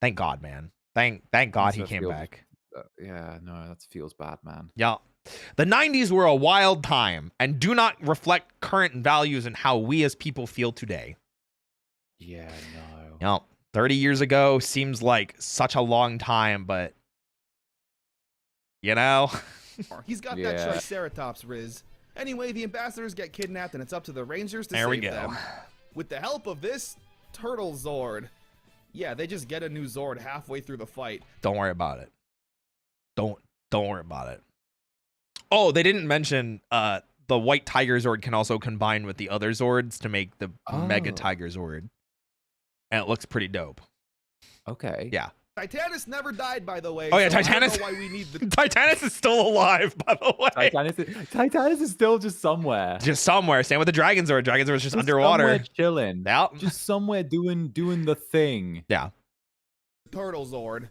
thank God, man. Thank God he came back. Yeah, no, that feels bad, man. Yeah. The 90s were a wild time and do not reflect current values and how we as people feel today. Yeah, no. Yeah. 30 years ago seems like such a long time, but you know. He's got that Triceratops Riz. Anyway, the ambassadors get kidnapped and it's up to the Rangers to save them. With the help of this turtle Zord. Yeah, they just get a new Zord halfway through the fight. Don't worry about it. Don't worry about it. Oh, they didn't mention the White Tiger Zord can also combine with the other Zords to make the Mega Tiger Zord. And it looks pretty dope. Okay. Yeah. Titanus never died, by the way. Oh yeah, so Titanus. I don't know why we need the... Titanus is still alive, by the way. Titanus is still just somewhere. Just somewhere. Same with the Dragon Zord. Dragon Zord is just underwater, somewhere chilling. Yeah. Just somewhere doing the thing. Yeah. Turtle Zord.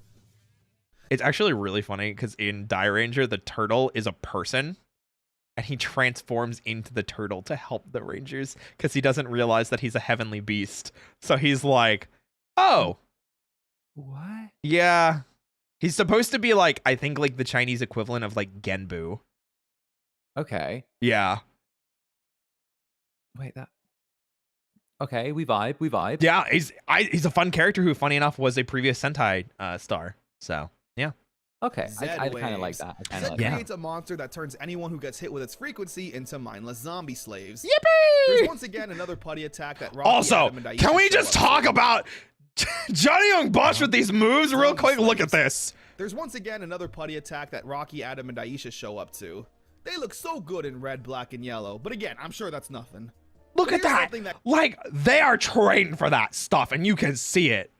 It's actually really funny because in Die Ranger, the turtle is a person. And he transforms into the turtle to help the Rangers because he doesn't realize that he's a heavenly beast. So he's like, oh. What? Yeah. He's supposed to be like, I think like the Chinese equivalent of like Genbu. Okay. Yeah. Wait, that. Okay, we vibe. Yeah, he's a fun character who, funny enough, was a previous Sentai star. So, yeah. Okay, Zed I kind of like waves. that. I kind Zed of like creates a monster that turns anyone who gets hit with its frequency into mindless zombie slaves. Yippee! There's once again another putty attack that Rocky, Also, Adam, and Aisha can we show just up talk to. about Johnny Young Bosch with these moves real quick? Look at this. There's once again another putty attack that Rocky, Adam, and Aisha show up to. They look so good in red, black, and yellow, but again, I'm sure that's nothing. Look But at here's that. something that- Like, they are trained for that stuff, and you can see it.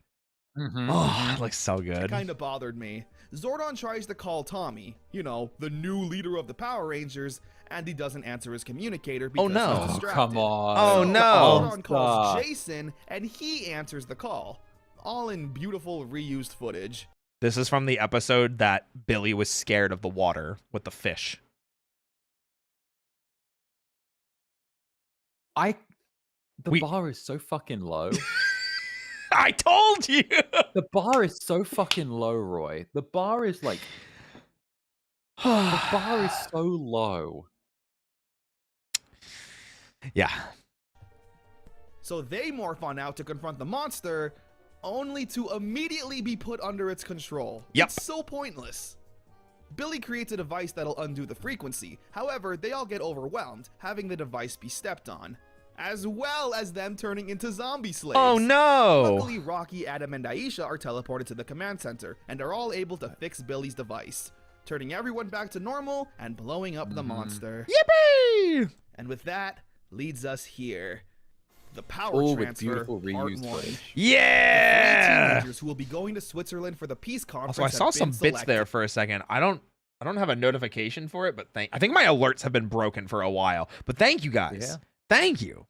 Mhm, Oh, it looks so good. kind of bothered me. Zordon tries to call Tommy, you know, the new leader of the Power Rangers, and he doesn't answer his communicator because no. he's Oh, distracted. come on. Oh, So no. Zordon calls Stop. Jason, and he answers the call. All in beautiful reused footage. This is from the episode that Billy was scared of the water with the fish. The bar is so fucking low. I told you. The bar is so fucking low, Roy. The bar is like, the bar is so low. Yeah. So they morph on out to confront the monster, only to immediately be put under its control. Yep. It's so pointless. Billy creates a device that'll undo the frequency. However, they all get overwhelmed, having the device be stepped on, as well as them turning into zombie slaves. Oh no. Luckily, Rocky, Adam, and Aisha are teleported to the command center and are all able to fix Billy's device, turning everyone back to normal and blowing up the monster. Yippee! And with that, leads us here. The power Oh, with transfer, beautiful part reused 1. footage. Yeah. Teenagers who will be going to Switzerland for the peace conference. Also, I saw have some been bits there selected. for a second. I don't have a notification for it, but I think my alerts have been broken for a while. But thank you guys. Yeah. Thank you.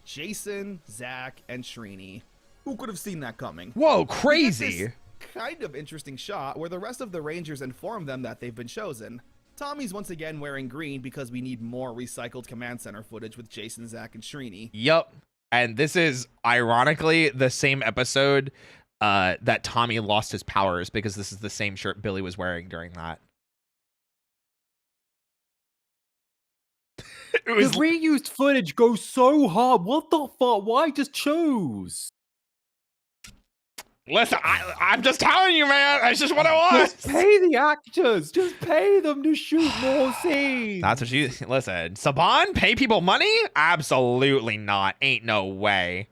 Jason, Zach, and Srini. Who could have seen that coming? Whoa, We get crazy. this kind of interesting shot where the rest of the Rangers inform them that they've been chosen. Tommy's once again wearing green because we need more recycled command center footage with Jason, Zach, and Srini. Yup. And this is ironically the same episode that Tommy lost his powers, because this is the same shirt Billy was wearing during that. It was The reused footage goes so hard. What the fuck? Why just choose? Listen, I'm just telling you, man. That's just what it was. Just pay the actors. Just pay them to shoot more scenes. That's what you listen. Saban, pay people money? Absolutely not. Ain't no way.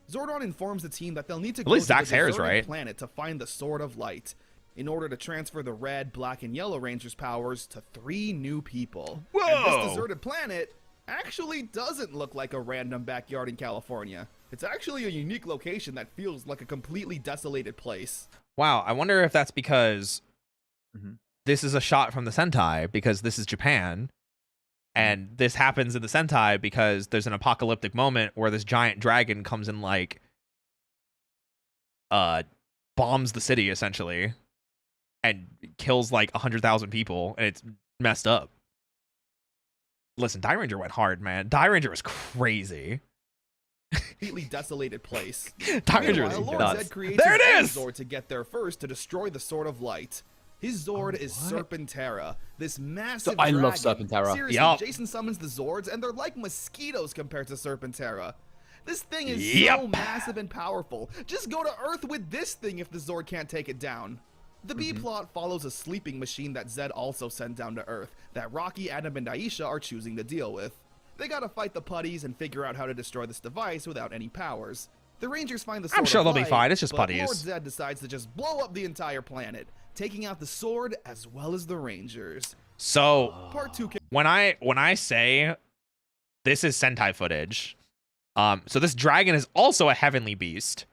Zordon informs the team that they'll need to At go least to the Zach's hair is deserted right. planet to find the Sword of Light in order to transfer the red, black, and yellow Rangers' powers to 3 new people. And Whoa. this deserted planet actually doesn't look like a random backyard in California. It's actually a unique location that feels like a completely desolated place. Wow, I wonder if that's because Mhm. this is a shot from the Sentai, because this is Japan, and this happens in the Sentai because there's an apocalyptic moment where this giant dragon comes and like bombs the city essentially and kills like 100,000 people, and it's messed up. Listen, Die Ranger went hard, man. Die Ranger was crazy. Completely desolated place. Die Ranger was Meanwhile, Lord nuts. Zed creates There his it own is! Zord to get there first to destroy the Sword of Light. His Zord is Serpentera, this massive I love dragon. Serpentera. Seriously, Yup. Jason summons the Zords, and they're like mosquitoes compared to Serpentera. This thing is so Yep. massive and powerful. Just go to Earth with this thing if the Zord can't take it down. The B-plot follows a sleeping machine that Zed also sent down to Earth that Rocky, Adam, and Aisha are choosing to deal with. They gotta fight the putties and figure out how to destroy this device without any powers. The Rangers find the Sword I'm sure of they'll be Light, fine. It's just but putties. Lord Zed decides to just blow up the entire planet, taking out the Sword as well as the Rangers. So Part 2 when I say this is Sentai footage, so this dragon is also a heavenly beast,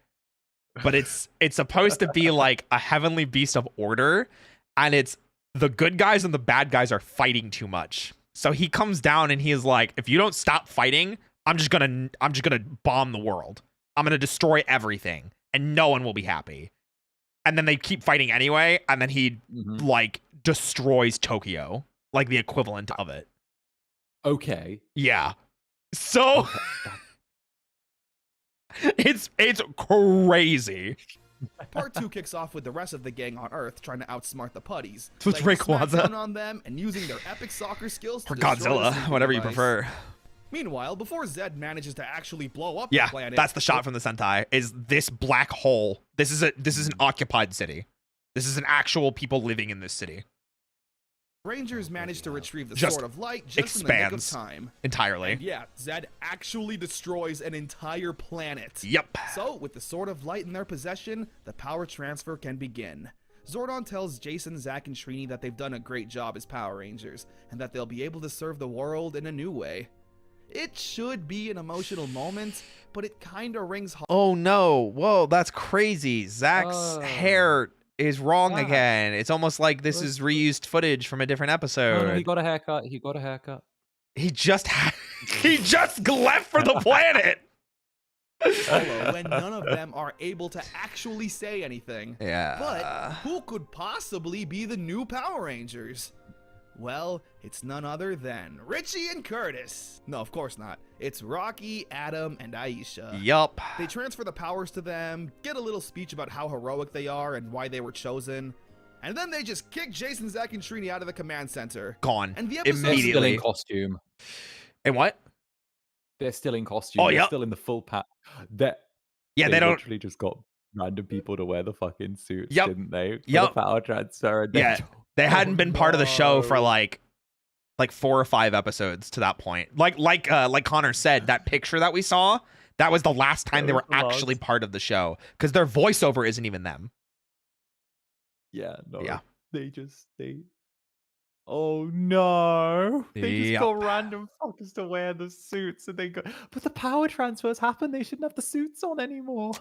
but it's supposed to be like a heavenly beast of order, and it's the good guys and the bad guys are fighting too much. So he comes down and he is like, if you don't stop fighting, I'm just gonna bomb the world. I'm gonna destroy everything, and no one will be happy. And then they keep fighting anyway, and then he like destroys Tokyo, like the equivalent of it. Okay. Yeah. So it's crazy. Part 2 kicks off with the rest of the gang on Earth trying to outsmart the putties. So it's laying smack Rayquaza. down on them and using their epic soccer skills to Or destroy the Godzilla, sleeping whatever you device. prefer. Meanwhile, before Zed manages to actually blow up Yeah, the planet, that's the shot from the Sentai. Is this black hole? This is an occupied city. This is an actual people living in this city. Rangers managed to retrieve the Just Sword of Light just in the nick of time. Entirely. And yeah, Zed actually destroys an entire planet. Yep. So, with the Sword of Light in their possession, the power transfer can begin. Zordon tells Jason, Zack, and Trini that they've done a great job as Power Rangers, and that they'll be able to serve the world in a new way. It should be an emotional moment, but it kinda rings hollow. Oh no, whoa, that's crazy. Zack's hair is wrong again. It's almost like this is reused footage from a different episode. No, he got a haircut. He got a haircut. He just left for the planet. When none of them are able to actually say anything. Yeah. But who could possibly be the new Power Rangers? Well, it's none other than Richie and Curtis. No, of course not. It's Rocky, Adam, and Aisha. Yup. They transfer the powers to them, get a little speech about how heroic they are and why they were chosen, and then they just kick Jason, Zack, and Trini out of the command center. Gone. And the episode Immediately. Still in costume. And what? They're still in costume. Oh, They're yep. still in the full pack. Yeah, they don't. Literally just got random people to wear the fucking suits, Yep. didn't they? For Yep. the power transfer. And Yeah. They hadn't been part of the show for like 4 or 5 episodes to that point. Like Connor said, that picture that we saw, that was the last time they were actually part of the show, because their voiceover isn't even them. Yeah, no. Yeah. They oh no. They just Yep. got random fuckers to wear the suits and they go, but the power transfers happen, they shouldn't have the suits on anymore.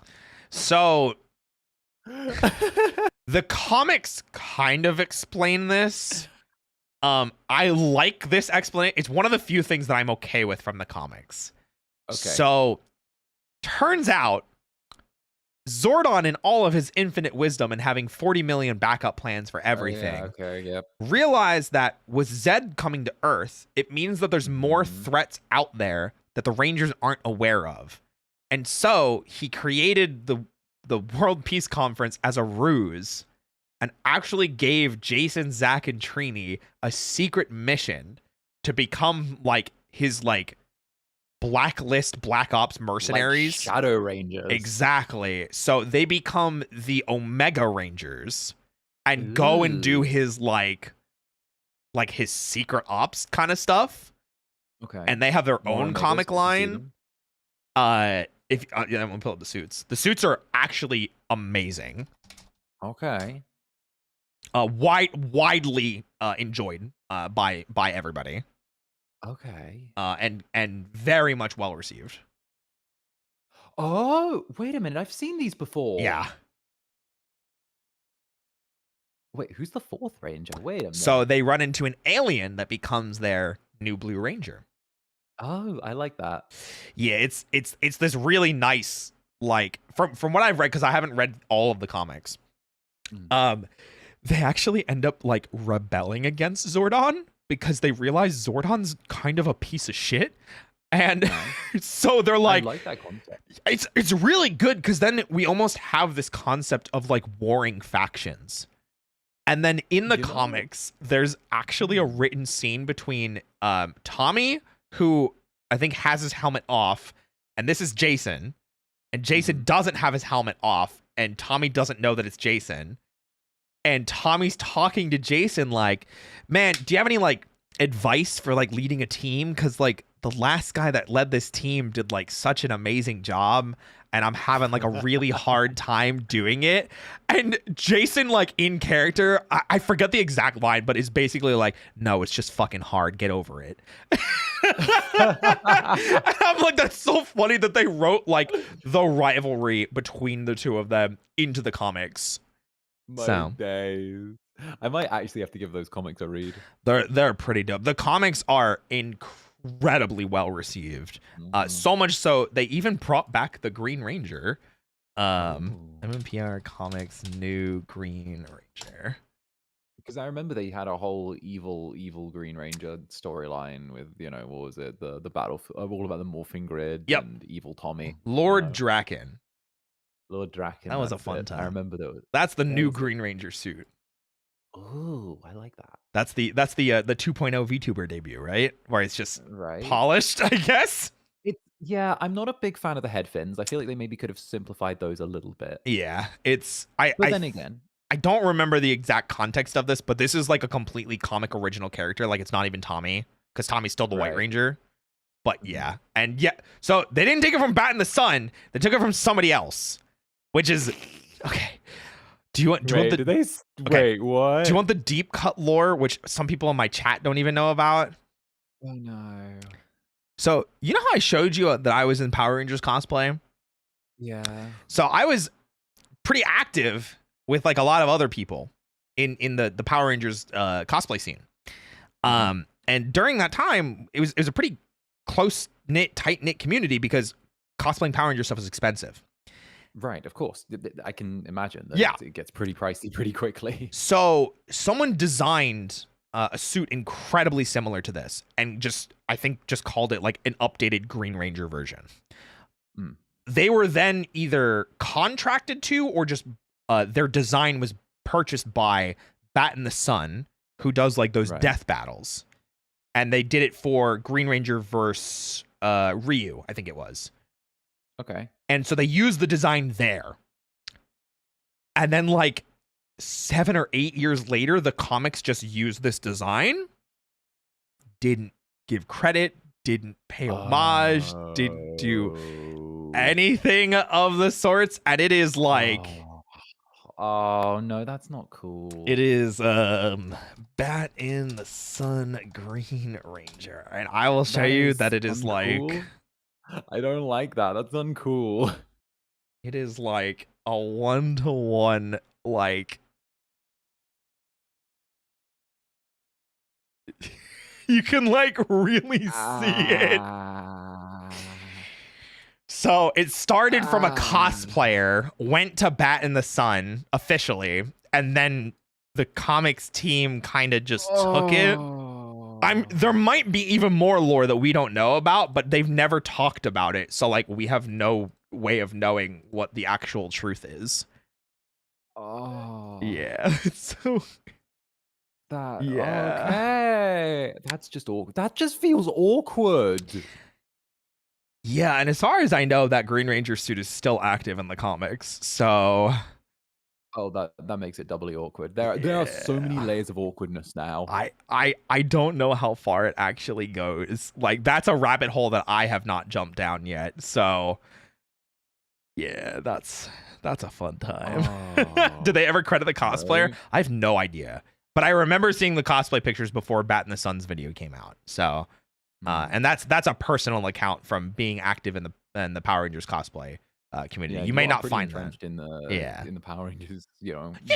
So the comics kind of explain this. I like this explanation. It's one of the few things that I'm okay with from the comics. Okay. So turns out Zordon, in all of his infinite wisdom and having 40 million backup plans for everything, Okay, yep. realized that with Zed coming to Earth, it means that there's more threats out there that the Rangers aren't aware of. And so he created the World Peace Conference as a ruse and actually gave Jason, Zack, and Trini a secret mission to become like his like blacklist Black Ops mercenaries. Like Shadow Rangers. Exactly. So they become the Omega Rangers and go and do his like his secret ops kind of stuff. Okay. And they have their More own Omegas, comic can you see line. them? Yeah, I'm gonna pull up the suits. The suits are actually amazing. Okay. Widely enjoyed by everybody. Okay. And very much well received. Oh, wait a minute. I've seen these before. Yeah. Wait, who's the fourth Ranger? Wait a minute. So they run into an alien that becomes their new Blue Ranger. Oh, I like that. Yeah, it's this really nice, like from what I've read, because I haven't read all of the comics. They actually end up like rebelling against Zordon because they realize Zordon's kind of a piece of shit. And so they're like, I like that concept. It's really good because then we almost have this concept of like warring factions. And then in the comics, there's actually a written scene between Tommy, who I think has his helmet off, and this is Jason. And Jason doesn't have his helmet off, and Tommy doesn't know that it's Jason. And Tommy's talking to Jason like, man, do you have any like advice for like leading a team? Because like the last guy that led this team did like such an amazing job, and I'm having like a really hard time doing it. And Jason, like in character, I forget the exact line, but is basically like, no, it's just fucking hard. Get over it. And I'm like, that's so funny that they wrote like the rivalry between the two of them into the comics. My days. I might actually have to give those comics a read. They're pretty dope. The comics are incredibly well received. So much so they even brought back the Green Ranger. MMPR Comics new Green Ranger. Because I remember they had a whole evil Green Ranger storyline with, what was it? The battle, all about the morphing grid and evil Tommy. Lord Draken. Lord Draken. That was a fun time. I remember that. That's the new Green Ranger suit. Oh, I like that. That's the 2.0 VTuber debut, right? Where it's just polished, I guess. Yeah, I'm not a big fan of the head fins. I feel like they maybe could have simplified those a little bit. Yeah, But then again, I don't remember the exact context of this, but this is like a completely comic original character. Like, it's not even Tommy, because Tommy's still the White Ranger. But yeah, and yeah, so they didn't take it from Bat in the Sun. They took it from somebody else, which is okay. Do you want Wait, what? Do you want the deep cut lore, which some people in my chat don't even know about? Oh no. So you know how I showed you that I was in Power Rangers cosplay? Yeah. So I was pretty active with like a lot of other people in the Power Rangers cosplay scene. And during that time, it was a pretty close knit, tight knit community because cosplaying Power Rangers stuff is expensive. Right, of course. I can imagine that it gets pretty pricey pretty quickly. So someone designed a suit incredibly similar to this and I think just called it like an updated Green Ranger version. They were then either contracted to or just their design was purchased by Bat in the Sun, who does like those death battles. And they did it for Green Ranger versus Ryu, I think it was. Okay. And so they used the design there. And then like 7 or 8 years later, the comics just used this design. Didn't give credit, didn't pay homage, didn't do anything of the sorts. And it is like... Oh no, that's not cool. It is Bat in the Sun Green Ranger. And I will show you that it is uncool. like... I don't like that. That's uncool. It is like a 1-to-1, like... You can like really see it. So it started from a cosplayer, went to Bat in the Sun officially, and then the comics team kind of just took it. There might be even more lore that we don't know about, but they've never talked about it. So like we have no way of knowing what the actual truth is. Oh. Yeah. So okay. That's just awkward. That just feels awkward. Yeah, and as far as I know, that Green Ranger suit is still active in the comics. So oh, that makes it doubly awkward. There are so many layers of awkwardness now. I don't know how far it actually goes. Like that's a rabbit hole that I have not jumped down yet. So yeah, that's a fun time. Did they ever credit the cosplayer? Really? I have no idea. But I remember seeing the cosplay pictures before Bat in the Sun's video came out. So and that's a personal account from being active in the Power Rangers cosplay community. Yeah, you may not find that in the Power Rangers,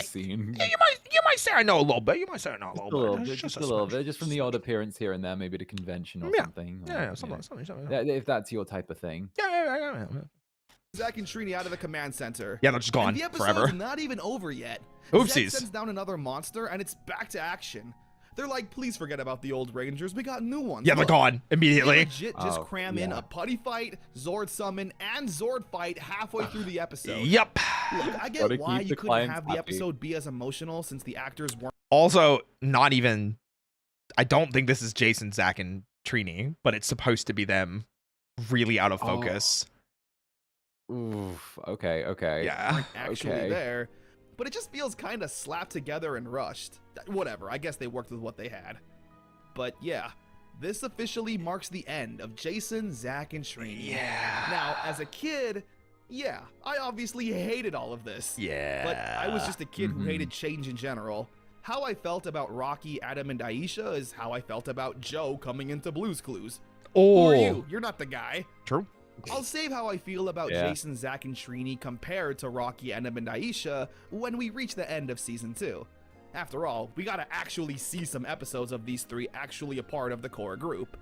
scene. Yeah, you might say I know a little bit. You might say I know a little bit. Just a little bit, just from the odd appearance here and there, maybe at a convention or something. Yeah, something. If that's your type of thing. Yeah. Zack and Trini out of the command center. Yeah, they're just gone and the episode's forever. Not even over yet. Oopsies. Zack sends down another monster, and it's back to action. They're like, please forget about the old Rangers. We got new ones. Yeah, they're gone immediately. They legit just cram in a Pudgy fight, Zord summon, and Zord fight halfway through the episode. Yep. Look, I get why you couldn't have the episode be as emotional since the actors weren't. Also, not even... I don't think this is Jason, Zack, and Trini, but it's supposed to be them really out of focus. Oof. Okay. Yeah. Actually there. But it just feels kind of slapped together and rushed. Whatever, I guess they worked with what they had. But yeah, this officially marks the end of Jason, Zack, and Trini. Yeah. Now, as a kid, yeah, I obviously hated all of this. Yeah. But I was just a kid who hated change in general. How I felt about Rocky, Adam, and Aisha is how I felt about Joe coming into Blue's Clues. Oh. Who are you? You're not the guy. True. I'll save how I feel about Jason, Zack, and Trini compared to Rocky, Adam, and Aisha when we reach the end of Season 2. After all, we gotta actually see some episodes of these three actually a part of the core group.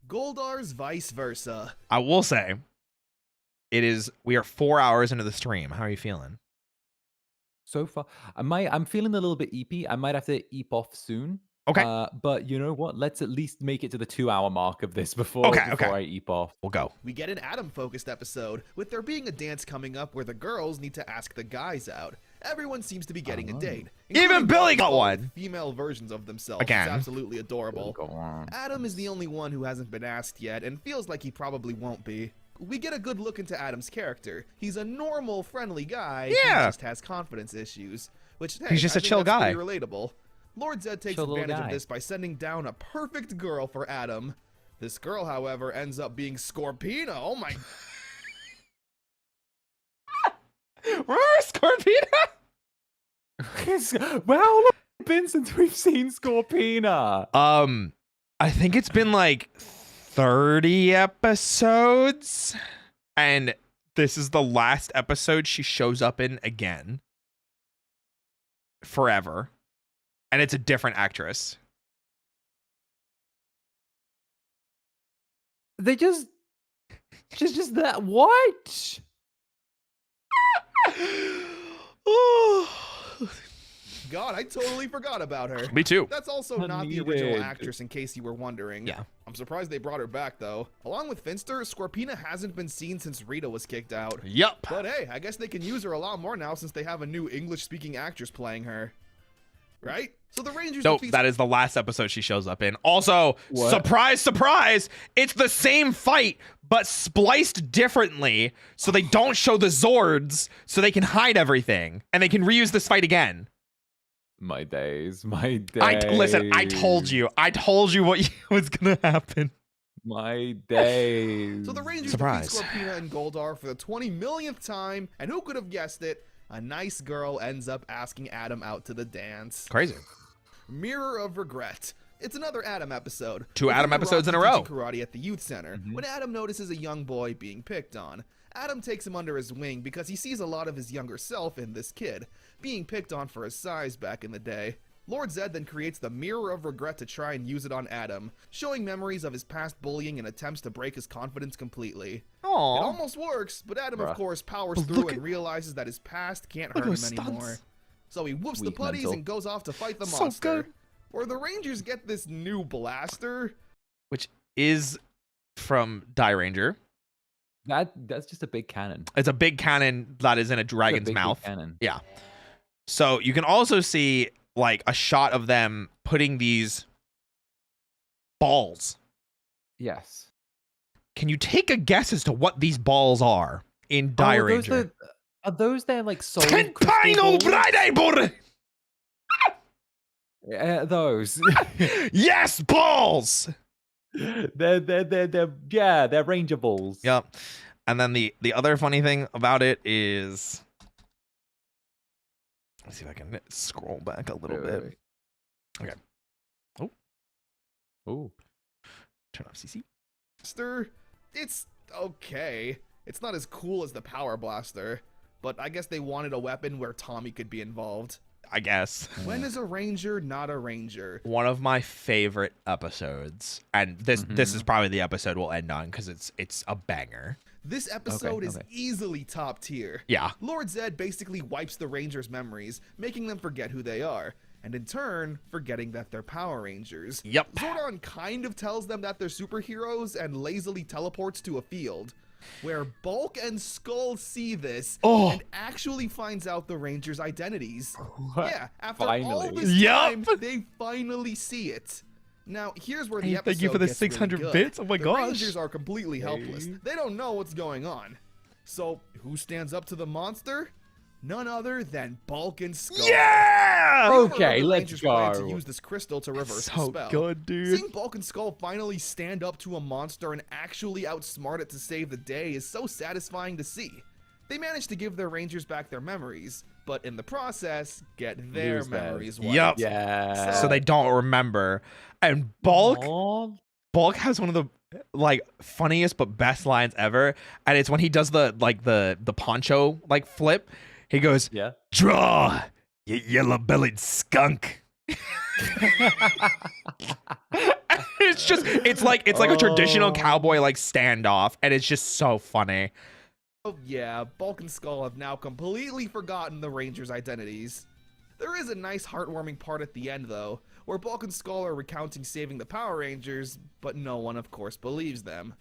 Goldar's vice versa. I will say, we are 4 hours into the stream. How are you feeling? So far, I'm feeling a little bit eepy. I might have to eep off soon. Okay. But you know what? Let's at least make it to the 2-hour mark of this before I eep off. We'll go. We get an Adam-focused episode, with there being a dance coming up where the girls need to ask the guys out. Everyone seems to be getting a date. Even Billy got one! Female versions of themselves. Again. It's absolutely adorable. Adam is the only one who hasn't been asked yet, and feels like he probably won't be. we get a good look into Adam's character. He's a normal, friendly guy. Yeah. He just has confidence issues, which, hey, He's just I a think chill that's guy. pretty relatable. Lord Zed takes Chill little advantage of guy. this by sending down a perfect girl for Adam. This girl, however, ends up being Scorpina. Oh my... Remember Scorpina? Well, how long has it been since we've seen Scorpina? I think it's been like 30 episodes, and this is the last episode she shows up in again. Forever. And it's a different actress. They just that what? God, I totally forgot about her. Me too. That's also not the original Unneeded. actress, in case you were wondering. Yeah. I'm surprised they brought her back, though. Along with Finster, Scorpina hasn't been seen since Rita was kicked out. Yup. But hey, I guess they can use her a lot more now since they have a new English-speaking actress playing her. Right? So the Rangers Nope, defeat... that is the last episode she shows up in. Also, What? surprise, surprise, it's the same fight, but spliced differently, so they don't show the Zords, so they can hide everything, and they can reuse this fight again. My days, my days. Listen, I told you what was gonna happen. My days. So the Rangers Surprise. defeat Scorpina and Goldar for the 20 millionth time, and who could have guessed it? A nice girl ends up asking Adam out to the dance. Crazy. Mirror of Regret. It's another Adam episode. Two Adam Within the episodes in a Rocky row. teaching karate at the youth center. When Adam notices a young boy being picked on, Adam takes him under his wing because he sees a lot of his younger self in this kid, being picked on for his size back in the day. Lord Zed then creates the Mirror of Regret to try and use it on Adam, showing memories of his past bullying and attempts to break his confidence completely. It Aww. almost works, but Adam, of Bruh. course, powers But through look and at- realizes that his past can't look hurt at him those anymore. stunts. So he whoops the Weak putties mental. and goes off to fight the So monster. good. Where the Rangers get this new blaster. Which is from Die Ranger. That's just a big cannon. It's a big cannon that is in a It's a dragon's big mouth. cannon. Yeah. So you can also see like a shot of them putting these balls. Yes. Can you take a guess as to what these balls are in Die Ranger? Are those their like soul Ten crystal Final balls? Friday, boy! Those. Yes, balls. they're ranger balls. Yep. And then the other funny thing about it is, let's see if I can scroll back a little bit. Okay. Oh, Oh. turn off CC. Blaster, it's okay. It's not as cool as the Power Blaster, but I guess they wanted a weapon where Tommy could be involved. I guess. When is a Ranger not a Ranger? One of my favorite episodes, and this is probably the episode we'll end on because it's a banger. This episode is okay. easily top tier. Yeah. Lord Zed basically wipes the Rangers' memories, making them forget who they are, and in turn, forgetting that they're Power Rangers. Yep. Zordon kind of tells them that they're superheroes and lazily teleports to a field, where Bulk and Skull see this and actually finds out the Rangers' identities. What? Yeah, after all Finally. this Yup. time, they finally see it. Now, here's where the Hey, episode thank you for the gets really 600 good. bits. Oh my the gosh. Rangers are completely helpless. They don't know what's going on. So, who stands up to the monster? None other than Bulk and Skull. Yeah. Rumor of Okay, the let's Rangers plan to go. use this crystal to reverse the So spell. good, dude. Seeing Bulk and Skull finally stand up to a monster and actually outsmart it to save the day is so satisfying to see. They manage to give their Rangers back their memories, but in the process, get their Lose theirs. memories wiped. Yup. Yeah. So they don't remember. And Bulk has one of the like funniest but best lines ever, and it's when he does the poncho like flip. He goes, Yeah. "Draw, you yellow-bellied skunk." it's like a traditional cowboy like standoff, and it's just so funny. Oh yeah, Bulk and Skull have now completely forgotten the Rangers' identities. There is a nice heartwarming part at the end though, where Bulk and Skull are recounting saving the Power Rangers, but no one of course believes them.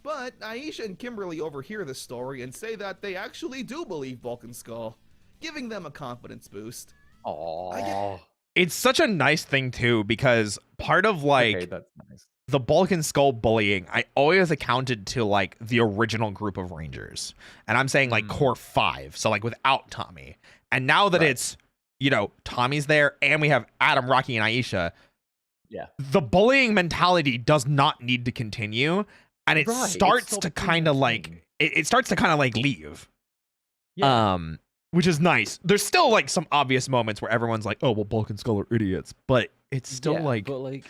But Aisha and Kimberly overhear this story and say that they actually do believe Bulk and Skull, giving them a confidence boost. Oh. It's such a nice thing too, because part of like Okay, that's nice. the Bulk and Skull bullying, I always accounted to like the original group of Rangers. And I'm saying like core 5. So like without Tommy. And now that it's, you know, Tommy's there and we have Adam, Rocky, and Aisha. Yeah. The bullying mentality does not need to continue. And it starts to kind of like, it starts to kind of like leave. Yeah. Which is nice. There's still like some obvious moments where everyone's like, oh, well, Bulk and Skull are idiots. But it's still but like the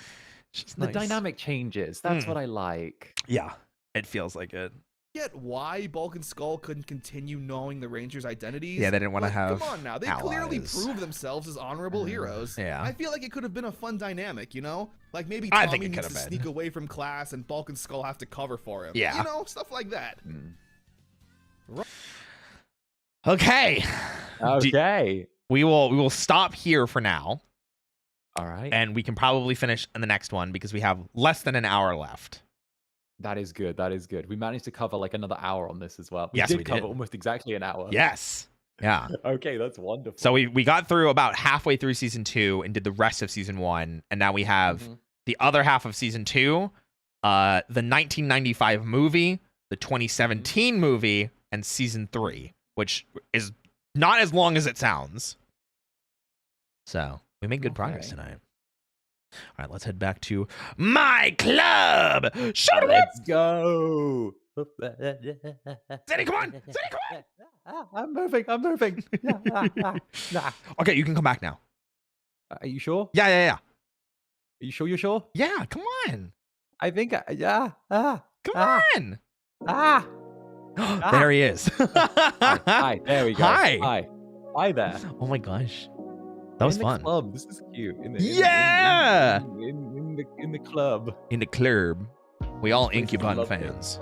nice. Dynamic changes. That's what I like. Yeah, it feels like it. Get why Bulk and Skull couldn't continue knowing the Rangers' identities. Yeah, they didn't want to have. Come on now, they clearly proved themselves as honorable heroes. Yeah, I feel like it could have been a fun dynamic, you know, like maybe Tommy needs to sneak away from class and Bulk and Skull have to cover for him. Yeah, you know, stuff like that. Okay. Okay. We will stop here for now. All right. And we can probably finish in the next one because we have less than an hour left. That is good. That is good. We managed to cover like another hour on this as well. Yes, we did cover almost exactly an hour. Yes. Yeah. Okay, that's wonderful. So we got through about halfway through season 2 and did the rest of season 1, and now we have the other half of season 2, the 1995 movie, the 2017 movie, and season 3, which is not as long as it sounds. So we made good progress tonight. All right, let's head back to my club. Shut up. Let's go. Zeddy, come on. Zeddy, come on. I'm moving. Okay, you can come back now. Are you sure? Yeah. Are you sure you're sure? Yeah, come on. I think, Come on. There he is. Hi, there we go. Hi there. Oh my gosh. That was fun. Club. This is cute. In the club. In the club. We all Incubon fans.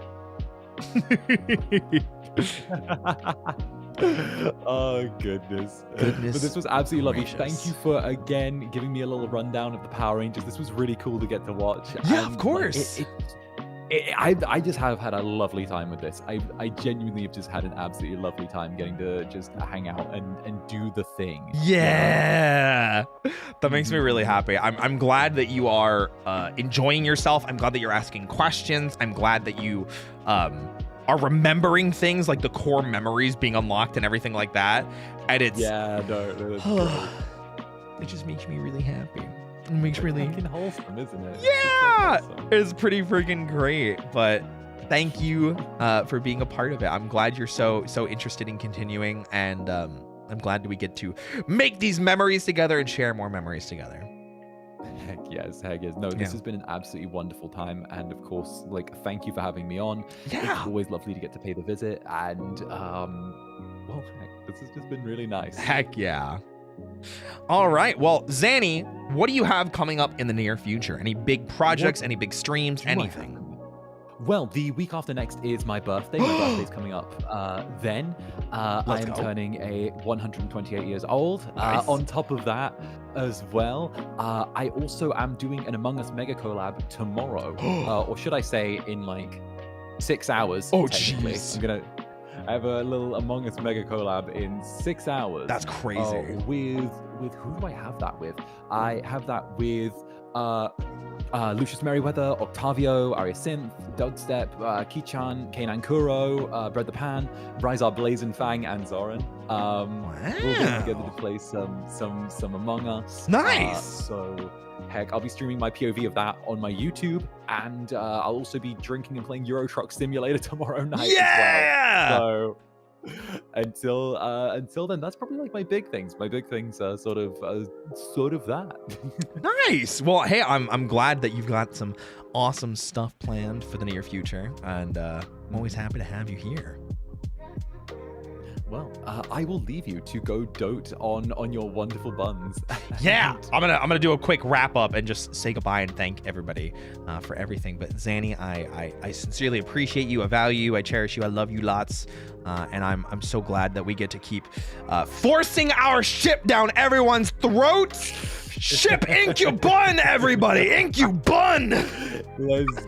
Oh, goodness. But this was absolutely lovely. Thank you for, again, giving me a little rundown of the Power Rangers. This was really cool to get to watch. Yeah, of course. I just have had a lovely time with this. I genuinely have just had an absolutely lovely time getting to just hang out and do the thing. Yeah. That makes me really happy. I'm glad that you are enjoying yourself. I'm glad that you're asking questions. I'm glad that you are remembering things, like the core memories being unlocked and everything like that. And it's it just makes me really happy. It makes really fucking wholesome, isn't it? Yeah, it's pretty freaking great. But thank you for being a part of it. I'm glad you're so interested in continuing, and I'm glad we get to make these memories together and share more memories together. Heck yes. No, this has been an absolutely wonderful time, and of course, like, thank you for having me on. Yeah, it's always lovely to get to pay the visit, and well, heck, this has just been really nice. Heck yeah. All right. Well, Zanny, what do you have coming up in the near future? Any big projects, any big streams, anything? Well, the week after next is my birthday. My birthday's coming up then. I am turning 128 years old. Nice. On top of that as well, I also am doing an Among Us mega collab tomorrow. Or should I say in like 6 hours. Oh, jeez. I have a little Among Us mega collab in 6 hours. That's crazy. With who do I have that with? I have that with Lucius Merriweather, Octavio, Arya Synth, Dubstep, Kichan, Kanan Kuro, Bread the Pan, Bryzar Blazing Fang, and Zoran. We'll get together to play some Among Us. Nice. So heck, I'll be streaming my POV of that on my YouTube, and I'll also be drinking and playing Euro Truck Simulator tomorrow night. Yeah. As well. So until then, that's probably like my big things. My big things are sort of that. Nice. Well, hey, I'm glad that you've got some awesome stuff planned for the near future, and I'm always happy to have you here. Well, I will leave you to go dote on your wonderful buns. Yeah, I'm gonna do a quick wrap up and just say goodbye and thank everybody for everything. But Zanny, I sincerely appreciate you, I value you, I cherish you, I love you lots, and I'm so glad that we get to keep forcing our ship down everyone's throats. Ship Incubun, everybody, Incubun. Let's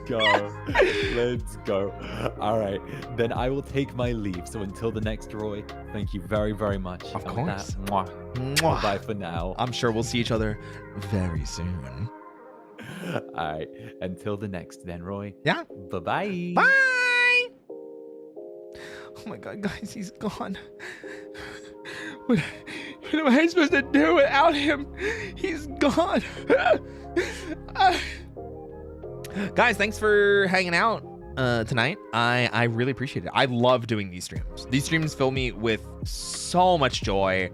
go. All right, then I will take my leave. So until the next Roy, thank you very, very much. Of course. Mwah. Bye for now. I'm sure we'll see each other very soon. All right. Until the next, then, Roy. Yeah. Bye-bye. Bye. Oh my God, guys, he's gone. What am I supposed to do without him? He's gone. Guys, thanks for hanging out tonight. I really appreciate it. I love doing these streams. These streams fill me with so much joy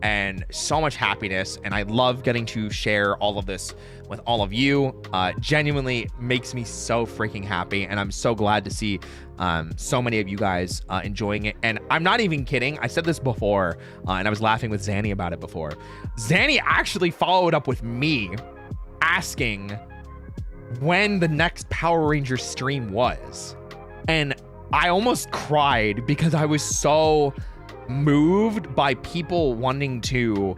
and so much happiness, and I love getting to share all of this with all of you. Genuinely makes me so freaking happy, and I'm so glad to see so many of you guys enjoying it. And I'm not even kidding. I said this before, and I was laughing with Zanny about it before. Zanny actually followed up with me asking when the next Power Rangers stream was, and I almost cried because I was so moved by people wanting to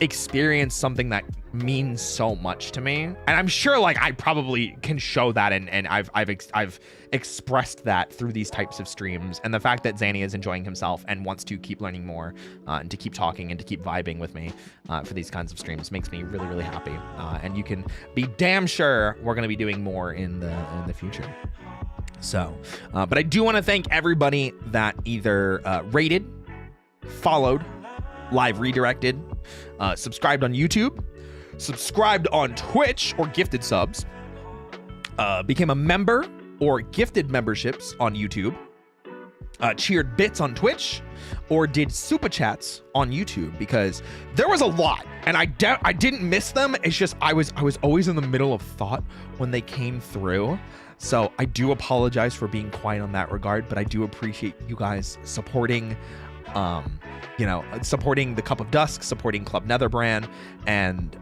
experience something that means so much to me. And I'm sure like I probably can show that, and I've expressed that through these types of streams. And the fact that Zanny is enjoying himself and wants to keep learning more and to keep talking and to keep vibing with me for these kinds of streams makes me really, really happy. And you can be damn sure we're going to be doing more in the future. So, but I do want to thank everybody that either rated, followed, live redirected, subscribed on YouTube, subscribed on Twitch or gifted subs, became a member or gifted memberships on YouTube, cheered bits on Twitch, or did super chats on YouTube, because there was a lot, and I didn't miss them. It's just I was always in the middle of thought when they came through. So I do apologize for being quiet on that regard, but I do appreciate you guys supporting, supporting the Cup of Dusk, supporting Club Netherbrand, and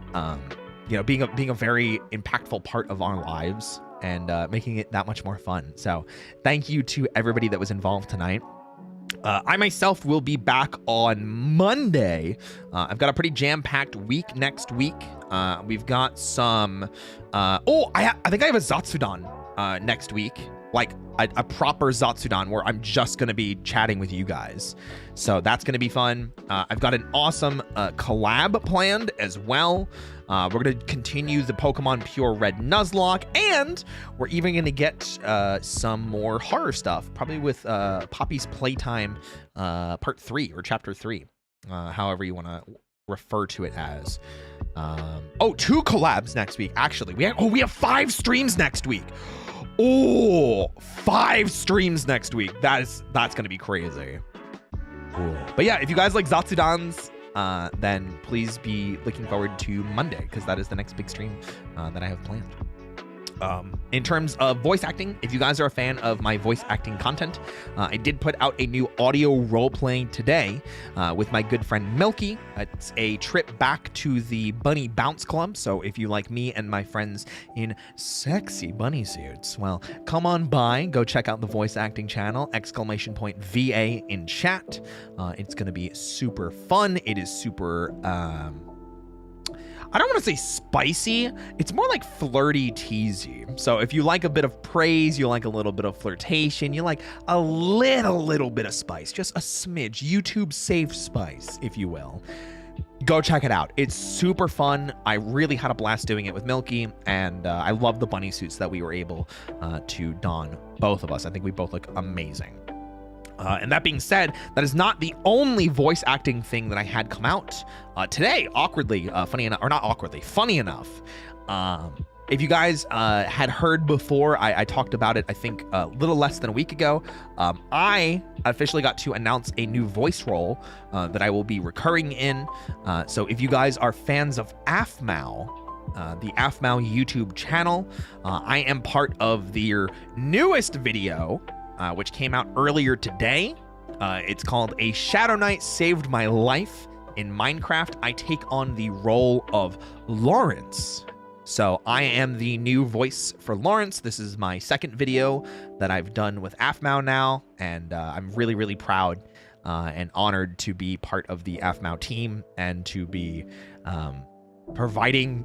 being a very impactful part of our lives, and making it that much more fun. So thank you to everybody that was involved tonight. I myself will be back on Monday. I've got a pretty jam-packed week next week. We've got some I think I have a Zatsudan next week, like a proper Zatsudan where I'm just gonna be chatting with you guys, so that's gonna be fun. I've got an awesome collab planned as well. We're gonna continue the Pokemon Pure Red Nuzlocke, and we're even gonna get some more horror stuff, probably with Poppy's Playtime Part 3 or Chapter 3, however you want to refer to it as. 2 collabs next week. Actually, we have 5 streams next week. 5 streams next week. That's gonna be crazy. But yeah, if you guys like Zatsudans, then please be looking forward to Monday, because that is the next big stream that I have planned. In terms of voice acting, if you guys are a fan of my voice acting content, I did put out a new audio role-playing today with my good friend Milky. It's a trip back to the Bunny Bounce Club, so if you like me and my friends in sexy bunny suits, well, come on by, go check out the voice acting channel, !VA in chat. It's gonna be super fun. It is super I don't want to say spicy. It's more like flirty, teasy. So if you like a bit of praise, you like a little bit of flirtation, you like a little bit of spice, just a smidge, YouTube safe spice, if you will, go check it out. It's super fun. I really had a blast doing it with Milky, and I love the bunny suits that we were able to don, both of us. I think we both look amazing. And that being said, that is not the only voice acting thing that I had come out today. Funny enough. If you guys had heard before, I talked about it, I think a little less than a week ago. I officially got to announce a new voice role that I will be recurring in. So if you guys are fans of AFMAO, the AFMAO YouTube channel, I am part of their newest video, which came out earlier today. It's called A Shadow Knight Saved My Life in Minecraft. I take on the role of Lawrence. So I am the new voice for Lawrence. This is my second video that I've done with AFMAO now, and I'm really, really proud and honored to be part of the AFMAO team and to be providing,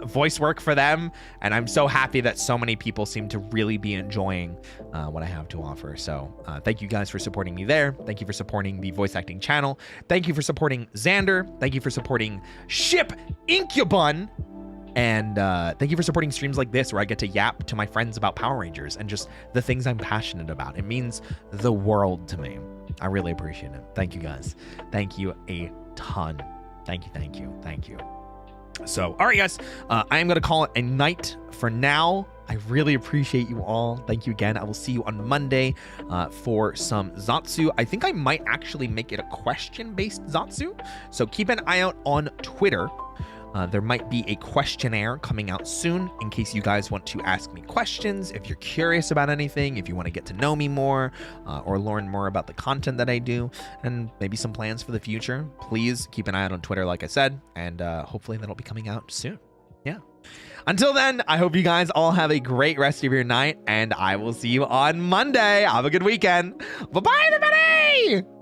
voice work for them. And I'm so happy that so many people seem to really be enjoying what I have to offer. So thank you guys for supporting me there. Thank you for supporting the voice acting channel. Thank you for supporting Xander. Thank you for supporting Ship Incubun. And thank you for supporting streams like this where I get to yap to my friends about Power Rangers and just the things I'm passionate about. It means the world to me. I really appreciate it. Thank you guys. Thank you a ton. Thank you, thank you, thank you. So, all right, guys, I am going to call it a night for now. I really appreciate you all. Thank you again. I will see you on Monday for some Zatsu. I think I might actually make it a question-based Zatsu. So keep an eye out on Twitter. There might be a questionnaire coming out soon in case you guys want to ask me questions, if you're curious about anything, if you want to get to know me more, or learn more about the content that I do, and maybe some plans for the future. Please keep an eye out on Twitter, like I said, and hopefully that'll be coming out soon. Yeah. Until then, I hope you guys all have a great rest of your night, and I will see you on Monday. Have a good weekend. Bye-bye, everybody!